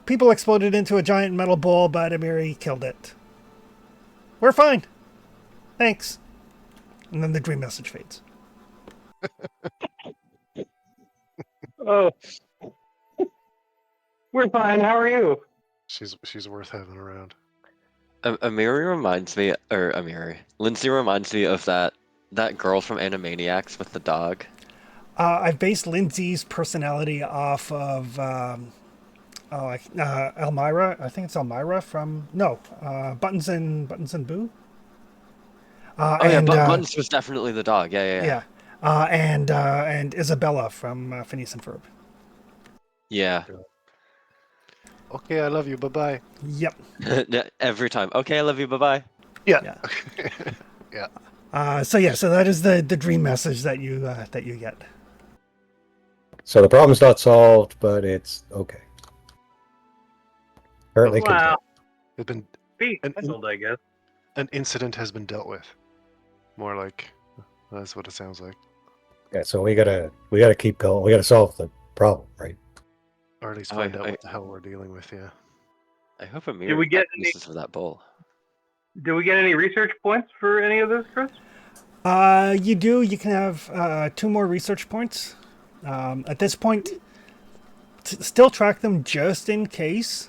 people exploded into a giant metal bowl, but Amiri killed it. We're fine. Thanks. And then the dream message fades. Oh, we're fine. How are you? She's worth having around. Lindsay reminds me of that girl from Animaniacs with the dog. I've based Lindsay's personality off of Elmira. I think it's Elmira from Buttons and Boo. Buttons was definitely the dog. Yeah. And Isabella from Phineas and Ferb. Yeah. Okay, I love you. Bye bye. Yep. Every time. Okay, I love you. Bye bye. Yeah. So that is the dream message that you get. So the problem's not solved, but it's okay. Apparently, Wow. It's been Being And- handled, I guess. an incident has been dealt with. More like that's what it sounds like, yeah. So we gotta keep going. We gotta solve the problem, right? or at least Oh, find out I- what the hell we're dealing with. Yeah. I hope Amir Did we get any- pieces of that bowl. Do we get any research points for any of this, Chris? You do. You can have 2 more research points. At this point, still track them just in case.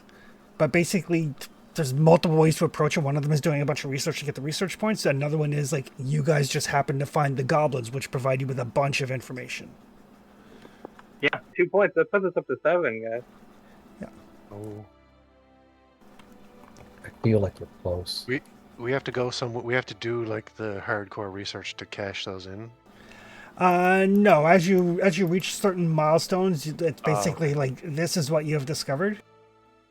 But basically, there's multiple ways to approach it. One of them is doing a bunch of research to get the research points. Another one is like you guys just happen to find the goblins, which provide you with a bunch of information. Yeah, 2 points. That puts us up to 7, guys. Oh, I feel like you're close. we have to go we have to do like the hardcore research to cash those in. No, as you reach certain milestones, it's basically okay. like this is what you have discovered.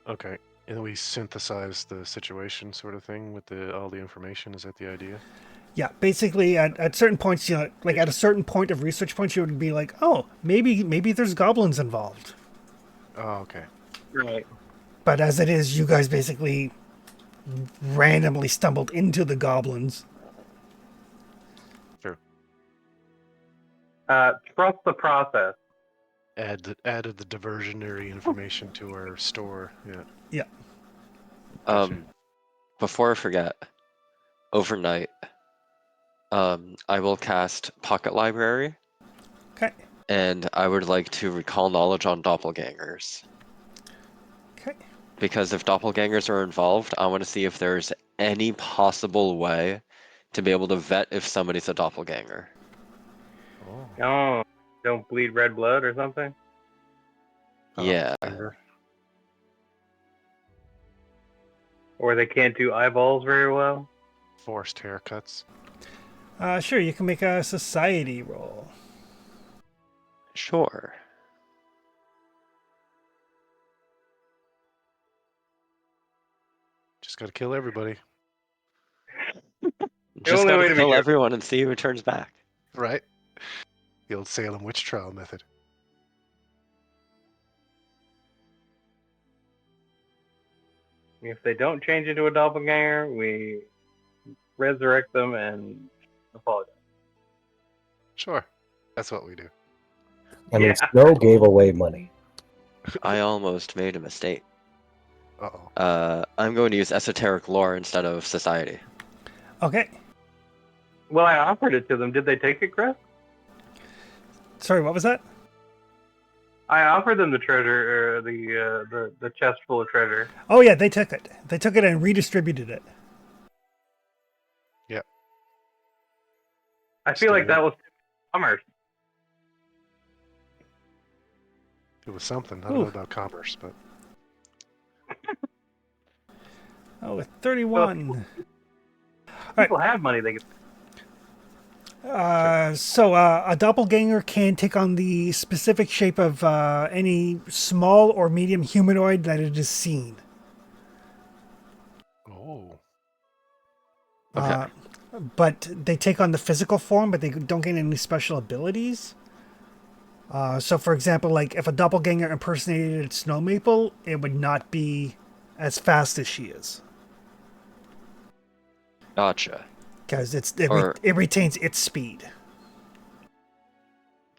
Okay. And then we synthesize the situation, sort of thing, with all the information. Is that the idea? Yeah, basically at certain points, like at a certain point of research points, you would be like, oh, maybe there's goblins involved. Oh, okay. Right. But as it is, you guys basically randomly stumbled into the goblins. Sure. Trust the process. Added the diversionary information to our store. Yeah. Yeah. Gotcha. Before I forget, overnight, I will cast Pocket Library, Okay. and I would like to recall knowledge on doppelgangers. Okay. Because if doppelgangers are involved, I want to see if there's any possible way to be able to vet if somebody's a doppelganger. Oh. Oh, don't bleed red blood or something? Yeah. Finger. Or they can't do eyeballs very well? Forced haircuts. Sure, you can make a society roll. Sure. Just got to kill everybody, Just only way gotta to be kill sure. everyone and see who turns back. right? The old Salem witch trial method. If they don't change into a doppelganger, we resurrect them and apologize. Sure. That's what we do. I mean, Yeah. Snow gave away money. I almost made a mistake. Uh-oh. I'm going to use esoteric lore instead of society. Okay. Well, I offered it to them. Did they take it, Chris? Sorry, what was that? I offered them the treasure, the chest full of treasure. Oh yeah, they took it. They took it and redistributed it. I feel like that was commerce. It was something. I don't Ooh. know about commerce, but Oh, with 31. People have money. They can. A doppelganger can take on the specific shape of any small or medium humanoid that it is seen. Oh. Okay. But they take on the physical form, but they don't gain any special abilities. So, for example, like if a doppelganger impersonated Snow Maple, it would not be as fast as she is Gotcha. because Or it retains its speed.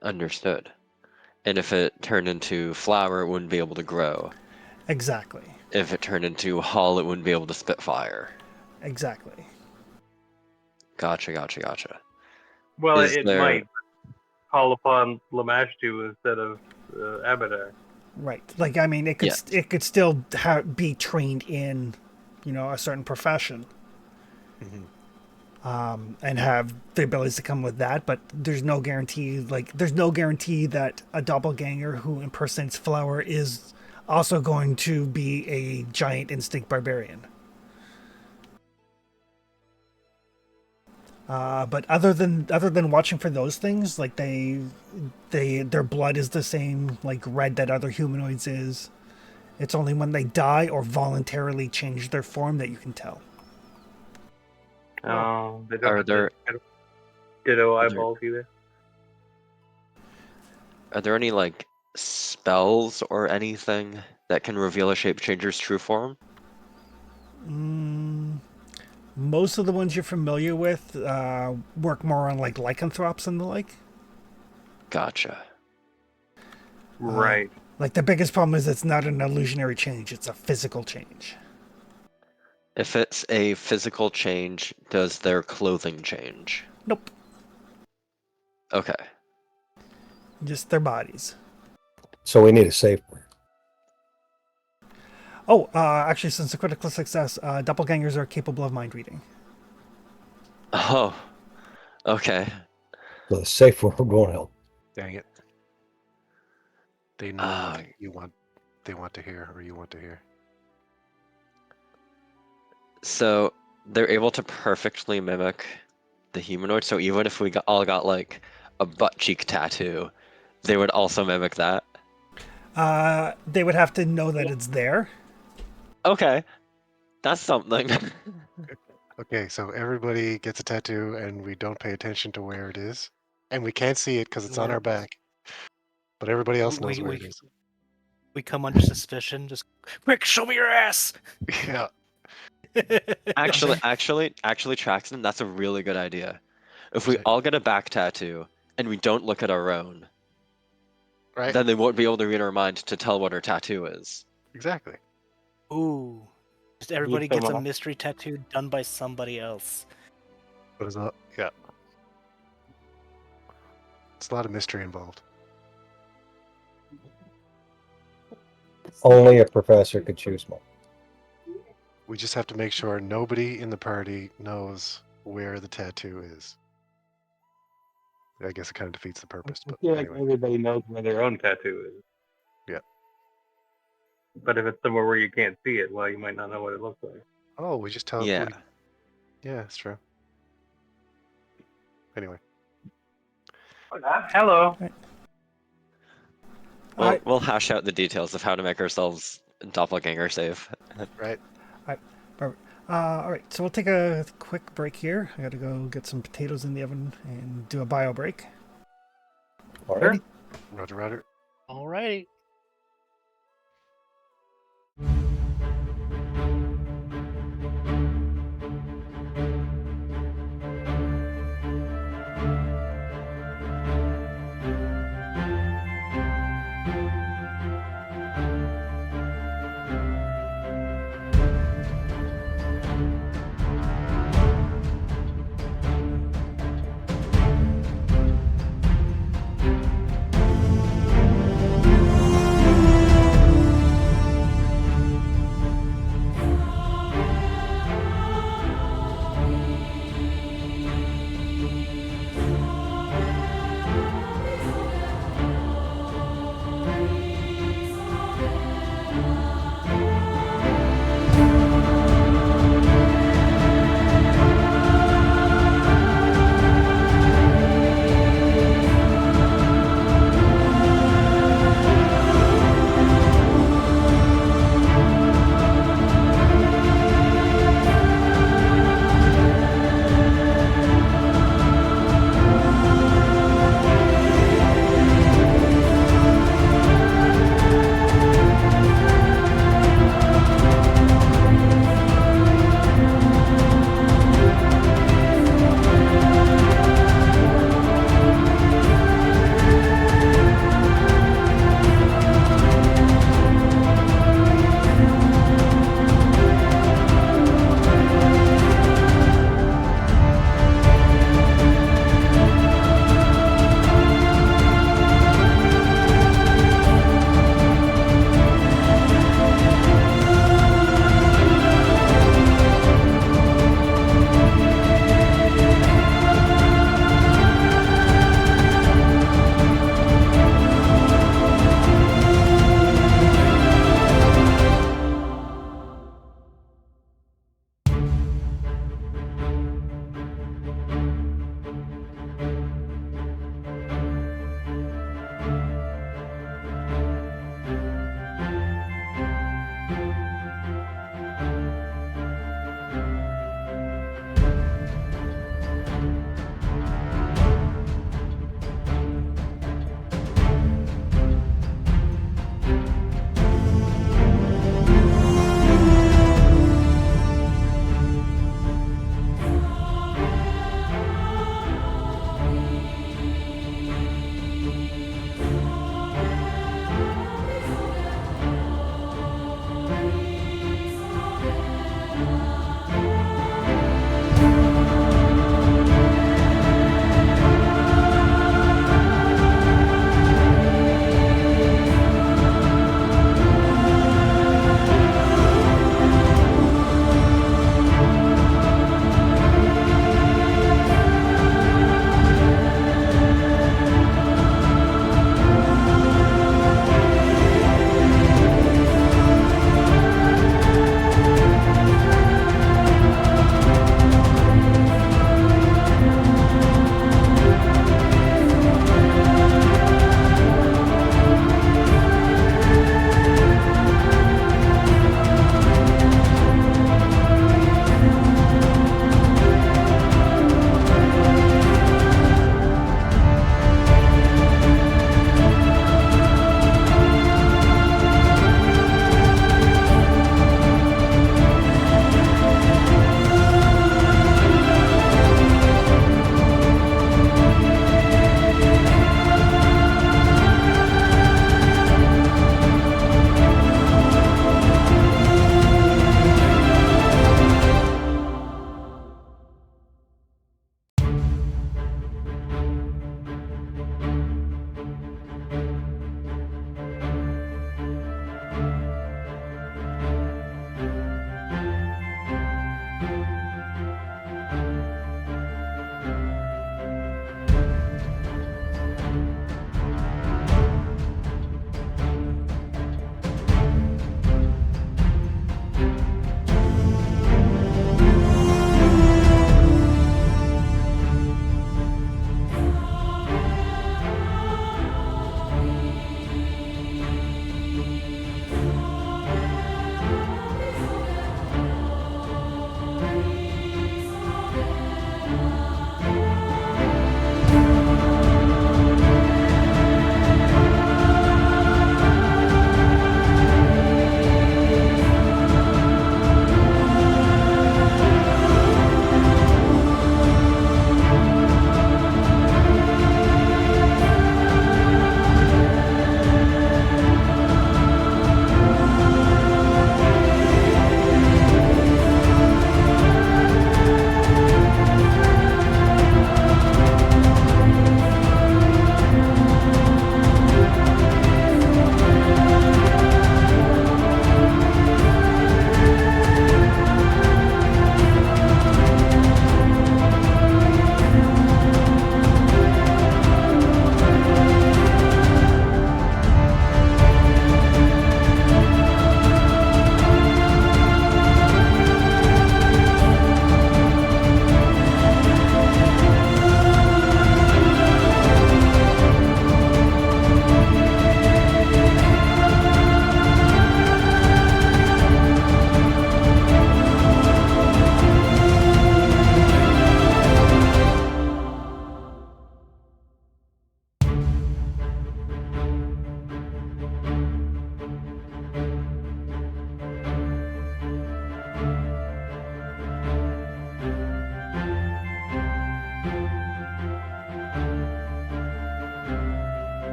understood. And if it turned into flower, it wouldn't be able to grow. Exactly. If it turned into hull, it wouldn't be able to spit fire. Exactly. Gotcha. Well, Is it there... might call upon Lamashtu instead of Abaddon. Right. Like I mean, Yes. it could still be trained in, a certain profession. Mhm. And have the abilities to come with that, but there's no guarantee. Like, there's no guarantee that a doppelganger who impersonates Flower is also going to be a giant instinct barbarian. But other than watching for those things, like their blood is the same, like red that other humanoids is. It's only when they die or voluntarily change their form that you can tell. Oh, they don't Are have there the ditto are there, eyeballs either. are there any like spells or anything that can reveal a shape changer's true form? Most of the ones you're familiar with work more on like lycanthropes and the like. Gotcha. Right. Like the biggest problem is it's not an illusionary change; it's a physical change. If it's a physical change, does their clothing change? Nope, Okay. just their bodies. So we need a safe word. Oh, actually, since the critical success, doppelgangers are capable of mind reading. Oh, okay. So the safe word won't help. Dang it. They know Uh, what they want to hear or you want to hear. so they're able to perfectly mimic the humanoid. So even if we all got like a butt cheek tattoo, they would also mimic that. They would have to know that it's there. Okay, that's something. Okay, so everybody gets a tattoo and we don't pay attention to where it is. And we can't see it because it's on our back. But everybody else knows where it is. We come under suspicion. Just quick, show me your ass. Yeah. Actually, Traxton, that's a really good idea. If we Okay. all get a back tattoo and we don't look at our own, Right? then they won't be able to read our mind to tell what our tattoo is. Exactly. Ooh. Just everybody them gets a off. mystery tattoo done by somebody else. But it's not, yeah. It's a lot of mystery involved. Only a professor could choose one. We just have to make sure nobody in the party knows where the tattoo is. I guess it kind of defeats the purpose, I but feel like anyway. everybody knows where their own tattoo is. Yeah. But if it's somewhere where you can't see it, well, you might not know what it looks like. Oh, we just tell. Yeah. Yeah, that's true. Anyway. Hello. Well, we'll hash out the details of how to make ourselves doppelganger safe. Right. Perfect. All right, so we'll take a quick break here. I got to go get some potatoes in the oven and do a bio break. Alrighty. Roger, Roger. All right.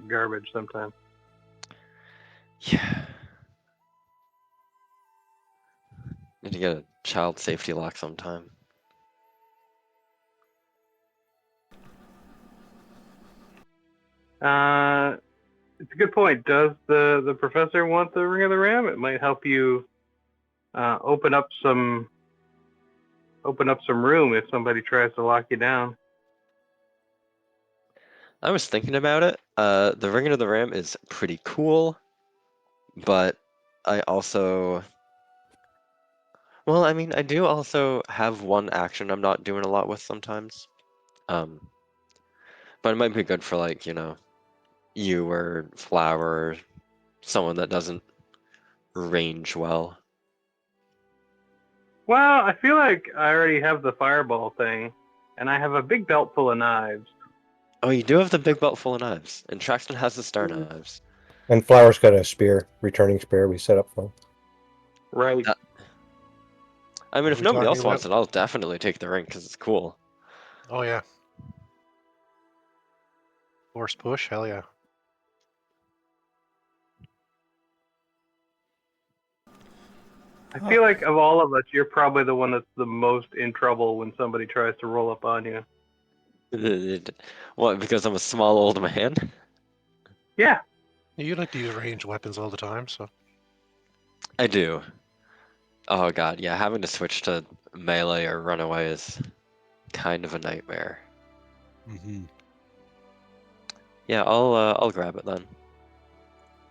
garbage sometimes. Yeah. Need to get a child safety lock sometime. It's a good point. Does the professor want the Ring of the Ram? It might help you open up some room if somebody tries to lock you down. I was thinking about it. The Ring of the Ram is pretty cool, but I also, well, I mean, I do also have one action I'm not doing a lot with sometimes. But it might be good for like, you or Flower, or someone that doesn't range well. Well, I feel like I already have the fireball thing, and I have a big belt full of knives. Oh, you do have the big belt full of knives, and Traxton has the star knives. And Flower's got a spear, returning spear we set up for him. Right. I mean, What if are we nobody talking else wants about? it, I'll definitely take the ring because it's cool. Oh yeah. Force push, hell yeah. I feel like of all of us, you're probably the one that's the most in trouble when somebody tries to roll up on you. What, because I'm a small old man? Yeah. You like to use ranged weapons all the time, so I do. Oh god, yeah, having to switch to melee or run away is kind of a nightmare. Yeah, I'll grab it then.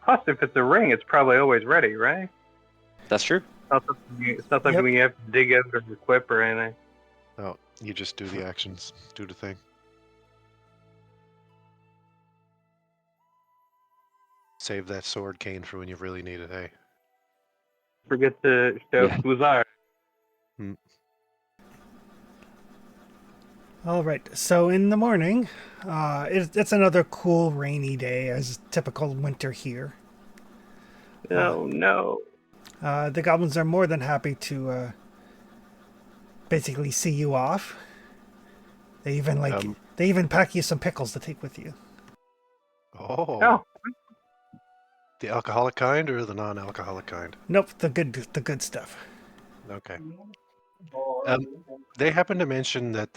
Plus, if it's a ring, it's probably always ready, right? That's true. It's not something you have to dig out or equip or anything. oh, you just do the actions, do the thing. Save that sword cane for when you really need it, hey. Forget to shout Yeah. Buzar. All right. So in the morning, it's another cool, rainy day, as typical winter here. Oh no. The goblins are more than happy to basically see you off. They even they even pack you some pickles to take with you. Oh. The alcoholic kind or the non-alcoholic kind? Nope, the good stuff. Okay. They happen to mention that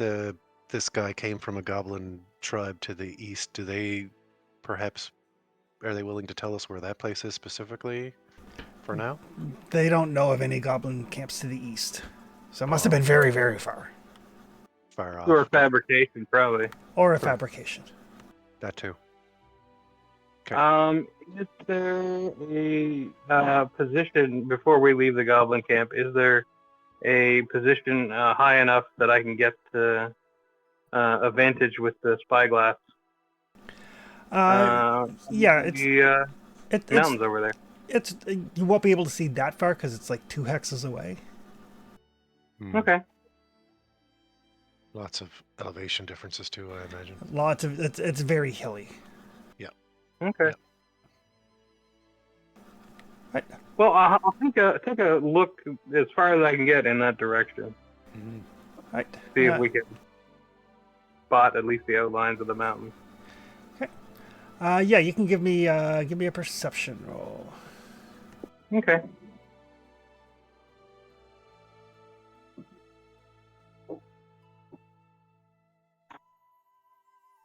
this guy came from a goblin tribe to the east. Do they perhaps are they willing to tell us where that place is specifically for now? They don't know of any goblin camps to the east, so it must have been very, very far, Far off. Or fabrication, probably. or a fabrication. That too. Okay. Is there a position before we leave the goblin camp? Is there a position high enough that I can get advantage with the spyglass? Yeah, it's the it's mountains over there. it's you won't be able to see that far because it's like 2 hexes away. Okay. Lots of elevation differences too, I imagine. Lots of it's very hilly. Okay. Yeah. Right. Well, I'll take a look as far as I can get in that direction. Right. See if we can spot at least the outlines of the mountain. Yeah, you can give me a perception roll. Okay.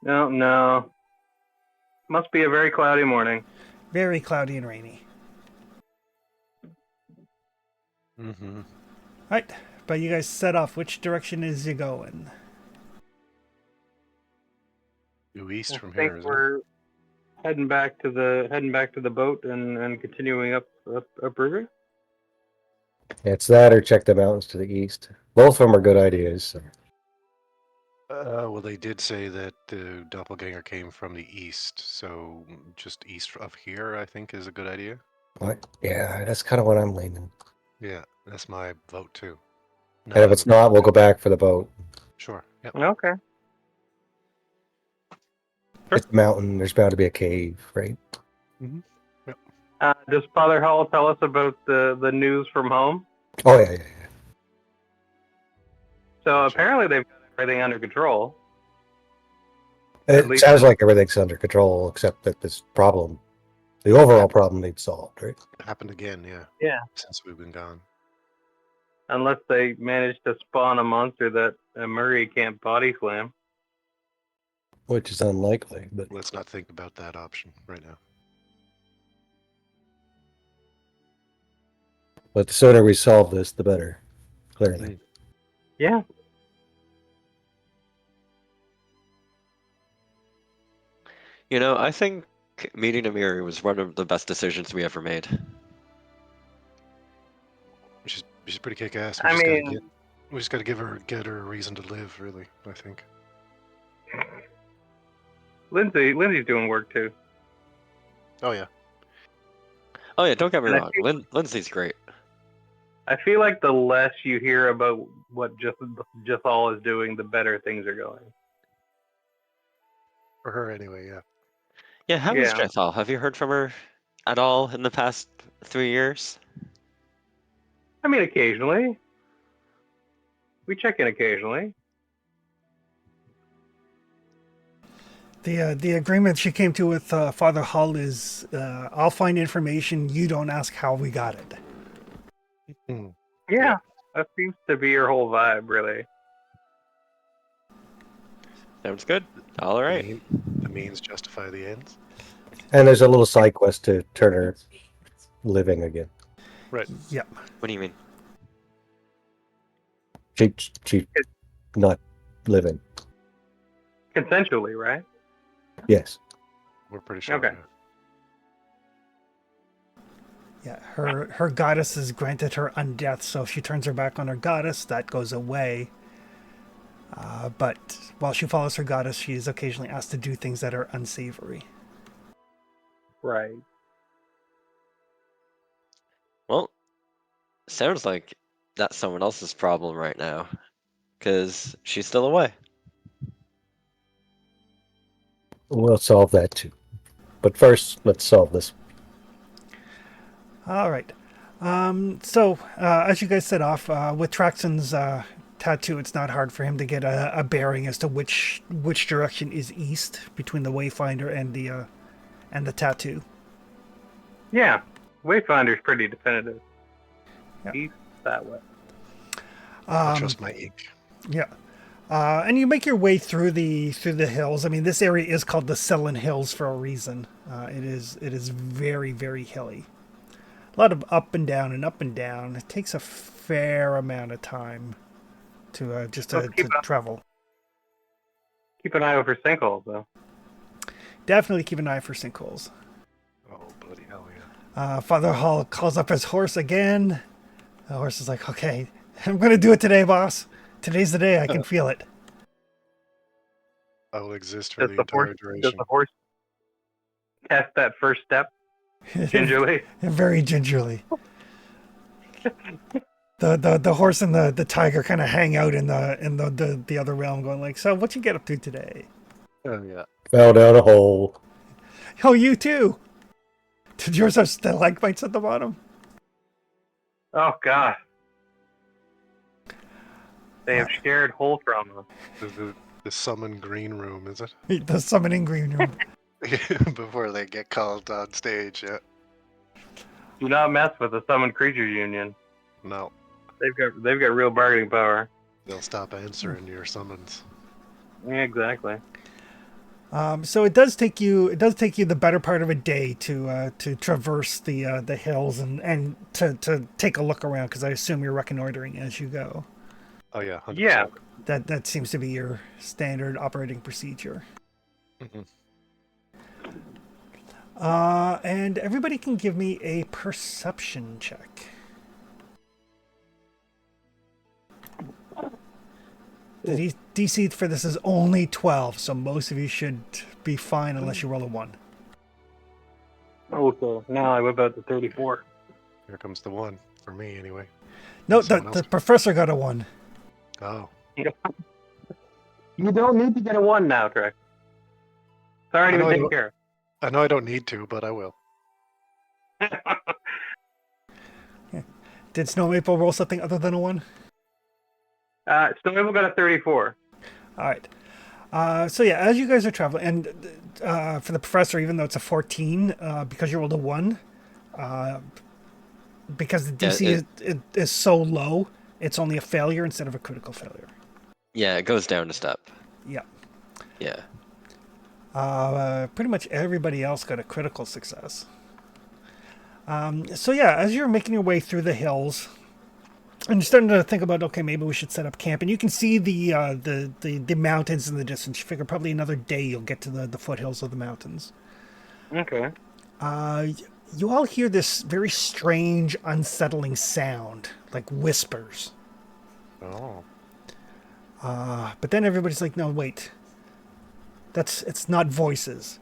No. Must be a very cloudy morning. Very cloudy and rainy. Right, but you guys set off. Which direction is you going? Due east I from think here, isn't it? we're heading back to the boat and continuing up river. It's that or check the mountains to the east. Both of them are good ideas. So. Well, they did say that the doppelganger came from the east, so just east of here, I think, is a good idea. What? Yeah, that's kind of what I'm leaning. Yeah, that's my vote too. And if it's not, we'll go back for the boat. Sure. Yep. Okay. It's a mountain. There's bound to be a cave, right? Yep. Does Father Hall tell us about the news from home? Oh yeah. So Gotcha. apparently they've got everything under control. It least- sounds like everything's under control, except that this problem, the overall problem, needs solved, right? It happened again, yeah. Yeah. Since we've been gone. Unless they manage to spawn a monster that Murray can't body slam. Which is unlikely, but Let's not think about that option right now. the sooner we solve this, the better. Clearly. Yeah. You know, I think meeting Amiri was one of the best decisions we ever made. She's pretty kick-ass. I mean, We just gotta get her a reason to live, really, I think. Lindsay's doing work too. Oh yeah. Oh yeah, don't get me And I wrong. feel- Lindsay's great. I feel like the less you hear about what Jethal is doing, the better things are going. For her anyway, yeah. Yeah, how is Yeah. Jethal? Have you heard from her at all in the past 3 years? I mean, occasionally. We check in occasionally. The agreement she came to with Father Hull is, I'll find information. You don't ask how we got it. Hmm. Yeah. That seems to be your whole vibe, really. Sounds good. All right. The means justify the ends. And there's a little side quest to turn her living again. Right. Yep. What do you mean? She not living. Consensually, right? Yes. We're pretty sure. Okay. Yeah, her goddess has granted her undeath, so if she turns her back on her goddess, that goes away. But while she follows her goddess, she is occasionally asked to do things that are unsavory. Right. Well, sounds like that's someone else's problem right now, because she's still away. We'll solve that too. But first, let's solve this. All right. So, as you guys set off, with Traxon's tattoo, it's not hard for him to get a bearing as to which direction is east between the Wayfinder and the tattoo. Yeah. Wayfinder's pretty definitive. Yeah. He's that way. I trust my ink. Yeah. And you make your way through the hills. I mean, this area is called the Sullen Hills for a reason. It is very, very hilly. A lot of up and down and up and down. It takes a fair amount of time to travel. Keep an eye out for sinkholes, though. Definitely keep an eye for sinkholes. Oh, bloody hell, yeah. Father Hall calls up his horse again. The horse is like, okay, I'm going to do it today, boss. Today's the day. I can feel it. I will exist for Does the the entire horse duration. does the horse cast that first step gingerly? Very gingerly. The horse and the tiger kind of hang out in the other realm, going like, so what you get up to today? Oh, yeah. Fell down a hole. Oh, you too. Did yours have stalagmites at the bottom? Oh God. They have shared hole trauma. The summon green room, is it? The summoning green room. Before they get called on stage, yeah. Do not mess with the Summoned Creatures Union. No. They've got real bargaining power. They'll stop answering your summons. Yeah, exactly. So it does take you the better part of a day to traverse the hills and to take a look around, because I assume you're reconnoitering as you go. Oh, yeah. 100%. Yeah. That seems to be your standard operating procedure. Mhm. And everybody can give me a perception check. The DC for this is only 12, so most of you should be fine unless you roll a 1. Okay. Now I whip out the 34. Here comes the one, for me anyway. No, Someone the else. professor got a 1. Oh. You don't need to get a 1 now, Trek. It's already I know been I taken don't- care I know I don't need to, but I will. of. Did Snow Maple roll something other than a 1? Snow Maple got a 34. All right. So yeah, as you guys are traveling, and for the professor, even though it's a 14, because you rolled a 1, because the Yeah, DC is so low, it's only a failure instead of a critical failure. yeah, it goes down a step. Yeah. Yeah. Pretty much everybody else got a critical success. So yeah, as you're making your way through the hills, and you're starting to think about, okay, maybe we should set up camp, and you can see the mountains in the distance. You figure probably another day you'll get to the foothills of the mountains. Okay. You all hear this very strange, unsettling sound, like whispers. Oh. But then everybody's like, no, wait. It's not voices.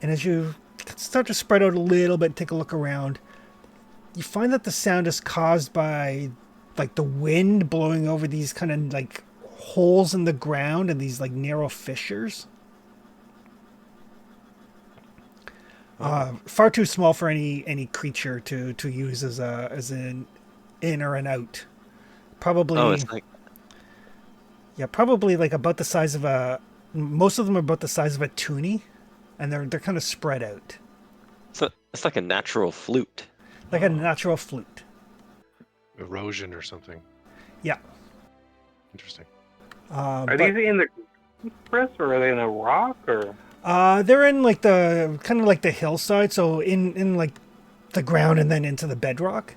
And as you start to spread out a little bit, take a look around, you find that the sound is caused by like the wind blowing over these kind of like holes in the ground and these like narrow fissures. Far too small for any creature to use as an in or an out. Probably, Oh, it's like yeah, probably like about the size of a. Most of them are about the size of a toonie, and they're kind of spread out, it's like a natural flute. like a natural flute. Erosion or something. Yeah. Interesting. Are But, these in the Chris, or are they in a rock, or? they're in like the kind of like the hillside, so in like the ground and then into the bedrock.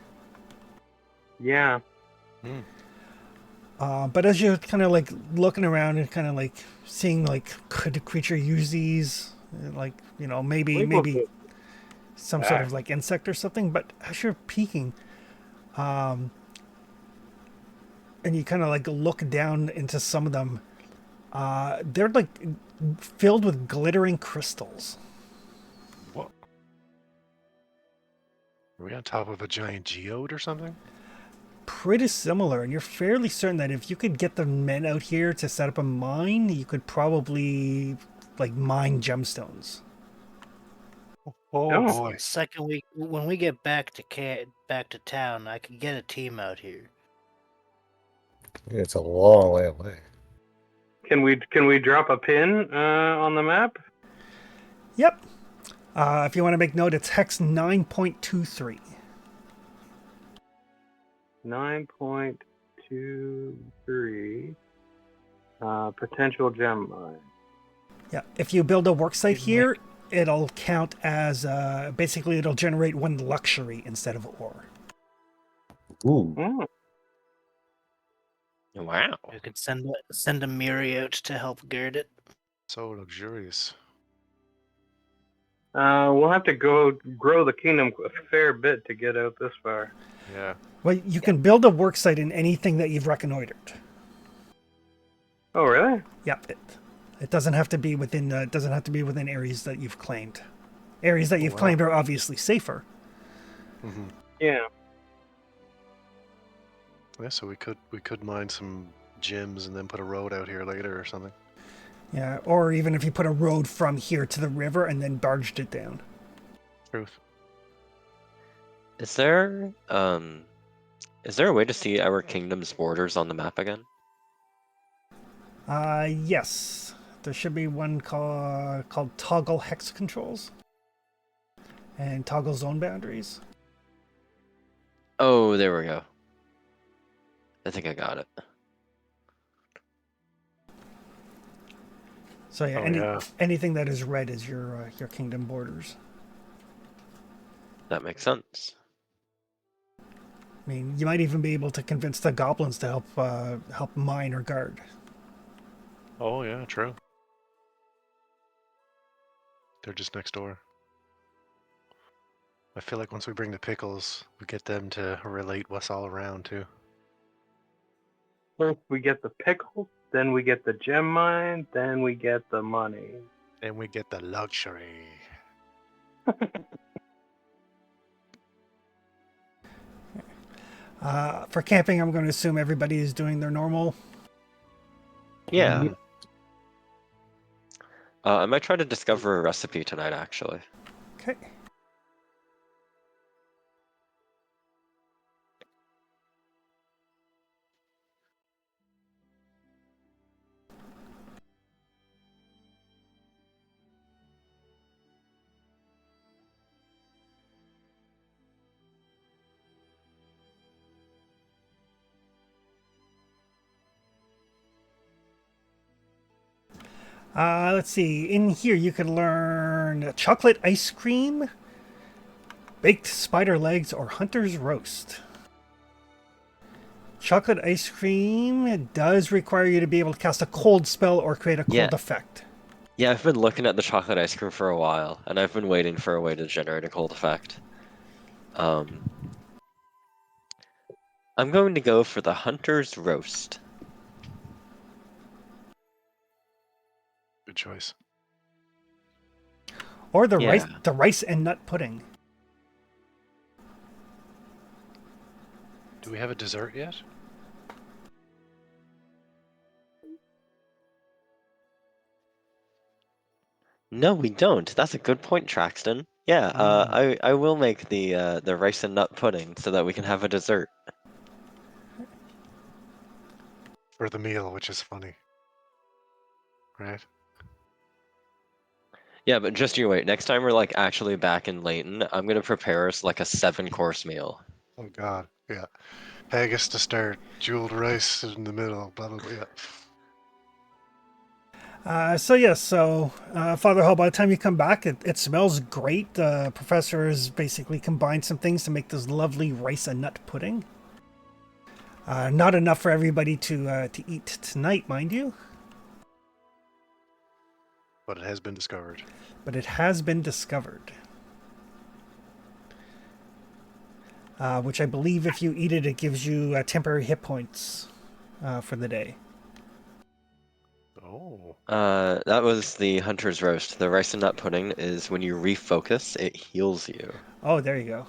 Yeah. But as you're kind of like looking around and kind of like seeing like could the creature use these, like maybe some sort of like insect or something. But as you're peeking, and you kind of like look down into some of them, they're like filled with glittering crystals. What? Are we on top of a giant geode or something? Pretty similar, and you're fairly certain that if you could get the men out here to set up a mine, you could probably like mine gemstones. Oh Oh. boy. Second week, when we get back to town, I could get a team out here. It's a long way away. Can we drop a pin on the map? Yep. If you want to make note, it's hex 9.23. 9.23. Potential gem mine. Yeah. If you build a worksite here, it'll count as basically it'll generate 1 luxury instead of ore. Ooh. Oh. Wow. We could send a Miri out to help guard it. So luxurious. We'll have to go grow the kingdom a fair bit to get out this far. Yeah. Well, you can build a worksite in anything that you've reconnoitered. Oh, really? Yep. It doesn't have to be within areas that you've claimed. Areas that you've wow. claimed are obviously safer. Mm-hmm. Yeah. Yeah, so we could mine some gems and then put a road out here later or something. Yeah, or even if you put a road from here to the river and then barged it down. Truth. Is there a way to see our kingdom's borders on the map again? Yes. There should be one called toggle hex controls and toggle zone boundaries. Oh, there we go. I think I got it. So yeah, anything that is red is your kingdom borders. That makes sense. I mean, you might even be able to convince the goblins to help mine or guard. Oh yeah, true. They're just next door. I feel like once we bring the pickles, we get them to relate what's all around too. First we get the pickles, then we get the gem mine, then we get the money. And we get the luxury. For camping, I'm going to assume everybody is doing their normal. Yeah. I might try to discover a recipe tonight, actually. Okay. Let's see. In here, you could learn chocolate ice cream, baked spider legs, or hunter's roast. Chocolate ice cream does require you to be able to cast a cold spell or create a Yeah. cold effect. Yeah, I've been looking at the chocolate ice cream for a while, and I've been waiting for a way to generate a cold effect. I'm going to go for the hunter's roast. Good choice. Or the Yeah. rice and nut pudding. Do we have a dessert yet? No, we don't. That's a good point, Traxton. Yeah, I will make the rice and nut pudding so that we can have a dessert. For the meal, which is funny. Right? Yeah, but just you wait. Next time we're like actually back in Layton, I'm gonna prepare us like a 7-course meal. Oh god, yeah. Haggis to start, jeweled rice in the middle, blah blah blah. Yeah. Father Hall, by the time you come back, it smells great. Professor has basically combined some things to make this lovely rice and nut pudding. Not enough for everybody to eat tonight, mind you, But it has been discovered. but it has been discovered. Which I believe if you eat it, it gives you temporary hit points for the day. Oh. That was the hunter's roast. The rice and nut pudding is when you refocus, it heals you. Oh, there you go.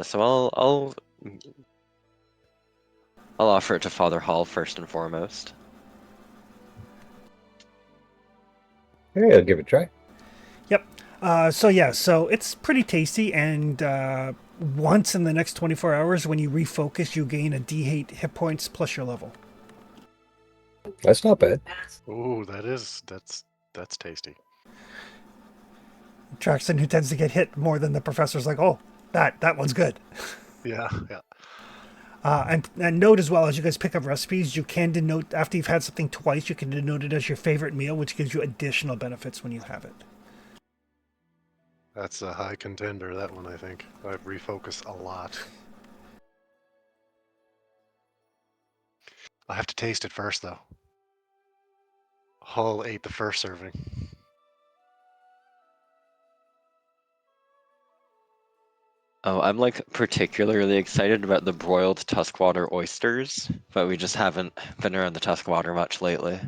So I'll offer it to Father Hall first and foremost. Yeah, I'll give it a try. Yep. So it's pretty tasty, and once in the next 24 hours, when you refocus, you gain a D8 hit points plus your level. That's not bad. Ooh, that's tasty. Traxton, who tends to get hit more than the professor's, like, oh, that one's good. Yeah, yeah. And note as well, as you guys pick up recipes, you can denote, after you've had something twice, you can denote it as your favorite meal, which gives you additional benefits when you have it. That's a high contender, that one, I think. I've refocused a lot. I have to taste it first, though. Hull ate the first serving. Oh, I'm like particularly excited about the broiled Tuskwater oysters, but we just haven't been around the Tuskwater much lately.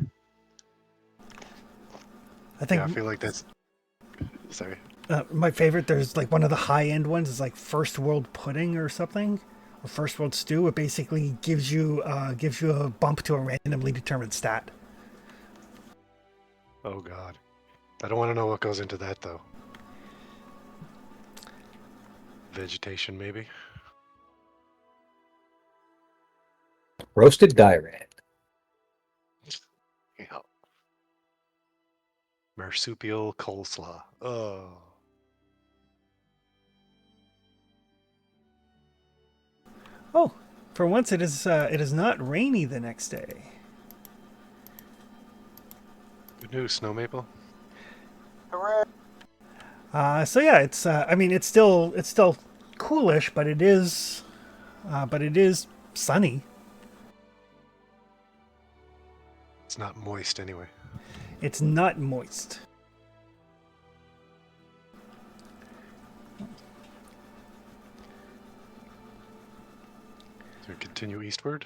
I think Yeah, I feel like that's... Sorry. my favorite, there's like one of the high end ones is like First World Pudding or something, or First World Stew. It basically gives you a bump to a randomly determined stat. Oh, God. I don't want to know what goes into that, though. Vegetation, maybe? Roasted Dairan. Yeah. Marsupial coleslaw. Oh. Oh, for once it is not rainy the next day. Good news, Snow Maple. It's I mean it's still coolish, but it is sunny. It's not moist anyway. It's not moist. So we continue eastward?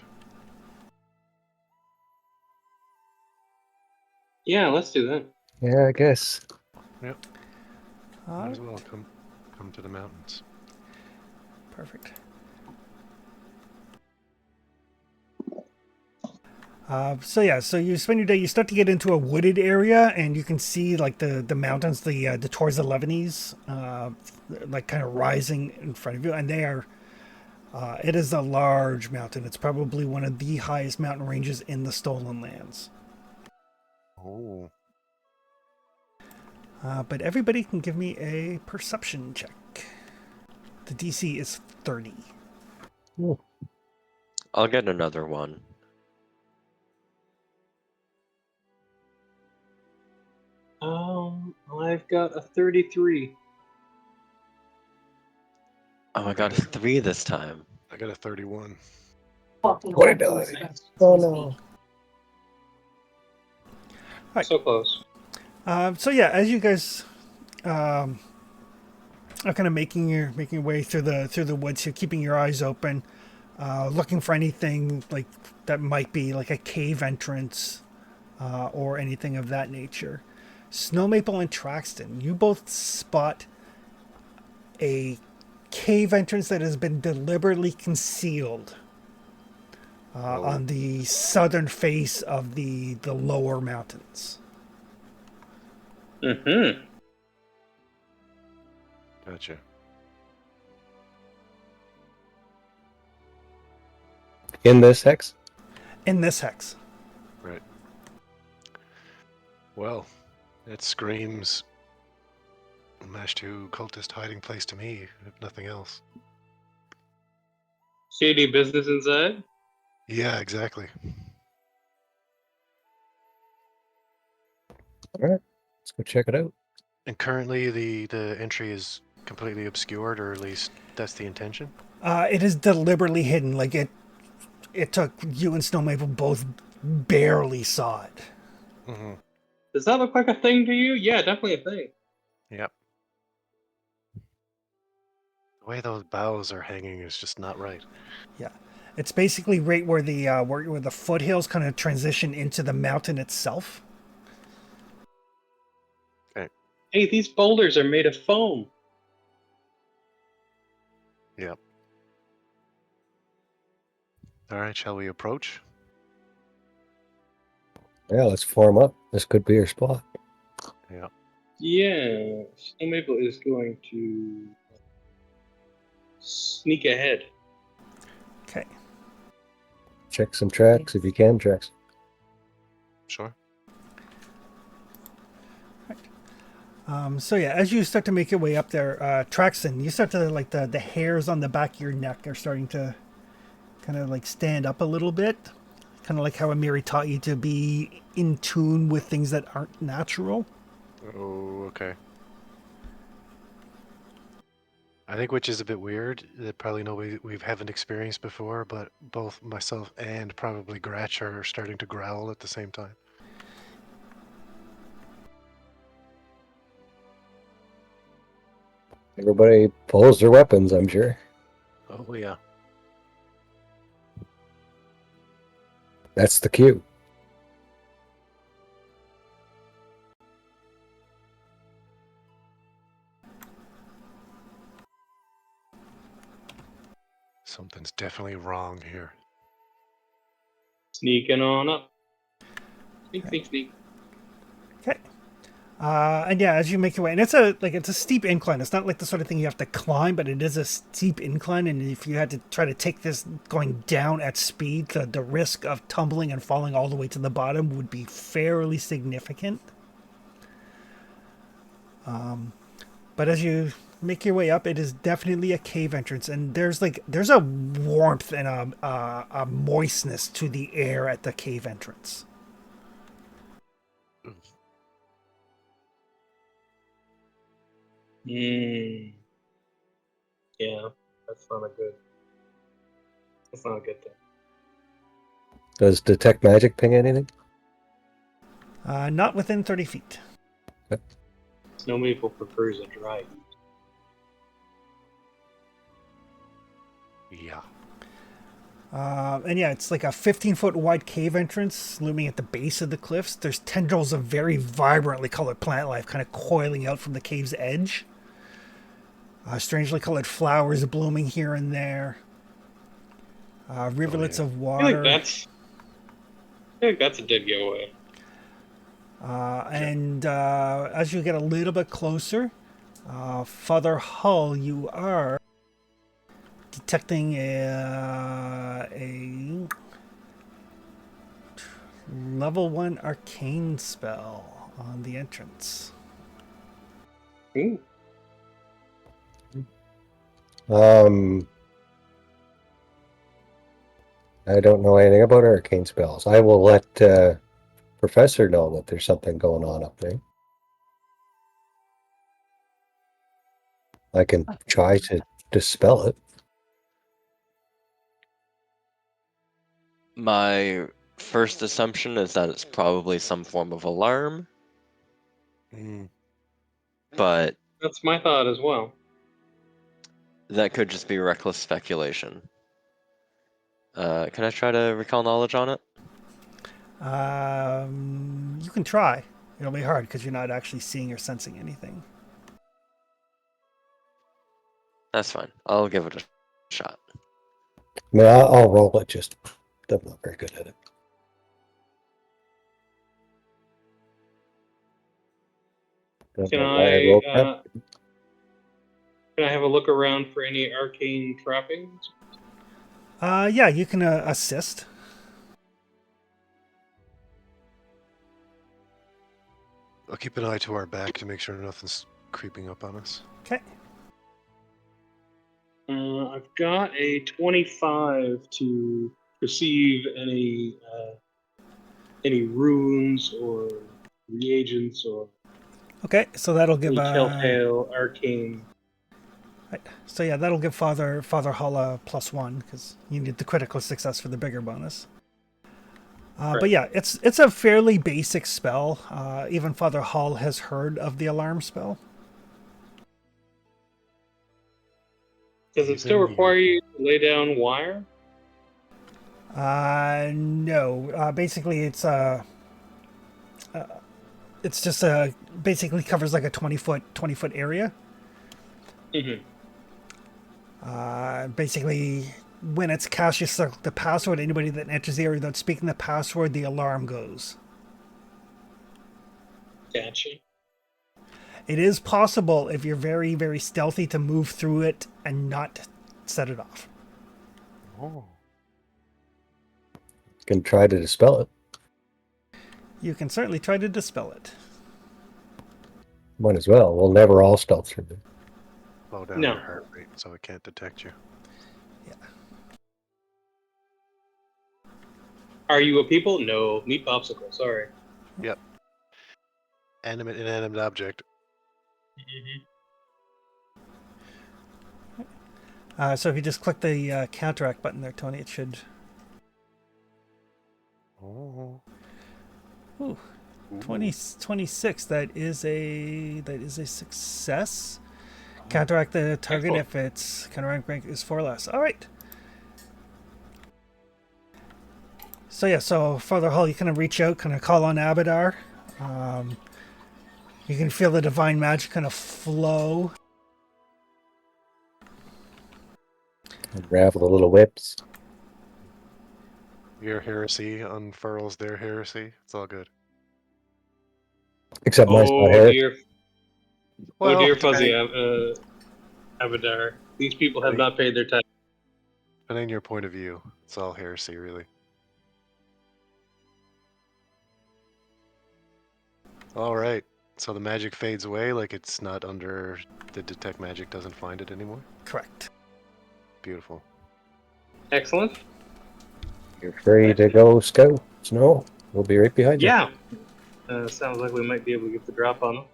Yeah, let's do that. Yeah, I guess. Yep. Might as Alright, well come to the mountains. perfect. So you spend your day. You start to get into a wooded area, and you can see like the mountains, the towards the Lebanese, like kind of rising in front of you, and they are. It is a large mountain. It's probably one of the highest mountain ranges in the Stolen Lands. Oh. But everybody can give me a perception check. The DC is 30. I'll get another one. I've got a 33. Oh, I got a 3 this time. I got a 31. 29. Oh no. So close. So yeah, as you guys are kind of making your way through the woods here, keeping your eyes open, looking for anything like that might be like a cave entrance or anything of that nature. Snow Maple and Traxton, you both spot a cave entrance that has been deliberately concealed on the southern face of the lower mountains. Mm-hmm. Gotcha. In this hex? In this hex. Right. Well, it screams Mash 2 cultist hiding place to me, if nothing else. Shady business inside? Yeah, exactly. All right, let's go check it out. And currently the entry is completely obscured, or at least that's the intention. It is deliberately hidden. Like it took you and Snow Maple both barely saw it. Mm-hmm. Does that look like a thing to you? Yeah, definitely a thing. Yep. The way those boughs are hanging is just not right. Yeah, it's basically right where the foothills kind of transition into the mountain itself. Okay. Hey, these boulders are made of foam. Yep. All right, shall we approach? Yeah, let's form up. This could be your spot. Yeah. Yeah, Snow Maple is going to sneak ahead. Okay. Check some tracks if you can, tracks. Sure. So yeah, as you start to make your way up there, Traxon, you start to like the hairs on the back of your neck are starting to kind of like stand up a little bit, kind of like how Amiri taught you to be in tune with things that aren't natural. Oh, okay. I think which is a bit weird that probably nobody we haven't experienced before, but both myself and probably Gratch are starting to growl at the same time. Everybody pulls their weapons, I'm sure. Oh yeah. That's the cue. Something's definitely wrong here. Sneaking on up. Sneak, sneak, sneak. Okay. And yeah, as you make your way, and it's a steep incline. It's not like the sort of thing you have to climb, but it is a steep incline. And if you had to try to take this going down at speed, the risk of tumbling and falling all the way to the bottom would be fairly significant. But as you make your way up, it is definitely a cave entrance, and there's a warmth and a moistness to the air at the cave entrance. Hmm. Yeah, that's not a good. That's not a good thing. Does detect magic ping anything? Not within 30 feet. Snow Maple prefers a dry heat. Yeah. And yeah, it's like a 15-foot wide cave entrance looming at the base of the cliffs. There's tendrils of very vibrantly colored plant life kind of coiling out from the cave's edge. Strangely colored flowers blooming here and there. Rivulets yeah. of I feel water. like that's a dead giveaway. And as you get a little bit closer, Father Hull, you are detecting a level 1 arcane spell on the entrance. Ooh. I don't know anything about arcane spells. I will let Professor know that there's something going on up there. I can try to dispel it. My first assumption is that it's probably some form of alarm, Mm. but That's my thought as well. that could just be reckless speculation. Can I try to recall knowledge on it? You can try. It'll be hard because you're not actually seeing or sensing anything. That's fine. I'll give it a shot. I mean, I'll roll it. Just I'm not very good at it. Don't Can know why I rolled that. can I have a look around for any arcane trappings? Yeah, you can assist. I'll keep an eye to our back to make sure nothing's creeping up on us. Okay. I've got a 25 to perceive any runes or reagents or Okay, so that'll give any telltale arcane. right. So yeah, that'll give Father Hull a +1 because you need the critical success for the bigger bonus. But Right. yeah, it's a fairly basic spell. Even Father Hull has heard of the alarm spell. Does it still Even require you to lay down wire? No. Basically, it's just basically covers like a 20 foot area. Mm-hmm. Basically, when it's cast, you select the password. Anybody that enters the area without speaking the password, the alarm goes. Gotcha. It is possible if you're very, very stealthy to move through it and not set it off. Oh. Can try to dispel it. You can certainly try to dispel it. Might as well. We'll never all stealth through it. Slow down No. your heart rate so it can't detect you. Are you a people? No. Meat popsicle. Sorry. Yep. Animate, inanimate object. Mm-hmm. So if you just click the counteract button there, Tony, it should. Oh. Ooh, 26. That is a success. Counteract the target Excellent. if its counteract rank is 4 or less. All right. So yeah, so Father Hull, you kind of reach out, kind of call on Abadar. You can feel the divine magic kind of flow. Unravel the little whips. Your heresy unfurls their heresy. It's all good. Except mine's not Oh hair. dear. Well, Oh dear, fuzzy depending Abadar. These people have Right. not paid their tax. on your point of view, it's all heresy, really. All right. So the magic fades away, like it's not under the detect magic doesn't find it anymore. Correct. Beautiful. Excellent. You're free to go scout. Snow. We'll be right behind you. Yeah. Sounds like we might be able to get the drop on them.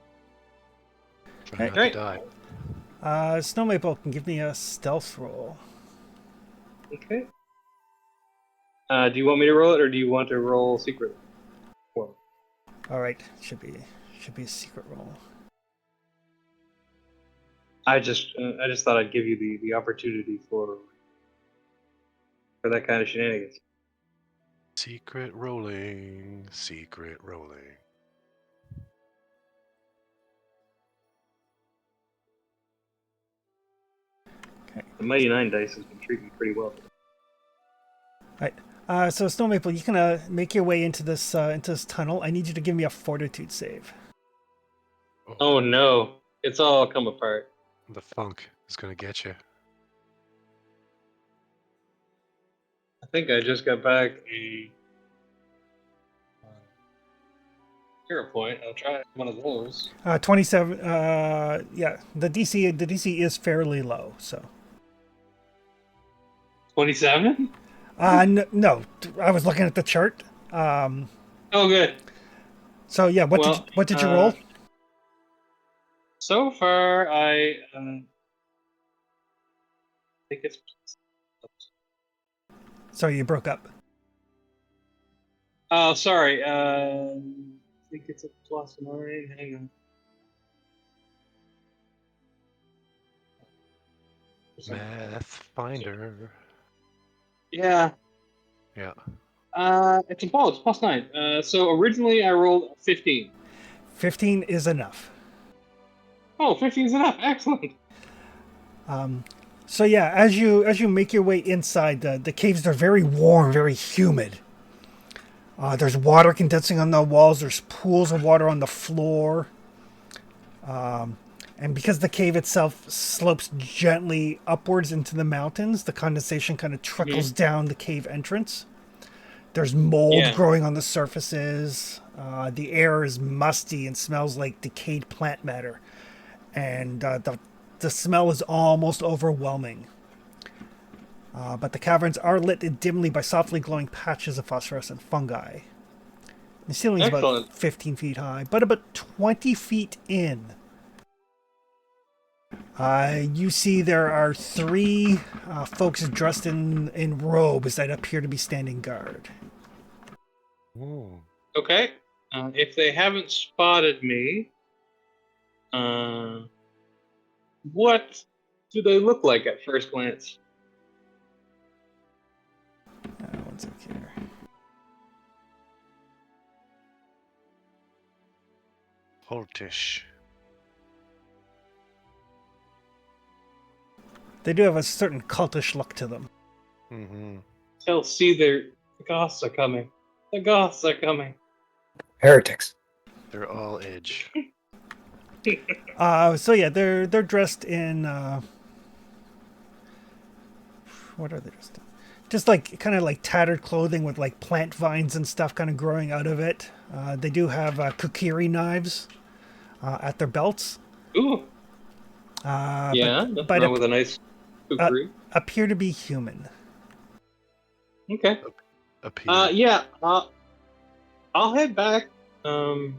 Try not Right. to die. Snowmaple can give me a stealth roll. Okay. Do you want me to roll it, or do you want to roll secretly? Well, All right, should be a secret roll. I just thought I'd give you the opportunity for that kind of shenanigans. Secret rolling. Secret rolling. The Mighty Nine dice has been treating me pretty well today. So Snowmaple, you can make your way into this tunnel. I need you to give me a fortitude save. Oh no, it's all come apart. The funk is gonna get you. I think I just got back a hero point. I'll try one of those. 27. Yeah, the DC is fairly low. So. 27? No, I was looking at the chart. Oh, good. So yeah, what did you roll? So far, I think it's. Sorry, you broke up. Oh, sorry. I think it's a +9. Hang on. Pathfinder. Yeah. Yeah. It's +9. So originally I rolled 15. 15 is enough. Oh, 15 is enough. Excellent. So yeah, as you make your way inside, the caves are very warm, very humid. There's water condensing on the walls. There's pools of water on the floor. And because the cave itself slopes gently upwards into the mountains, the condensation kind of trickles down the cave entrance. There's mold Yeah. growing on the surfaces. The air is musty and smells like decayed plant matter. And the smell is almost overwhelming. But the caverns are lit dimly by softly glowing patches of phosphorescent fungi. The ceiling is about Excellent. 15 feet high, but about 20 feet in, you see there are three folks dressed in robes that appear to be standing guard. Ooh. Okay. If they haven't spotted me, what do they look like at first glance? One sec here. Holtish. They do have a certain cultish look to them. Mm-hmm. They'll see the Goths are coming. The Goths are coming. Heretics. They're all edge. So yeah, they're dressed in what are they dressed in? Just like kind of like tattered clothing with like plant vines and stuff kind of growing out of it. They do have kukiri knives at their belts. Ooh. Yeah, but, nothing but wrong with a nice kukri. appear to be human. Okay. Appear. Yeah. I'll head back. And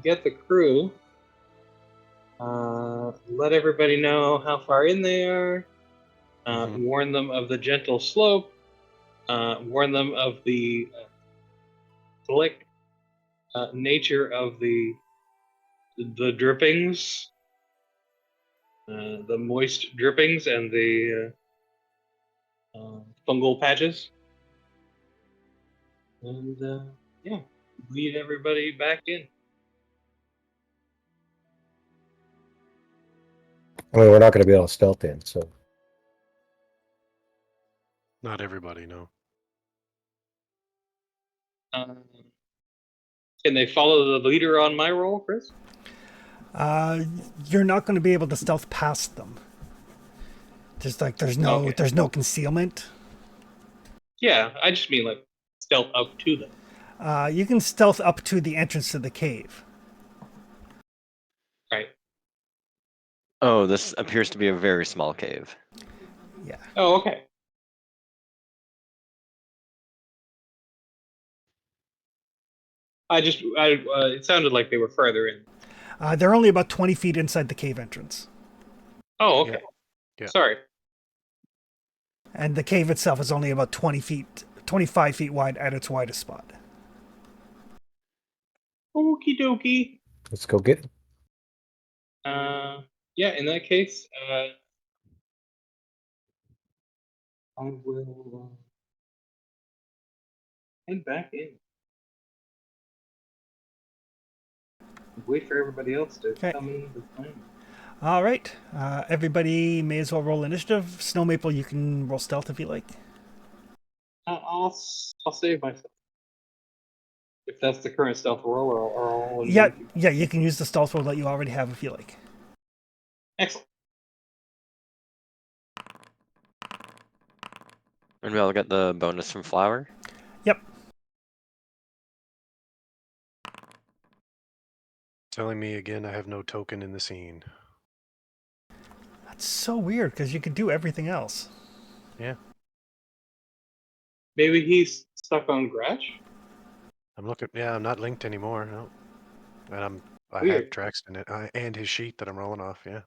get the crew. Let everybody know how far in they are. Warn them of the gentle slope. Warn them of the slick nature of the drippings, the moist drippings, and the fungal patches. And yeah, lead everybody back in. I mean, we're not going to be able to stealth in, so Not everybody, no. Can they follow the leader on my roll, Chris? You're not going to be able to stealth past them. Just like there's no concealment. Yeah, I just mean like stealth up to them. You can stealth up to the entrance to the cave. Right. Oh, this appears to be a very small cave. Yeah. Oh, okay. It sounded like they were further in. They're only about 20 feet inside the cave entrance. Oh, okay. Yeah. Sorry. And the cave itself is only about 25 feet wide at its widest spot. Okie dokie. let's go get it. Yeah, in that case, I will head back in. Wait for everybody else to Okay. come in behind me. All right. Everybody may as well roll initiative. Snow Maple, you can roll stealth if you like. I'll save myself. If that's the current stealth roll, or I'll Yeah, you can use the stealth roll that you already have if you like. Excellent. And we all get the bonus from Flower. Yep. Telling me again I have no token in the scene. That's so weird because you could do everything else. Yeah. Maybe he's stuck on Gratch? I'm looking. Yeah, I'm not linked anymore. No. And I have Weird. Traxton and his sheet that I'm rolling off. Yeah.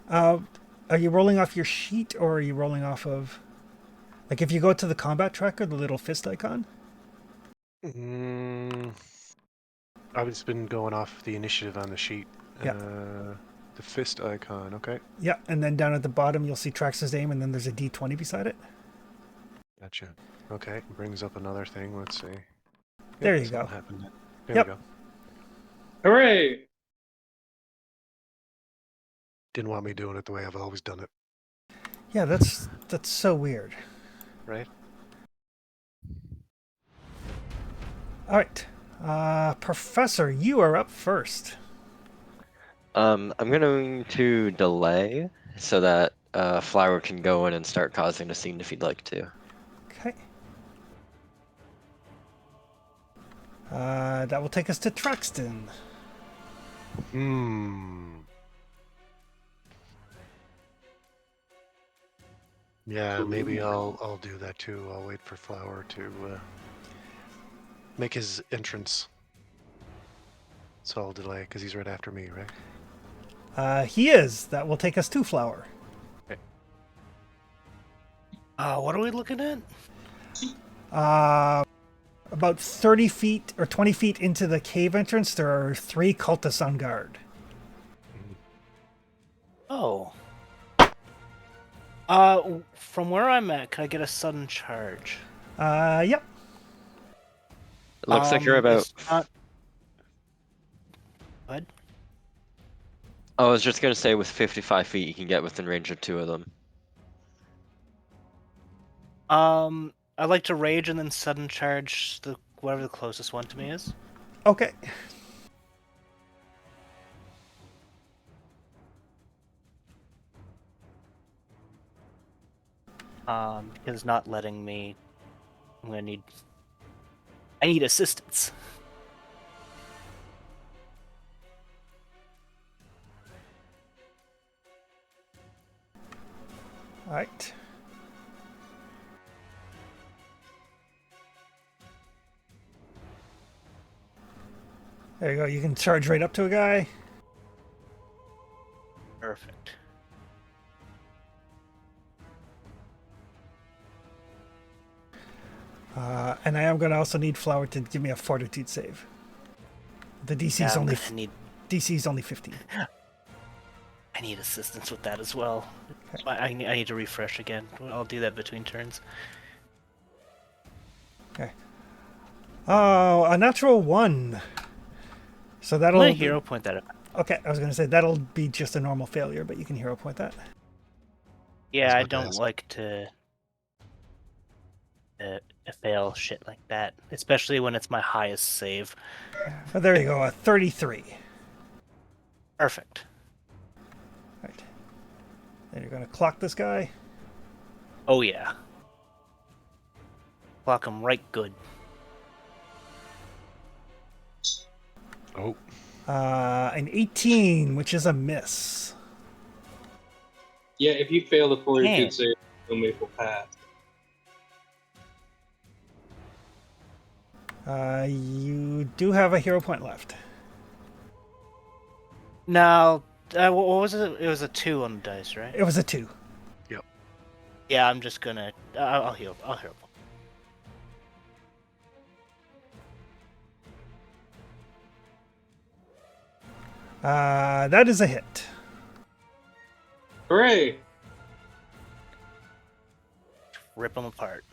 Are you rolling off your sheet or are you rolling off of... Like if you go to the combat tracker, the little fist icon? I've just been going off the initiative on the sheet. Yeah. The fist icon, okay. Yeah, and then down at the bottom you'll see Trax's name and then there's a D20 beside it. Gotcha. Okay, brings up another thing. Let's see. There you something go. happened. There Yep. we go. Hooray! Didn't want me doing it the way I've always done it, Yeah, that's so weird. right? All right. Professor, you are up first. I'm going to delay so that Flower can go in and start causing a scene if he'd like to. Okay. That will take us to Traxton. Yeah, maybe I'll do that too. I'll wait for Flower to make his entrance. So I'll delay because he's right after me, right? He is. That will take us to Flower. What are we looking at? About 30 feet or 20 feet into the cave entrance, there are 3 cultists on guard. Oh. From where I'm at, can I get a sudden charge? Yep. It looks like you're about. It's not... What? I was just gonna say with 55 feet, you can get within range of 2 of them. I'd like to rage and then sudden charge whatever the closest one to me is. Okay. Because not letting me. I need assistance. All right. There you go. You can charge right up to a guy. Perfect. And I am going to also need Flower to give me a fortitude save. The DC is only 15. I need assistance with that as well. Okay. I need to refresh again. I'll do that between turns. Okay. Oh, a natural 1. So that'll Let me hero point that up. Okay, I was going to say that'll be just a normal failure, but you can hero point that. Yeah, I I was about to don't ask. like to fail shit like that, especially when it's my highest save. Oh, there you go, a 33. Perfect. Right. Then you're going to clock this guy. Oh yeah. Clock him right good. Oh. An 18, which is a miss. Yeah, if you fail the Man. fortitude save, you'll make will pass. You do have a hero point left. Now, what was it? It was a 2 on the dice, right? It was a 2. Yeah, I'm just gonna. I'll heal. I'll heal. That is a hit. Hooray! Rip them apart.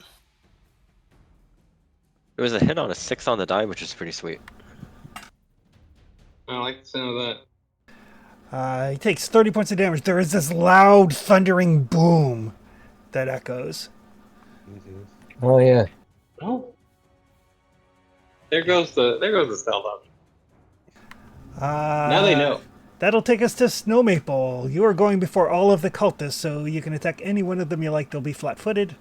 It was a hit on a 6 on the die, which is pretty sweet. I like the sound of that. He takes 30 points of damage. There is this loud, thundering boom that echoes. Oh yeah. Oh. There goes the stealth option. Now they know. That'll take us to Snow Maple. You are going before all of the cultists, so you can attack any one of them you like. They'll be flat-footed.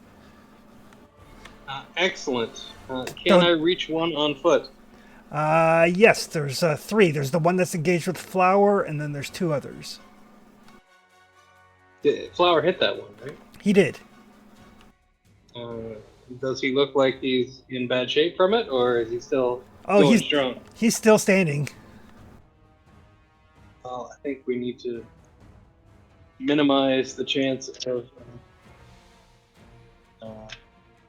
Excellent. Can Don't- I reach one on foot? Yes, there's 3. There's the one that's engaged with Flower, and then there's 2 others. Flower hit that one, right? He did. Does he look like he's in bad shape from it, or is he still Oh, going he's strong? he's still standing. Well, I think we need to minimize the chance of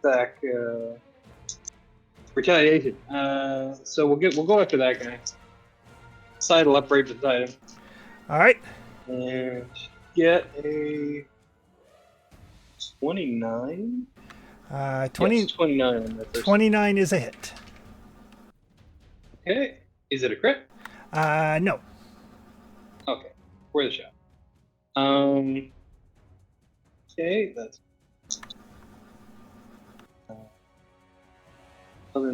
attack retaliation. So we'll go after that guy. Sidle up right beside him All right. and get a 29. 20, Yes, 29 on that first. 29 is a hit. Okay. Is it a crit? No. Okay. Worth a shot. Okay, that's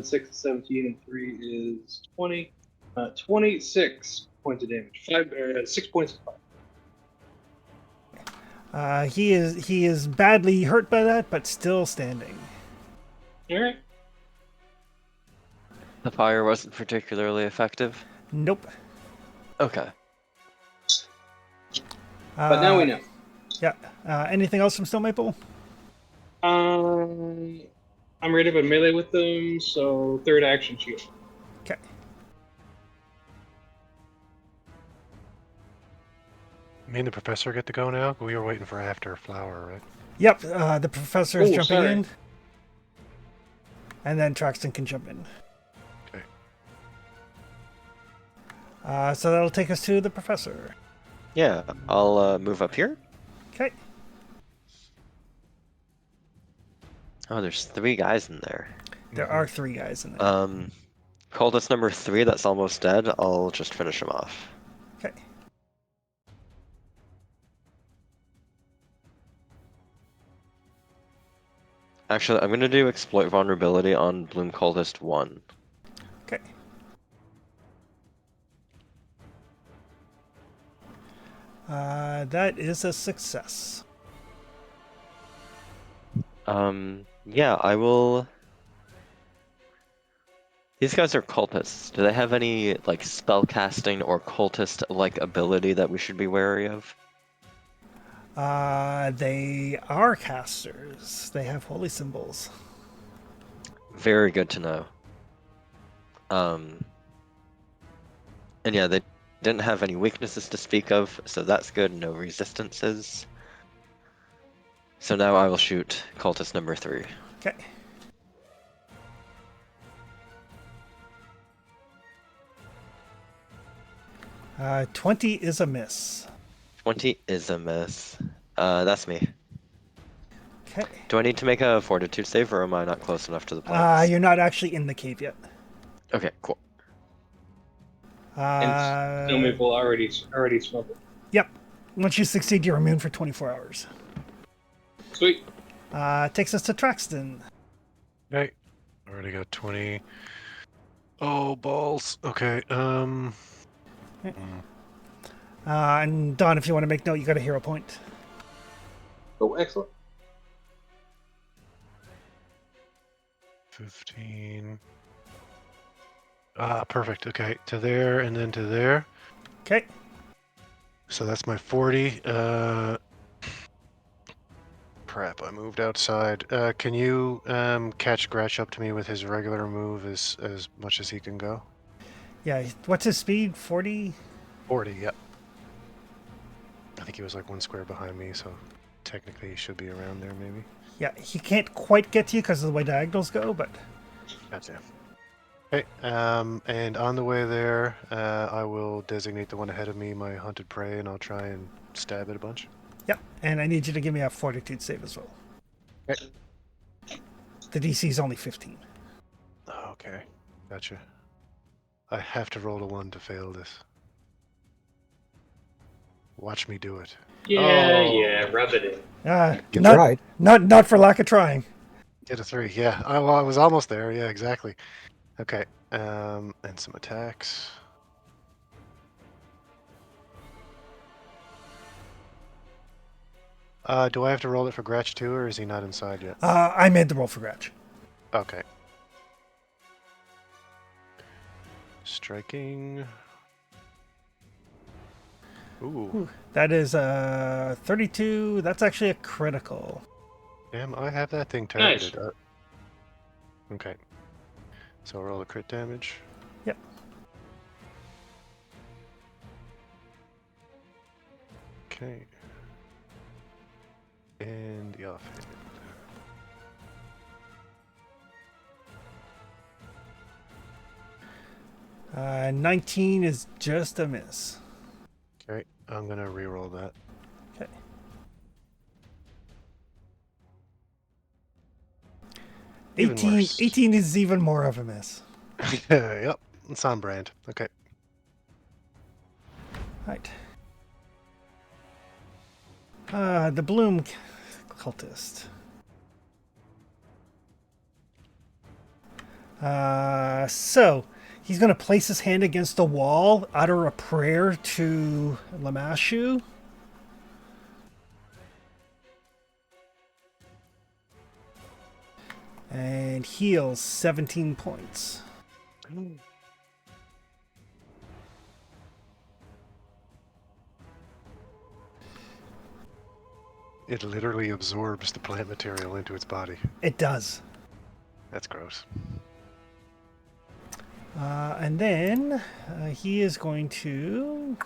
6 is 17 and 3 is 20. 26 points of damage. 6 points of fire. He is badly hurt by that, but still standing. All right. The fire wasn't particularly effective. Nope. Okay. But now we know. Yeah. Anything else from Stone Maple? I'm ready to melee with them, so third action shield. Okay. Me and the professor get to go now? We were waiting for after flower, right? Yep. The professor is Oh, jumping sorry. in, and then Traxton can jump in. Okay. So that'll take us to the professor. Yeah, I'll move up here. Okay. Oh, there's 3 guys in there. There are 3 guys in there. Cultist number 3 that's almost dead, I'll just finish him off. Okay. Actually, I'm gonna do exploit vulnerability on Bloom Cultist 1. Okay. That is a success. Yeah, I will... These guys are cultists. Do they have any, like, spellcasting or cultist-like ability that we should be wary of? They are casters. They have holy symbols. Very good to know. And yeah, they didn't have any weaknesses to speak of, so that's good. No resistances. So now I will shoot cultist number 3. Okay. Uh, 20 is a miss. 20 is a miss. That's me. Okay. Do I need to make a fortitude save, or am I not close enough to the planks? You're not actually in the cave yet. Okay, cool. And Stone Maple already smoked it. Yep. Once you succeed, you're immune for 24 hours. Sweet. Takes us to Traxton. Okay. Already got 20. Oh, balls. Okay, And Don, if you want to make note, you got a hero point. Oh, excellent. 15. Perfect. Okay, to there and then to there. Okay. So that's my 40. Crap, I moved outside. Can you catch Gratch up to me with his regular move as much as he can go? Yeah. What's his speed? 40? 40, yep. I think he was like 1 square behind me, so technically he should be around there maybe. Yeah. He can't quite get to you because of the way diagonals go, but... Gotcha. Okay, and on the way there, I will designate the one ahead of me my hunted prey, and I'll try and stab it a bunch. Yep. And I need you to give me a fortitude save as well. Okay. The DC is only 15. Okay, gotcha. I have to roll a 1 to fail this. Watch me do it. Yeah, rub it in. You tried. Not for lack of trying. Get a 3, yeah. Well, I was almost there, yeah, exactly. Okay, and some attacks. Do I have to roll it for Gratch too, or is he not inside yet? I made the roll for Gratch. Okay. Striking. Ooh. That is 32. That's actually a critical. Damn, I have that thing Nice. targeted. Okay. So roll the crit damage. Yep. Okay. And the offhand. 19 is just a miss. Okay, I'm gonna re-roll that. Okay. 18 worse. 18 is even more of a miss. Yep, it's on brand. Okay. Right. The Bloom cultist. So he's going to place his hand against the wall, utter a prayer to Lamashu. And heals 17 points. It literally absorbs the plant material into its body. It does. That's gross. And then he is going to...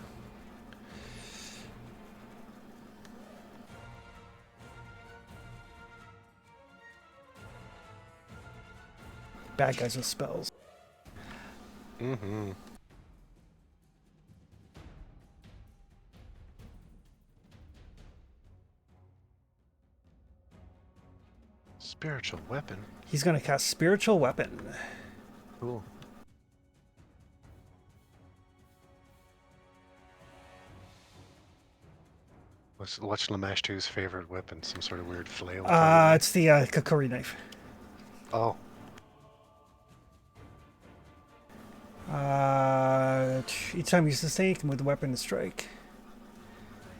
Bad guys with spells. Mm-hmm. Spiritual weapon. He's going to cast Spiritual Weapon. Cool. What's Lamashtu's favorite weapon? Some sort of weird flail? It's the Kakuri knife. Oh. Each time you sustain, you can move the weapon to strike.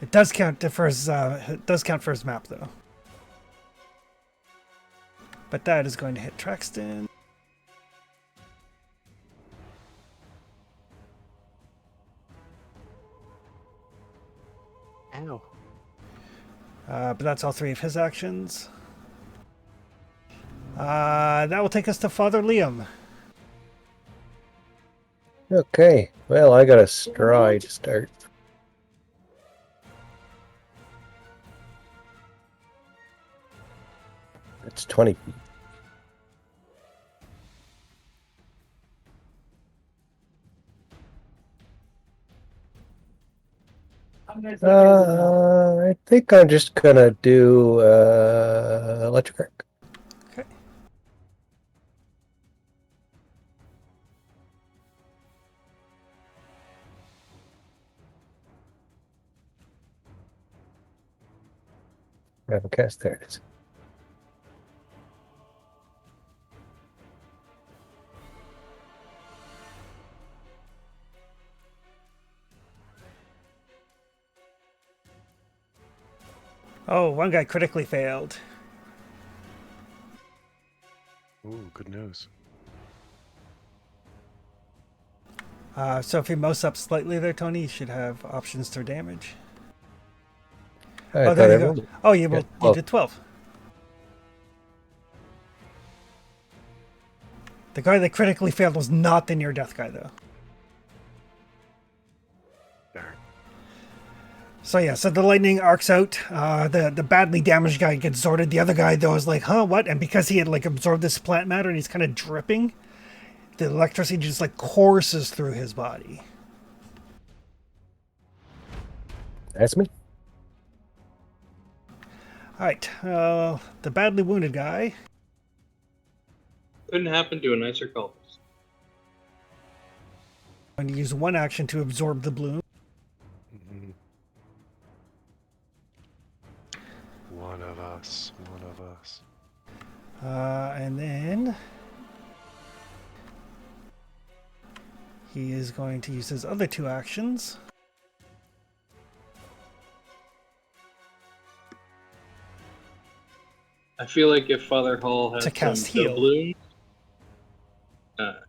It does count for his. It does count for his map, though. But that is going to hit Traxton. Ow. But that's all three of his actions. That will take us to Father Liam. Okay. Well, I got a stride start. It's 20 feet. I think I'm just gonna do electric arc. Okay. I haven't cast there. It is. Oh, one guy critically failed. Ooh, good news. So if you mouse up slightly there, Tony, you should have options to damage. I Oh, thought there I you go. rolled it. Oh, you, Yeah, you did 12. The guy that critically failed was not the near-death guy, though. Darn. So yeah, so the lightning arcs out. The badly damaged guy gets sorted. The other guy, though, is like, huh, what? And because he had, like, absorbed this plant matter and he's kind of dripping, the electricity just, like, courses through his body. That's me. All right, the badly wounded guy. Couldn't happen to a nicer cultist. I'm going to use one action to absorb the bloom. Mm-hmm. One of us. One of us. And then he is going to use his other two actions. I feel like if Father Hall has To cast some heal. doubloons,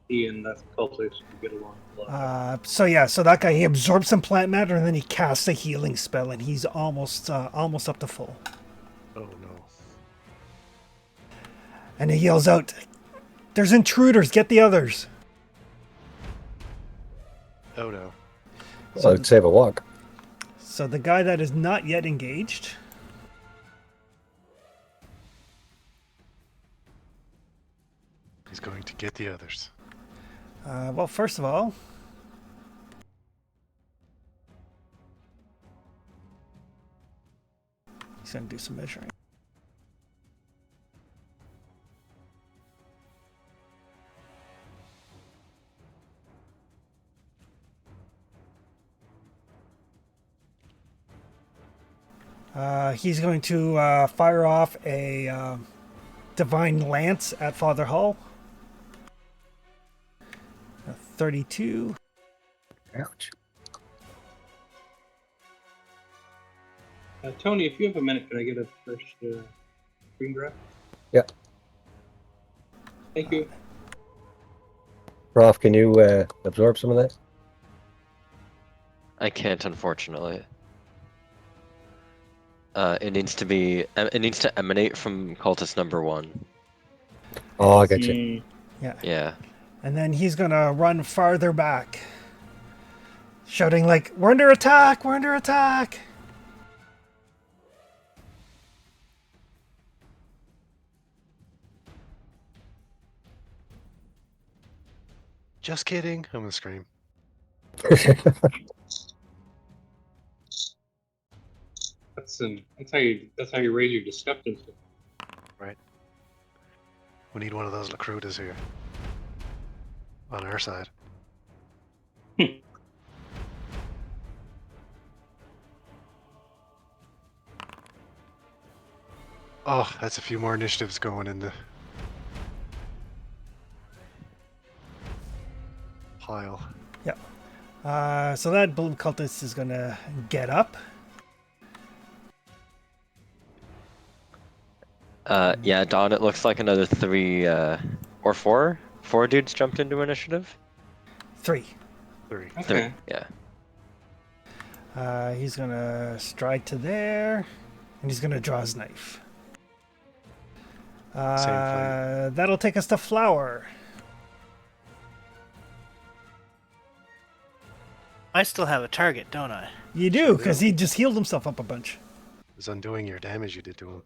he and that cultist would get along a lot. So yeah, so that guy, he absorbs some plant matter and then he casts a healing spell and he's almost up to full. Oh no. And he yells out, "There's intruders, get the others." Oh no. Well, I'd save a walk. So the guy that is not yet engaged, Get the others. Well, first of all, he's going to do some measuring. He's going to fire off a divine lance at Father Hull. 32. Ouch. Tony, if you have a minute, can I get a first screen grab? Yeah. Thank you. Rolf, can you absorb some of that? I can't, unfortunately. It needs to emanate from cultist number 1. Oh, I got you. Yeah. And then he's going to run farther back, shouting like, "We're under attack! We're under attack!" Just kidding. I'm gonna scream. That's how you raise your disgusting. Right. We need one of those Lacrutas here. On our side. Oh, that's a few more initiatives going in the pile. Yep. So that blue cultist is going to get up. Yeah, Don, it looks like another 3 or 4 dudes jumped into initiative. 3. 3. Okay. Yeah. He's going to stride to there, and he's going to draw his knife. Same That'll take us to Flower. I still have a target, don't I? You do, because he just healed himself up a bunch. It's undoing your damage you did to him.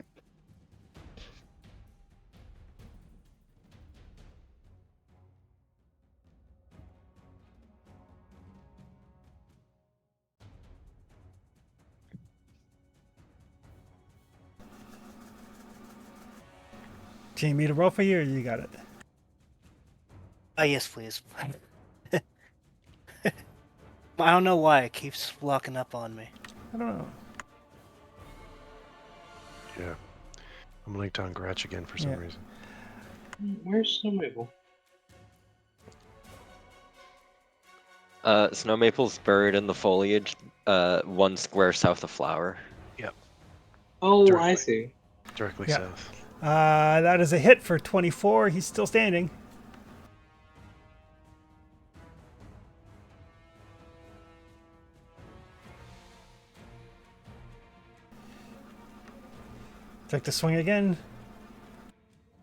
Do you need me to roll for you, or you got it? Yes, please. I don't know why it keeps locking up on me. I don't know. Yeah. I'm linked on Gratch again for some Yeah. reason. Where's Snow Maple? Snow Maple's buried in the foliage, 1 square south of Flower. Oh, Directly. I see. Directly Yeah. south. That is a hit for 24. He's still standing. Take the swing again.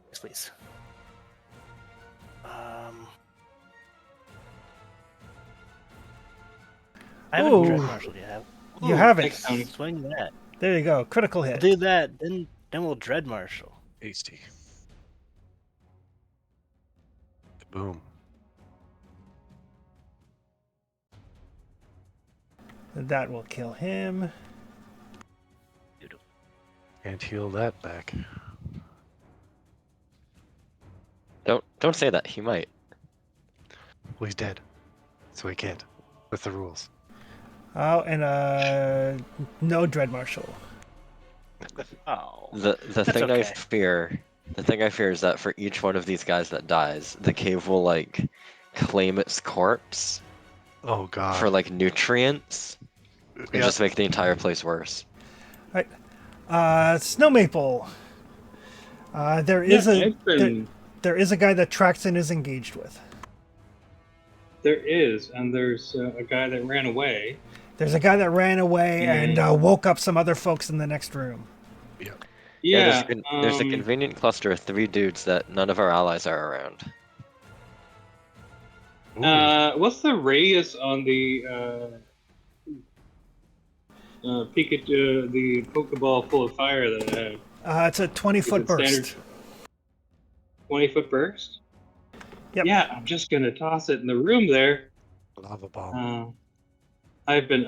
Yes, please. I haven't Ooh. dread marshal yet. You have it. Thanks, Tony. Swing that. There you go. Critical We'll hit. do that, then we'll dread marshal. Hasty. Boom. That will kill him. Can't heal that back. Don't say that. He might. Well, he's dead. So he can't. With the rules. Oh, and no dread marshal. Oh. The That's thing okay. I fear is that for each one of these guys that dies, the cave will like claim its corpse Oh god. for like nutrients and Yep. just make the entire place worse. Snow Maple. There is I've been. there is a guy that Traxon is engaged with. There is, and there's a guy that ran away. There's a guy that ran away and woke up some other folks in the next room. Yeah. There's a convenient cluster of 3 dudes that none of our allies are around. What's the radius on the Pikachu, the Pokeball full of fire that I have? It's a 20-foot Is it standard burst. 20-foot burst? Yep. Yeah, I'm just gonna toss it in the room there. Lava bomb. I've been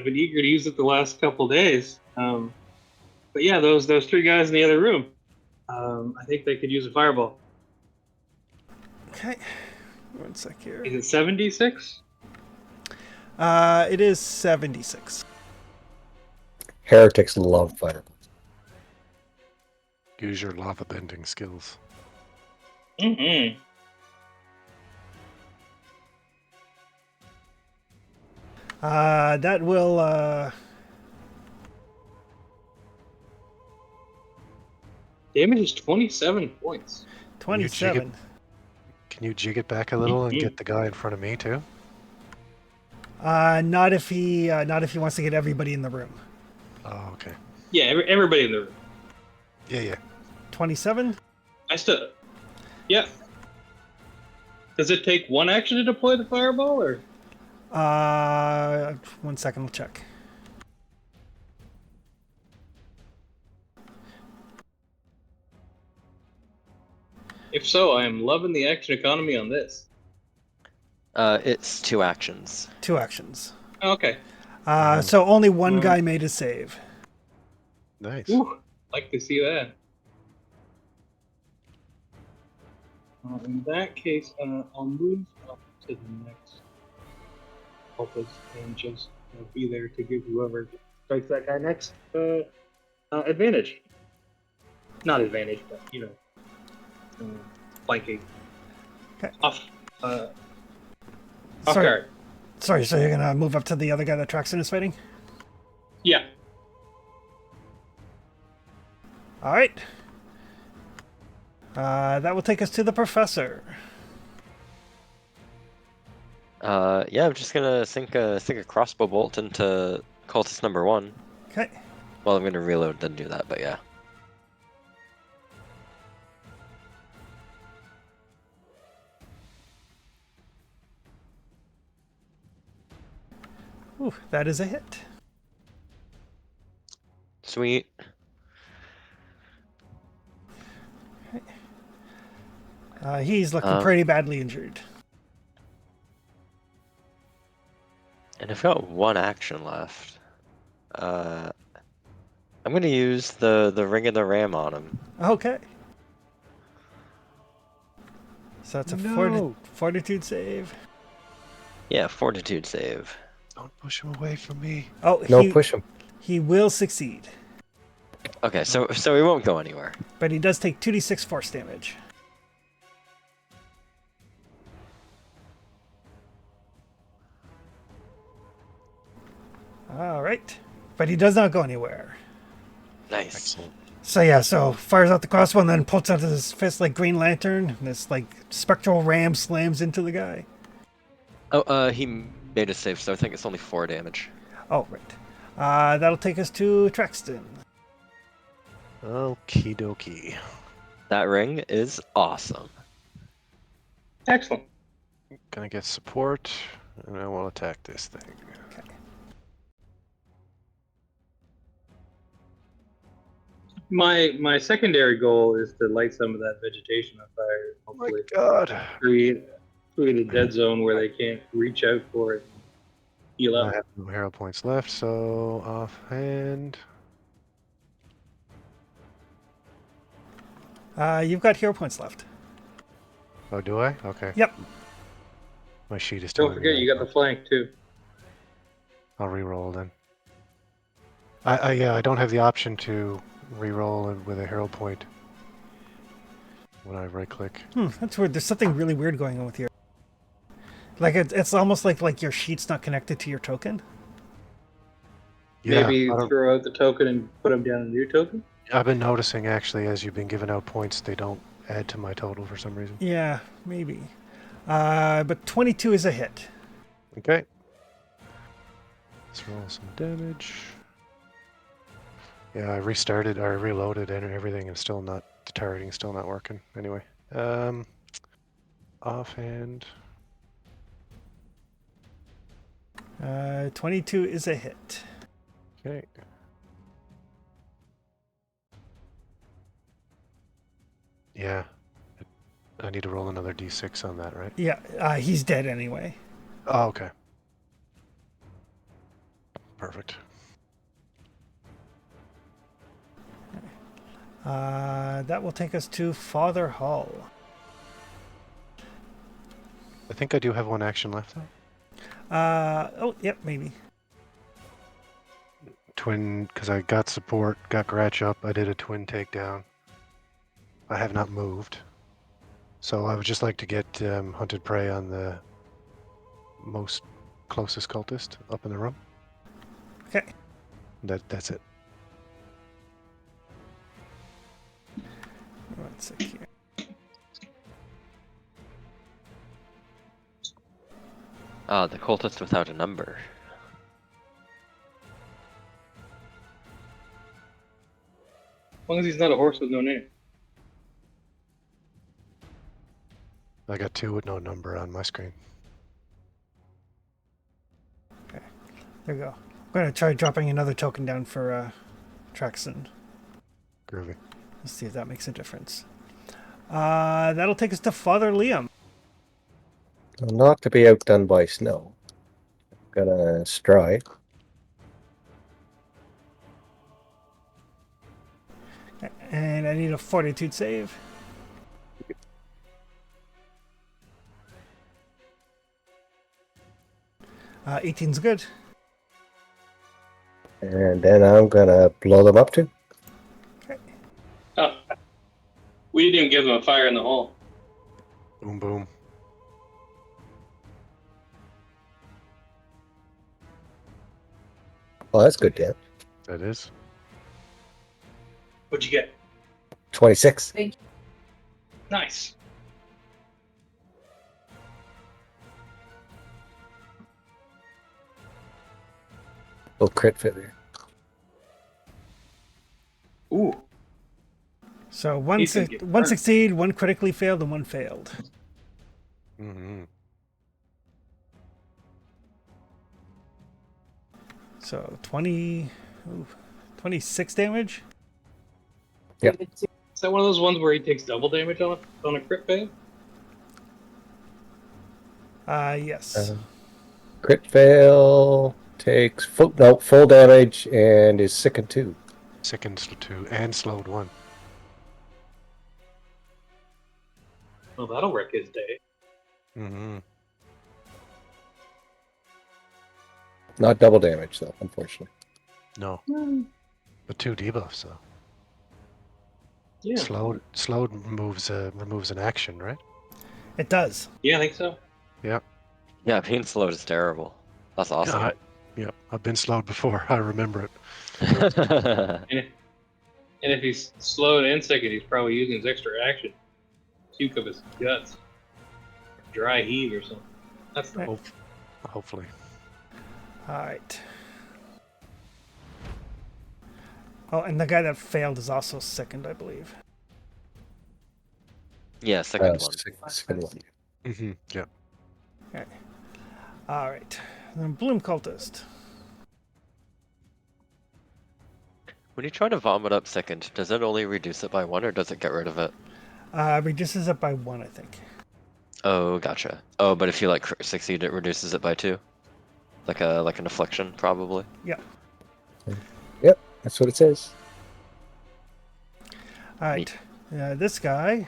eager to use it the last couple days. But yeah, those 3 guys in the other room. I think they could use a fireball. Okay. 1 sec here. Is it 76? It is 76. Heretics love fire. Use your lava bending skills. Mm-hmm. That will Damage is 27 points. 27. Can you jig it back a little and Mhm. get the guy in front of me too? Not if he wants to get everybody in the room. Oh, okay. Yeah, everybody in the room. Yeah. 27. I still. Yeah. Does it take 1 action to deploy the fireball, or? 1 second, I'll check. If so, I am loving the action economy on this. It's 2 actions. 2 actions. Okay. So only one guy made a save. Nice. Ooh, like to see that. In that case, I'll move up to the next focus and just be there to give whoever strikes that guy next advantage. Not advantage, but flanking. Okay. Off Sorry. guard. Sorry, so you're gonna move up to the other guy that Traxton is fighting? Yeah. All right. That will take us to the professor. Yeah, I'm just gonna sink a crossbow bolt into cultist number 1. Okay. Well, I'm gonna reload then do that, but yeah. Ooh, that is a hit. Sweet. He's looking pretty badly injured. And I've got 1 action left. I'm gonna use the Ring of the Ram on him. Okay. So that's a No. fortitude save. Yeah, fortitude save. Don't push him away from me. Oh, No, push him. He will succeed, Okay, so he won't go anywhere. but he does take 2d6 force damage. All right, but he does not go anywhere. Nice. Excellent. So yeah, so fires out the crossbow and then pulls out his fist like Green Lantern. And this like spectral ram slams into the guy. Oh, he made a save, so I think it's only 4 damage. Oh, right. That'll take us to Traxton. Okie dokie. That ring is awesome. Excellent. Gonna get support, and I will attack this thing. Okay. My secondary goal is to light some of that vegetation on fire. Oh my Hopefully, god. create a dead zone where they can't reach out for it and heal I up. have no hero points left, so offhand. You've got hero points left. Oh, do I? Okay. Yep. My sheet is Don't telling me forget, that. you got the flank too. I'll re-roll then. I don't have the option to re-roll with a hero point when I right-click. That's weird. There's something really weird going on with your. Like it's almost like your sheet's not connected to your token. Yeah, Maybe I don't- throw out the token and put them down a new token. I've been noticing actually as you've been giving out points, they don't add to my total for some reason. Yeah, maybe. But 22 is a hit. Okay. Let's roll some damage. Yeah, I restarted or reloaded and everything, and still not the targeting, still not working. Anyway, offhand. 22 is a hit. Okay. Yeah. I need to roll another d6 on that, right? Yeah, he's dead anyway. Oh, okay. Perfect. That will take us to Father Hull. I think I do have one action left, though. Oh, yep, maybe. Twin, because I got support, got Gratch up, I did a twin takedown. I have not moved. So I would just like to get hunted prey on the most closest cultist up in the room. Okay. That's it. 1 sec here. Ah, the cultist without a number. As long as he's not a horse with no name. I got 2 with no number on my screen. There we go. I'm going to try dropping another token down for Traxon. Groovy. Let's see if that makes a difference. That'll take us to Father Liam. Not to be outdone by snow. Gonna stride. And I need a fortitude save. Uh, 18's good. And then I'm gonna blow them up too. Oh. We didn't give him a fire in the hole. Boom, boom. Oh, that's good, Dan. That is. What'd you get? 26. Nice. Little crit failure. Ooh. So one, He's gonna get one burned. succeed, one critically failed, and one failed. Mm-hmm. So 26 damage. Yep. Is that one of those ones where he takes double damage on a crit fail? Yes. Crit fail takes full damage and is sickened 2. Sickened 2 and slowed 1. Well, that'll wreck his day. Mm-hmm. Not double damage though, unfortunately. No. But 2 debuffs, though. Yeah. Slowed removes an action, right? It does. Yeah, I think so. Yeah. Yeah, being slowed is terrible. That's awesome. Yep. I've been slowed before. I remember it. And if he's slowed and sickened, he's probably using his extra action. Puke of his guts. Dry heave or something. That's the hope. Hopefully. All right. Oh, and the guy that failed is also second, I believe. Yeah, second one. Second one. Mm-hmm. Yeah. Okay. All right. Then Bloom Cultist. When you try to vomit up second, does it only reduce it by 1 or does it get rid of it? Reduces it by 1, I think. Oh, gotcha. Oh, but if you like succeed, it reduces it by 2, like an affliction, probably. Yeah. Yep, that's what it says. All right. This guy.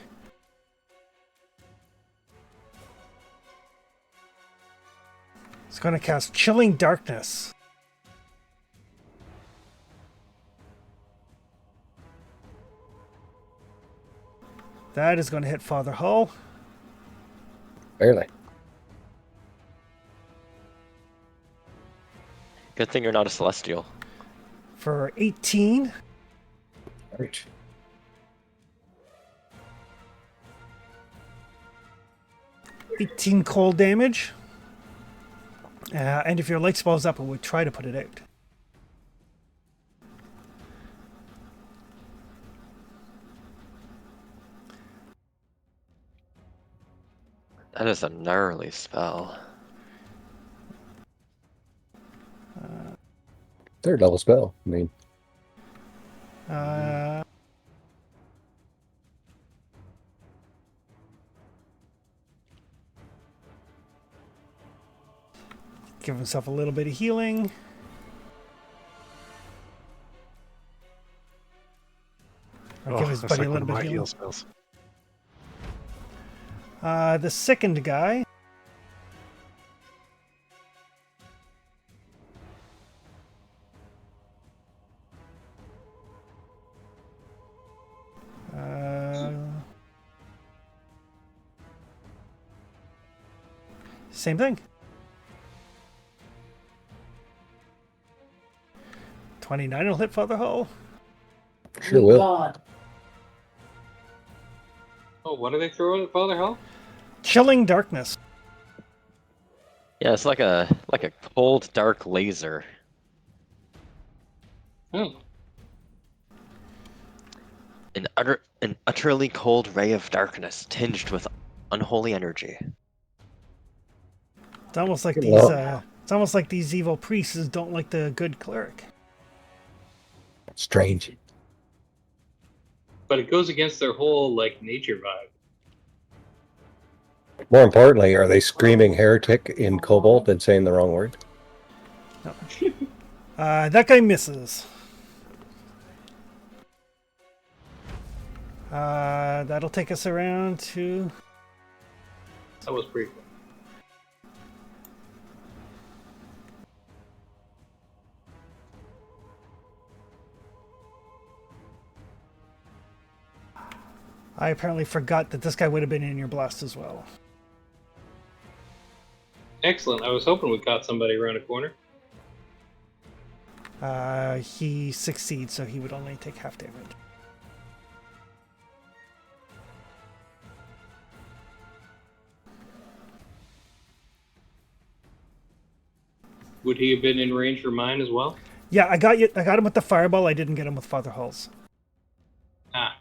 Is going to cast Chilling Darkness. That is going to hit Father Hull. Barely. Good thing you're not a celestial. For 18. Ouch. $18 cold damage. And if your light spell's up, it would try to put it out. That is a gnarly spell. Third level spell. I mean, Give himself a little bit of healing. Or give his that's buddy like a one little of bit my of heal healing. spells. The second guy. Same thing. 29 will hit Father Hull. Sure will. Oh, what are they throwing at Father Hall? Chilling darkness. Yeah, it's like a cold, dark laser. Oh, An utterly cold ray of darkness tinged with unholy energy. It's almost like these. Well, It's almost like these evil priests don't like the good cleric. strange. but it goes against their whole like nature vibe. More importantly, are they screaming heretic in Kobold and saying the wrong word? That guy misses. That'll take us around to. That was pretty cool. I apparently forgot that this guy would have been in your blast as well. Excellent. I was hoping we caught somebody around a corner. He succeeds, so he would only take half damage. Would he have been in range for mine as well? Yeah, I got you. I got him with the fireball. I didn't get him with Father Hull's. Ah.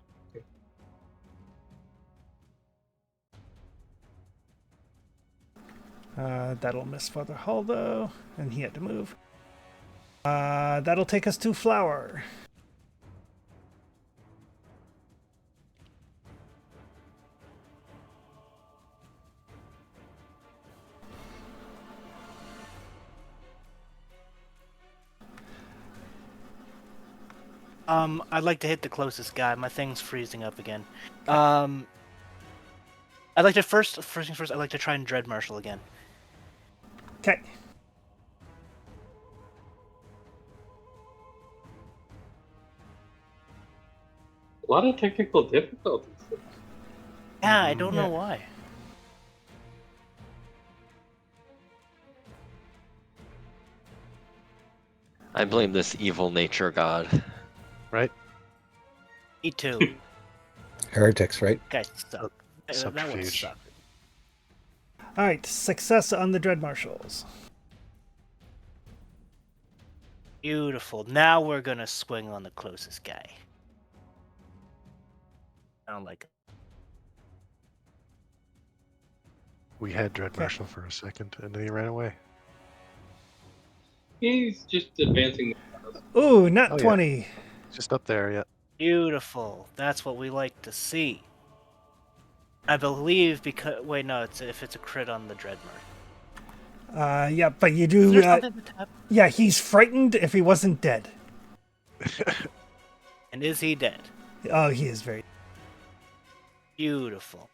That'll miss Father Hull though, and he had to move. That'll take us to Flower. I'd like to hit the closest guy. My thing's freezing up again. I'd like to first things first. I'd like to try and Dread Marshal again. Okay. A lot of technical difficulties. Yeah, I don't know Yeah. why. I blame this evil nature god. Right? Me too. Heretics, right? Guys suck. That would Subterfuge. suck. All right, success on the Dread Marshals. Beautiful. Now we're gonna swing on the closest guy. I don't like it. We had Dread Marshal for a second, and then he ran away. He's just advancing. Ooh, not Oh, yeah. 20. Just up there, yeah. Beautiful. That's what we like to see. I believe because wait no, it's if it's a crit on the Dread Marshal. Yeah, but you Is do. there something to tap? Yeah, he's frightened if he wasn't dead. And is he dead? Oh, he is very. Beautiful.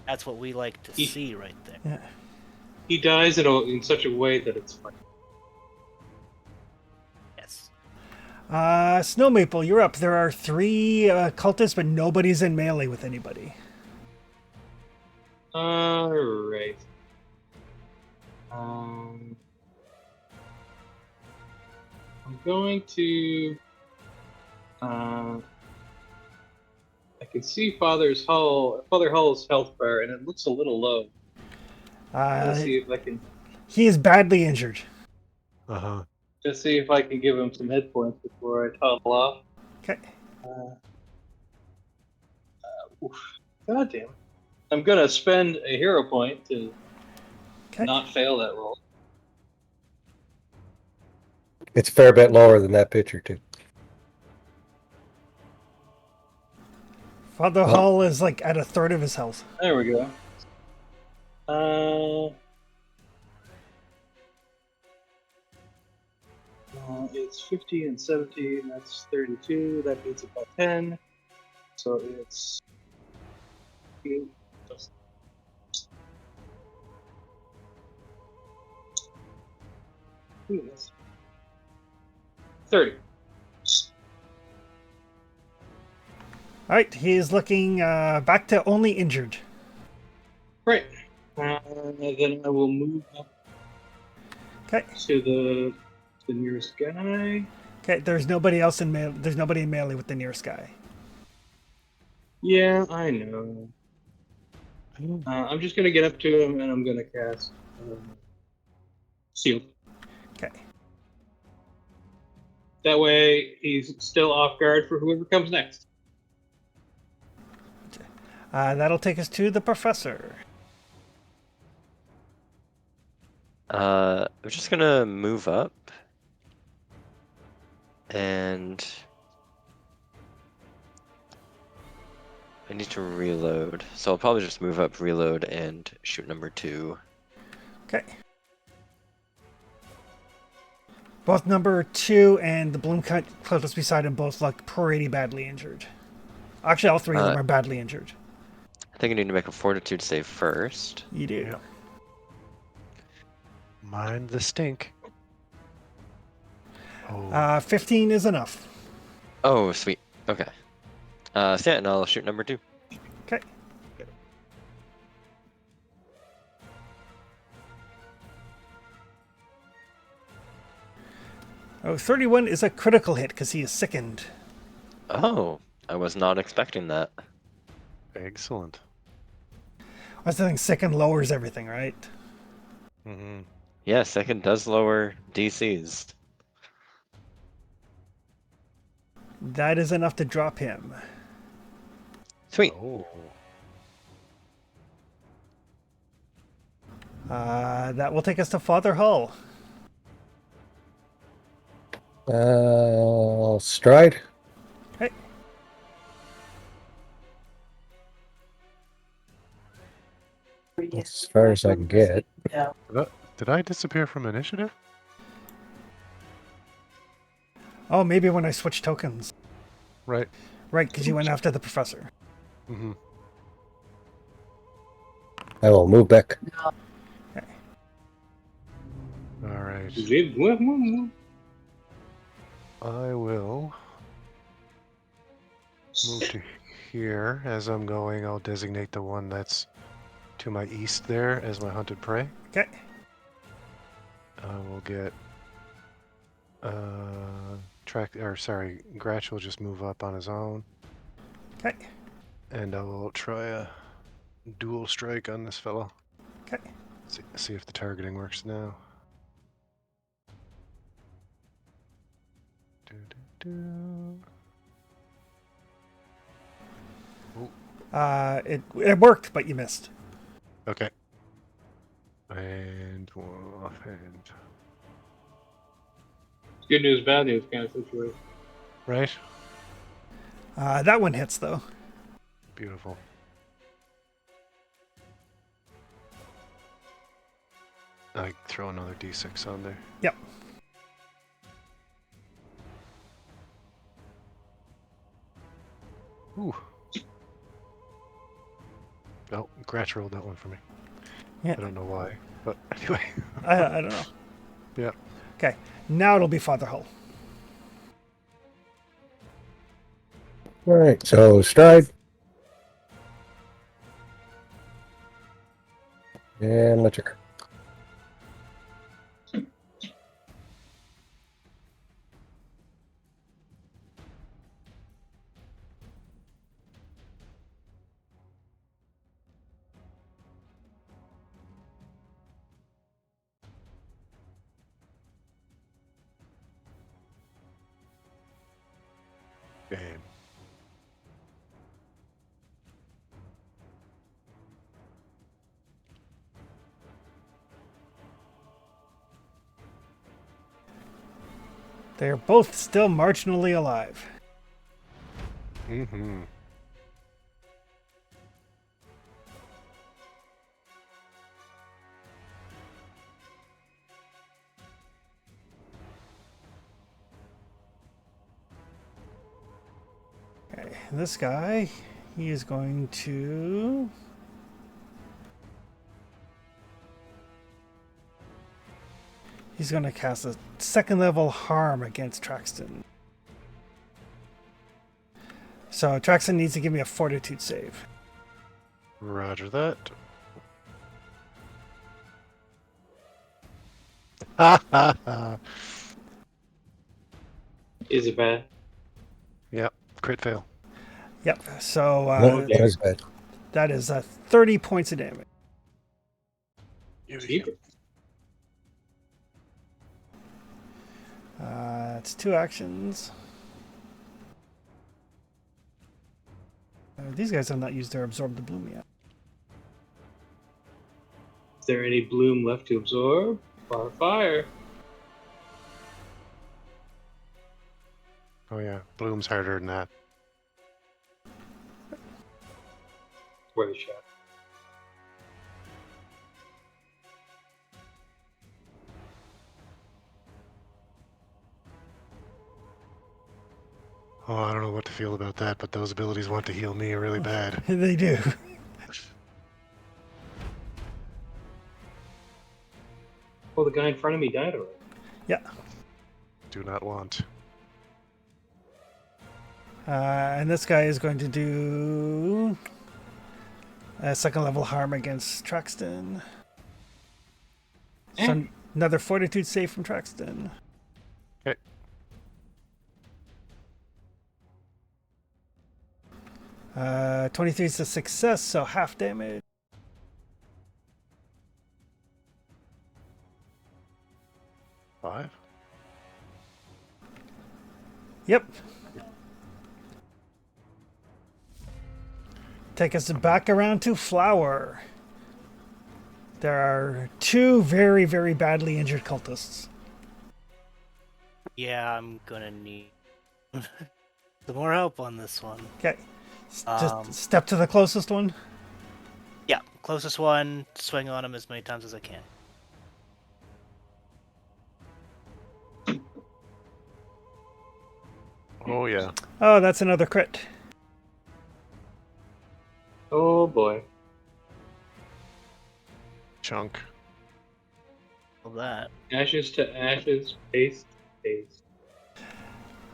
That's what we like to He- see right there. Yeah. He dies in such a way that it's funny. Yes. Snow Maple, you're up. There are 3 cultists, but nobody's in melee with anybody. Alright. I'm going to. I can see Father Hull's health bar, and it looks a little low. Let's see if I can. He is badly injured. Uh huh. Just see if I can give him some hit points before I toddle off. Okay. God damn it. I'm gonna spend a hero point to Okay. not fail that roll. It's a fair bit lower than that picture, too. Father Hull is like at a third of his health. There we go. It's 50 and 70, and that's 32. That beats it by 10. So it's. Yes. 30. All right, he is looking back to only injured. Right. Then I will move up Okay. to the nearest guy. Okay. There's nobody else in melee. There's nobody in melee with the nearest guy. Yeah, I know. I'm just gonna get up to him and I'm gonna cast Seal. Okay. That way, he's still off guard for whoever comes next. That'll take us to the professor. I'm just gonna move up. And I need to reload. So I'll probably just move up, reload, and shoot number 2. Okay. Both number 2 and the bloom cloudless beside him both look pretty badly injured. Actually, all three of them are badly injured. I think I need to make a fortitude save first. You do. Yep. Mind the stink. Oh, 15 is enough. Oh, sweet. Okay. So yeah, and I'll shoot number 2. Okay. Oh, 31 is a critical hit because he is sickened. Oh, I was not expecting that. excellent. I was thinking sickened lowers everything, right? Mm-hmm. Yeah, second does lower DCs. That is enough to drop him. Sweet. Oh. That will take us to Father Hull. Stride. Okay. As far as I can get. Did I disappear from initiative? Oh, maybe when I switch tokens. Right. Right, because you went after the professor. Mm-hmm. I will move back. Okay. All right. I will move to here. As I'm going, I'll designate the one that's to my east there as my hunted prey. Okay. I will get Gratch will just move up on his own. Okay. And I will try a dual strike on this fellow. Okay. See if the targeting works now. It worked, but you missed. Okay. And one offhand. Good news, bad news kind of situation. Right? That one hits though. Beautiful. I throw another d6 on there. Yep. Ooh. Oh, Gratch rolled that one for me. Yeah. I don't know why, but anyway. I don't know. Yeah. Okay. Now it'll be Father Hull. All right, so stride. And my turn. Game. They're both still marginally alive. Mm-hmm. this guy, he is going to... He's going to cast a second level harm against Traxton. So Traxton needs to give me a fortitude save. Roger that. Ha ha ha. Is it bad? Yep, crit fail. Yep, so That is bad. that is 30 points of damage. Keep it. It's 2 actions. These guys have not used their absorb the bloom yet. Is there any bloom left to absorb? Fire. Oh yeah, bloom's harder than that. Worth a shot. Oh, I don't know what to feel about that, but those abilities want to heal me really bad. They do. Oh, the guy in front of me died already. Yeah. Do not want. And this guy is going to do a second level harm against Traxton. So another fortitude save from Traxton. Okay. Uh, 23 is a success, so half damage. Five? Yep. Take us back around to Flower. There are 2 very, very badly injured cultists. Yeah, I'm gonna need some more help on this one. Okay. Just step to the closest one. Yeah, closest one, swing on him as many times as I can. Oh yeah. Oh, that's another crit. Oh boy. Chunk. All that. Ashes to ashes, paste to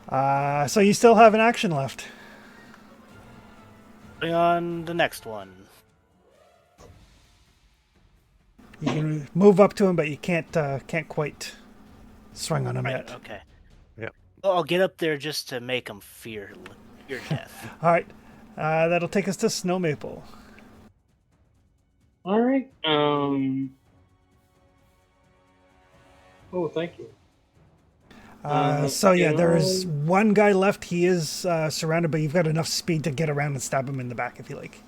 paste. So you still have an action left. Swing on the next one. You can move up to him, but you can't quite swing on him Right, yet. okay. Yep. Well, I'll get up there just to make him fear death. All right. That'll take us to Snow Maple. All right. Oh, thank you. So yeah, there's one guy left. He is surrounded, but you've got enough speed to get around and stab him in the back if you like.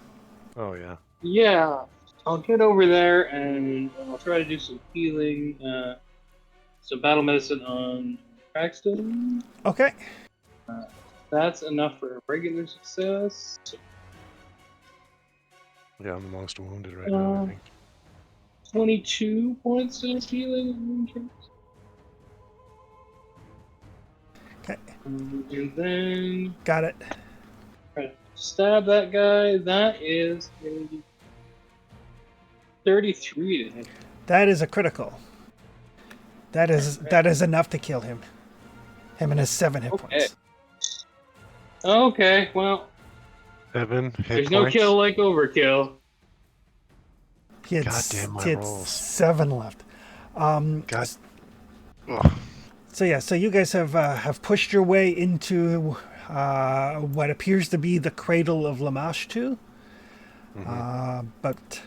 Oh yeah. Yeah, I'll get over there and I'll try to do some healing, some battle medicine on Paxton. Okay. That's enough for a regular success. Yeah, I'm the most wounded right now, I think. 22 points of healing. Okay. And then Got it. try to stab that guy. That is a 33 to hit. That is a critical. That is enough to kill him. Him and his 7 hit points. Okay, well, 7 hit there's points. no kill like overkill. He had, Goddamn my he had rolls. 7 left. God. Ugh. So yeah, so you guys have pushed your way into what appears to be the cradle of Lamash 2. But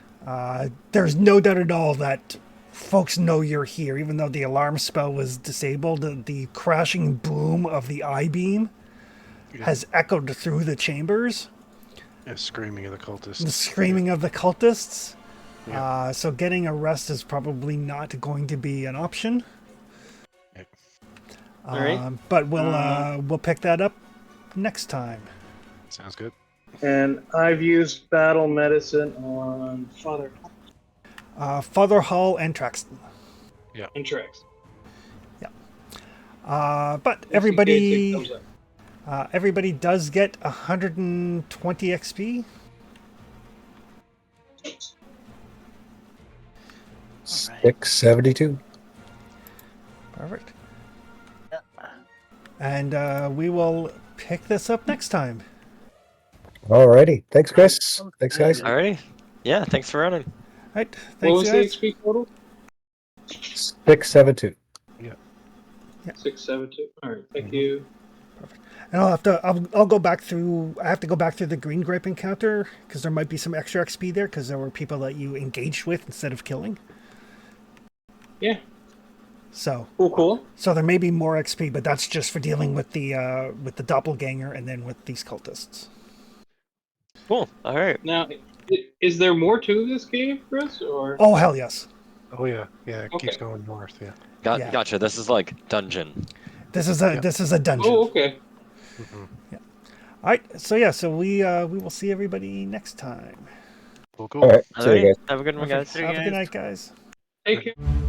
there's no doubt at all that folks know you're here, even though the alarm spell was disabled. The crashing boom of the I-beam has echoed through the chambers. Yeah, screaming of the cultists. The screaming of the cultists. Yeah. So getting a rest is probably not going to be an option. Yep. All right. But we'll pick that up next time. Sounds good. And I've used battle medicine on Father Father Hall and Traxton. and Trex. But everybody, Everybody does get 120 XP. All right. 672. Perfect. Yeah. And we will pick this up next time. Alrighty. Thanks, Chris. Thanks, guys. Alrighty. Yeah, thanks for running. All right. What Thanks, was guys. the XP total? 672. 672. All right, thank Mhm. you. And I'll go back through. I have to go back through the green grape encounter because there might be some extra XP there because there were people that you engaged with instead of killing. Yeah. So Cool. there may be more XP, but that's just for dealing with the doppelganger and then with these cultists. Cool. Alright. Now, is there more to this game, Chris? Or Oh hell yes! Oh yeah, it keeps Okay. going north. Yeah. Yeah. Gotcha. This is like dungeon. This is a Yep. this is a dungeon. Oh, okay. Hmm. All right. So we will see everybody next time. Cool. All right. See you Alrighty. guys. Have a good one, Perfect. guys. See you Have a good guys. night, guys. Take care.